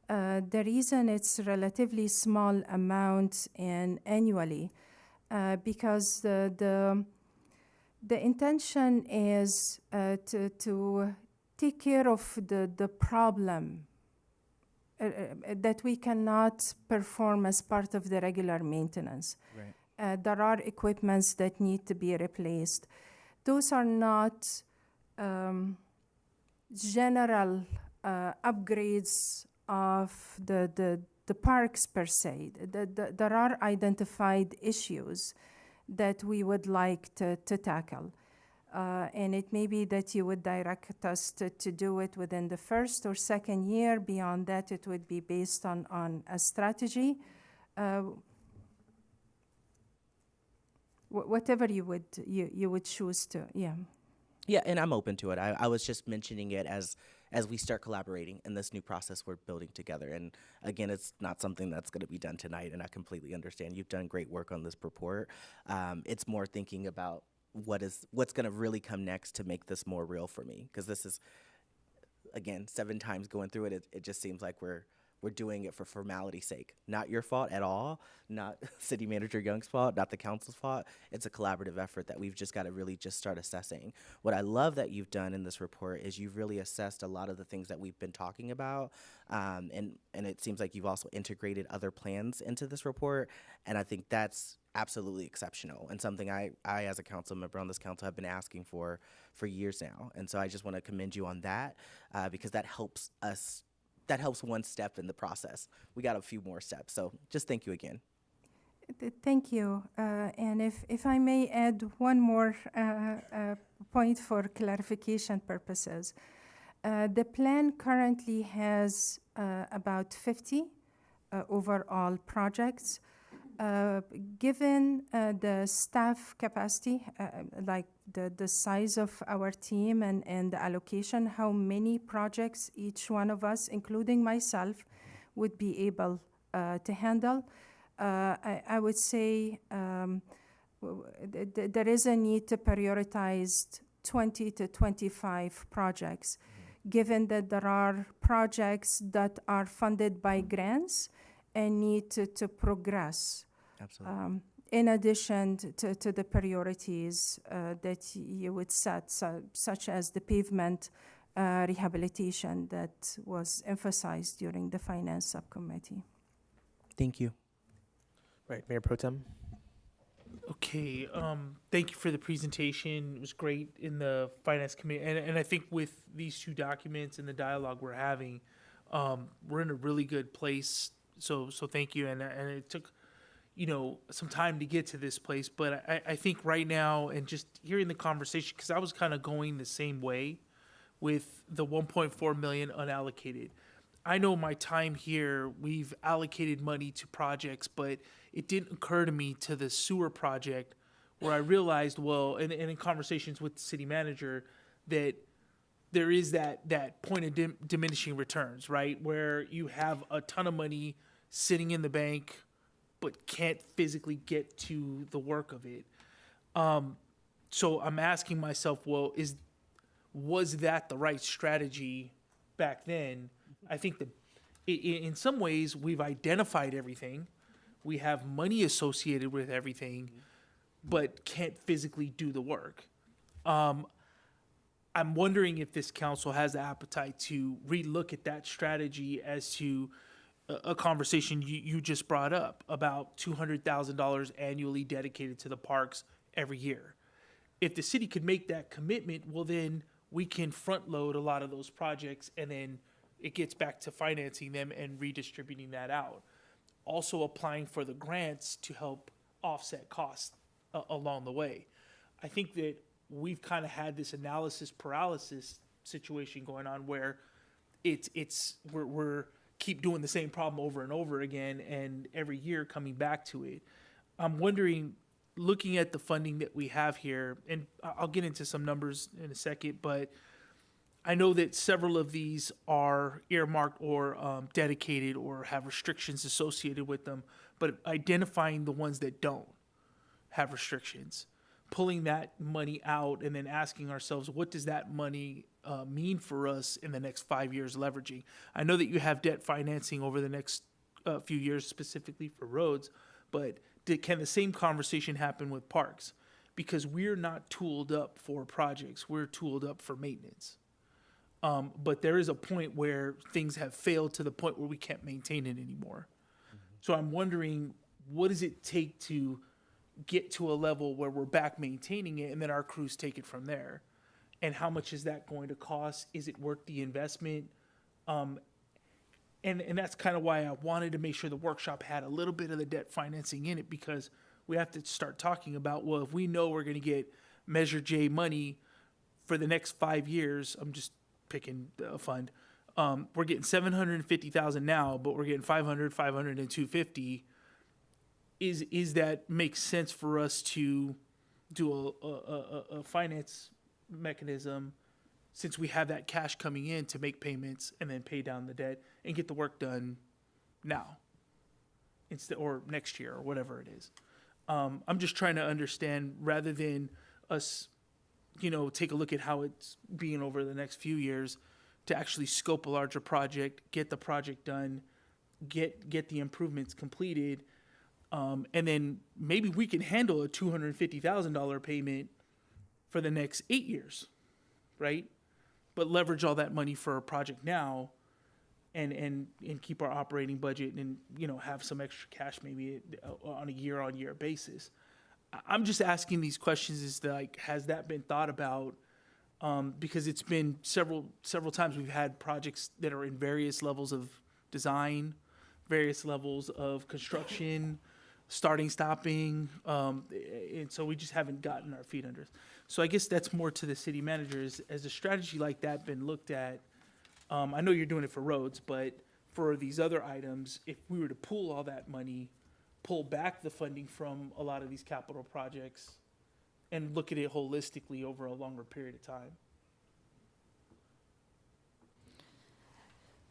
The reason it's relatively small amount and annually, because the intention is to take care of the problem that we cannot perform as part of the regular maintenance. Right. There are equipments that need to be replaced. Those are not general upgrades of the parks per se. There are identified issues that we would like to tackle. And it may be that you would direct us to do it within the first or second year. Beyond that, it would be based on a strategy. Whatever you would choose to, yeah. Yeah, and I'm open to it. I was just mentioning it as we start collaborating in this new process we're building together. And again, it's not something that's going to be done tonight, and I completely understand. You've done great work on this report. It's more thinking about what's going to really come next to make this more real for me, because this is, again, 7 times going through it. It just seems like we're doing it for formality's sake. Not your fault at all, not City Manager Young's fault, not the council's fault. It's a collaborative effort that we've just got to really just start assessing. What I love that you've done in this report is you've really assessed a lot of the things that we've been talking about, and it seems like you've also integrated other plans into this report, and I think that's absolutely exceptional and something I as a council member on this council have been asking for years now. And so I just want to commend you on that because that helps us. That helps one step in the process. We got a few more steps. So just thank you again. Thank you. And if I may add one more point for clarification purposes. The plan currently has about 50 overall projects. Given the staff capacity, like the size of our team and the allocation, how many projects each one of us, including myself, would be able to handle, I would say there is a need to prioritize 20 to 25 projects, given that there are projects that are funded by grants and need to progress. Absolutely. In addition to the priorities that you would set, such as the pavement rehabilitation that was emphasized during the Finance Subcommittee. Thank you. Right, Mayor Pro Tem. Okay, thank you for the presentation. It was great in the finance committee, and I think with these two documents and the dialogue we're having, we're in a really good place. So thank you, and it took, some time to get to this place, but I think right now, and just hearing the conversation, because I was kind of going the same way with the 1.4 million unallocated. I know my time here, we've allocated money to projects, but it didn't occur to me to the sewer project where I realized, well, and in conversations with the city manager, that there is that point of diminishing returns, right? Where you have a ton of money sitting in the bank, but can't physically get to the work of it. So I'm asking myself, well, was that the right strategy back then? I think that in some ways we've identified everything. We have money associated with everything, but can't physically do the work. I'm wondering if this council has the appetite to relook at that strategy as to a conversation you just brought up about $200,000 annually dedicated to the parks every year. If the city could make that commitment, well, then we can front load a lot of those projects, and then it gets back to financing them and redistributing that out. Also applying for the grants to help offset costs along the way. I think that we've kind of had this analysis paralysis situation going on where we're keep doing the same problem over and over again, and every year coming back to it. I'm wondering, looking at the funding that we have here, and I'll get into some numbers in a second, but I know that several of these are earmarked or dedicated or have restrictions associated with them, but identifying the ones that don't have restrictions, pulling that money out and then asking ourselves, what does that money mean for us in the next 5 years leveraging? I know that you have debt financing over the next few years specifically for roads, but can the same conversation happen with parks? Because we're not tooled up for projects, we're tooled up for maintenance. But there is a point where things have failed to the point where we can't maintain it anymore. So I'm wondering, what does it take to get to a level where we're back maintaining it and then our crews take it from there? And how much is that going to cost? Is it worth the investment? And that's kind of why I wanted to make sure the workshop had a little bit of the debt financing in it, because we have to start talking about, well, if we know we're going to get Measure J money for the next 5 years, I'm just picking a fund. We're getting $750,000 now, but we're getting 500, 500, and 250. Is that makes sense for us to do a finance mechanism, since we have that cash coming in to make payments and then pay down the debt and get the work done now, instead, or next year, or whatever it is. I'm just trying to understand, rather than us, take a look at how it's being over the next few years, to actually scope a larger project, get the project done, get the improvements completed, and then maybe we can handle a $250,000 payment for the next 8 years, right? But leverage all that money for a project now, and keep our operating budget, and have some extra cash maybe on a year-on-year basis. I'm just asking these questions as to, has that been thought about? Because it's been several times we've had projects that are in various levels of design, various levels of construction, starting, stopping, and so we just haven't gotten our feet under us. So I guess that's more to the city manager. Has a strategy like that been looked at? I know you're doing it for roads, but for these other items, if we were to pool all that money, pull back the funding from a lot of these capital projects, and look at it holistically over a longer period of time?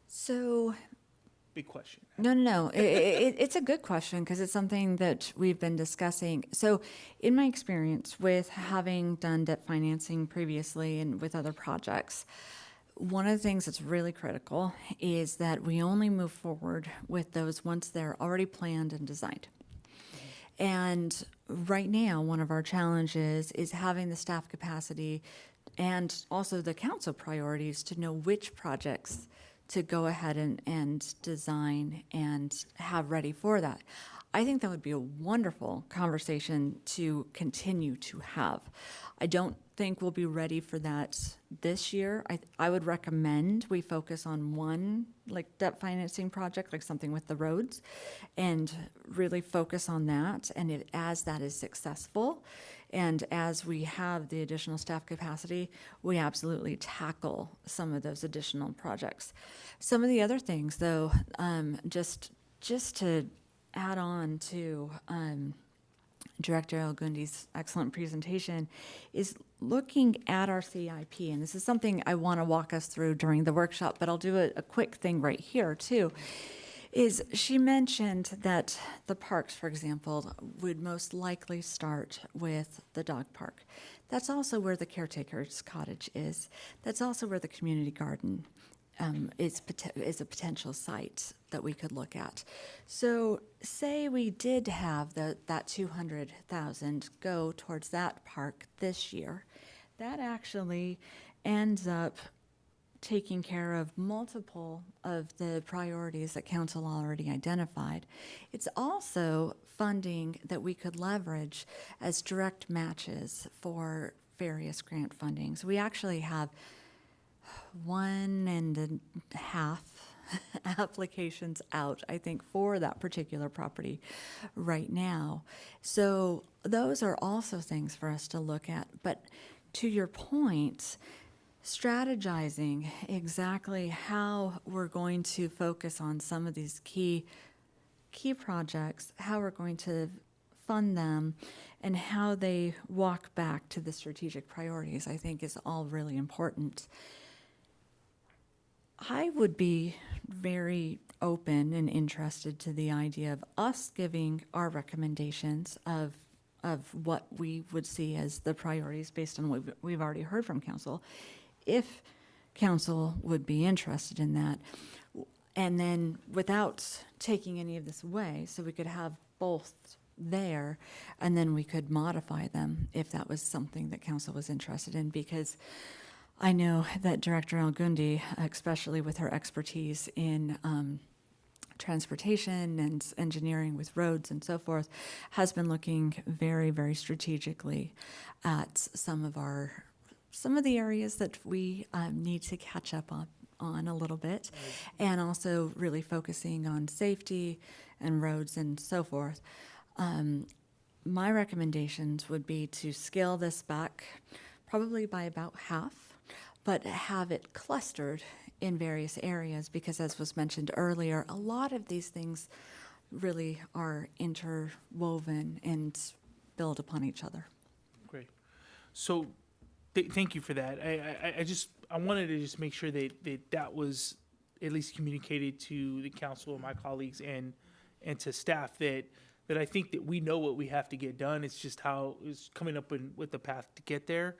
So, big question. No. It's a good question, because it's something that we've been discussing. So in my experience with having done debt financing previously and with other projects, one of the things that's really critical is that we only move forward with those once they're already planned and designed. And right now, one of our challenges is having the staff capacity and also the council priorities to know which projects to go ahead and design and have ready for that. I think that would be a wonderful conversation to continue to have. I don't think we'll be ready for that this year. I would recommend we focus on one like debt financing project, like something with the roads, and really focus on that. And as that is successful, and as we have the additional staff capacity, we absolutely tackle some of those additional projects. Some of the other things, though, just to add on to Director El-Gundi's excellent presentation, is looking at our CIP. And this is something I want to walk us through during the workshop, but I'll do a quick thing right here too. Is she mentioned that the parks, for example, would most likely start with the dog park. That's also where the caretaker's cottage is. That's also where the community garden is a potential site that we could look at. So say we did have that 200,000 go towards that park this year, that actually ends up taking care of multiple of the priorities that council already identified. It's also funding that we could leverage as direct matches for various grant fundings. We actually have 1.5 applications out, I think, for that particular property right now. So those are also things for us to look at. But to your point, strategizing exactly how we're going to focus on some of these key projects, how we're going to fund them, and how they walk back to the strategic priorities, I think is all really important. I would be very open and interested to the idea of us giving our recommendations of what we would see as the priorities based on what we've already heard from council, if council would be interested in that. And then without taking any of this away, so we could have both there, and then we could modify them if that was something that council was interested in, because I know that Director El-Gundi, especially with her expertise in transportation and engineering with roads and so forth, has been looking very, very strategically at some of the areas that we need to catch up on a little bit, and also really focusing on safety and roads and so forth. My recommendations would be to scale this back probably by about half, but have it clustered in various areas, because as was mentioned earlier, a lot of these things really are interwoven and build upon each other. Great. So thank you for that. I wanted to just make sure that was at least communicated to the council and my colleagues and to staff that I think that we know what we have to get done. It's just how it's coming up with the path to get there.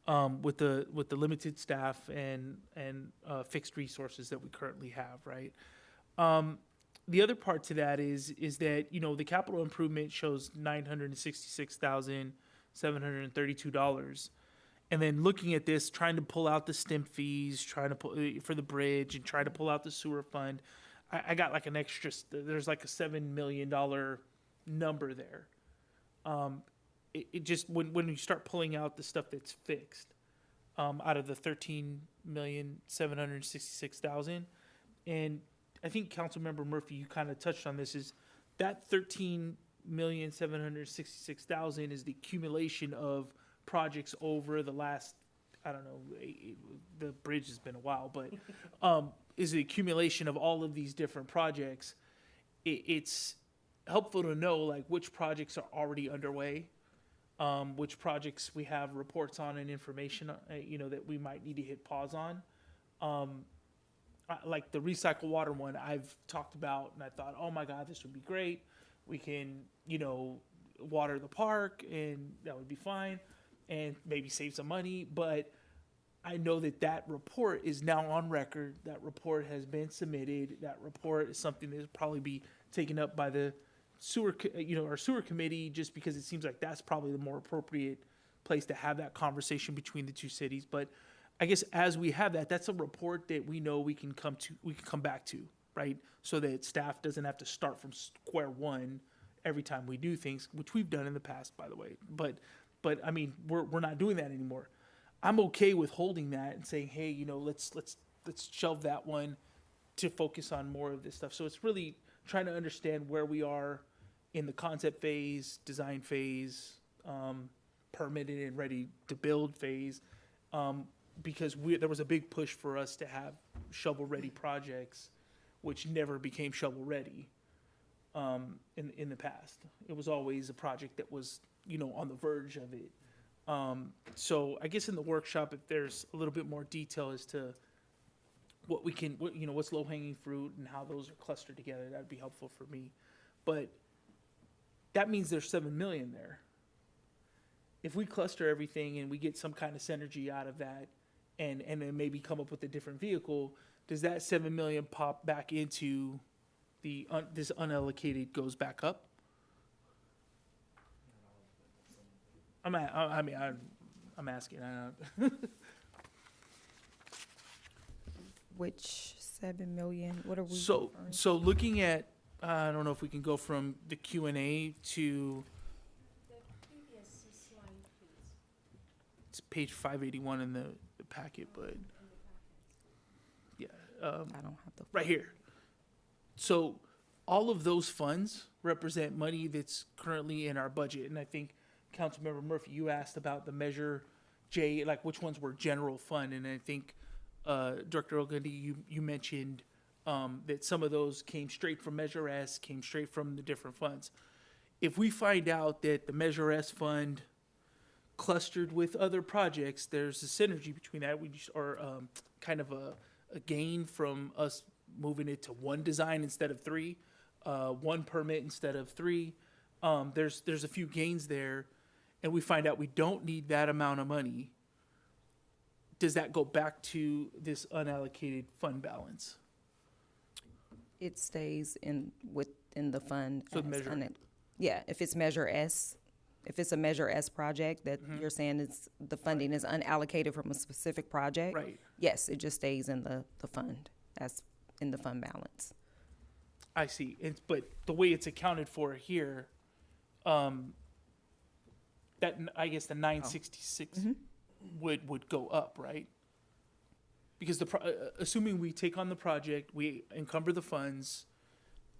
With the limited staff and fixed resources that we currently have, right? The other part to that is that, you know, the capital improvement shows $966,732, and then looking at this, trying to pull out the STEM fees, trying to pull for the bridge, and trying to pull out the sewer fund, I got like an extra. There's like a $7 million number there. It just when you start pulling out the stuff that's fixed out of the $13,766,000, and I think Councilmember Murphy, you kind of touched on this, is that $13,766,000 is the accumulation of projects over the last, I don't know, the bridge has been a while, but is the accumulation of all of these different projects. It's helpful to know like which projects are already underway. Which projects we have reports on and information, that we might need to hit pause on. Like the recycle water one I've talked about, and I thought, oh my God, this would be great. We can, water the park, and that would be fine, and maybe save some money. But I know that report is now on record. That report has been submitted. That report is something that will probably be taken up by the our sewer committee, just because it seems like that's probably the more appropriate place to have that conversation between the two cities. But I guess as we have that, that's a report that we know we can come back to, right? So that staff doesn't have to start from square one every time we do things, which we've done in the past, by the way. But I mean, we're not doing that anymore. I'm okay with holding that and saying, hey, you know, let's shelve that one to focus on more of this stuff. So it's really trying to understand where we are in the concept phase, design phase, permitted and ready to build phase, because there was a big push for us to have shovel-ready projects, which never became shovel-ready in the past. It was always a project that was, you know, on the verge of it. So I guess in the workshop, if there's a little bit more detail as to what's low-hanging fruit and how those are clustered together, that'd be helpful for me. But that means there's 7 million there. If we cluster everything and we get some kind of synergy out of that, and then maybe come up with a different vehicle, does that 7 million pop back into this unallocated goes back up? I'm asking. Which 7 million? What are we? So looking at, I don't know if we can go from the Q&A to. It's page 581 in the packet, but yeah, I don't have the right here. So all of those funds represent money that's currently in our budget, and I think Councilmember Murphy, you asked about the Measure J, like which ones were general fund, and I think Director Ogilvy, you mentioned that some of those came straight from Measure S, came straight from the different funds. If we find out that the Measure S fund clustered with other projects, there's a synergy between that, or kind of a gain from us moving it to one design instead of three, one permit instead of three. There's a few gains there, and we find out we don't need that amount of money. Does that go back to this unallocated fund balance? It stays within the fund. So Measure. Yeah, if it's Measure S. If it's a Measure S project that you're saying the funding is unallocated from a specific project, right? Yes, it just stays in the fund, as in the fund balance. I see. But the way it's accounted for here, that I guess the 966 would go up, right? Because assuming we take on the project, we encumber the funds,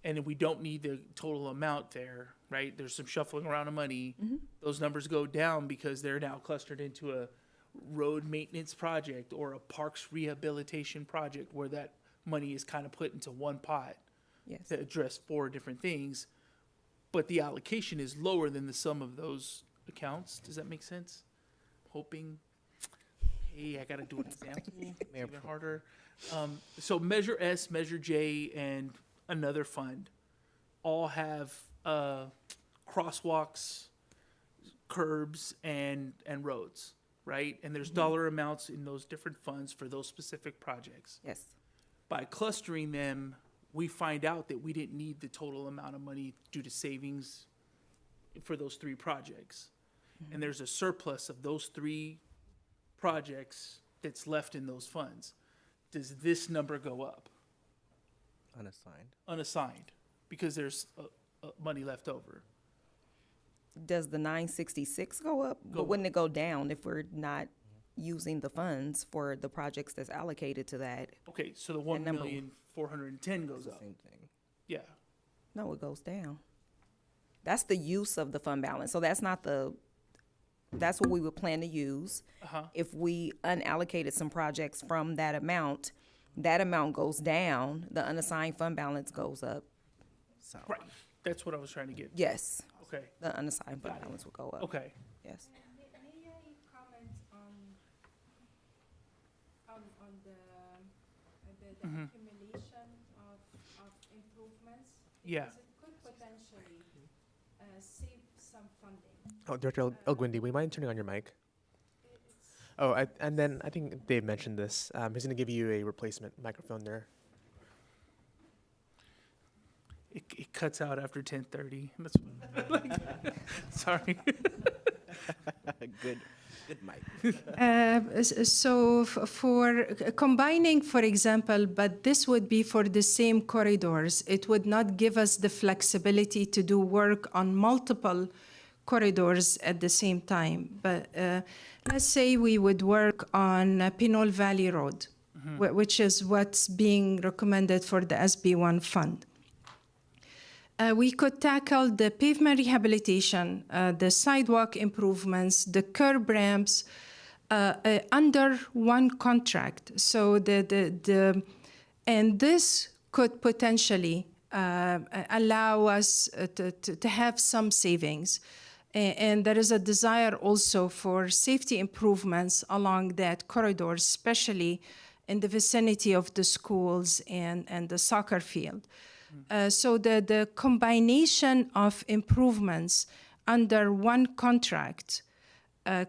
and if we don't need the total amount there, right? There's some shuffling around of money. Those numbers go down because they're now clustered into a road maintenance project or a parks rehabilitation project where that money is kind of put into one pot to address 4 different things. But the allocation is lower than the sum of those accounts. Does that make sense? Hoping. Hey, I got to do an example. Even harder. So Measure S, Measure J, and another fund all have crosswalks, curbs, and roads, right? And there's dollar amounts in those different funds for those specific projects. Yes. By clustering them, we find out that we didn't need the total amount of money due to savings for those 3 projects. And there's a surplus of those 3 projects that's left in those funds. Does this number go up? Unassigned, because there's money left over. Does the 966 go up? But wouldn't it go down if we're not using the funds for the projects that's allocated to that? Okay, so the 1,410,000 goes up. Same thing. Yeah. No, it goes down. That's the use of the fund balance. So that's what we would plan to use. If we unallocated some projects from that amount goes down, the unassigned fund balance goes up. So Right. That's what I was trying to get. Yes. Okay. The unassigned fund balance will go up. Okay. Yes. May I comment on the accumulation of improvements? Yeah. Because it could potentially save some funding. Oh, Director Elguindi, would you mind turning on your mic? Oh, and then I think Dave mentioned this. He's going to give you a replacement microphone there. It cuts out after 10:30. That's sorry. Good, Mike. For combining, for example, but this would be for the same corridors, it would not give us the flexibility to do work on multiple corridors at the same time. But let's say we would work on Pinole Valley Road, which is what's being recommended for the SB1 fund. We could tackle the pavement rehabilitation, the sidewalk improvements, the curb ramps under one contract. So and this could potentially allow us to have some savings. And there is a desire also for safety improvements along that corridor, especially in the vicinity of the schools and the soccer field. So the combination of improvements under one contract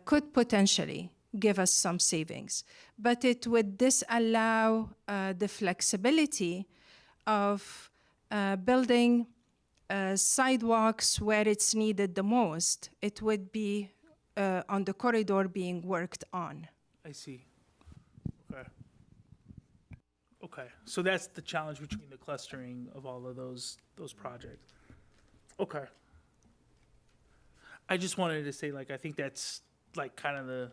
could potentially give us some savings, but it would disallow the flexibility of building sidewalks where it's needed the most. It would be on the corridor being worked on. I see. Okay. Okay, so that's the challenge between the clustering of all of those projects. Okay. I just wanted to say, like, I think that's like kind of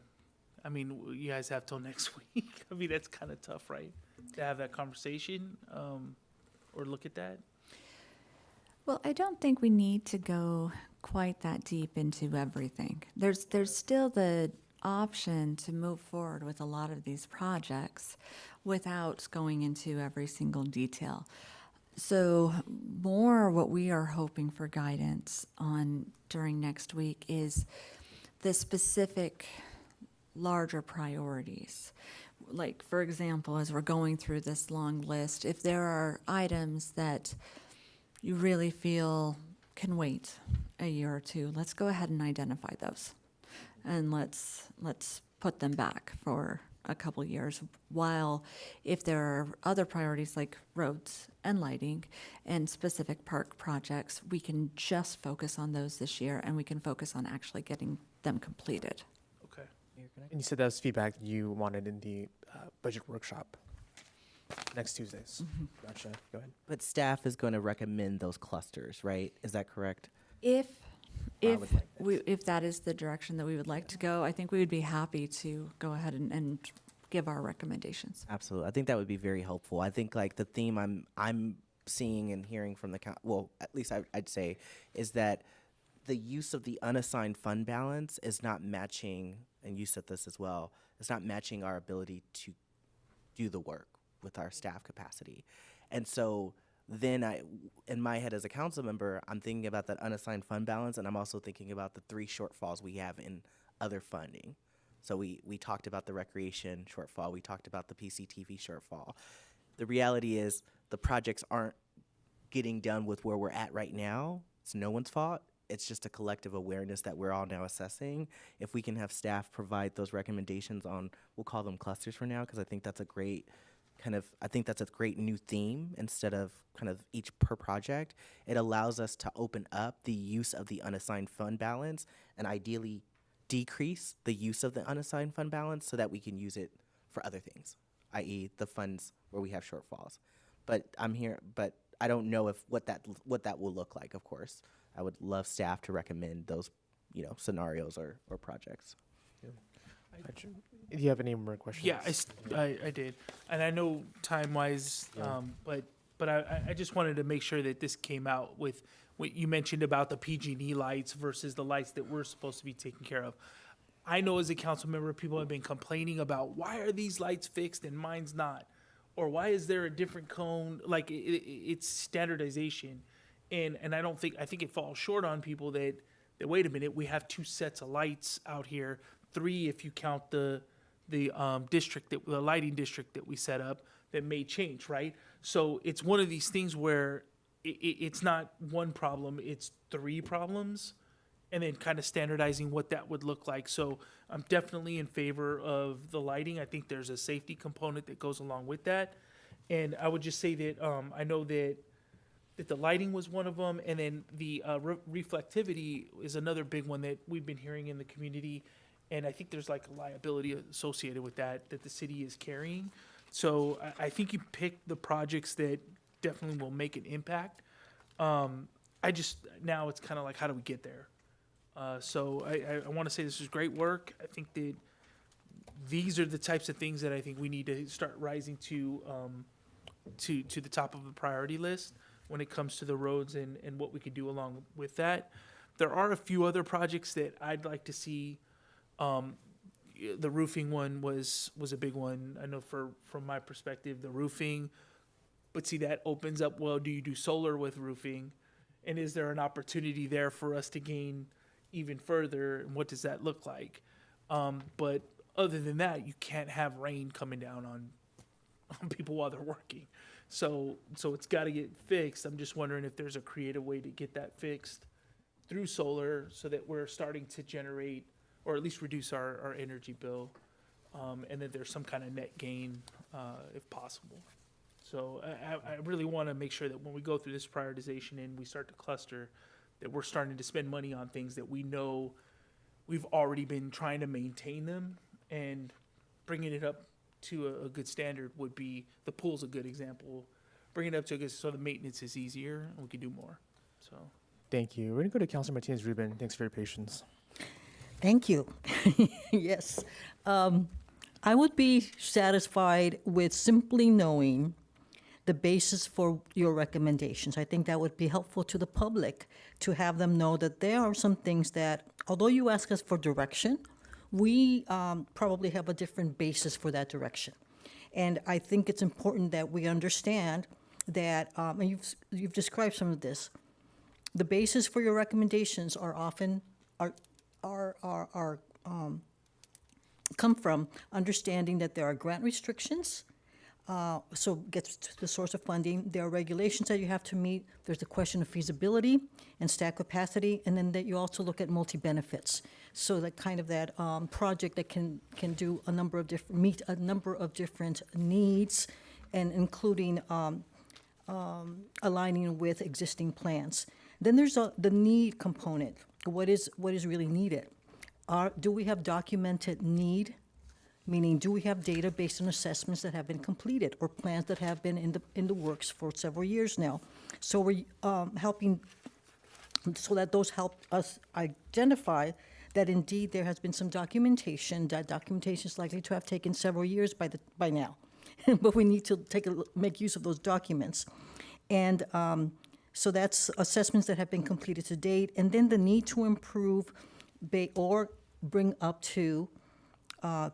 you guys have till next week. I mean, that's kind of tough, right? To have that conversation or look at that. Well, I don't think we need to go quite that deep into everything. There's still the option to move forward with a lot of these projects without going into every single detail. So more what we are hoping for guidance on during next week is the specific larger priorities. Like, for example, as we're going through this long list, if there are items that you really feel can wait a year or two, let's go ahead and identify those. And let's put them back for a couple years, while if there are other priorities like roads and lighting and specific park projects, we can just focus on those this year and we can focus on actually getting them completed. Okay. And you said that was feedback you wanted in the budget workshop next Tuesdays. Gotcha. Go ahead. But staff is going to recommend those clusters, right? Is that correct? If that is the direction that we would like to go, I think we would be happy to go ahead and give our recommendations. Absolutely. I think that would be very helpful. I think like the theme I'm seeing and hearing from at least I'd say, is that the use of the unassigned fund balance is not matching, and you said this as well, it's not matching our ability to do the work with our staff capacity. And so then in my head as a council member, I'm thinking about that unassigned fund balance, and I'm also thinking about the 3 shortfalls we have in other funding. So we talked about the recreation shortfall, we talked about the PCTV shortfall. The reality is the projects aren't getting done with where we're at right now. It's no one's fault. It's just a collective awareness that we're all now assessing. If we can have staff provide those recommendations on, we'll call them clusters for now, because I think that's a great new theme instead of kind of each per project. It allows us to open up the use of the unassigned fund balance and ideally decrease the use of the unassigned fund balance so that we can use it for other things, i.e. the funds where we have shortfalls. But I don't know what that will look like, of course. I would love staff to recommend those, scenarios or projects. Do you have any more questions? Yeah, I did, and I know time-wise, but I just wanted to make sure that this came out with what you mentioned about the PG&E lights versus the lights that we're supposed to be taking care of. I know as a council member, people have been complaining about why are these lights fixed and mine's not, or why is there a different cone? Like it's standardization, and I think it falls short on people that wait a minute, we have 2 sets of lights out here, 3 if you count the lighting district that we set up that may change, right? So it's one of these things where it's not one problem, it's 3 problems, and then kind of standardizing what that would look like. So I'm definitely in favor of the lighting. I think there's a safety component that goes along with that. And I would just say that I know that that the lighting was one of them, and then the reflectivity is another big one that we've been hearing in the community. And I think there's like a liability associated with that the city is carrying. So I think you pick the projects that definitely will make an impact. Now it's kind of like, how do we get there? So I want to say this is great work. I think that these are the types of things that I think we need to start rising to the top of the priority list when it comes to the roads and what we could do along with that. There are a few other projects that I'd like to see. The roofing one was a big one. I know from my perspective, the roofing, but see, that opens up, well, do you do solar with roofing? And is there an opportunity there for us to gain even further? And what does that look like? But other than that, you can't have rain coming down on people while they're working. So it's got to get fixed. I'm just wondering if there's a creative way to get that fixed through solar so that we're starting to generate or at least reduce our energy bill, and that there's some kind of net gain if possible. So I really want to make sure that when we go through this prioritization and we start to cluster, that we're starting to spend money on things that we know we've already been trying to maintain them, and bringing it up to a good standard would be, the pool's a good example. Bring it up to a good, so the maintenance is easier and we can do more. So. Thank you. We're going to go to Councilor Martinez-Rubin. Thanks for your patience. Thank you. Yes. I would be satisfied with simply knowing the basis for your recommendations. I think that would be helpful to the public to have them know that there are some things that, although you ask us for direction, we probably have a different basis for that direction. And I think it's important that we understand that, and you've described some of this, the basis for your recommendations are often come from understanding that there are grant restrictions, so gets to the source of funding. There are regulations that you have to meet. There's the question of feasibility and staff capacity, and then that you also look at multi-benefits. So that kind of that project that can do a number of meet a number of different needs, and including aligning with existing plans. Then there's the need component. What is really needed? Do we have documented need? Meaning, do we have data based on assessments that have been completed or plans that have been in the works for several years now? So we're helping, so that those help us identify that indeed there has been some documentation. That documentation is likely to have taken several years by now, but we need to make use of those documents, and so that's assessments that have been completed to date, and then the need to improve or bring up to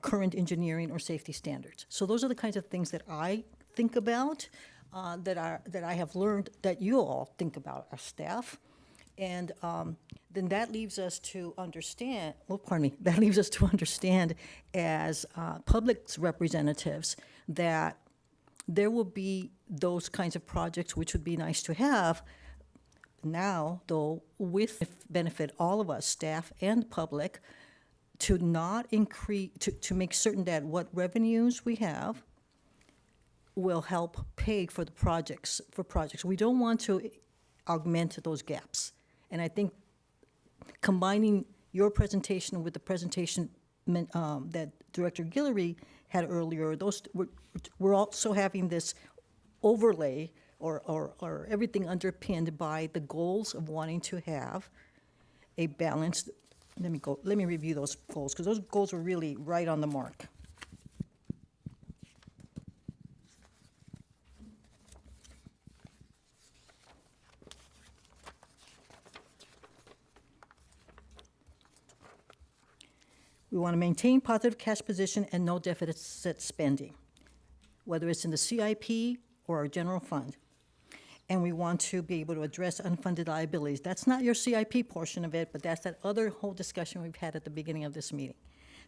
current engineering or safety standards. So those are the kinds of things that I think about, that I have learned that you all think about as staff. And then that leaves us to understand, that leaves us to understand as public's representatives that there will be those kinds of projects which would be nice to have. Now, though, with benefit all of us, staff and public, to not increase, to make certain that what revenues we have will help pay for the projects. We don't want to augment those gaps. And I think combining your presentation with the presentation that Director Guillory had earlier, we're also having this overlay or everything underpinned by the goals of wanting to have a balanced. Let me review those goals, because those goals were really right on the mark. We want to maintain positive cash position and no deficit spending, whether it's in the CIP or our general fund. And we want to be able to address unfunded liabilities. That's not your CIP portion of it, but that's that other whole discussion we've had at the beginning of this meeting.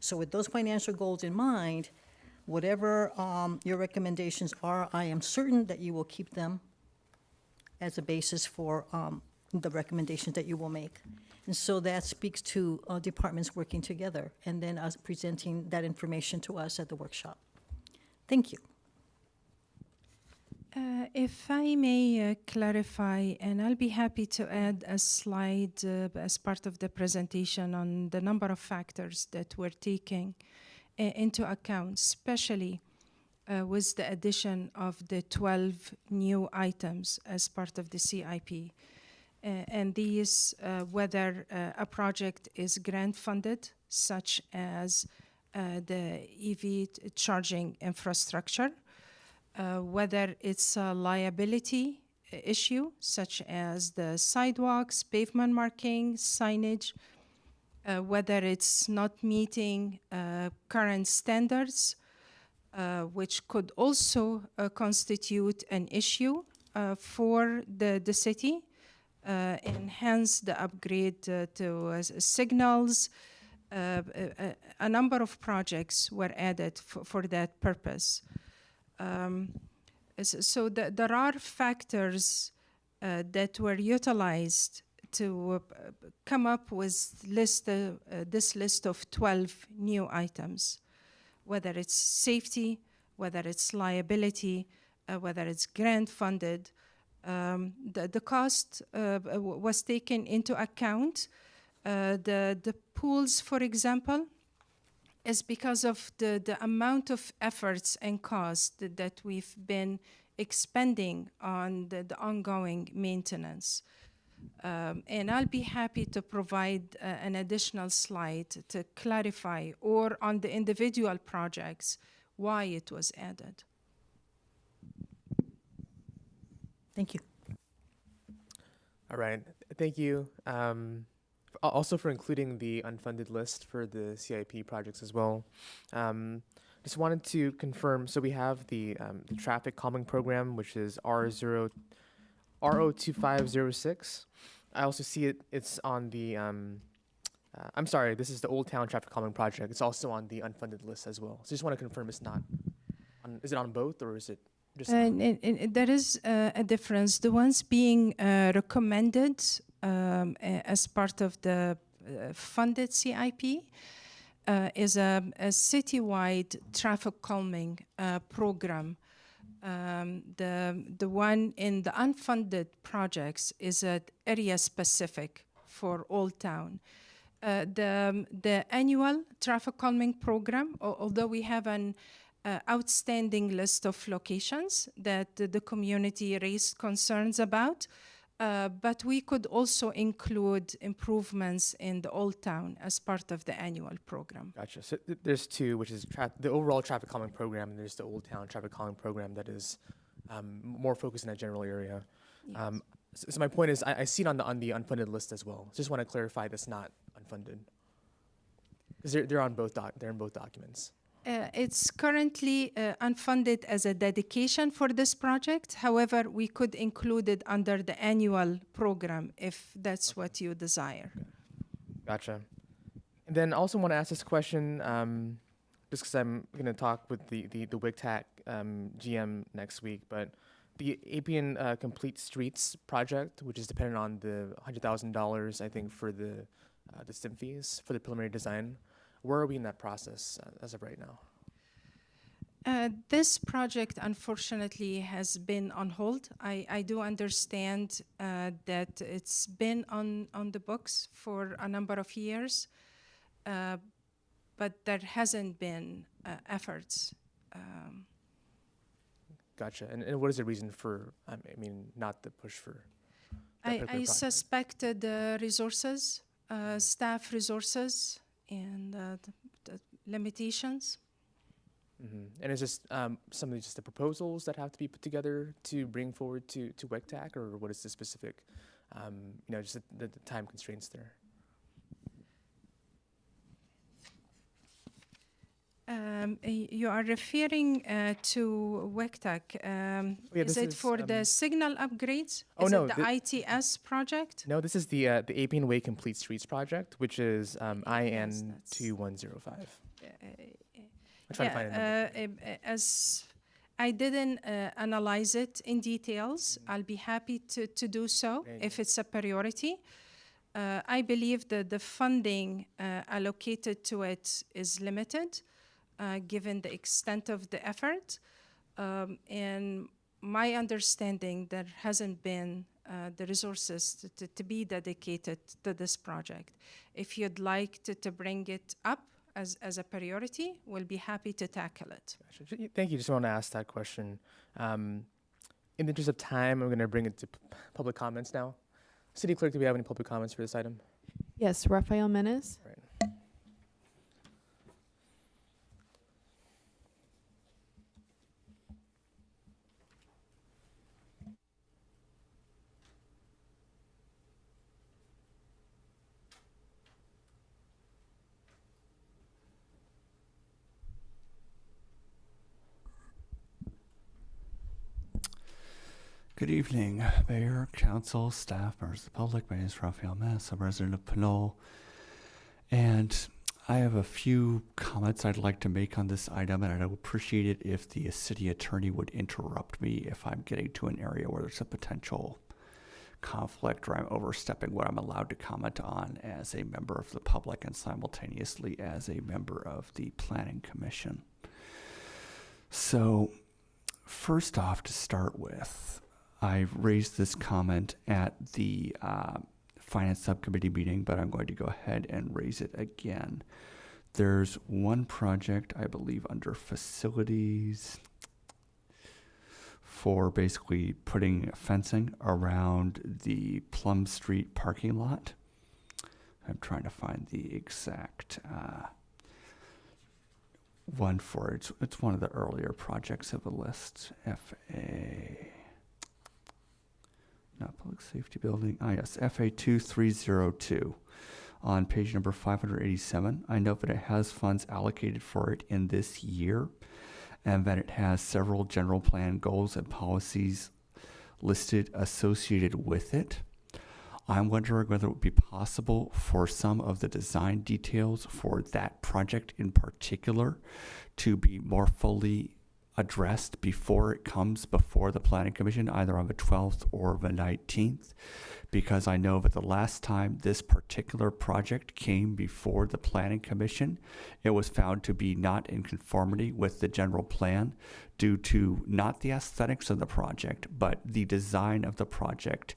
So with those financial goals in mind, whatever your recommendations are, I am certain that you will keep them as a basis for the recommendations that you will make. And so that speaks to departments working together and then us presenting that information to us at the workshop. Thank you. If I may clarify, and I'll be happy to add a slide as part of the presentation on the number of factors that we're taking into account, especially with the addition of the 12 new items as part of the CIP. And these, whether a project is grant funded, such as the EV charging infrastructure, whether it's a liability issue, such as the sidewalks, pavement marking, signage, whether it's not meeting current standards, which could also constitute an issue for the city, and hence the upgrade to signals. A number of projects were added for that purpose. So there are factors that were utilized to come up with this list of 12 new items, whether it's safety, whether it's liability, whether it's grant funded. The cost was taken into account. The pools, for example, is because of the amount of efforts and cost that we've been expending on the ongoing maintenance. And I'll be happy to provide an additional slide to clarify, or on the individual projects, why it was added. Thank you. All right, thank you. Also for including the unfunded list for the CIP projects as well. Just wanted to confirm, so we have the traffic calming program, which is RO2506. I also see it's on the, I'm sorry, this is the Old Town Traffic Calming Project. It's also on the unfunded list as well. So just want to confirm it's not, is it on both, or is it just? There is a difference. The ones being recommended as part of the funded CIP is a citywide traffic calming program. The one in the unfunded projects is area specific for Old Town. The annual traffic calming program, although we have an outstanding list of locations that the community raised concerns about, but we could also include improvements in the Old Town as part of the annual program. Gotcha. So there's two, which is the overall traffic calming program, and there's the Old Town traffic calming program that is more focused in a general area. Yes. So my point is, I see it on the unfunded list as well. Just want to clarify that's not unfunded, because they're in both documents. It's currently unfunded as a dedication for this project. However, we could include it under the annual program if that's what you desire. Okay. Gotcha. And then also want to ask this question, just because I'm going to talk with the WICTAC GM next week, but the Appian Complete Streets project, which is dependent on the $100,000, I think, for the STEM fees for the preliminary design. Where are we in that process as of right now? This project, unfortunately, has been on hold. I do understand that it's been on the books for a number of years, but there hasn't been efforts. Gotcha. And what is the reason for, not the push for? I suspected the resources, staff resources, and the limitations. Mm-hmm. And is this some of just the proposals that have to be put together to bring forward to WECTAC, or what is the specific, just the time constraints there? You are referring to WECTAC. Is it for the signal upgrades? Is it the ITS project? No, this is the Appian Way Complete Streets project, which is IN 2105. I'm trying to find it. As I didn't analyze it in details, I'll be happy to do so if it's a priority. I believe that the funding allocated to it is limited, given the extent of the effort. And my understanding, there hasn't been the resources to be dedicated to this project. If you'd like to bring it up as a priority, we'll be happy to tackle it. Thank you. Just want to ask that question. In the interest of time, I'm going to bring it to public comments now. City Clerk, do we have any public comments for this item? Yes, Rafael Menes. Right. Good evening, Mayor, Council, staff, members of the public. My name is Rafael Mess. I'm a resident of Pinole. And I have a few comments I'd like to make on this item, and I'd appreciate it if the city attorney would interrupt me if I'm getting to an area where there's a potential conflict or I'm overstepping what I'm allowed to comment on as a member of the public and simultaneously as a member of the Planning Commission. So, first off, to start with, I raised this comment at the Finance Subcommittee meeting, but I'm going to go ahead and raise it again. There's one project, I believe, under facilities for basically putting fencing around the Plum Street parking lot. I'm trying to find the exact one for it. It's one of the earlier projects of the list. Not public safety building. Yes, FA 2302 on page number 587. I note that it has funds allocated for it in this year and that it has several general plan goals and policies listed associated with it. I'm wondering whether it would be possible for some of the design details for that project in particular to be more fully addressed before it comes before the Planning Commission, either on the 12th or the 19th, because I know that the last time this particular project came before the Planning Commission, it was found to be not in conformity with the general plan due to not the aesthetics of the project, but the design of the project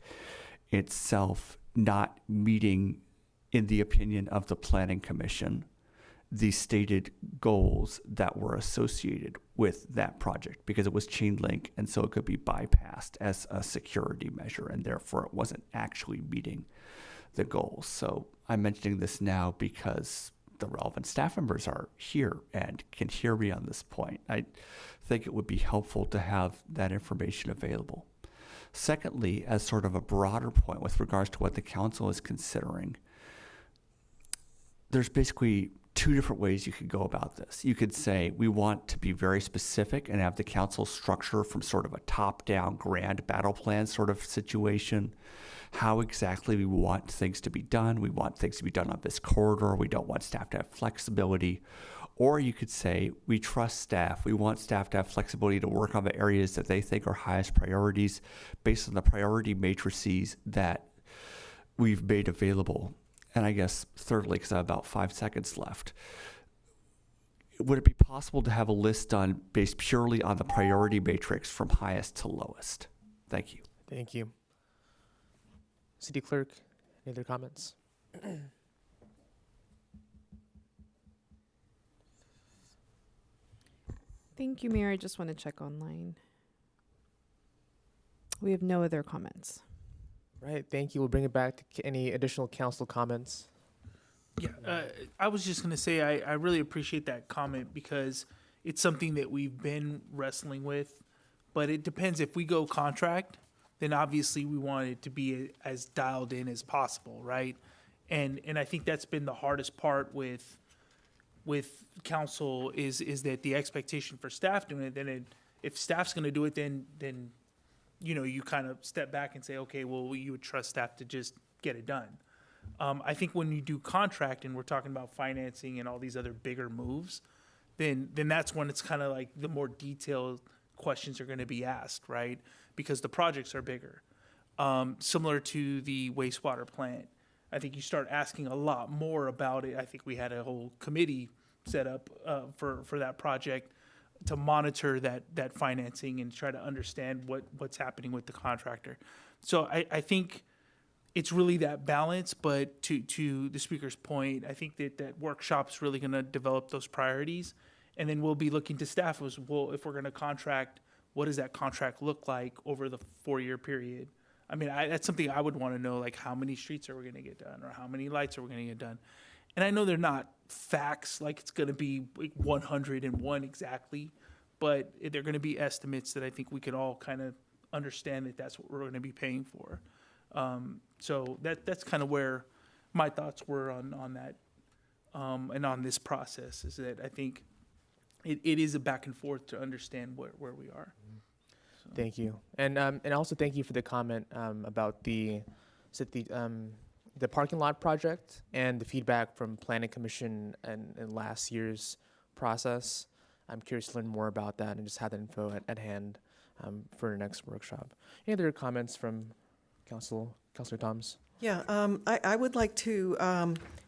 itself not meeting, in the opinion of the Planning Commission, the stated goals that were associated with that project, because it was chain link and so it could be bypassed as a security measure, and therefore it wasn't actually meeting the goals. So I'm mentioning this now because the relevant staff members are here and can hear me on this point. I think it would be helpful to have that information available. Secondly, as sort of a broader point with regards to what the council is considering, there's basically two different ways you could go about this. You could say we want to be very specific and have the council structure from sort of a top-down grand battle plan sort of situation, how exactly we want things to be done. We want things to be done on this corridor. We don't want staff to have flexibility. Or you could say we trust staff. We want staff to have flexibility to work on the areas that they think are highest priorities based on the priority matrices that we've made available. And I guess thirdly, because I have about 5 seconds left, would it be possible to have a list done based purely on the priority matrix from highest to lowest? Thank you. Thank you. City Clerk, any other comments? Thank you, Mayor. I just want to check online. We have no other comments. Right, thank you. We'll bring it back to any additional council comments. Yeah, I was just going to say I really appreciate that comment because it's something that we've been wrestling with, but it depends. If we go contract, then obviously we want it to be as dialed in as possible, right? And I think that's been the hardest part with council is that the expectation for staff doing it. Then if staff's going to do it, then you know, you kind of step back and say, okay, well, you would trust staff to just get it done. I think when you do contract and we're talking about financing and all these other bigger moves, then that's when it's kind of like the more detailed questions are going to be asked, right? Because the projects are bigger. Similar to the wastewater plant, I think you start asking a lot more about it. I think we had a whole committee set up for that project to monitor that financing and try to understand what's happening with the contractor. So I think it's really that balance, but to the speaker's point, I think that workshop's really going to develop those priorities, and then we'll be looking to staff as well, if we're going to contract, what does that contract look like over the 4-year period? I mean, that's something I would want to know, like how many streets are we going to get done, or how many lights are we going to get done? And I know they're not facts, like it's going to be like 101 exactly, but they're going to be estimates that I think we could all kind of understand that that's what we're going to be paying for. So that's kind of where my thoughts were on that, and on this process, is that I think it is a back and forth to understand where we are. Thank you, and also thank you for the comment about the parking lot project and the feedback from Planning Commission and last year's process. I'm curious to learn more about that and just have that info at hand for the next workshop. Any other comments from Councilor Thoms? Yeah, I would like to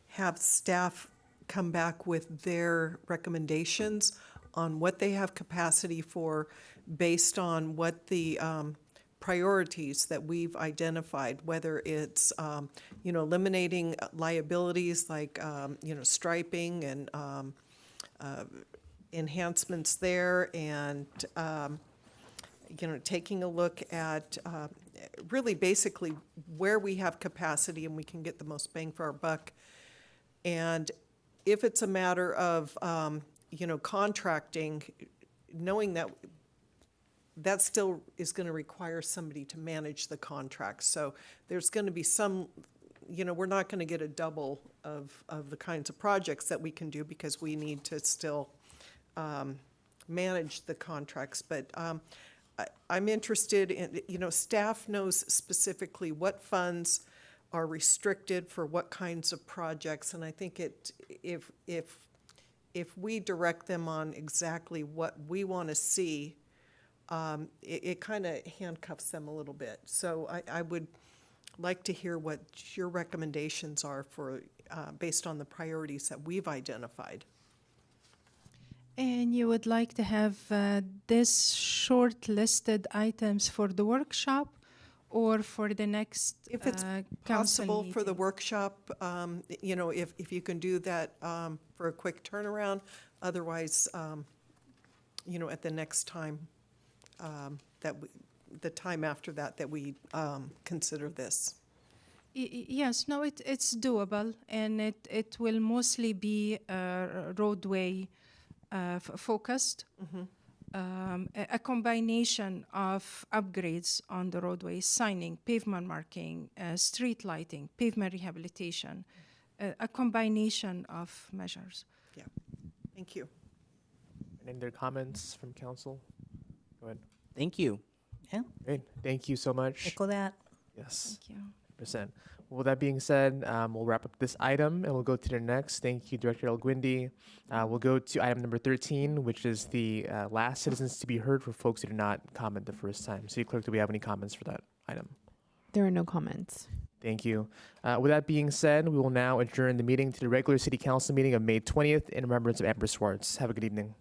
have staff come back with their recommendations on what they have capacity for based on what the priorities that we've identified, whether it's, eliminating liabilities like, striping and enhancements there, and, taking a look at really basically where we have capacity and we can get the most bang for our buck. And if it's a matter of, contracting, knowing that still is going to require somebody to manage the contract. So there's going to be some, we're not going to get a double of the kinds of projects that we can do because we need to still manage the contracts. But I'm interested in, staff knows specifically what funds are restricted for what kinds of projects. And I think if we direct them on exactly what we want to see, it kind of handcuffs them a little bit. So I would like to hear what your recommendations are for based on the priorities that we've identified. And you would like to have this short-listed items for the workshop or for the next if it's possible for the workshop, if you can do that for a quick turnaround. Otherwise, at the next time the time after that we consider this. Yes, no, it's doable, and it will mostly be roadway focused. Mm-hmm. A combination of upgrades on the roadways, signing, pavement marking, street lighting, pavement rehabilitation, a combination of measures. Yeah, thank you. Any other comments from council? Go ahead. Thank you. Yeah. Great. Thank you so much. Echo that. Yes. Thank you. %. Well, with that being said, we'll wrap up this item and we'll go to the next. Thank you, Director El Guindy. We'll go to item number 13, which is the last citizens to be heard for folks who did not comment the first time. City Clerk, do we have any comments for that item? There are no comments. Thank you. With that being said, we will now adjourn the meeting to the regular City Council meeting of May 20th in remembrance of Amber Swartz. Have a good evening.